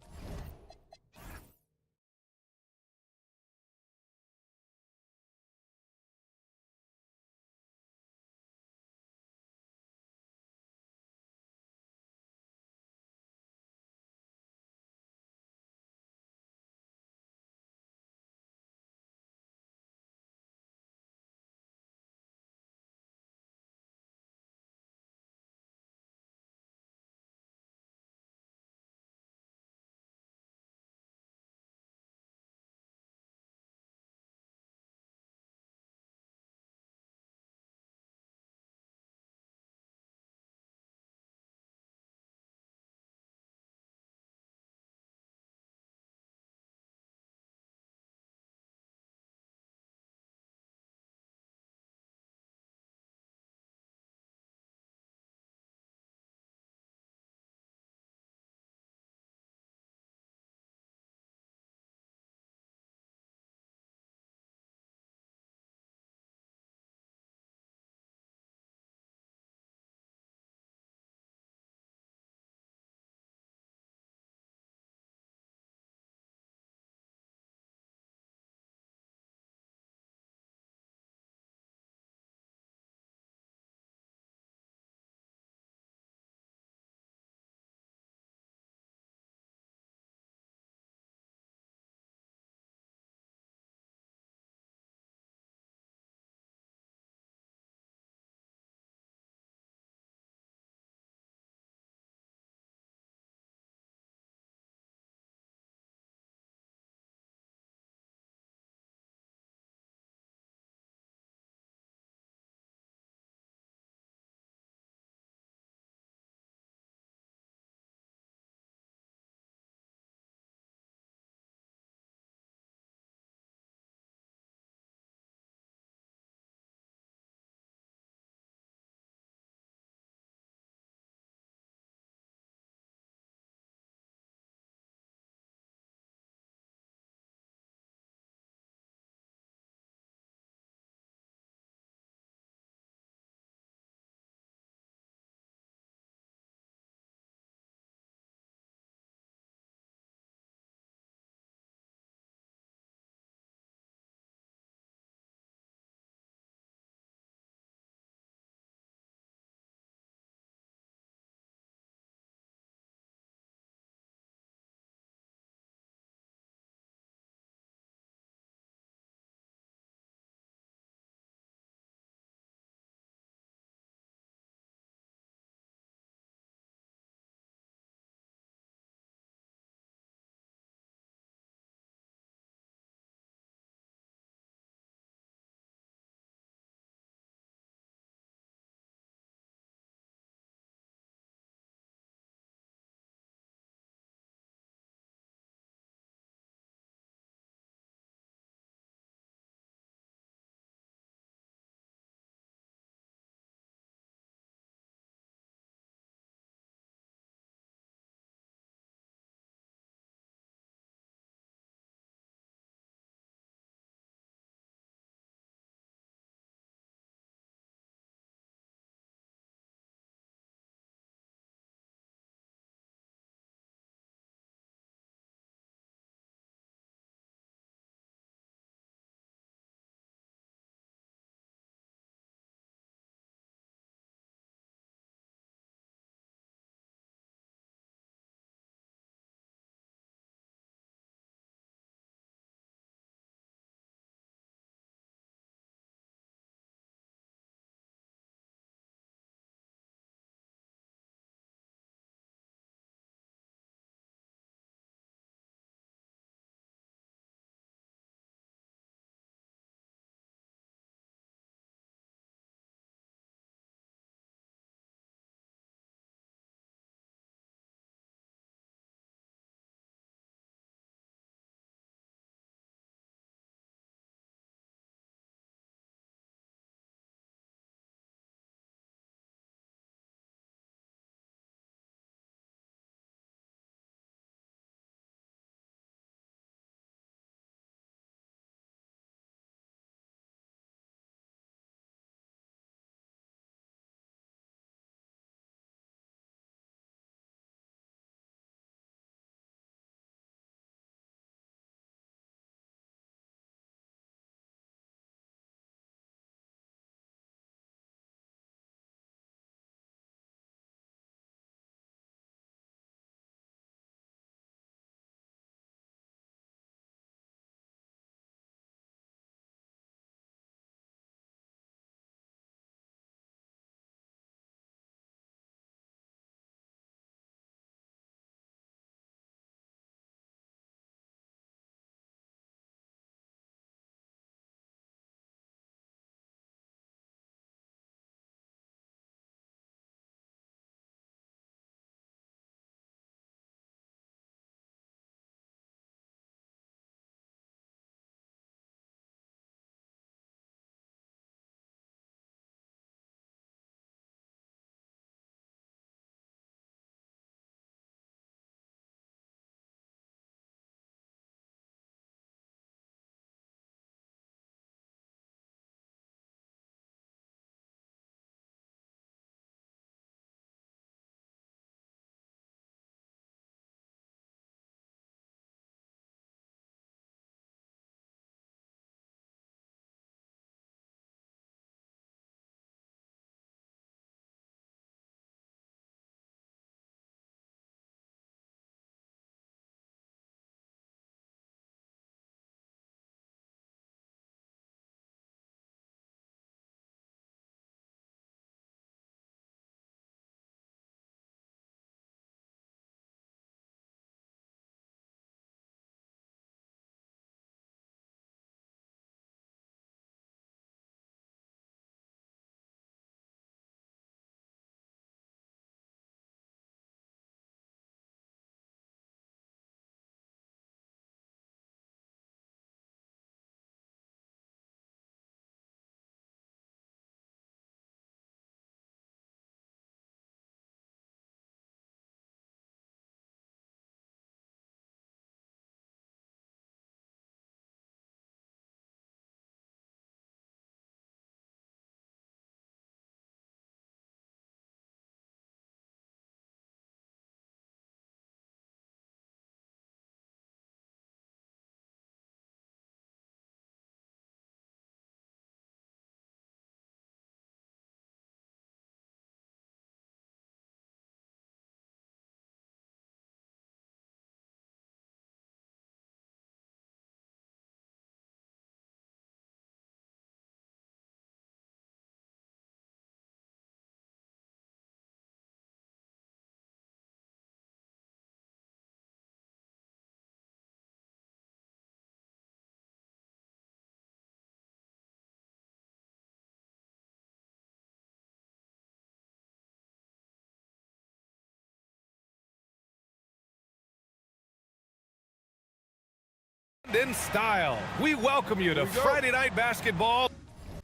In style, we welcome you to Friday Night Basketball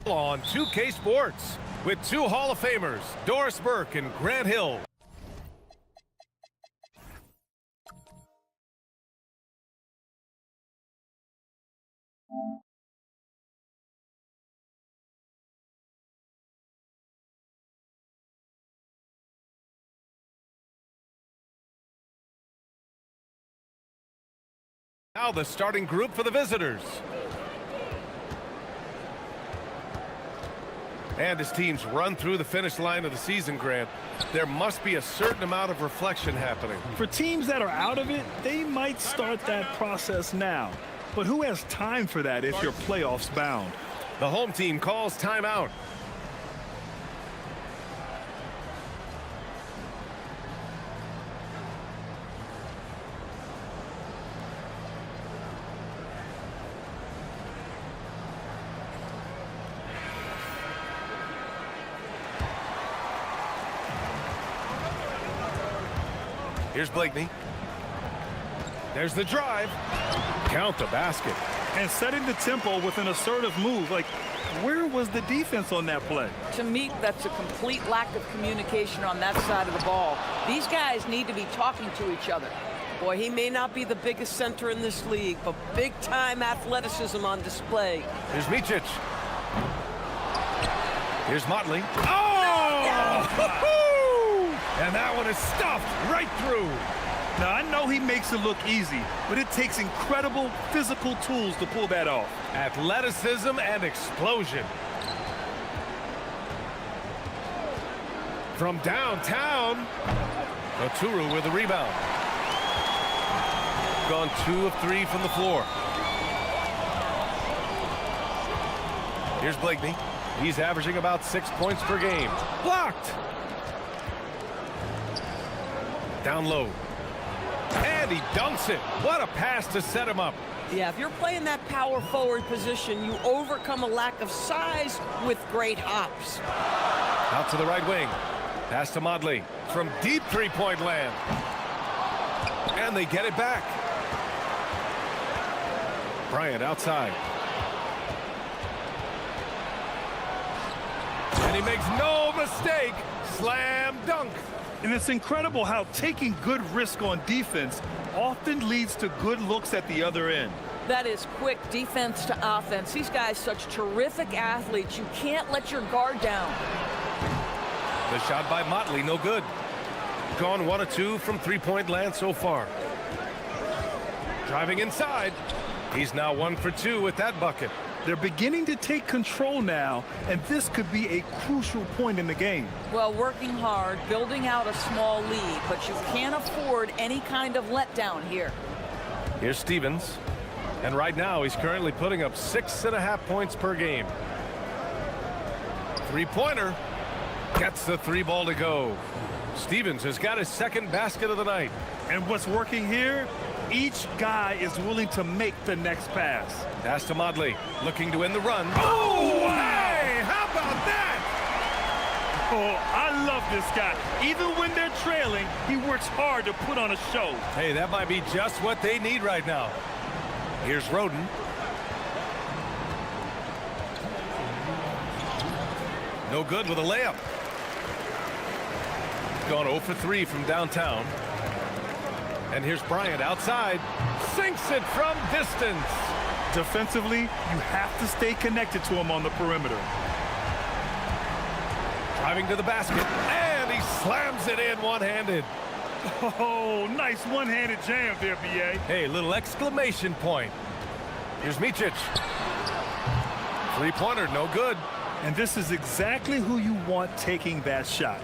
on 2K Sports with two Hall of Famers, Doris Burke and Grant Hill. Now the starting group for the visitors. And as teams run through the finish line of the season, Grant, there must be a certain amount of reflection happening. For teams that are out of it, they might start that process now. But who has time for that if you're playoffs bound? The home team calls timeout. Here's Blakeney. There's the drive. Count the basket. And setting the tempo with an assertive move. Like, where was the defense on that play? To me, that's a complete lack of communication on that side of the ball. These guys need to be talking to each other. Boy, he may not be the biggest center in this league, but big-time athleticism on display. Here's Micic. Here's Motley. Oh! And that one is stuffed right through. Now, I know he makes it look easy, but it takes incredible physical tools to pull that off. Athleticism and explosion. From downtown, Oturu with the rebound. Gone 2 of 3 from the floor. Here's Blakeney. He's averaging about 6 points per game. Blocked. Down low. And he dunks it. What a pass to set him up. Yeah, if you're playing that power forward position, you overcome a lack of size with great hops. Out to the right wing. Pass to Motley from deep three-point land. And they get it back. Bryant outside. And he makes no mistake. Slam dunk. And it's incredible how taking good risk on defense often leads to good looks at the other end. That is quick defense to offense. These guys, such terrific athletes. You can't let your guard down. The shot by Motley, no good. Gone 1 of 2 from three-point land so far. Driving inside. He's now 1 for 2 with that bucket. They're beginning to take control now, and this could be a crucial point in the game. Well, working hard, building out a small lead, but you can't afford any kind of letdown here. Here's Stevens. And right now, he's currently putting up 6.5 points per game. Three-pointer. Gets the 3-ball to go. Stevens has got his second basket of the night. And what's working here? Each guy is willing to make the next pass. Pass to Motley, looking to win the run. Oh, hey! How about that? Oh, I love this guy. Even when they're trailing, he works hard to put on a show. Hey, that might be just what they need right now. Here's Roden. No good with a layup. Gone 0 for 3 from downtown. And here's Bryant outside. Sinks it from distance. Defensively, you have to stay connected to him on the perimeter. Driving to the basket. And he slams it in one-handed. Oh, nice one-handed jam there, B.A. Hey, little exclamation point. Here's Micic. Three-pointer, no good. And this is exactly who you want taking that shot.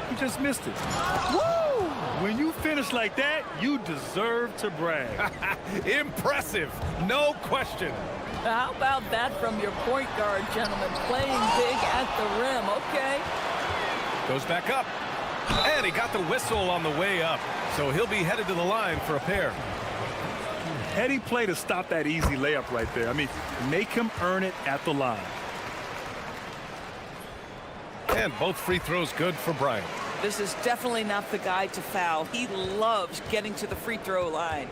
He just missed it. Woo! When you finish like that, you deserve to brag. Impressive, no question. How about that from your point guard, gentlemen? Playing big at the rim, okay. Goes back up. And he got the whistle on the way up. So he'll be headed to the line for a pair. Heady play to stop that easy layup right there. I mean, make him earn it at the line. And both free throws good for Bryant. This is definitely not the guy to foul. He loves getting to the free throw line.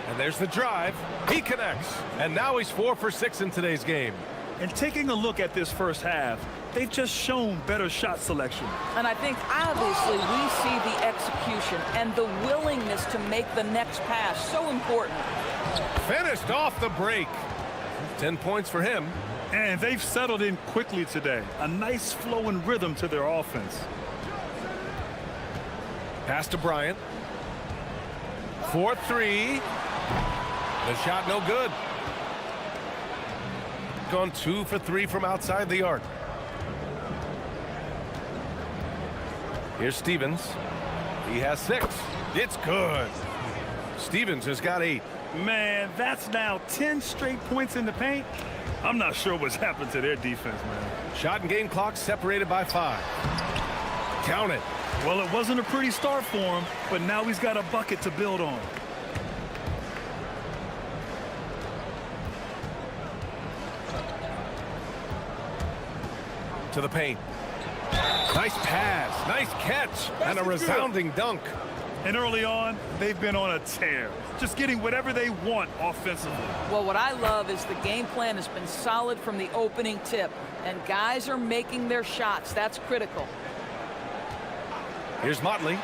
And there's the drive. He connects. And now he's 4 for 6 in today's game. And taking a look at this first half, they've just shown better shot selection. And I think obviously we see the execution and the willingness to make the next pass so important. Finished off the break. 10 points for him. And they've settled in quickly today. A nice flow and rhythm to their offense. Pass to Bryant. 4-3. The shot no good. Gone 2 for 3 from outside the arc. Here's Stevens. He has 6. It's good. Stevens has got 8. Man, that's now 10 straight points in the paint. I'm not sure what's happened to their defense, man. Shot and game clock separated by 5. Count it. Well, it wasn't a pretty start for him, but now he's got a bucket to build on. To the paint. Nice pass, nice catch, and a resounding dunk. And early on, they've been on a tear, just getting whatever they want offensively. Well, what I love is the game plan has been solid from the opening tip, and guys are making their shots. That's critical. Here's Motley.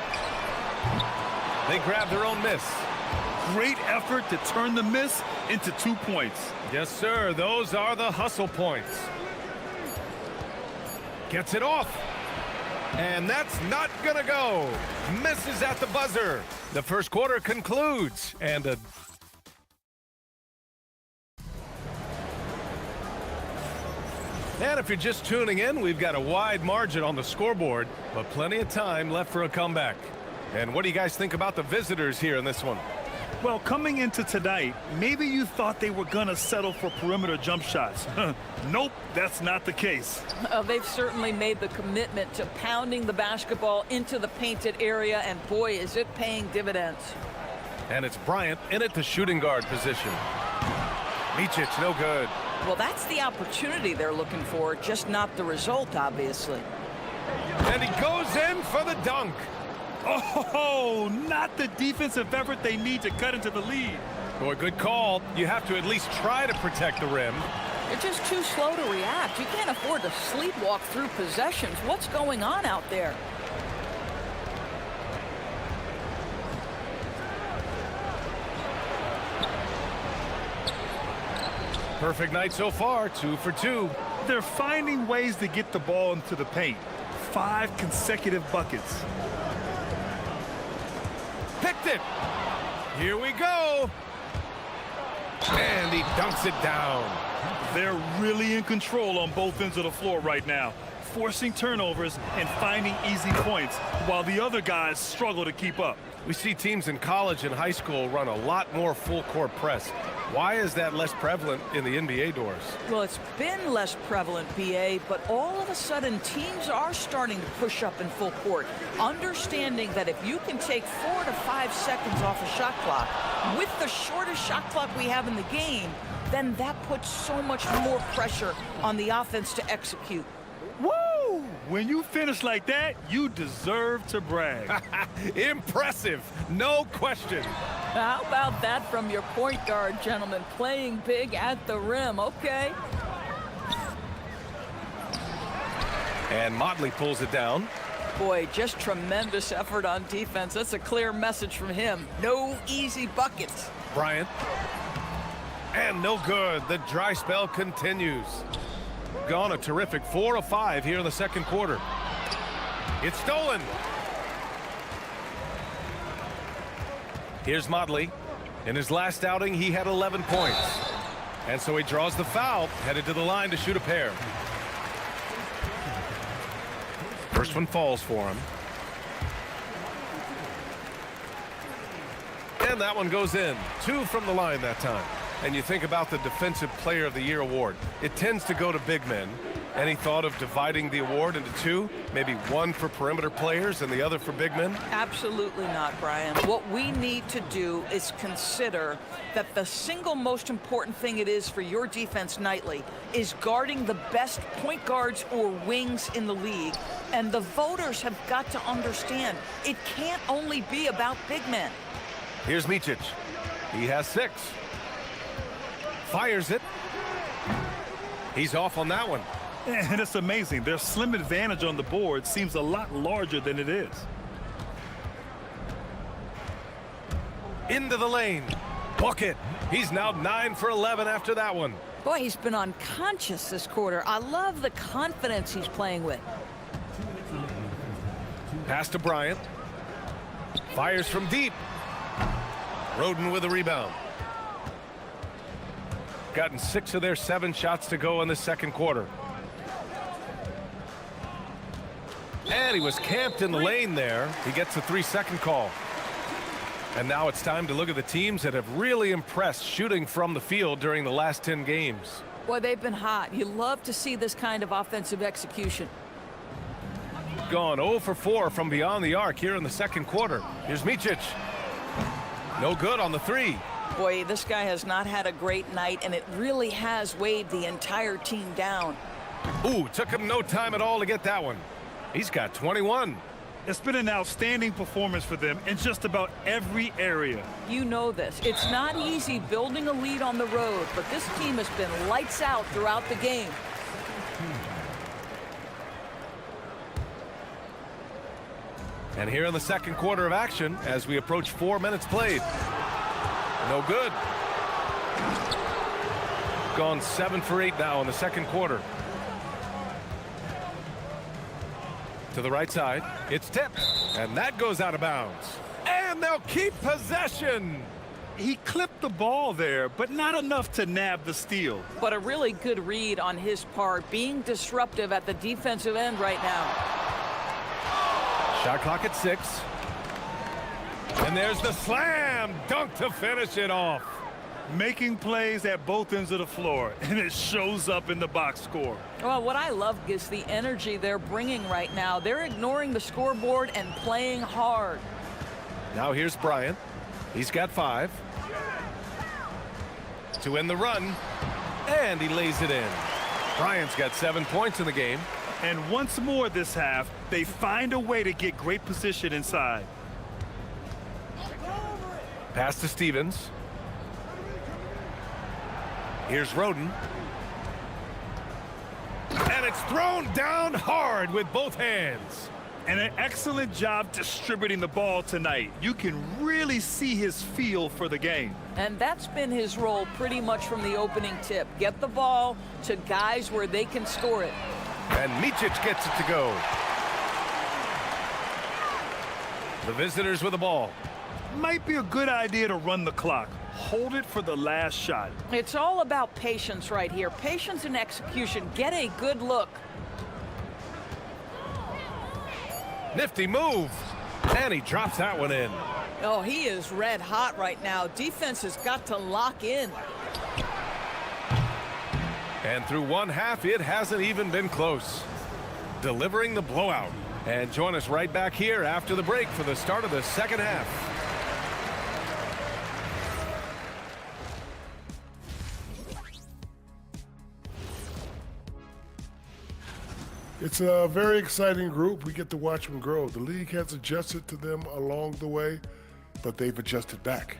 They grab their own miss. Great effort to turn the miss into 2 points. Yes, sir. Those are the hustle points. Gets it off. And that's not going to go. Misses at the buzzer. The first quarter concludes. And if you're just tuning in, we've got a wide margin on the scoreboard, but plenty of time left for a comeback. And what do you guys think about the visitors here in this one? Well, coming into tonight, maybe you thought they were going to settle for perimeter jump shots. Nope, that's not the case. They've certainly made the commitment to pounding the basketball into the painted area, and boy, is it paying dividends. And it's Bryant in at the shooting guard position. Micic, no good. Well, that's the opportunity they're looking for, just not the result, obviously. And he goes in for the dunk. Oh, not the defensive effort they need to cut into the lead. Boy, good call. You have to at least try to protect the rim. You're just too slow to react. You can't afford to sleepwalk through possessions. What's going on out there? Perfect night so far, 2 for 2. They're finding ways to get the ball into the paint. 5 consecutive buckets. Picked it. Here we go. And he dunks it down. They're really in control on both ends of the floor right now, forcing turnovers and finding easy points while the other guys struggle to keep up. We see teams in college and high school run a lot more full-court press. Why is that less prevalent in the NBA doors? Well, it's been less prevalent, BA, but all of a sudden teams are starting to push up in full court, understanding that if you can take 4 to 5 seconds off a shot clock, with the shortest shot clock we have in the game, then that puts so much more pressure on the offense to execute. Woo! When you finish like that, you deserve to brag. Impressive, no question. How about that from your point guard, gentlemen? Playing big at the rim, okay? And Motley pulls it down. Boy, just tremendous effort on defense. That's a clear message from him. No easy buckets. Bryant. And no good. The dry spell continues. Gone a terrific 4 of 5 here in the second quarter. It's stolen. Here's Motley. In his last outing, he had 11 points. And so he draws the foul, headed to the line to shoot a pair. First one falls for him. And that one goes in. 2 from the line that time. And you think about the Defensive Player of the Year award. It tends to go to big men. Any thought of dividing the award into 2? Maybe 1 for perimeter players and the other for big men? Absolutely not, Brian. What we need to do is consider that the single most important thing it is for your defense nightly is guarding the best point guards or wings in the league. And the voters have got to understand it can't only be about big men. Here's Micic. He has 6. Fires it. He's off on that one. And it's amazing. Their slim advantage on the board seems a lot larger than it is. Into the lane. Book it. He's now 9 for 11 after that one. Boy, he's been unconscious this quarter. I love the confidence he's playing with. Pass to Bryant. Fires from deep. Roden with a rebound. Gotten 6 of their 7 shots to go in the second quarter. And he was camped in the lane there. He gets a 3-second call. And now it's time to look at the teams that have really impressed shooting from the field during the last 10 games. Boy, they've been hot. You love to see this kind of offensive execution. Gone 0 for 4 from beyond the arc here in the second quarter. Here's Micic. No good on the 3. Boy, this guy has not had a great night, and it really has weighed the entire team down. Ooh, took him no time at all to get that one. He's got 21. It's been an outstanding performance for them in just about every area. You know this. It's not easy building a lead on the road, but this team has been lights out throughout the game. And here in the second quarter of action, as we approach 4 minutes played. No good. Gone 7 for 8 now in the second quarter. To the right side, it's tipped, and that goes out of bounds. And they'll keep possession. He clipped the ball there, but not enough to nab the steal. But a really good read on his part, being disruptive at the defensive end right now. Shot clock at 6. And there's the slam dunk to finish it off. Making plays at both ends of the floor, and it shows up in the box score. Well, what I love is the energy they're bringing right now. They're ignoring the scoreboard and playing hard. Now here's Bryant. He's got 5. To end the run, and he lays it in. Bryant's got 7 points in the game. And once more this half, they find a way to get great position inside. Pass to Stevens. Here's Roden. And it's thrown down hard with both hands. And an excellent job distributing the ball tonight. You can really see his feel for the game. And that's been his role pretty much from the opening tip. Get the ball to guys where they can score it. And Micic gets it to go. The visitors with the ball. Might be a good idea to run the clock. Hold it for the last shot. It's all about patience right here. Patience and execution. Get a good look. Nifty move. And he drops that one in. Oh, he is red hot right now. Defense has got to lock in. And through one half, it hasn't even been close. Delivering the blowout. And join us right back here after the break for the start of the second half. It's a very exciting group. We get to watch them grow. The league has adjusted to them along the way, but they've adjusted back.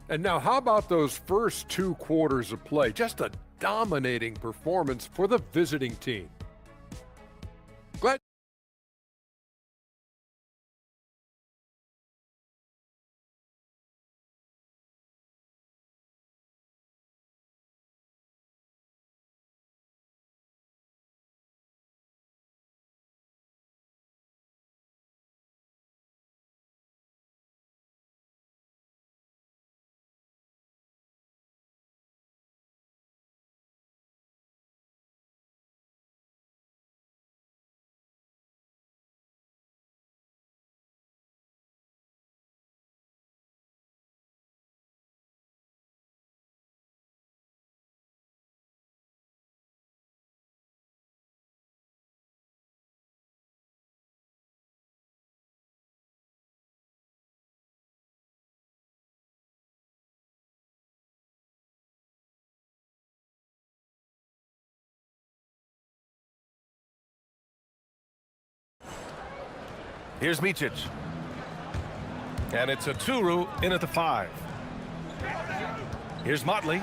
And now how about those first 2 quarters of play? Just a dominating performance for the visiting team. Glad. Here's Micic. And it's a Turu in at the 5. Here's Motley.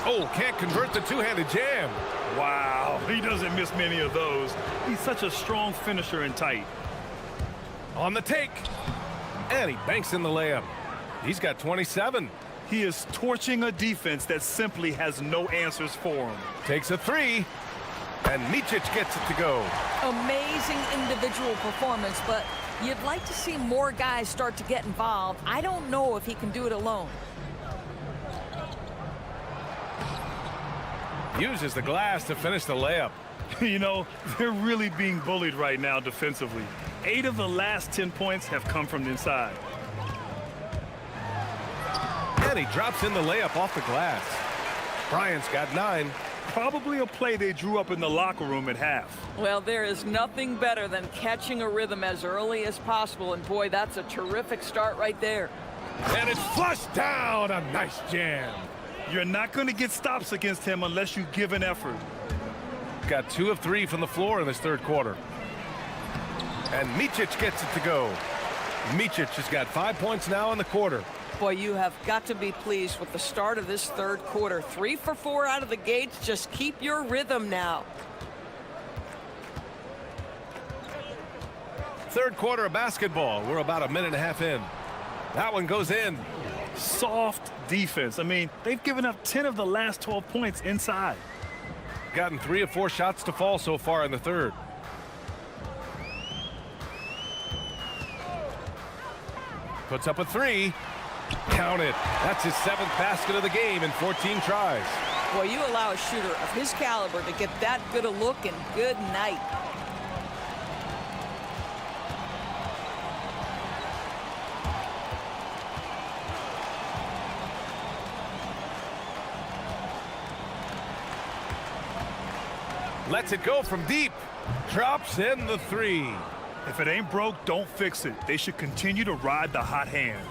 Oh, can't convert the two-handed jam. Wow, he doesn't miss many of those. He's such a strong finisher and tight. On the take. And he banks in the layup. He's got 27. He is torching a defense that simply has no answers for him. Takes a 3. And Micic gets it to go. Amazing individual performance, but you'd like to see more guys start to get involved. I don't know if he can do it alone. Uses the glass to finish the layup. You know, they're really being bullied right now defensively. 8 of the last 10 points have come from inside. And he drops in the layup off the glass. Bryant's got 9. Probably a play they drew up in the locker room at half. Well, there is nothing better than catching a rhythm as early as possible, and boy, that's a terrific start right there. And it's flushed down. A nice jam. You're not going to get stops against him unless you give an effort. Got 2 of 3 from the floor in this third quarter. And Micic gets it to go. Micic has got 5 points now in the quarter. Boy, you have got to be pleased with the start of this third quarter. 3 for 4 out of the gates. Just keep your rhythm now. Third quarter of basketball. We're about a minute and a half in. That one goes in. Soft defense. I mean, they've given up 10 of the last 12 points inside. Gotten 3 of 4 shots to fall so far in the third. Puts up a 3. Count it. That's his 7th basket of the game in 14 tries. Boy, you allow a shooter of his caliber to get that good a look, and good night. Lets it go from deep. Drops in the 3. If it ain't broke, don't fix it. They should continue to ride the hot hand.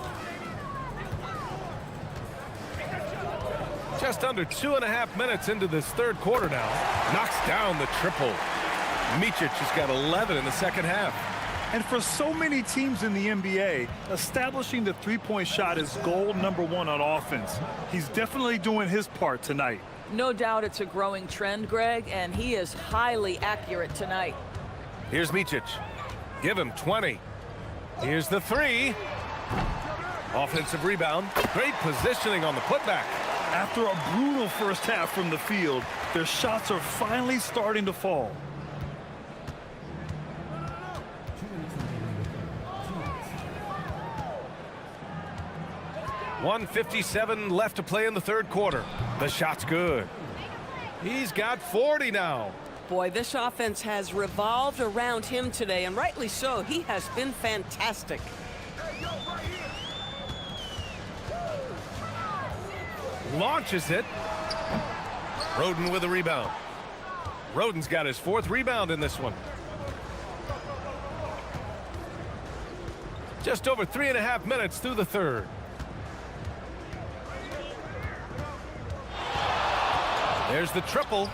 Just under 2.5 minutes into this third quarter now. Knocks down the triple. Micic has got 11 in the second half. And for so many teams in the NBA, establishing the three-point shot is goal number 1 on offense. He's definitely doing his part tonight. No doubt it's a growing trend, Greg, and he is highly accurate tonight. Here's Micic. Give him 20. Here's the 3. Offensive rebound. Great positioning on the putback. After a brutal first half from the field, their shots are finally starting to fall. .157 left to play in the third quarter. The shot's good. He's got 40 now. Boy, this offense has revolved around him today, and rightly so. He has been fantastic. Launches it. Roden with a rebound. Roden's got his 4th rebound in this one. Just over 3.5 minutes through the third. There's the triple.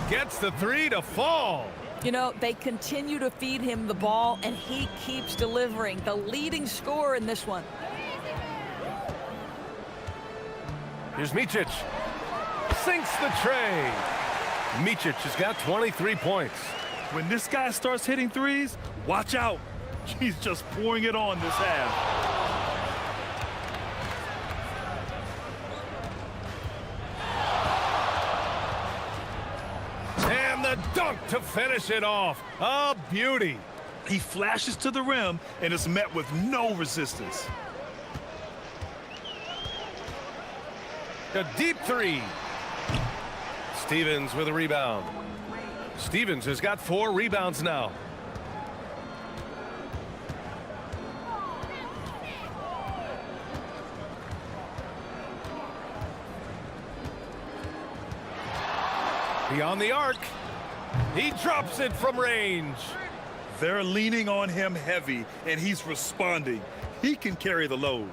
Gets the 3 to fall. You know, they continue to feed him the ball, and he keeps delivering. The leading scorer in this one. Here's Micic. Sinks the tray. Micic has got 23 points. When this guy starts hitting threes, watch out. He's just pouring it on this half. And the dunk to finish it off. A beauty. He flashes to the rim and is met with no resistance. A deep 3. Stevens with a rebound. Stevens has got 4 rebounds now. Beyond the arc. He drops it from range. They're leaning on him heavy, and he's responding. He can carry the load.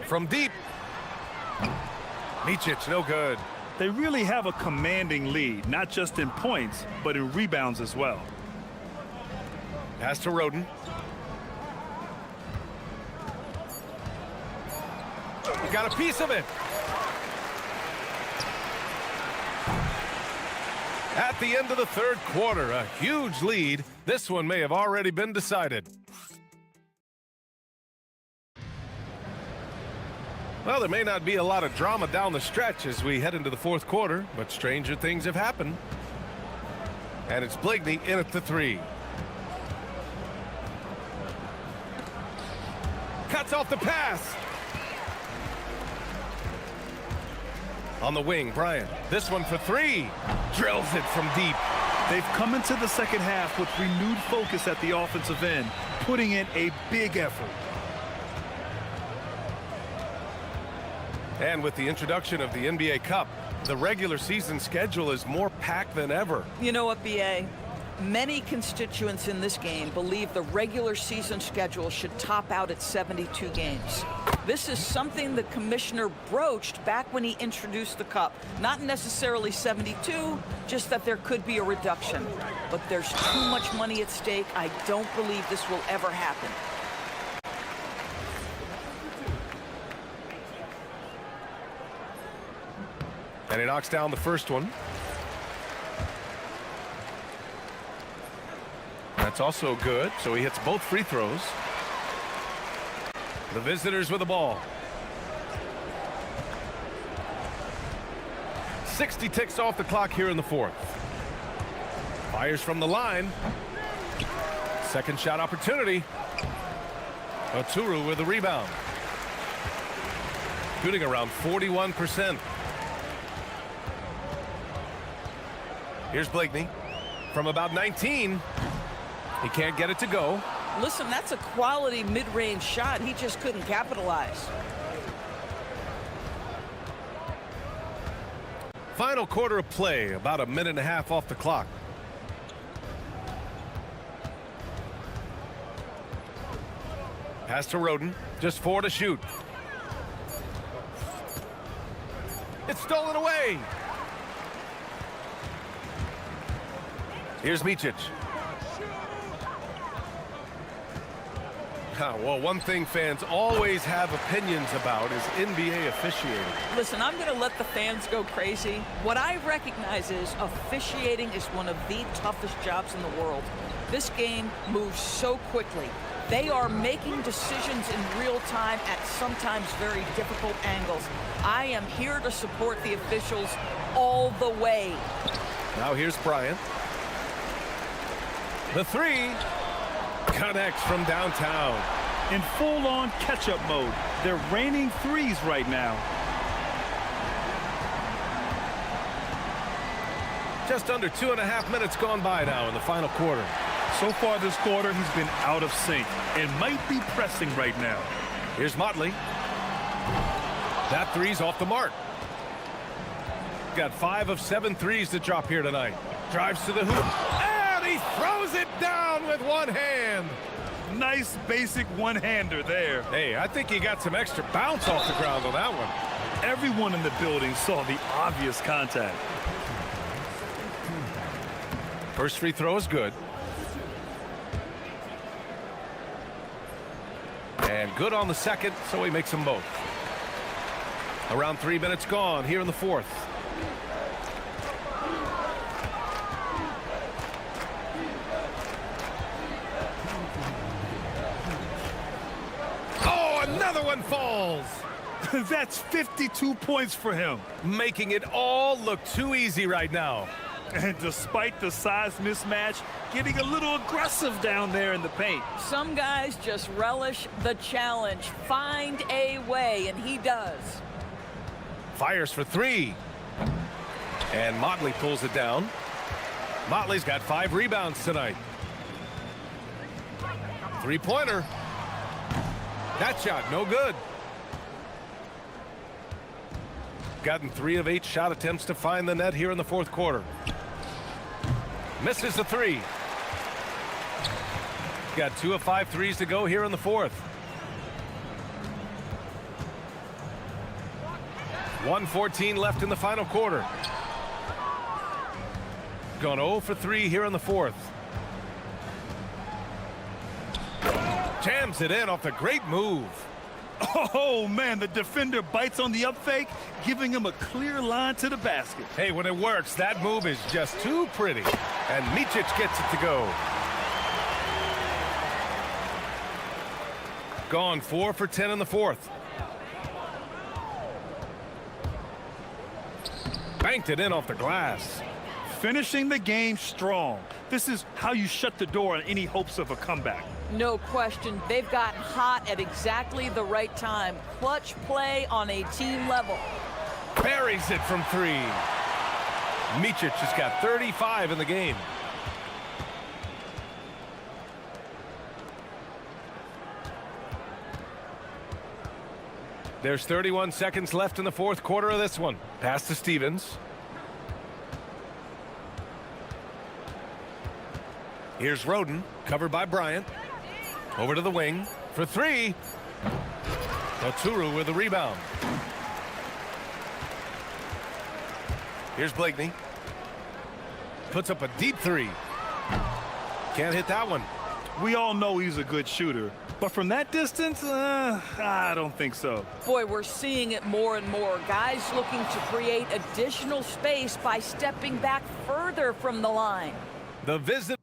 From deep. Micic, no good. They really have a commanding lead, not just in points, but in rebounds as well. Pass to Roden. He got a piece of it. At the end of the third quarter, a huge lead. This one may have already been decided. Well, there may not be a lot of drama down the stretch as we head into the fourth quarter, but stranger things have happened. And it's Blakeney in at the three. Cuts off the pass. On the wing, Bryant. This one for three. Drills it from deep. They've come into the second half with renewed focus at the offensive end, putting in a big effort. And with the introduction of the NBA Cup, the regular season schedule is more packed than ever. You know what, BA? Many constituents in this game believe the regular season schedule should top out at 72 games. This is something the commissioner broached back when he introduced the Cup. Not necessarily 72, just that there could be a reduction. But there's too much money at stake. I don't believe this will ever happen. And he knocks down the first one. That's also good, so he hits both free throws. The visitors with the ball. 60 ticks off the clock here in the fourth. Fires from the line. Second shot opportunity. Oturu with the rebound. Shooting around 41%. Here's Blakeney from about 19. He can't get it to go. Listen, that's a quality mid-range shot. He just couldn't capitalize. Final quarter of play, about a minute and a half off the clock. Pass to Roden, just 4 to shoot. It's stolen away. Here's Micic. Well, one thing fans always have opinions about is NBA officiating. Listen, I'm going to let the fans go crazy. What I recognize is officiating is one of the toughest jobs in the world. This game moves so quickly. They are making decisions in real time at sometimes very difficult angles. I am here to support the officials all the way. Now here's Bryant. The three connects from downtown. In full-on catch-up mode. They're raining threes right now. Just under 2.5 minutes gone by now in the final quarter. So far this quarter, he's been out of sync and might be pressing right now. Here's Motley. That three's off the mark. Got 5 of 7 threes to drop here tonight. Drives to the hoop. And he throws it down with one hand. Nice basic one-hander there. Hey, I think he got some extra bounce off the ground on that one. Everyone in the building saw the obvious contact. First free throw is good. And good on the second, so he makes them both. Around 3 minutes gone here in the fourth. Oh, another one falls. That's 52 points for him. Making it all look too easy right now. And despite the size mismatch, getting a little aggressive down there in the paint. Some guys just relish the challenge. Find a way, and he does. Fires for three. And Motley pulls it down. Motley's got 5 rebounds tonight. Three-pointer. That shot, no good. Gotten 3 of 8 shot attempts to find the net here in the fourth quarter. Misses the three. Got 2 of 5 threes to go here in the fourth. 1:14 left in the final quarter. Gone 0 for 3 here in the fourth. Jams it in off the great move. Oh, man, the defender bites on the up fake, giving him a clear line to the basket. Hey, when it works, that move is just too pretty. And Micic gets it to go. Gone 4 for 10 in the fourth. Banked it in off the glass. Finishing the game strong. This is how you shut the door on any hopes of a comeback. No question. They've gotten hot at exactly the right time. Clutch play on a team level. Buries it from 3. Micic has got 35 in the game. There's 31 seconds left in the fourth quarter of this one. Pass to Stevens. Here's Roden, covered by Bryant. Over to the wing for 3. Oturu with the rebound. Here's Blakeney. Puts up a deep 3. Can't hit that one. We all know he's a good shooter, but from that distance, I don't think so. Boy, we're seeing it more and more. Guys looking to create additional space by stepping back further from the line. The visit.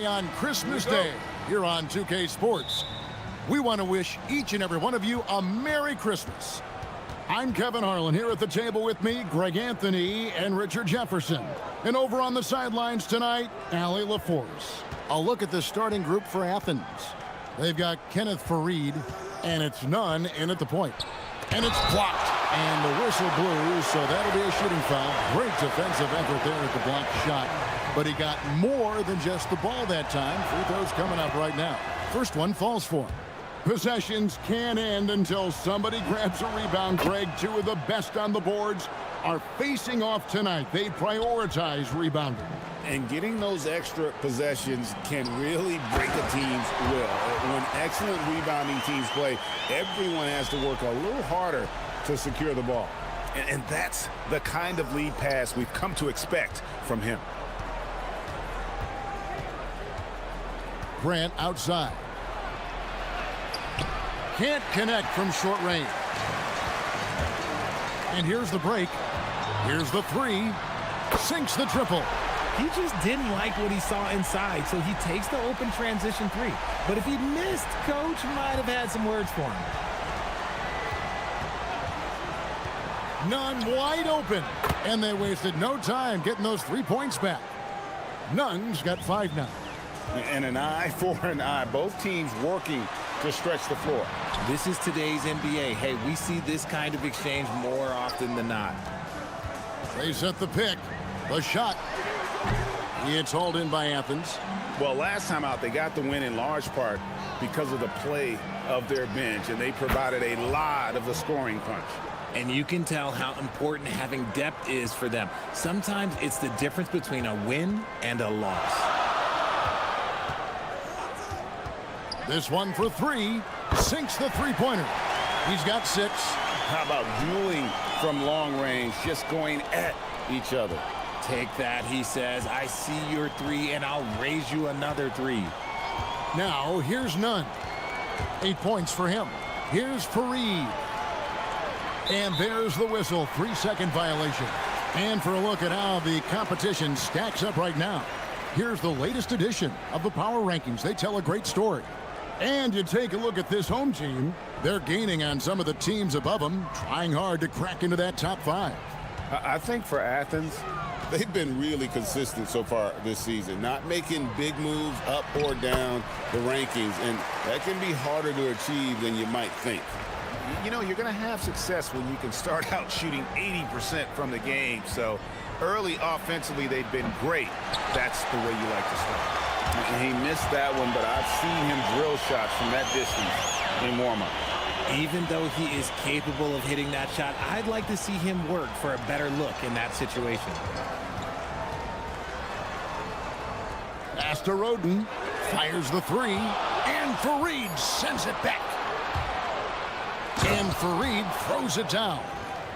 On Christmas Day, here on 2K Sports, we want to wish each and every one of you a Merry Christmas. I'm Kevin Harlan. Here at the table with me, Greg Anthony and Richard Jefferson. And over on the sidelines tonight, Allie LaForce. A look at the starting group for Athens. They've got Kenneth Farid, and it's none in at the point. And it's blocked. And the whistle blew, so that'll be a shooting foul. Great defensive effort there at the blocked shot. But he got more than just the ball that time. Free throws coming up right now. First one falls for him. Possessions can't end until somebody grabs a rebound. Greg, two of the best on the boards are facing off tonight. They prioritize rebounding. And getting those extra possessions can really break a team's will. When excellent rebounding teams play, everyone has to work a little harder to secure the ball. And that's the kind of lead pass we've come to expect from him. Grant outside. Can't connect from short range. And here's the break. Here's the three. Sinks the triple. He just didn't like what he saw inside, so he takes the open transition three. But if he missed, Coach might have had some words for him. Nunn wide open. And they wasted no time getting those 3 points back. Nunn's got 5 now. And an eye for an eye. Both teams working to stretch the floor. This is today's NBA. Hey, we see this kind of exchange more often than not. They set the pick. The shot. It's hauled in by Athens. Well, last time out, they got the win in large part because of the play of their bench, and they provided a lot of the scoring punch. And you can tell how important having depth is for them. Sometimes it's the difference between a win and a loss. This one for 3. Sinks the three-pointer. He's got 6. How about dueling from long range, just going at each other? Take that, he says. I see your 3, and I'll raise you another 3. Now, here's Nunn. 8 points for him. Here's Farid. And there's the whistle. 3-second violation. And for a look at how the competition stacks up right now, here's the latest edition of the Power Rankings. They tell a great story. And you take a look at this home team. They're gaining on some of the teams above them, trying hard to crack into that top 5. I think for Athens, they've been really consistent so far this season, not making big moves up or down the rankings, and that can be harder to achieve than you might think. You know, you're going to have success when you can start out shooting 80% from the game. So early offensively, they've been great. That's the way you like to start. He missed that one, but I've seen him drill shots from that distance in warm-up. Even though he is capable of hitting that shot, I'd like to see him work for a better look in that situation. Pass to Roden. Fires the 3. And Farid sends it back. And Farid throws it down.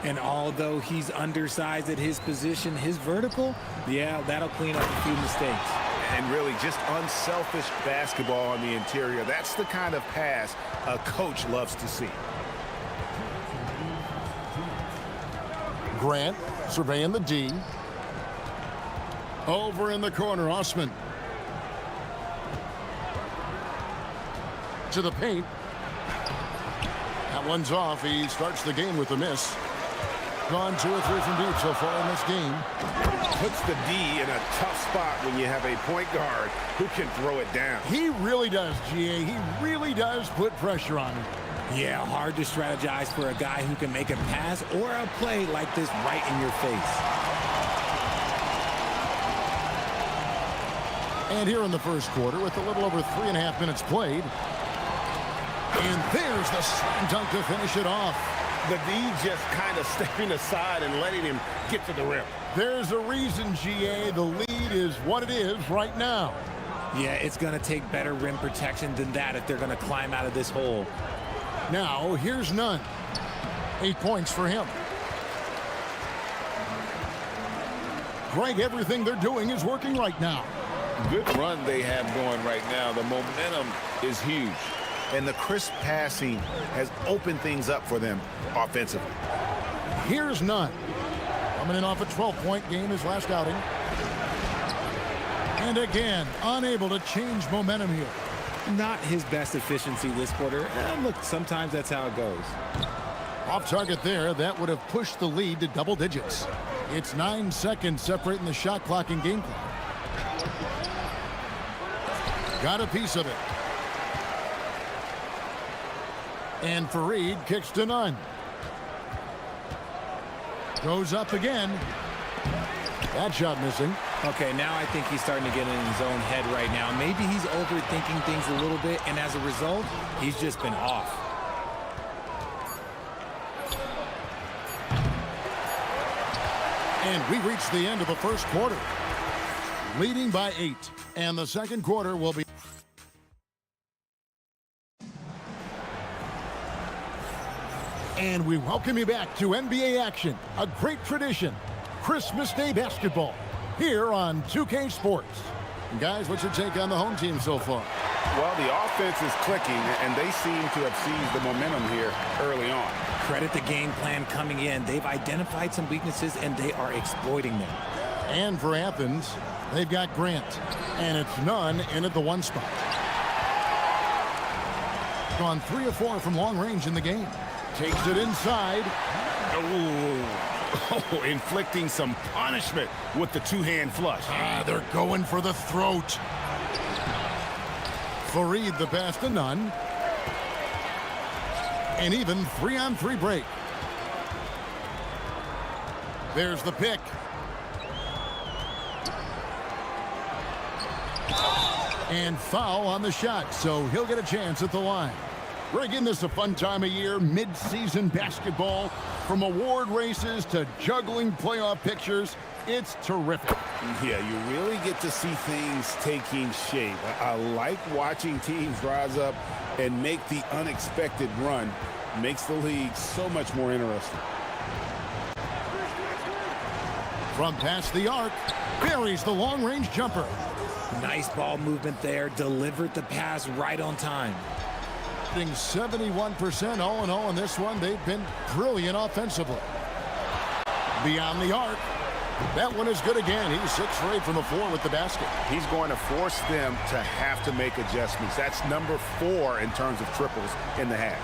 And although he's undersized at his position, his vertical, yeah, that'll clean up a few mistakes. And really just unselfish basketball on the interior. That's the kind of pass a coach loves to see. Grant surveying the D. Over in the corner, Osman. To the paint. That one's off. He starts the game with a miss. Gone 2 or 3 from deep so far in this game. Puts the D in a tough spot when you have a point guard who can throw it down. He really does, GA. He really does put pressure on him. Yeah, hard to strategize for a guy who can make a pass or a play like this right in your face. And here in the first quarter, with a little over 3.5 minutes played. And there's the slam dunk to finish it off. The D just kind of stepping aside and letting him get to the rim. There's a reason, GA. The lead is what it is right now. Yeah, it's going to take better rim protection than that if they're going to climb out of this hole. Now, here's Nunn. 8 points for him. Greg, everything they're doing is working right now. Good run they have going right now. The momentum is huge. And the crisp passing has opened things up for them offensively. Here's Nunn. Coming in off a 12-point game his last outing. And again, unable to change momentum here. Not his best efficiency this quarter. And look, sometimes that's how it goes. Off target there, that would have pushed the lead to double digits. It's 9 seconds separating the shot clock and game clock. Got a piece of it. And Fareed kicks to none. Goes up again. That shot missing. Okay, now I think he's starting to get in his own head right now. Maybe he's overthinking things a little bit, and as a result, he's just been off. And we reach the end of the first quarter. Leading by 8. And the second quarter will be... And we welcome you back to NBA action, a great tradition. Christmas Day basketball here on 2K Sports. And guys, what's your take on the home team so far? Well, the offense is clicking, and they seem to have seized the momentum here early on. Credit the game plan coming in. They've identified some weaknesses, and they are exploiting them. And for Athens, they've got Grant, and it's none in at the 1 spot. Gone 3 of 4 from long range in the game. Takes it inside. Oh, inflicting some punishment with the two-hand flush. They're going for the throat. Fareed the pass to none. An even 3-on-3 break. There's the pick. And foul on the shot, so he'll get a chance at the line. Reagan, this is a fun time of year, mid-season basketball. From award races to juggling playoff pictures, it's terrific. Yeah, you really get to see things taking shape. I like watching teams rise up and make the unexpected run. Makes the league so much more interesting. From past the arc, buries the long-range jumper. Nice ball movement there. Delivered the pass right on time. 71% all in all in this one. They've been brilliant offensively. Beyond the arc. That one is good again. He's 6 for 8 from the floor with the basket. He's going to force them to have to make adjustments. That's number 4 in terms of triples in the half.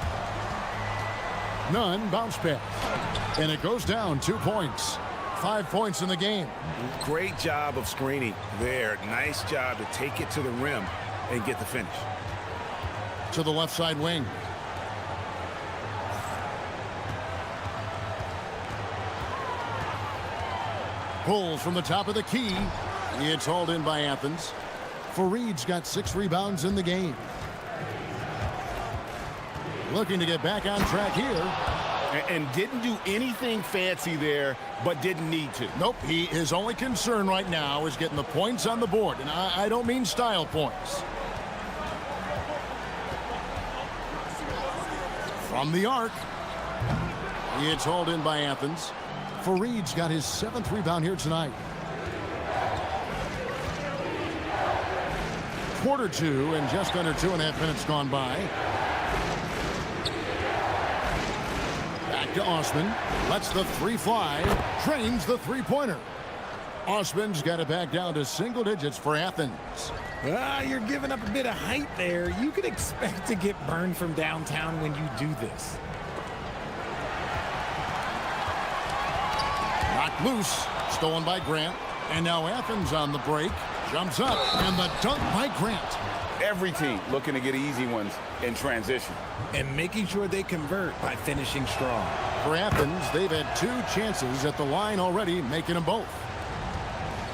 None, bounce pass. And it goes down 2 points. 5 points in the game. Great job of screening there. Nice job to take it to the rim and get the finish. To the left side wing. Pulls from the top of the key. It's hauled in by Athens. Fareed's got 6 rebounds in the game. Looking to get back on track here. And didn't do anything fancy there, but didn't need to. Nope, his only concern right now is getting the points on the board. And I don't mean style points. From the arc. It's hauled in by Athens. Fareed's got his 7th rebound here tonight. Quarter 2 and just under 2.5 minutes gone by. Back to Osman. Lets the 3 fly. Trains the 3-pointer. Osman's got it back down to single digits for Athens. You're giving up a bit of height there. You could expect to get burned from downtown when you do this. Knocked loose. Stolen by Grant. And now Athens on the break. Jumps up. And the dunk by Grant. Every team looking to get easy ones in transition. And making sure they convert by finishing strong. For Athens, they've had 2 chances at the line already, making them both.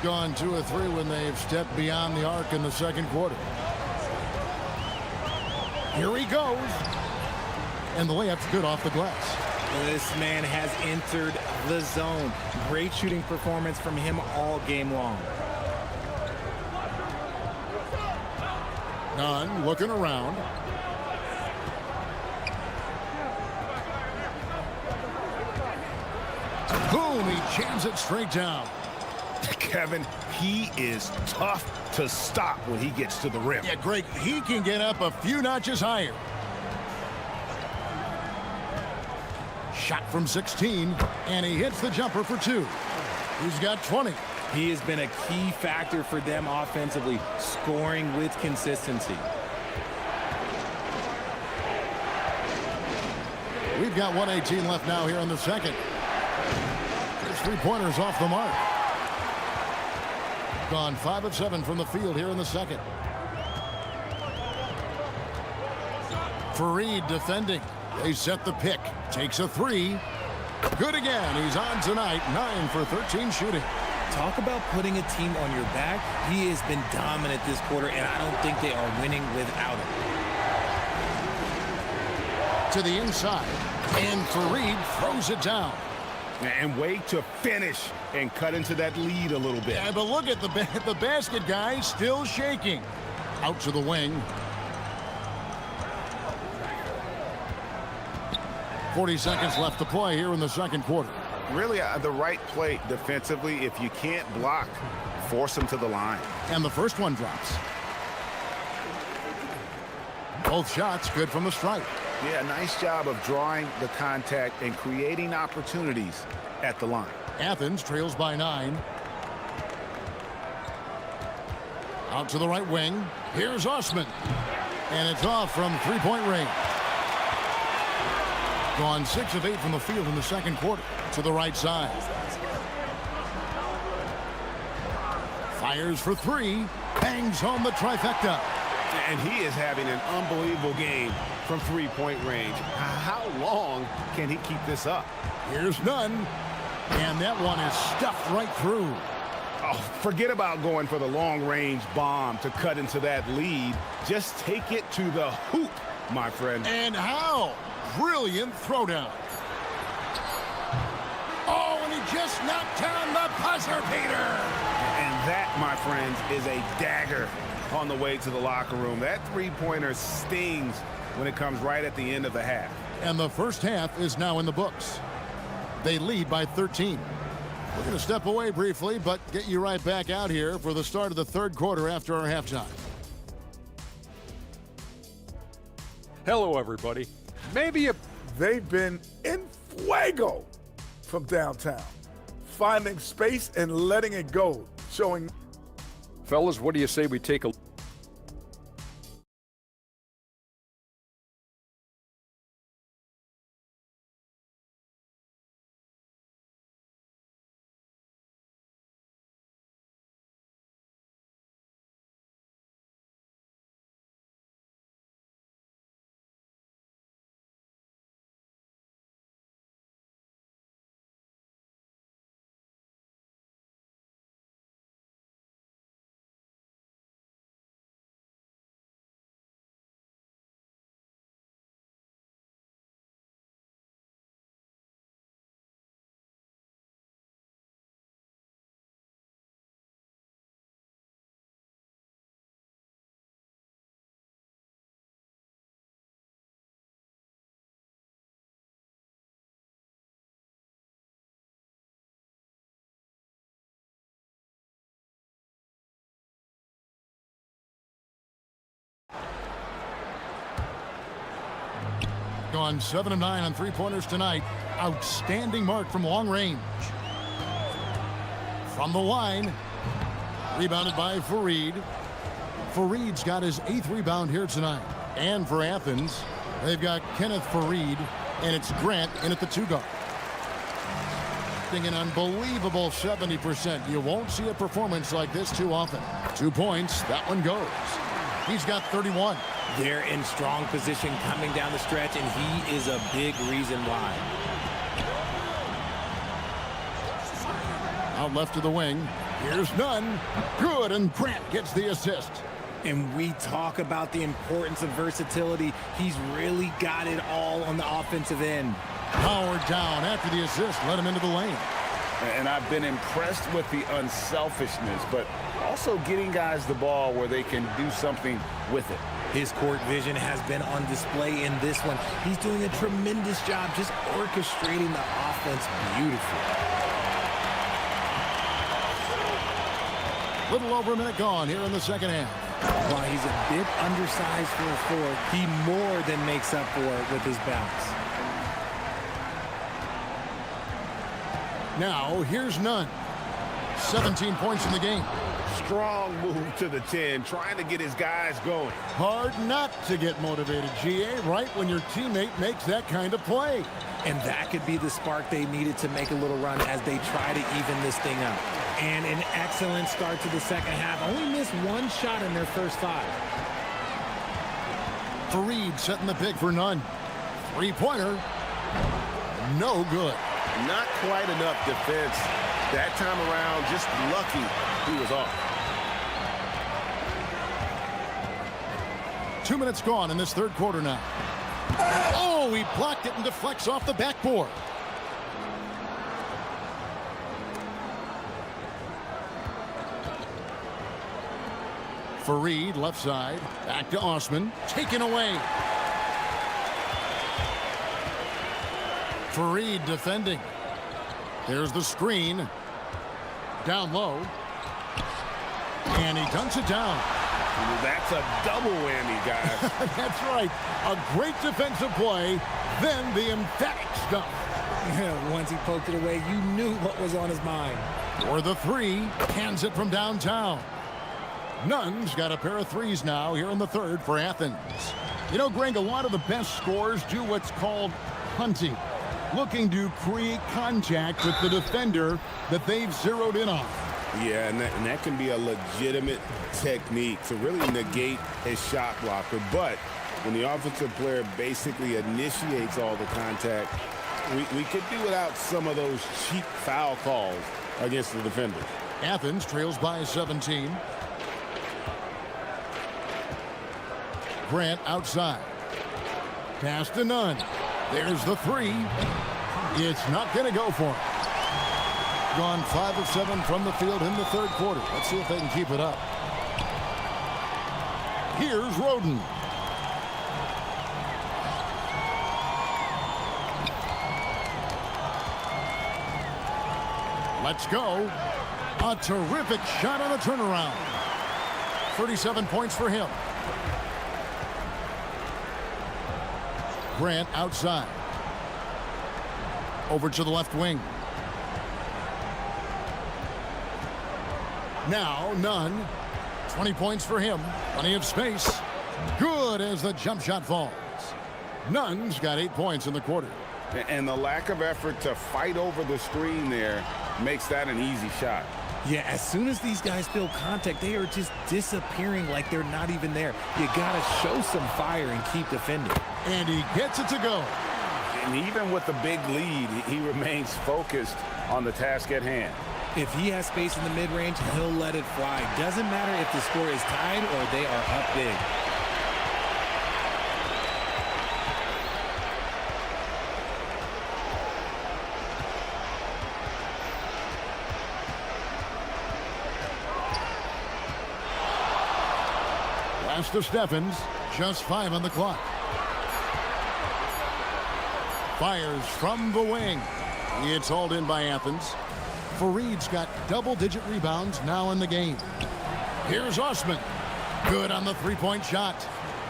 Gone 2 of 3 when they've stepped beyond the arc in the second quarter. Here he goes. And the layup's good off the glass. This man has entered the zone. Great shooting performance from him all game long. Nunn looking around. Boom, he jams it straight down. Kevin, he is tough to stop when he gets to the rim. Yeah, Greg, he can get up a few notches higher. Shot from 16, and he hits the jumper for 2. He's got 20. He has been a key factor for them offensively, scoring with consistency. We've got 1:18 left now here in the second. His three-pointers off the mark. Gone 5 of 7 from the field here in the second. Fareed defending. They set the pick. Takes a three. Good again. He's on tonight. 9 for 13 shooting. Talk about putting a team on your back. He has been dominant this quarter, and I don't think they are winning without him. To the inside. And Fareed throws it down. And wait to finish and cut into that lead a little bit. Yeah, but look at the basket guy still shaking. Out to the wing. 40 seconds left to play here in the second quarter. Really the right play defensively. If you can't block, force them to the line. And the first one drops. Both shots good from the stripe. Yeah, nice job of drawing the contact and creating opportunities at the line. Athens trails by 9. Out to the right wing. Here's Osman. And it's off from three-point range. Gone 6 of 8 from the field in the second quarter. To the right side. Fires for 3. Bangs home the trifecta. And he is having an unbelievable game from three-point range. How long can he keep this up? Here's none. And that one is stuffed right through. Oh, forget about going for the long-range bomb to cut into that lead. Just take it to the hoop, my friend. And how? Brilliant throwdown. Oh, and he just knocked down the buzzer beater. And that, my friends, is a dagger on the way to the locker room. That three-pointer stings when it comes right at the end of the half. And the first half is now in the books. They lead by 13. We're going to step away briefly, but get you right back out here for the start of the third quarter after our halftime. Hello, everybody. They've been in fuego from downtown, finding space and letting it go, showing. Fellas, what do you say we take a Gone 7 of 9 on three-pointers tonight. Outstanding mark from long range. From the line. Rebounded by Fareed. Fareed's got his 8th rebound here tonight. And for Athens, they've got Kenneth Fareed, and it's Grant in at the 2-guard. An unbelievable 70%. You won't see a performance like this too often. 2 points. That one goes. He's got 31. They're in strong position coming down the stretch, and he is a big reason why. Out left to the wing. Here's none. Good, and Grant gets the assist. And we talk about the importance of versatility. He's really got it all on the offensive end. Powered down after the assist. Let him into the lane. And I've been impressed with the unselfishness, but also getting guys the ball where they can do something with it. His court vision has been on display in this one. He's doing a tremendous job just orchestrating the offense beautifully. Little over a minute gone here in the second half. While he's a bit undersized for a forward, he more than makes up for it with his bounce. Now, here's none. 17 points in the game. Strong move to the 10, trying to get his guys going. Hard not to get motivated, GA, right when your teammate makes that kind of play. And that could be the spark they needed to make a little run as they try to even this thing up. And an excellent start to the second half. Only missed one shot in their first 5. Fareed setting the pick for none. Three-pointer. No good. Not quite enough defense. That time around, just lucky he was off. 2 minutes gone in this third quarter now. Oh, he blocked it and deflects off the backboard. Fareed, left side. Back to Osman. Taken away. Fareed defending. There's the screen. Down low. And he dunks it down. That's a double whammy, guys. That's right. A great defensive play, then the emphatic stuff. Once he poked it away, you knew what was on his mind. For the 3, hands it from downtown. Nunn's got a pair of 3s now here in the third for Athens. You know, Greg, a lot of the best scorers do what's called hunting, looking to create contact with the defender that they've zeroed in on. Yeah, and that can be a legitimate technique to really negate a shot blocker. But when the offensive player basically initiates all the contact, we could do without some of those cheap foul calls against the defenders. Athens trails by 17. Grant outside. Pass to Nunn. There's the 3. It's not going to go for him. Gone 5 of 7 from the field in the third quarter. Let's see if they can keep it up. Here's Roden. Let's go. A terrific shot on the turnaround. 37 points for him. Grant outside. Over to the left wing. Now Nunn. 20 points for him. Plenty of space. Good as the jump shot falls. Nunn's got 8 points in the quarter. And the lack of effort to fight over the screen there makes that an easy shot. Yeah, as soon as these guys feel contact, they are just disappearing like they're not even there. You got to show some fire and keep defending. And he gets it to go. And even with the big lead, he remains focused on the task at hand. If he has space in the mid-range, he'll let it fly. Doesn't matter if the score is tied or they are up big. Last of Steffens, just 5 on the clock. Fires from the wing. It's hauled in by Athens. Fareed's got double-digit rebounds now in the game. Here's Osman. Good on the three-point shot.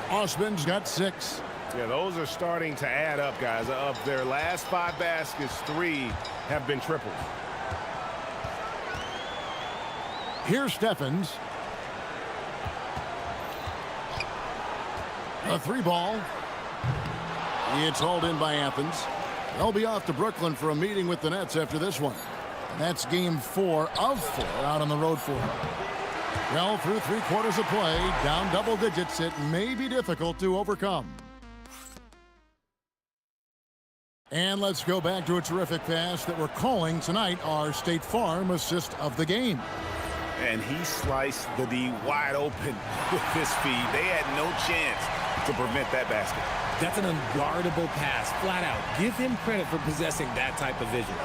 Osman's got 6. Yeah, those are starting to add up, guys. Of their last 5 baskets, 3 have been triples. Here's Steffens. A 3-ball. It's hauled in by Athens. They'll be off to Brooklyn for a meeting with the Nets after this one. That's game 4 of 4 out on the road for them. Well, through 3 quarters of play, down double digits, it may be difficult to overcome. And let's go back to a terrific pass that we're calling tonight our State Farm assist of the game. And he sliced the D wide open with his feet. They had no chance to prevent that basket. That's an unguardable pass, flat out. Give him credit for possessing that type of vision.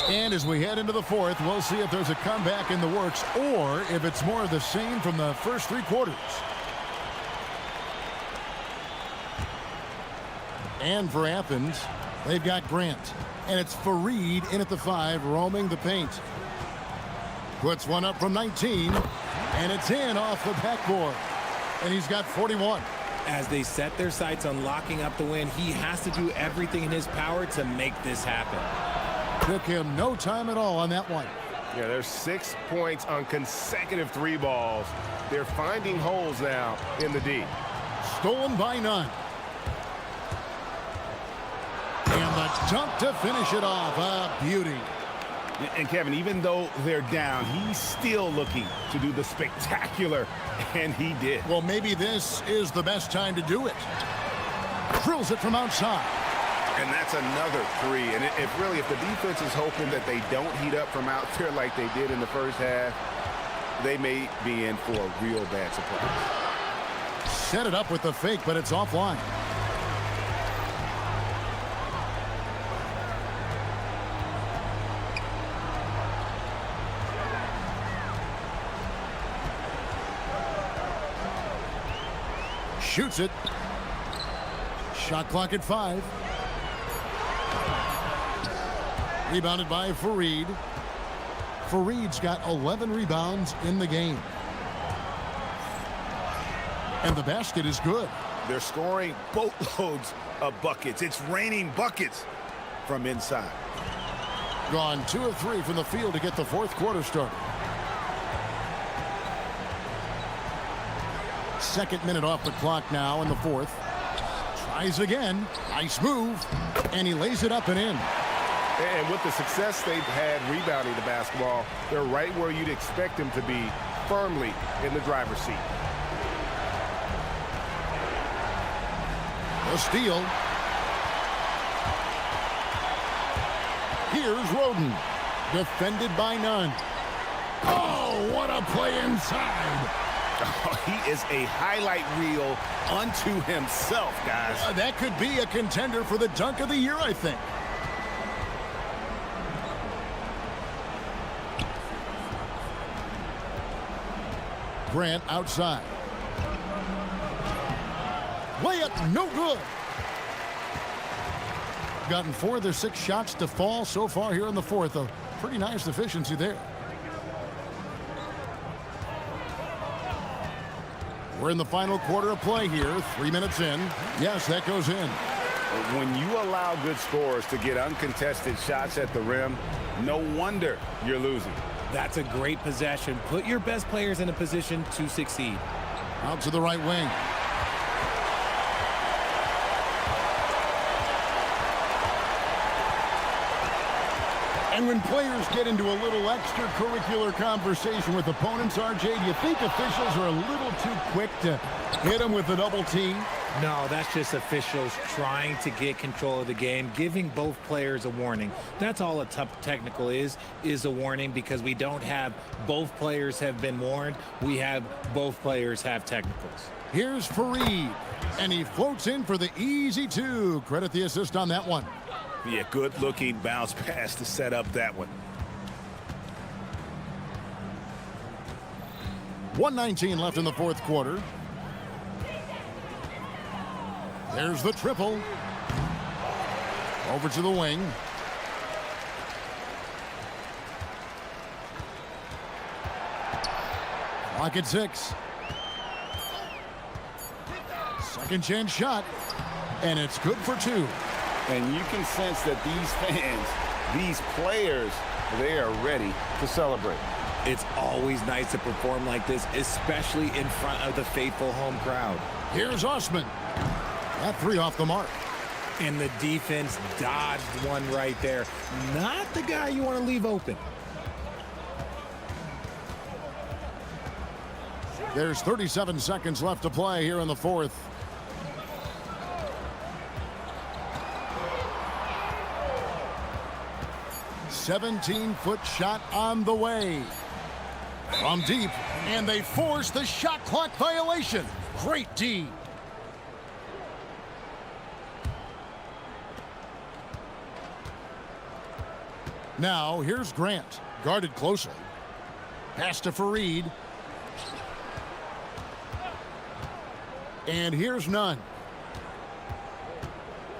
And as we head into the fourth, we'll see if there's a comeback in the works or if it's more of the same from the first 3 quarters. And for Athens, they've got Grant. And it's Fareed in at the 5, roaming the paint. Puts one up from 19, and it's in off the backboard. And he's got 41. As they set their sights on locking up the win, he has to do everything in his power to make this happen. Took him no time at all on that one. Yeah, there's 6 points on consecutive 3 balls. They're finding holes now in the D. Stolen by none. And the dunk to finish it off. A beauty. And Kevin, even though they're down, he's still looking to do the spectacular, and he did. Well, maybe this is the best time to do it. Drills it from outside. And that's another 3. And if the defense is hoping that they don't heat up from out there like they did in the first half, they may be in for a real bad surprise. Set it up with the fake, but it's offline. Shoots it. Shot clock at 5. Rebounded by Fareed. Fareed's got 11 rebounds in the game. And the basket is good. They're scoring boatloads of buckets. It's raining buckets from inside. Gone 2 of 3 from the field to get the fourth quarter started. Second minute off the clock now in the fourth. Tries again. Nice move. And he lays it up and in. And with the success they've had rebounding the basketball, they're right where you'd expect them to be, firmly in the driver's seat. A steal. Here's Roden. Defended by none. Oh, what a play inside. Oh, he is a highlight reel unto himself, guys. That could be a contender for the dunk of the year, I think. Grant outside. Layup, no good. Gotten 4 of their 6 shots to fall so far here in the fourth. A pretty nice efficiency there. We're in the final quarter of play here. 3 minutes in. Yes, that goes in. When you allow good scorers to get uncontested shots at the rim, no wonder you're losing. That's a great possession. Put your best players in a position to succeed. Out to the right wing. And when players get into a little extracurricular conversation with opponents, RJ, do you think officials are a little too quick to hit them with a double team? No, that's just officials trying to get control of the game, giving both players a warning. That's all a technical is a warning, because we don't have both players have been warned. We have both players have technicals. Here's Fareed, and he floats in for the easy 2. Credit the assist on that one. Yeah, good-looking bounce pass to set up that one. 1:19 left in the fourth quarter. There's the triple. Over to the wing. Clock at 6. Second chance shot. And it's good for 2. And you can sense that these fans, these players, they are ready to celebrate. It's always nice to perform like this, especially in front of the faithful home crowd. Here's Osman. That 3 off the mark. And the defense dodged one right there. Not the guy you want to leave open. There's 37 seconds left to play here in the fourth. "17-foot shot on the way. From deep, and they force the shot clock violation. Great D. Now, here's Grant, guarded closely. Pass to Fareed. And here's Nunn.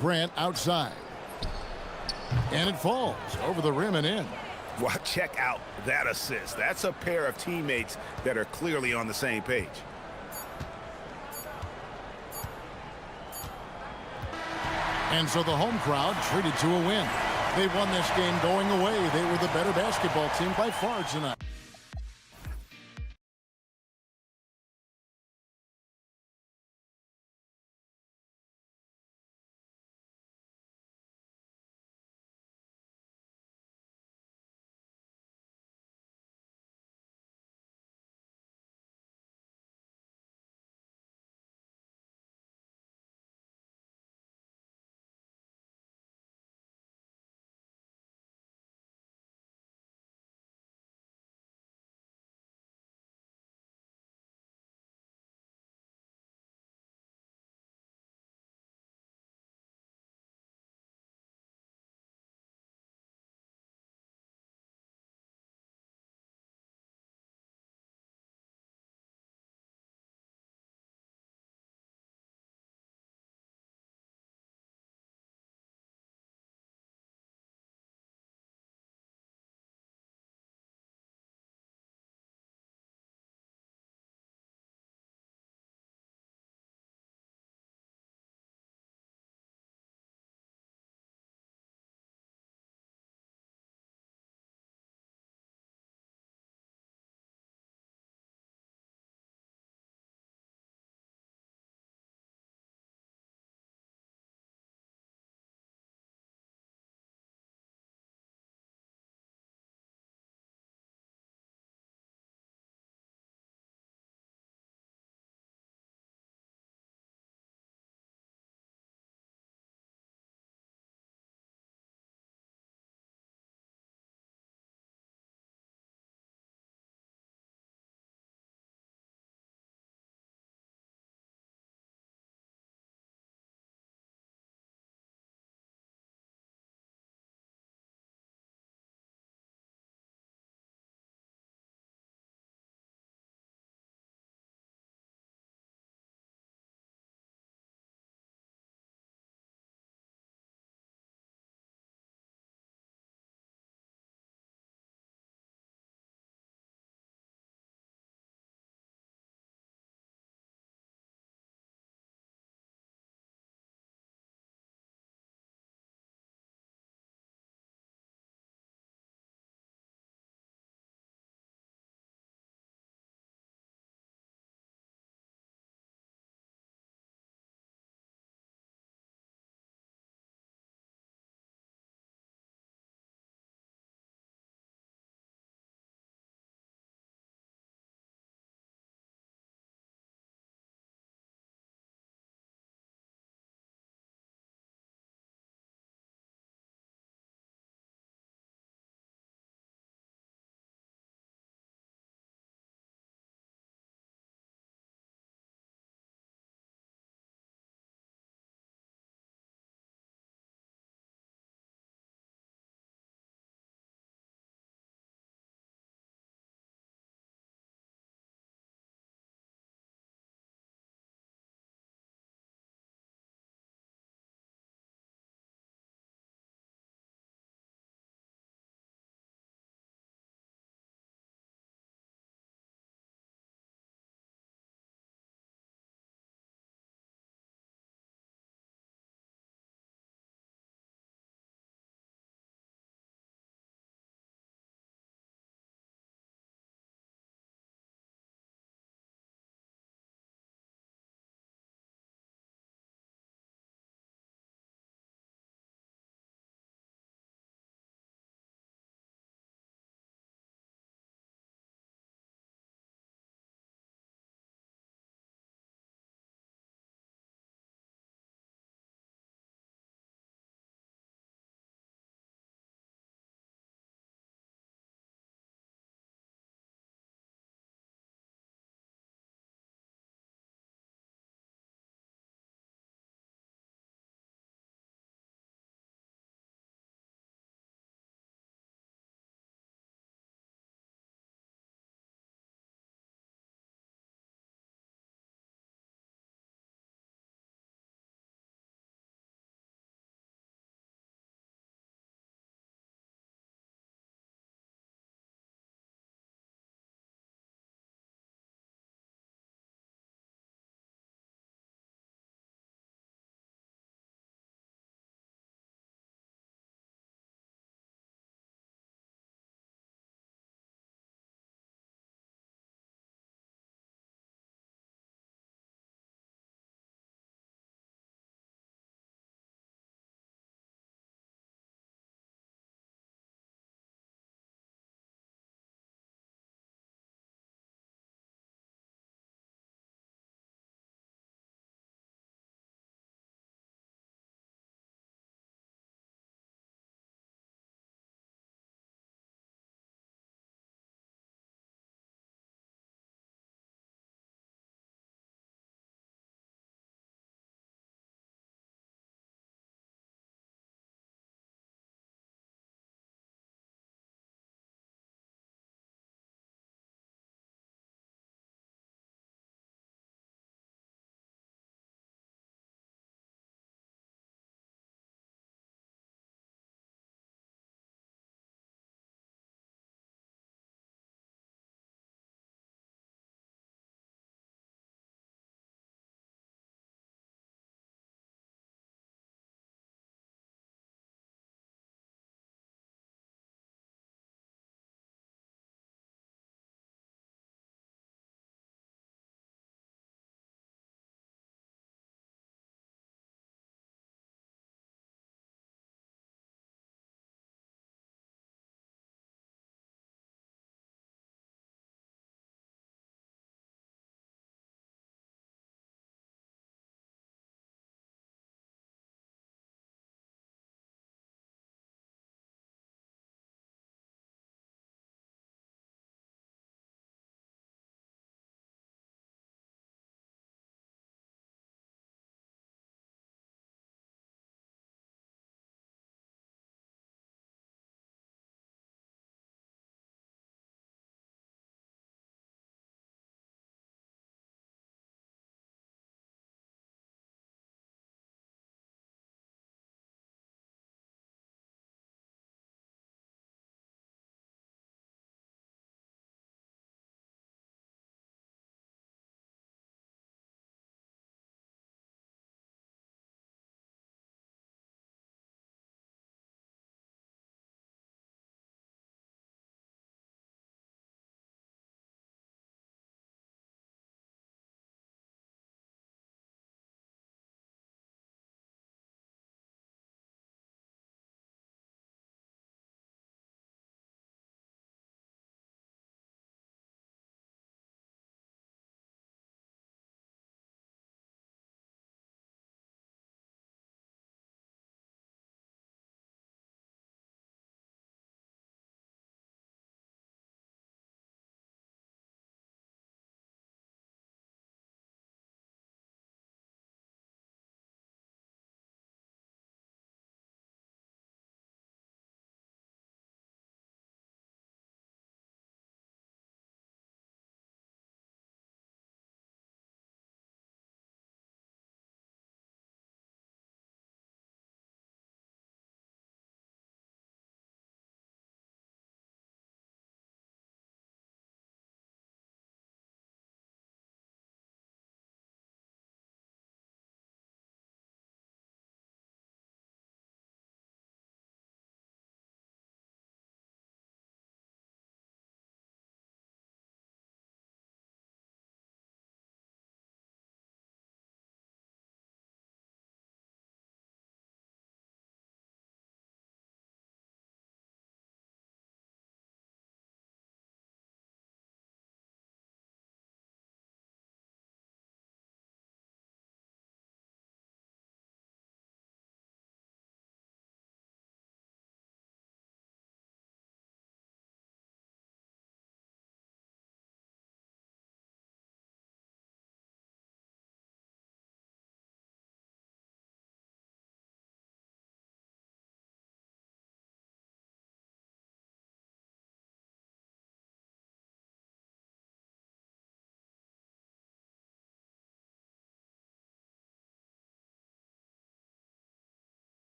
Grant outside. And it falls over the rim and in. Well, check out that assist. That's a pair of teammates that are clearly on the same page. And so the home crowd treated to a win. They won this game going away. They were the better basketball team by far tonight.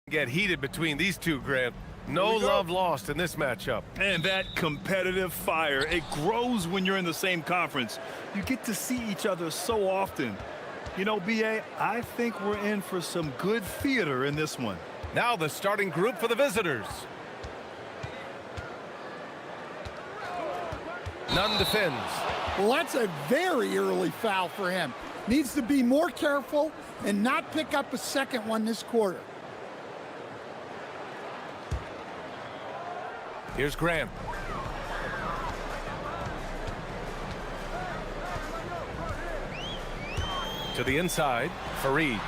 Get heated between these two, Grant. No love lost in this matchup. And that competitive fire, it grows when you're in the same conference. You get to see each other so often. You know, B.A., I think we're in for some good theater in this one. Now the starting group for the visitors. Nunn defends. Well, that's a very early foul for him. Needs to be more careful and not pick up a second one this quarter. Here's Grant. To the inside, Fareed.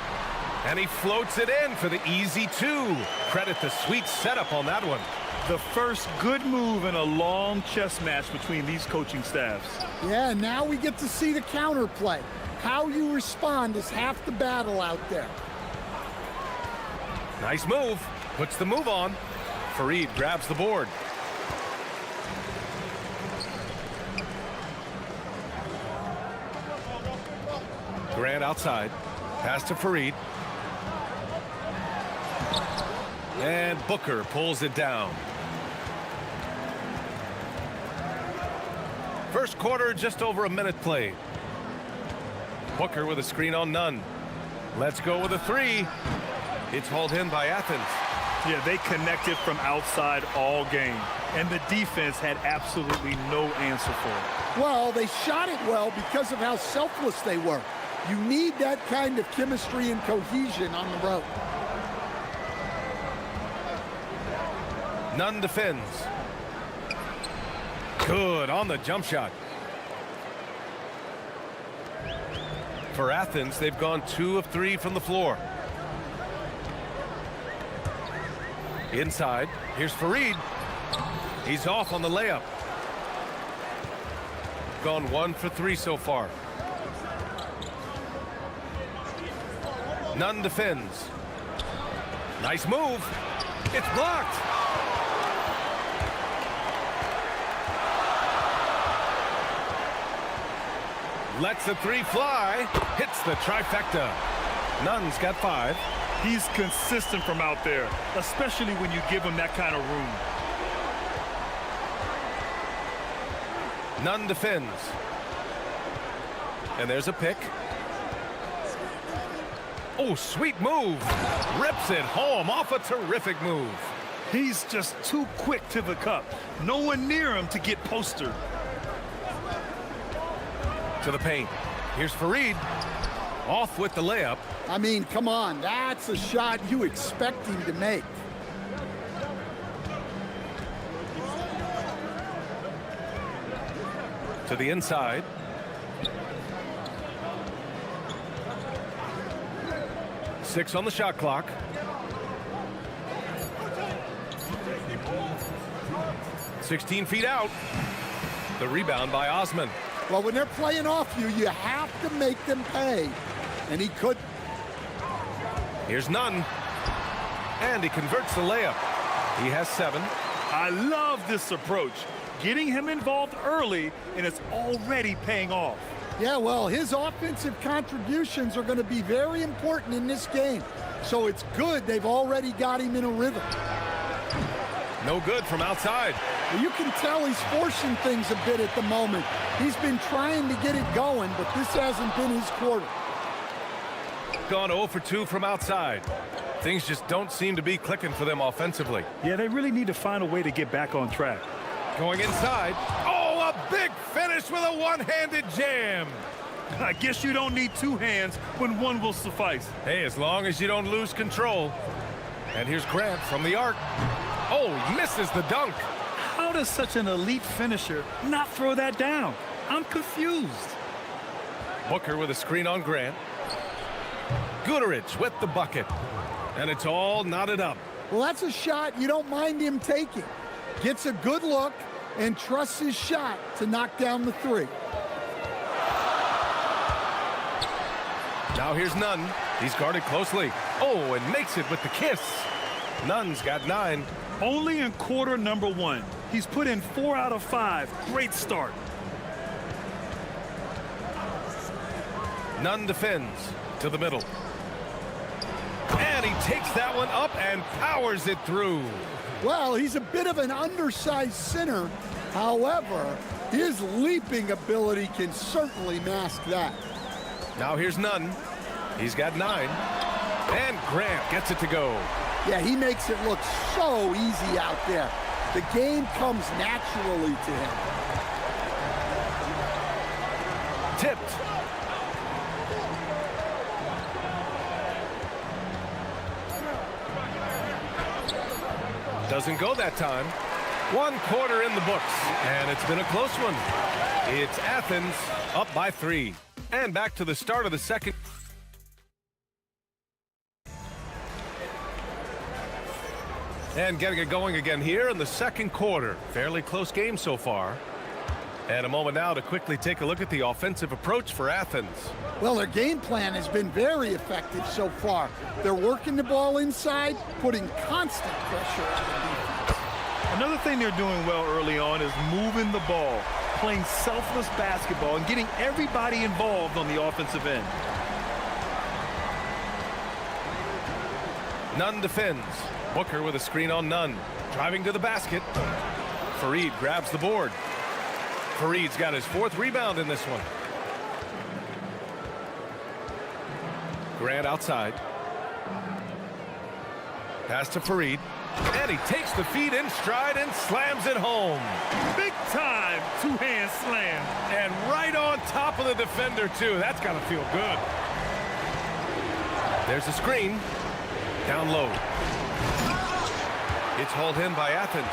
And he floats it in for the easy two. Credit the sweet setup on that one. The first good move in a long chess match between these coaching staffs. Yeah, now we get to see the counterplay. How you respond is half the battle out there. Nice move. Puts the move on. Fareed grabs the board. Grant outside. Pass to Fareed. And Booker pulls it down. First quarter, just over a minute played. Booker with a screen on Nunn. Let's go with a three. It's hauled in by Athens. Yeah, they connected from outside all game. And the defense had absolutely no answer for it. Well, they shot it well because of how selfless they were. You need that kind of chemistry and cohesion on the road. Nunn defends. Good on the jump shot. For Athens, they've gone 2 of 3 from the floor. Inside, here's Fareed. He's off on the layup. Gone 1 for 3 so far. Nunn defends. Nice move. It's blocked. Lets the three fly. Hits the trifecta. Nunn's got 5. He's consistent from out there, especially when you give him that kind of room. Nunn defends. And there's a pick. Oh, sweet move. Rips it home off a terrific move. He's just too quick to the cup. No one near him to get postered. To the paint. Here's Fareed. Off with the layup. I mean, come on. That's a shot you expect him to make. To the inside. Six on the shot clock. $16 feet out. The rebound by Osman. Well, when they're playing off you, you have to make them pay. And he couldn't. Here's Nunn. And he converts the layup. He has 7. I love this approach. Getting him involved early, and it's already paying off. Yeah, well, his offensive contributions are going to be very important in this game. So it's good they've already got him in a rhythm. No good from outside. Well, you can tell he's forcing things a bit at the moment. He's been trying to get it going, but this hasn't been his quarter. Gone 0 for 2 from outside. Things just don't seem to be clicking for them offensively. Yeah, they really need to find a way to get back on track. Going inside. Oh, a big finish with a one-handed jam. I guess you don't need 2 hands when 1 will suffice. Hey, as long as you don't lose control. And here's Grant from the arc. Oh, misses the dunk. How does such an elite finisher not throw that down? I'm confused. Booker with a screen on Grant. Gooderich with the bucket. And it's all knotted up. Well, that's a shot you don't mind him taking. Gets a good look and trusts his shot to knock down the 3. Now here's Nunn. He's guarded closely. Oh, and makes it with the kiss. Nunn's got 9. Only in quarter number 1. He's put in 4 out of 5. Great start. Nunn defends to the middle. And he takes that one up and powers it through. Well, he's a bit of an undersized center. However, his leaping ability can certainly mask that. Now here's Nunn. He's got 9. And Grant gets it to go. Yeah, he makes it look so easy out there. The game comes naturally to him. Tipped. Doesn't go that time. 1 quarter in the books, and it's been a close one. It's Athens up by 3. And back to the start of the second. And getting it going again here in the second quarter. Fairly close game so far. And a moment now to quickly take a look at the offensive approach for Athens. Well, their game plan has been very effective so far. They're working the ball inside, putting constant pressure on the defense. Another thing they're doing well early on is moving the ball, playing selfless basketball, and getting everybody involved on the offensive end. Nunn defends. Booker with a screen on Nunn. Driving to the basket. Fareed grabs the board. Fareed's got his 4th rebound in this one. Grant outside. Pass to Fareed. And he takes the feed in stride and slams it home. Big time 2-hand slam. And right on top of the defender, too. That's got to feel good. There's a screen. Down low. It's hauled in by Athens.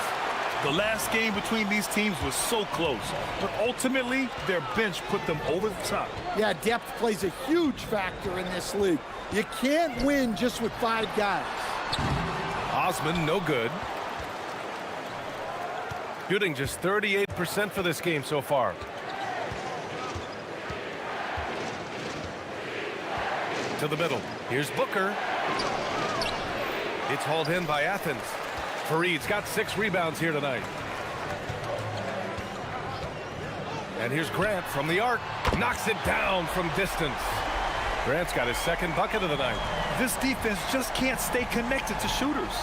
The last game between these teams was so close, but ultimately their bench put them over the top. Yeah, depth plays a huge factor in this league. You can't win just with 5 guys. Osman, no good. Shooting just 38% for this game so far. To the middle. Here's Booker. It's hauled in by Athens. Fareed's got 6 rebounds here tonight. And here's Grant from the arc. Knocks it down from distance. Grant's got his 2nd bucket of the night. This defense just can't stay connected to shooters.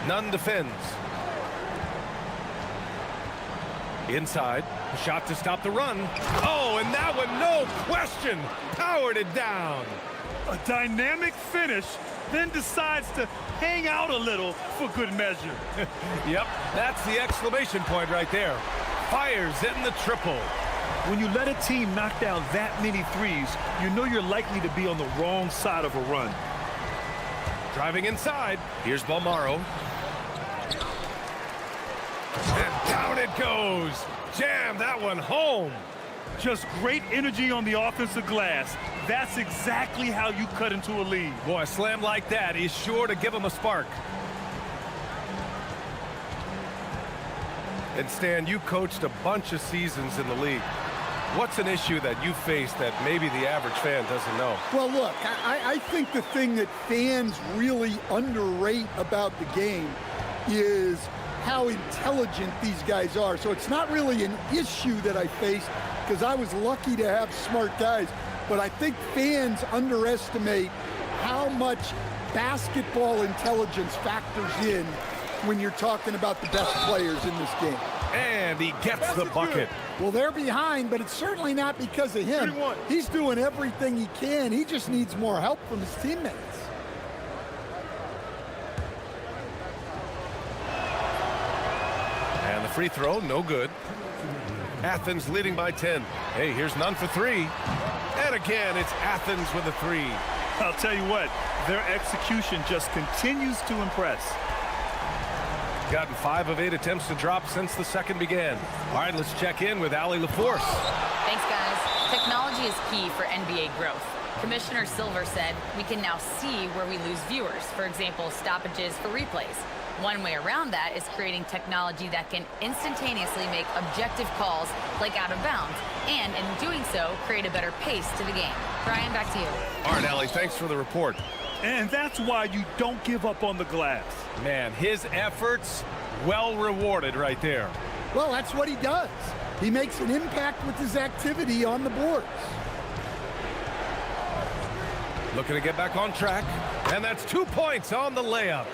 Nunn defends. Inside. A shot to stop the run. Oh, and that one, no question, powered it down. A dynamic finish, then decides to hang out a little for good measure. Yep, that's the exclamation point right there. Fires in the triple. When you let a team knock down that many threes, you know you're likely to be on the wrong side of a run. Driving inside. Here's Balmaro. And down it goes. Jam that one home. Just great energy on the offensive glass. That's exactly how you cut into a lead. Boy, a slam like that is sure to give him a spark. And Stan, you coached a bunch of seasons in the league. What's an issue that you face that maybe the average fan doesn't know? Well, look, I think the thing that fans really underrate about the game is how intelligent these guys are. So it's not really an issue that I face because I was lucky to have smart guys. But I think fans underestimate how much basketball intelligence factors in when you're talking about the best players in this game. And he gets the bucket. Well, they're behind, but it's certainly not because of him. He's doing everything he can. He just needs more help from his teammates. And the free throw, no good. Athens leading by 10. Hey, here's Nunn for 3. And again, it's Athens with a 3. I'll tell you what, their execution just continues to impress. Gotten 5 of 8 attempts to drop since the second began. All right, let's check in with Allie LaForce. Thanks, guys. Technology is key for NBA growth. Commissioner Silver said we can now see where we lose viewers, for example, stoppages for replays. One way around that is creating technology that can instantaneously make objective calls like out of bounds, and in doing so, create a better pace to the game. Brian, back to you. All right, Allie, thanks for the report. And that's why you don't give up on the glass. Man, his efforts well rewarded right there. Well, that's what he does. He makes an impact with his activity on the boards. Looking to get back on track. And that's 2 points on the layup.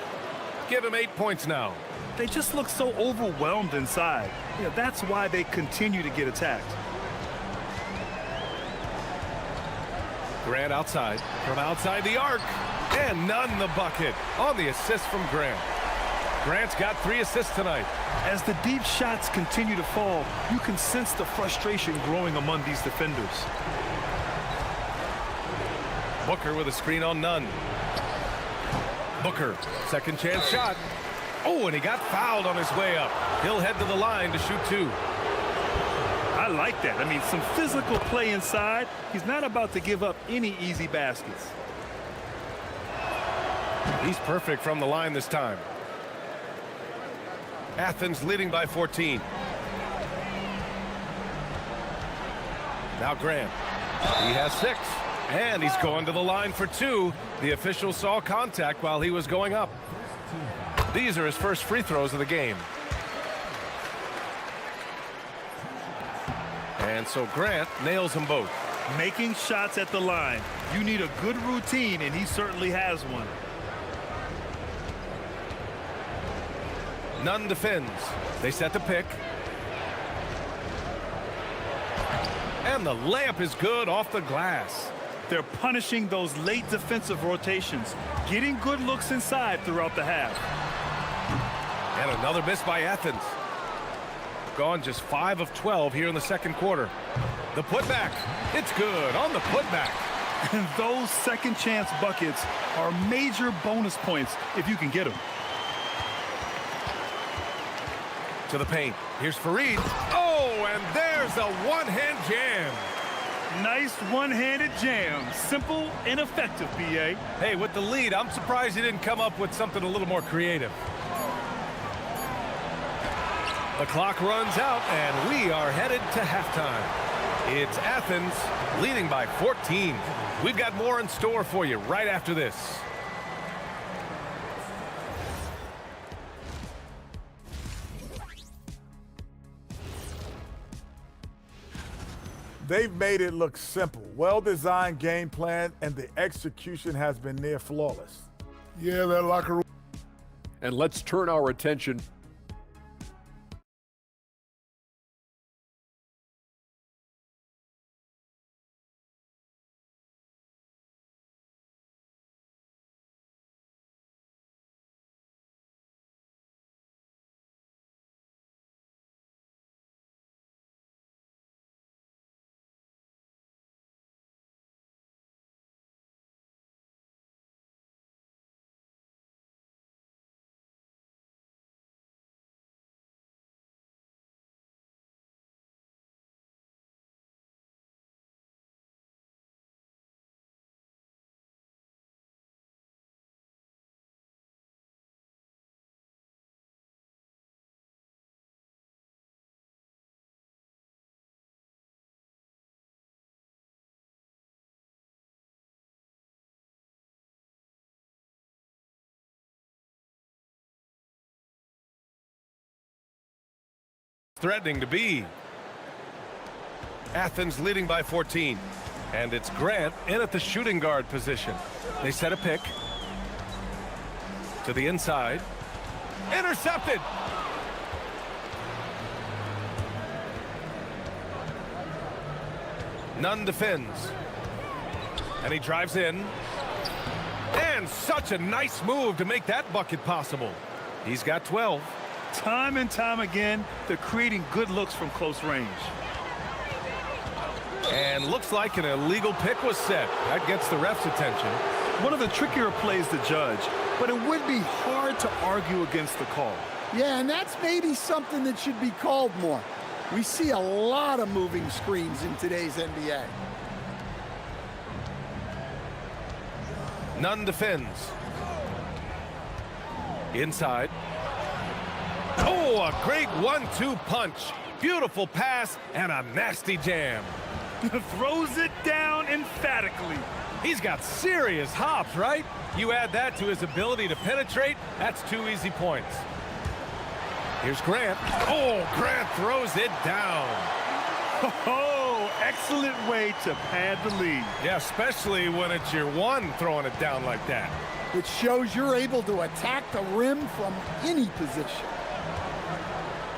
Give him 8 points now. They just look so overwhelmed inside. That's why they continue to get attacked. Grant outside, from outside the arc, and none the bucket on the assist from Grant. Grant's got 3 assists tonight. As the deep shots continue to fall, you can sense the frustration growing among these defenders. Booker with a screen on Nunn. Booker, second chance shot. Oh, and he got fouled on his way up. He'll head to the line to shoot 2. I like that. I mean, some physical play inside. He's not about to give up any easy baskets. He's perfect from the line this time. Athens leading by 14. Now Grant. He has 6. And he's going to the line for 2. The official saw contact while he was going up. These are his first free throws of the game. And so Grant nails them both. Making shots at the line. You need a good routine, and he certainly has one. Nunn defends. They set the pick. And the layup is good off the glass. They're punishing those late defensive rotations, getting good looks inside throughout the half. And another miss by Athens. Gone just 5 of 12 here in the second quarter. The putback. It's good on the putback. And those second chance buckets are major bonus points if you can get them. To the paint. Here's Fareed. Oh, and there's a one-hand jam. Nice one-handed jam. Simple and effective, B.A. Hey, with the lead, I'm surprised he didn't come up with something a little more creative. The clock runs out, and we are headed to halftime. It's Athens leading by 14. We've got more in store for you right after this. They've made it look simple. Well-designed game plan, and the execution has been near flawless. Yeah, that locker room. And let's turn our attention threatening to be. Athens leading by 14. And it's Grant in at the shooting guard position. They set a pick. To the inside. Intercepted! Nunn defends. And he drives in. And such a nice move to make that bucket possible. He's got 12. Time and time again, they're creating good looks from close range. And looks like an illegal pick was set. That gets the ref's attention. One of the trickier plays to judge, but it would be hard to argue against the call. Yeah, and that's maybe something that should be called more. We see a lot of moving screens in today's NBA. Nunn defends. Inside. Oh, a great 1-2 punch. Beautiful pass and a nasty jam. Throws it down emphatically. He's got serious hops, right? You add that to his ability to penetrate, that's 2 easy points. Here's Grant. Oh, Grant throws it down. Oh, excellent way to pad the lead. Yeah, especially when it's your one throwing it down like that. It shows you're able to attack the rim from any position.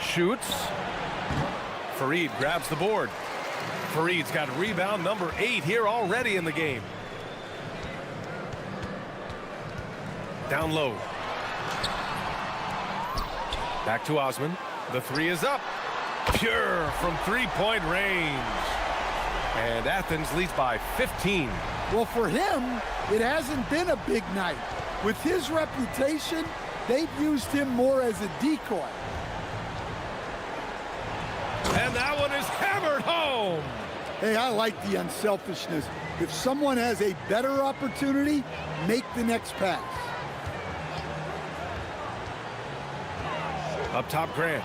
Shoots. Fareed grabs the board. Fareed's got rebound number 8 here already in the game. Down low. Back to Osman. The three is up. Pure from three-point range. And Athens leads by 15. Well, for him, it hasn't been a big night. With his reputation, they've used him more as a decoy. And that one is hammered home. Hey, I like the unselfishness. If someone has a better opportunity, make the next pass. Up top, Grant.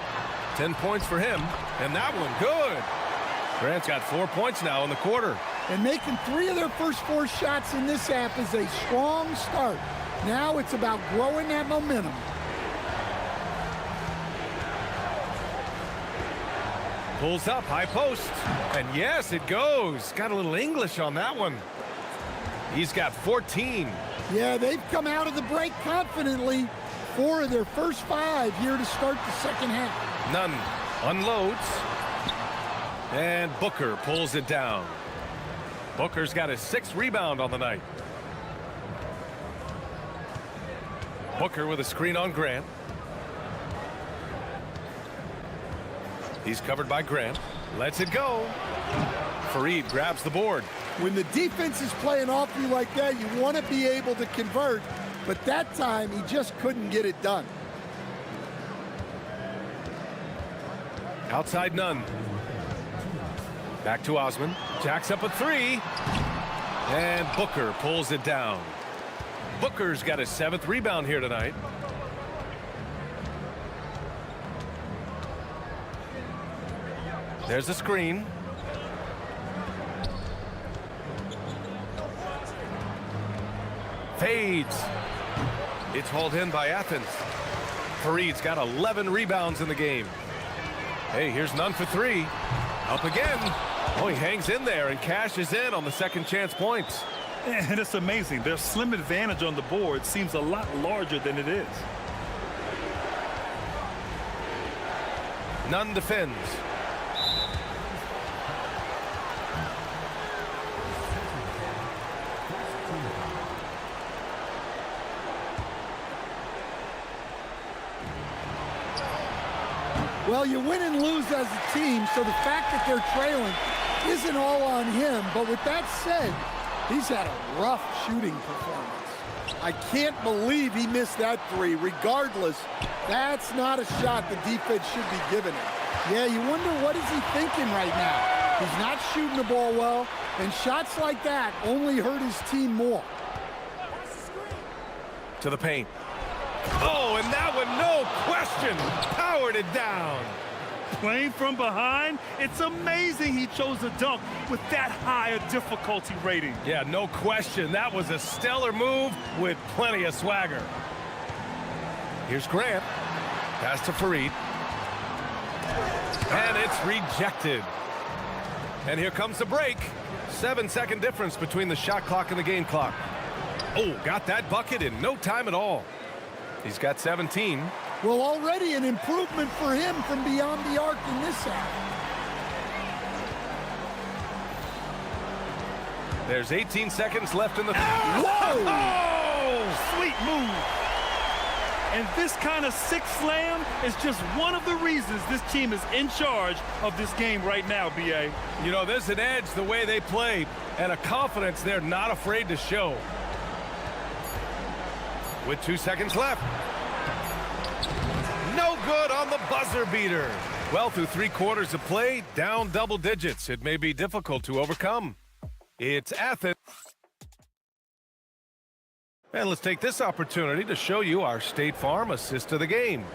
10 points for him, and that one good. Grant's got 4 points now in the quarter. And making 3 of their first 4 shots in this half is a strong start. Now it's about growing that momentum. Pulls up, high post. And yes, it goes. Got a little English on that one. He's got 14. Yeah, they've come out of the break confidently. 4 of their first 5 here to start the second half. Nunn unloads. And Booker pulls it down. Booker's got his 6th rebound on the night. Booker with a screen on Grant. He's covered by Grant. Lets it go. Fareed grabs the board. When the defense is playing off you like that, you want to be able to convert. But that time, he just couldn't get it done. Outside Nunn. Back to Osman. Jacks up a 3. And Booker pulls it down. Booker's got his 7th rebound here tonight. There's the screen. Fades. It's hauled in by Athens. Fareed's got 11 rebounds in the game. Hey, here's Nunn for 3. Up again. Oh, he hangs in there and cashes in on the second chance points. And it's amazing. Their slim advantage on the board seems a lot larger than it is. Nunn defends. Well, you win and lose as a team, so the fact that they're trailing isn't all on him. But with that said, he's had a rough shooting performance. I can't believe he missed that 3. Regardless, that's not a shot the defense should be giving him. Yeah, you wonder what is he thinking right now. He's not shooting the ball well, and shots like that only hurt his team more. To the paint. Oh, and that one, no question, powered it down. Playing from behind, it's amazing he chose a dunk with that higher difficulty rating. Yeah, no question. That was a stellar move with plenty of swagger. Here's Grant. Pass to Fareed. And it's rejected. And here comes the break. 7-second difference between the shot clock and the game clock. Oh, got that bucket in no time at all. He's got 17. Well, already an improvement for him from beyond the arc in this half. There's 18 seconds left in the... Whoa! Oh, sweet move. And this kind of sick slam is just one of the reasons this team is in charge of this game right now, B.A. You know, there's an edge the way they play and a confidence they're not afraid to show. With 2 seconds left. No good on the buzzer beater. Well, through 3 quarters of play, down double digits. It may be difficult to overcome. It's Athens. And let's take this opportunity to show you our State Farm assist of the game.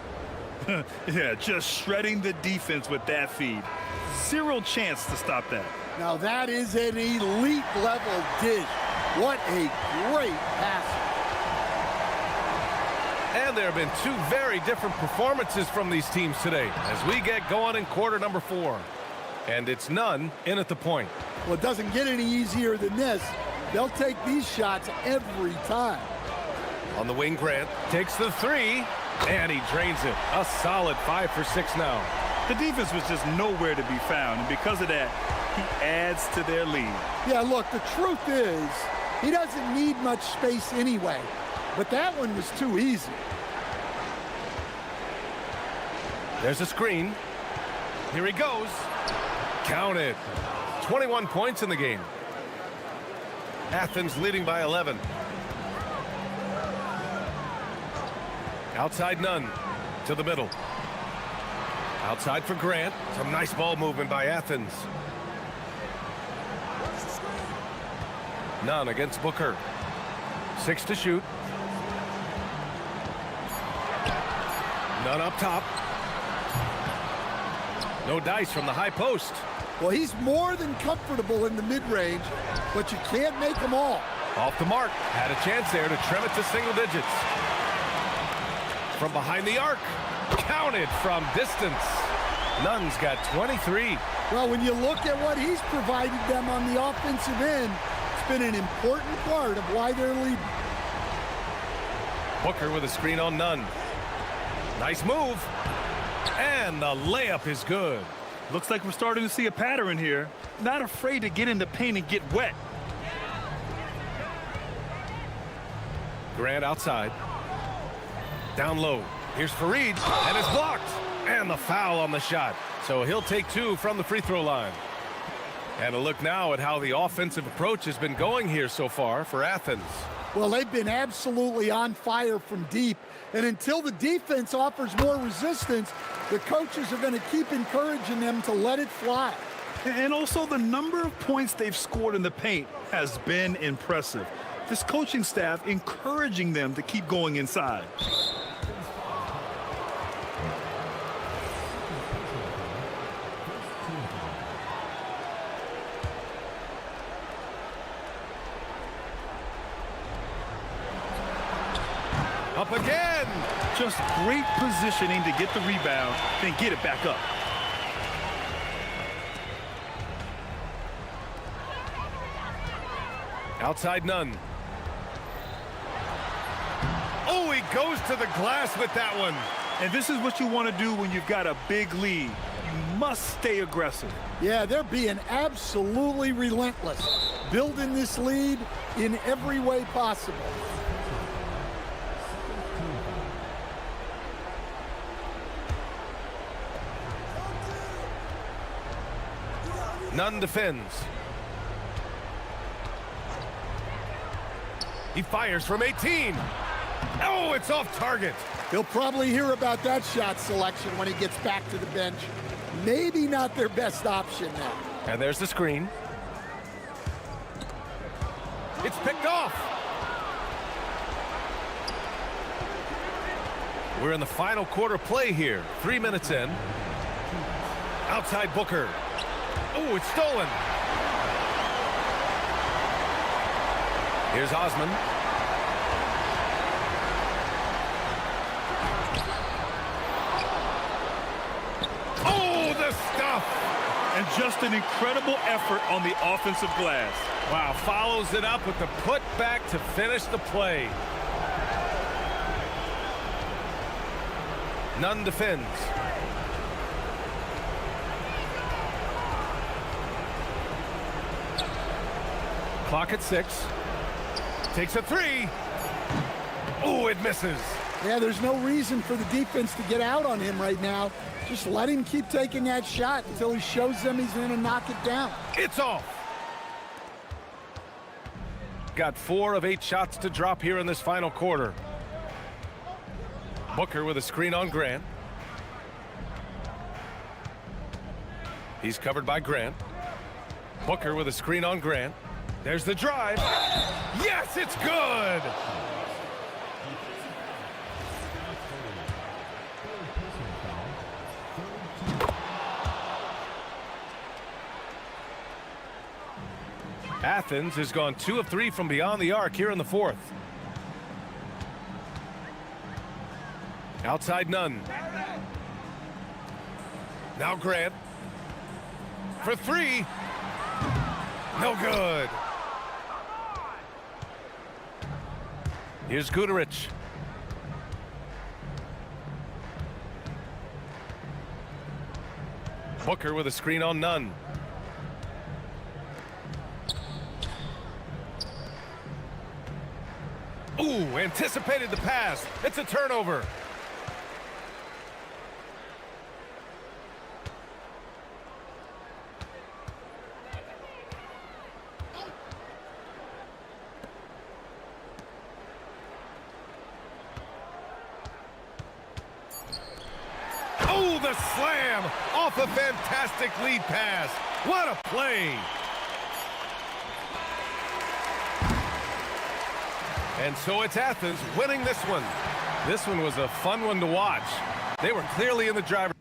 Yeah, just shredding the defense with that feed. 0 chance to stop that. Now that is an elite level dish. What a great pass. And there have been 2 very different performances from these teams today as we get going in quarter number 4. And it's none in at the point. Well, it doesn't get any easier than this. They'll take these shots every time. On the wing, Grant takes the three, and he drains it. A solid 5 for 6 now. The defense was just nowhere to be found, and because of that, he adds to their lead. Yeah, look, the truth is, he doesn't need much space anyway, but that one was too easy. There's a screen. Here he goes. Count it. 21 points in the game. Athens leading by 11. Outside Nunn to the middle. Outside for Grant. Some nice ball movement by Athens. Nunn against Booker. 6 to shoot. Nunn up top. No dice from the high post. Well, he's more than comfortable in the mid-range, but you can't make them all. Off the mark. Had a chance there to trim it to single digits. From behind the arc. Counted from distance. Nunn's got 23. Well, when you look at what he's provided them on the offensive end, it's been an important part of why they're leading. Booker with a screen on Nunn. Nice move. And the layup is good. Looks like we're starting to see a pattern here. Not afraid to get in the paint and get wet. Grant outside. Down low. Here's Fareed, and it's blocked. And the foul on the shot. So he'll take 2 from the free throw line. And a look now at how the offensive approach has been going here so far for Athens. Well, they've been absolutely on fire from deep. And until the defense offers more resistance, the coaches are going to keep encouraging them to let it fly. And also the number of points they've scored in the paint has been impressive. This coaching staff encouraging them to keep going inside. Up again. Just great positioning to get the rebound, then get it back up. Outside Nunn. Oh, he goes to the glass with that one. And this is what you want to do when you've got a big lead. You must stay aggressive. Yeah, they're being absolutely relentless, building this lead in every way possible. Nunn defends. He fires from 18. Oh, it's off target. He'll probably hear about that shot selection when he gets back to the bench. Maybe not their best option now. And there's the screen. It's picked off. We're in the final quarter play here. 3 minutes in. Outside Booker. Oh, it's stolen. Here's Osman. Oh, the stuff. And just an incredible effort on the offensive glass. Wow, follows it up with the putback to finish the play. Nunn defends. Clock at 6. Takes a 3. Oh, it misses. Yeah, there's no reason for the defense to get out on him right now. Just let him keep taking that shot until he shows them he's going to knock it down. It's off. Got 4 of 8 shots to drop here in this final quarter. Booker with a screen on Grant. He's covered by Grant. Booker with a screen on Grant. There's the drive. Yes, it's good. Athens has gone 2 of 3 from beyond the arc here in the 4th. Outside Nunn. Now Grant. for three. No good. Here's Guterich. Booker with a screen on Nunn. Ooh, anticipated the pass. It's a turnover. Oh, the slam off a fantastic lead pass. What a play. And so it's Athens winning this one. This one was a fun one to watch. They were clearly in the driver's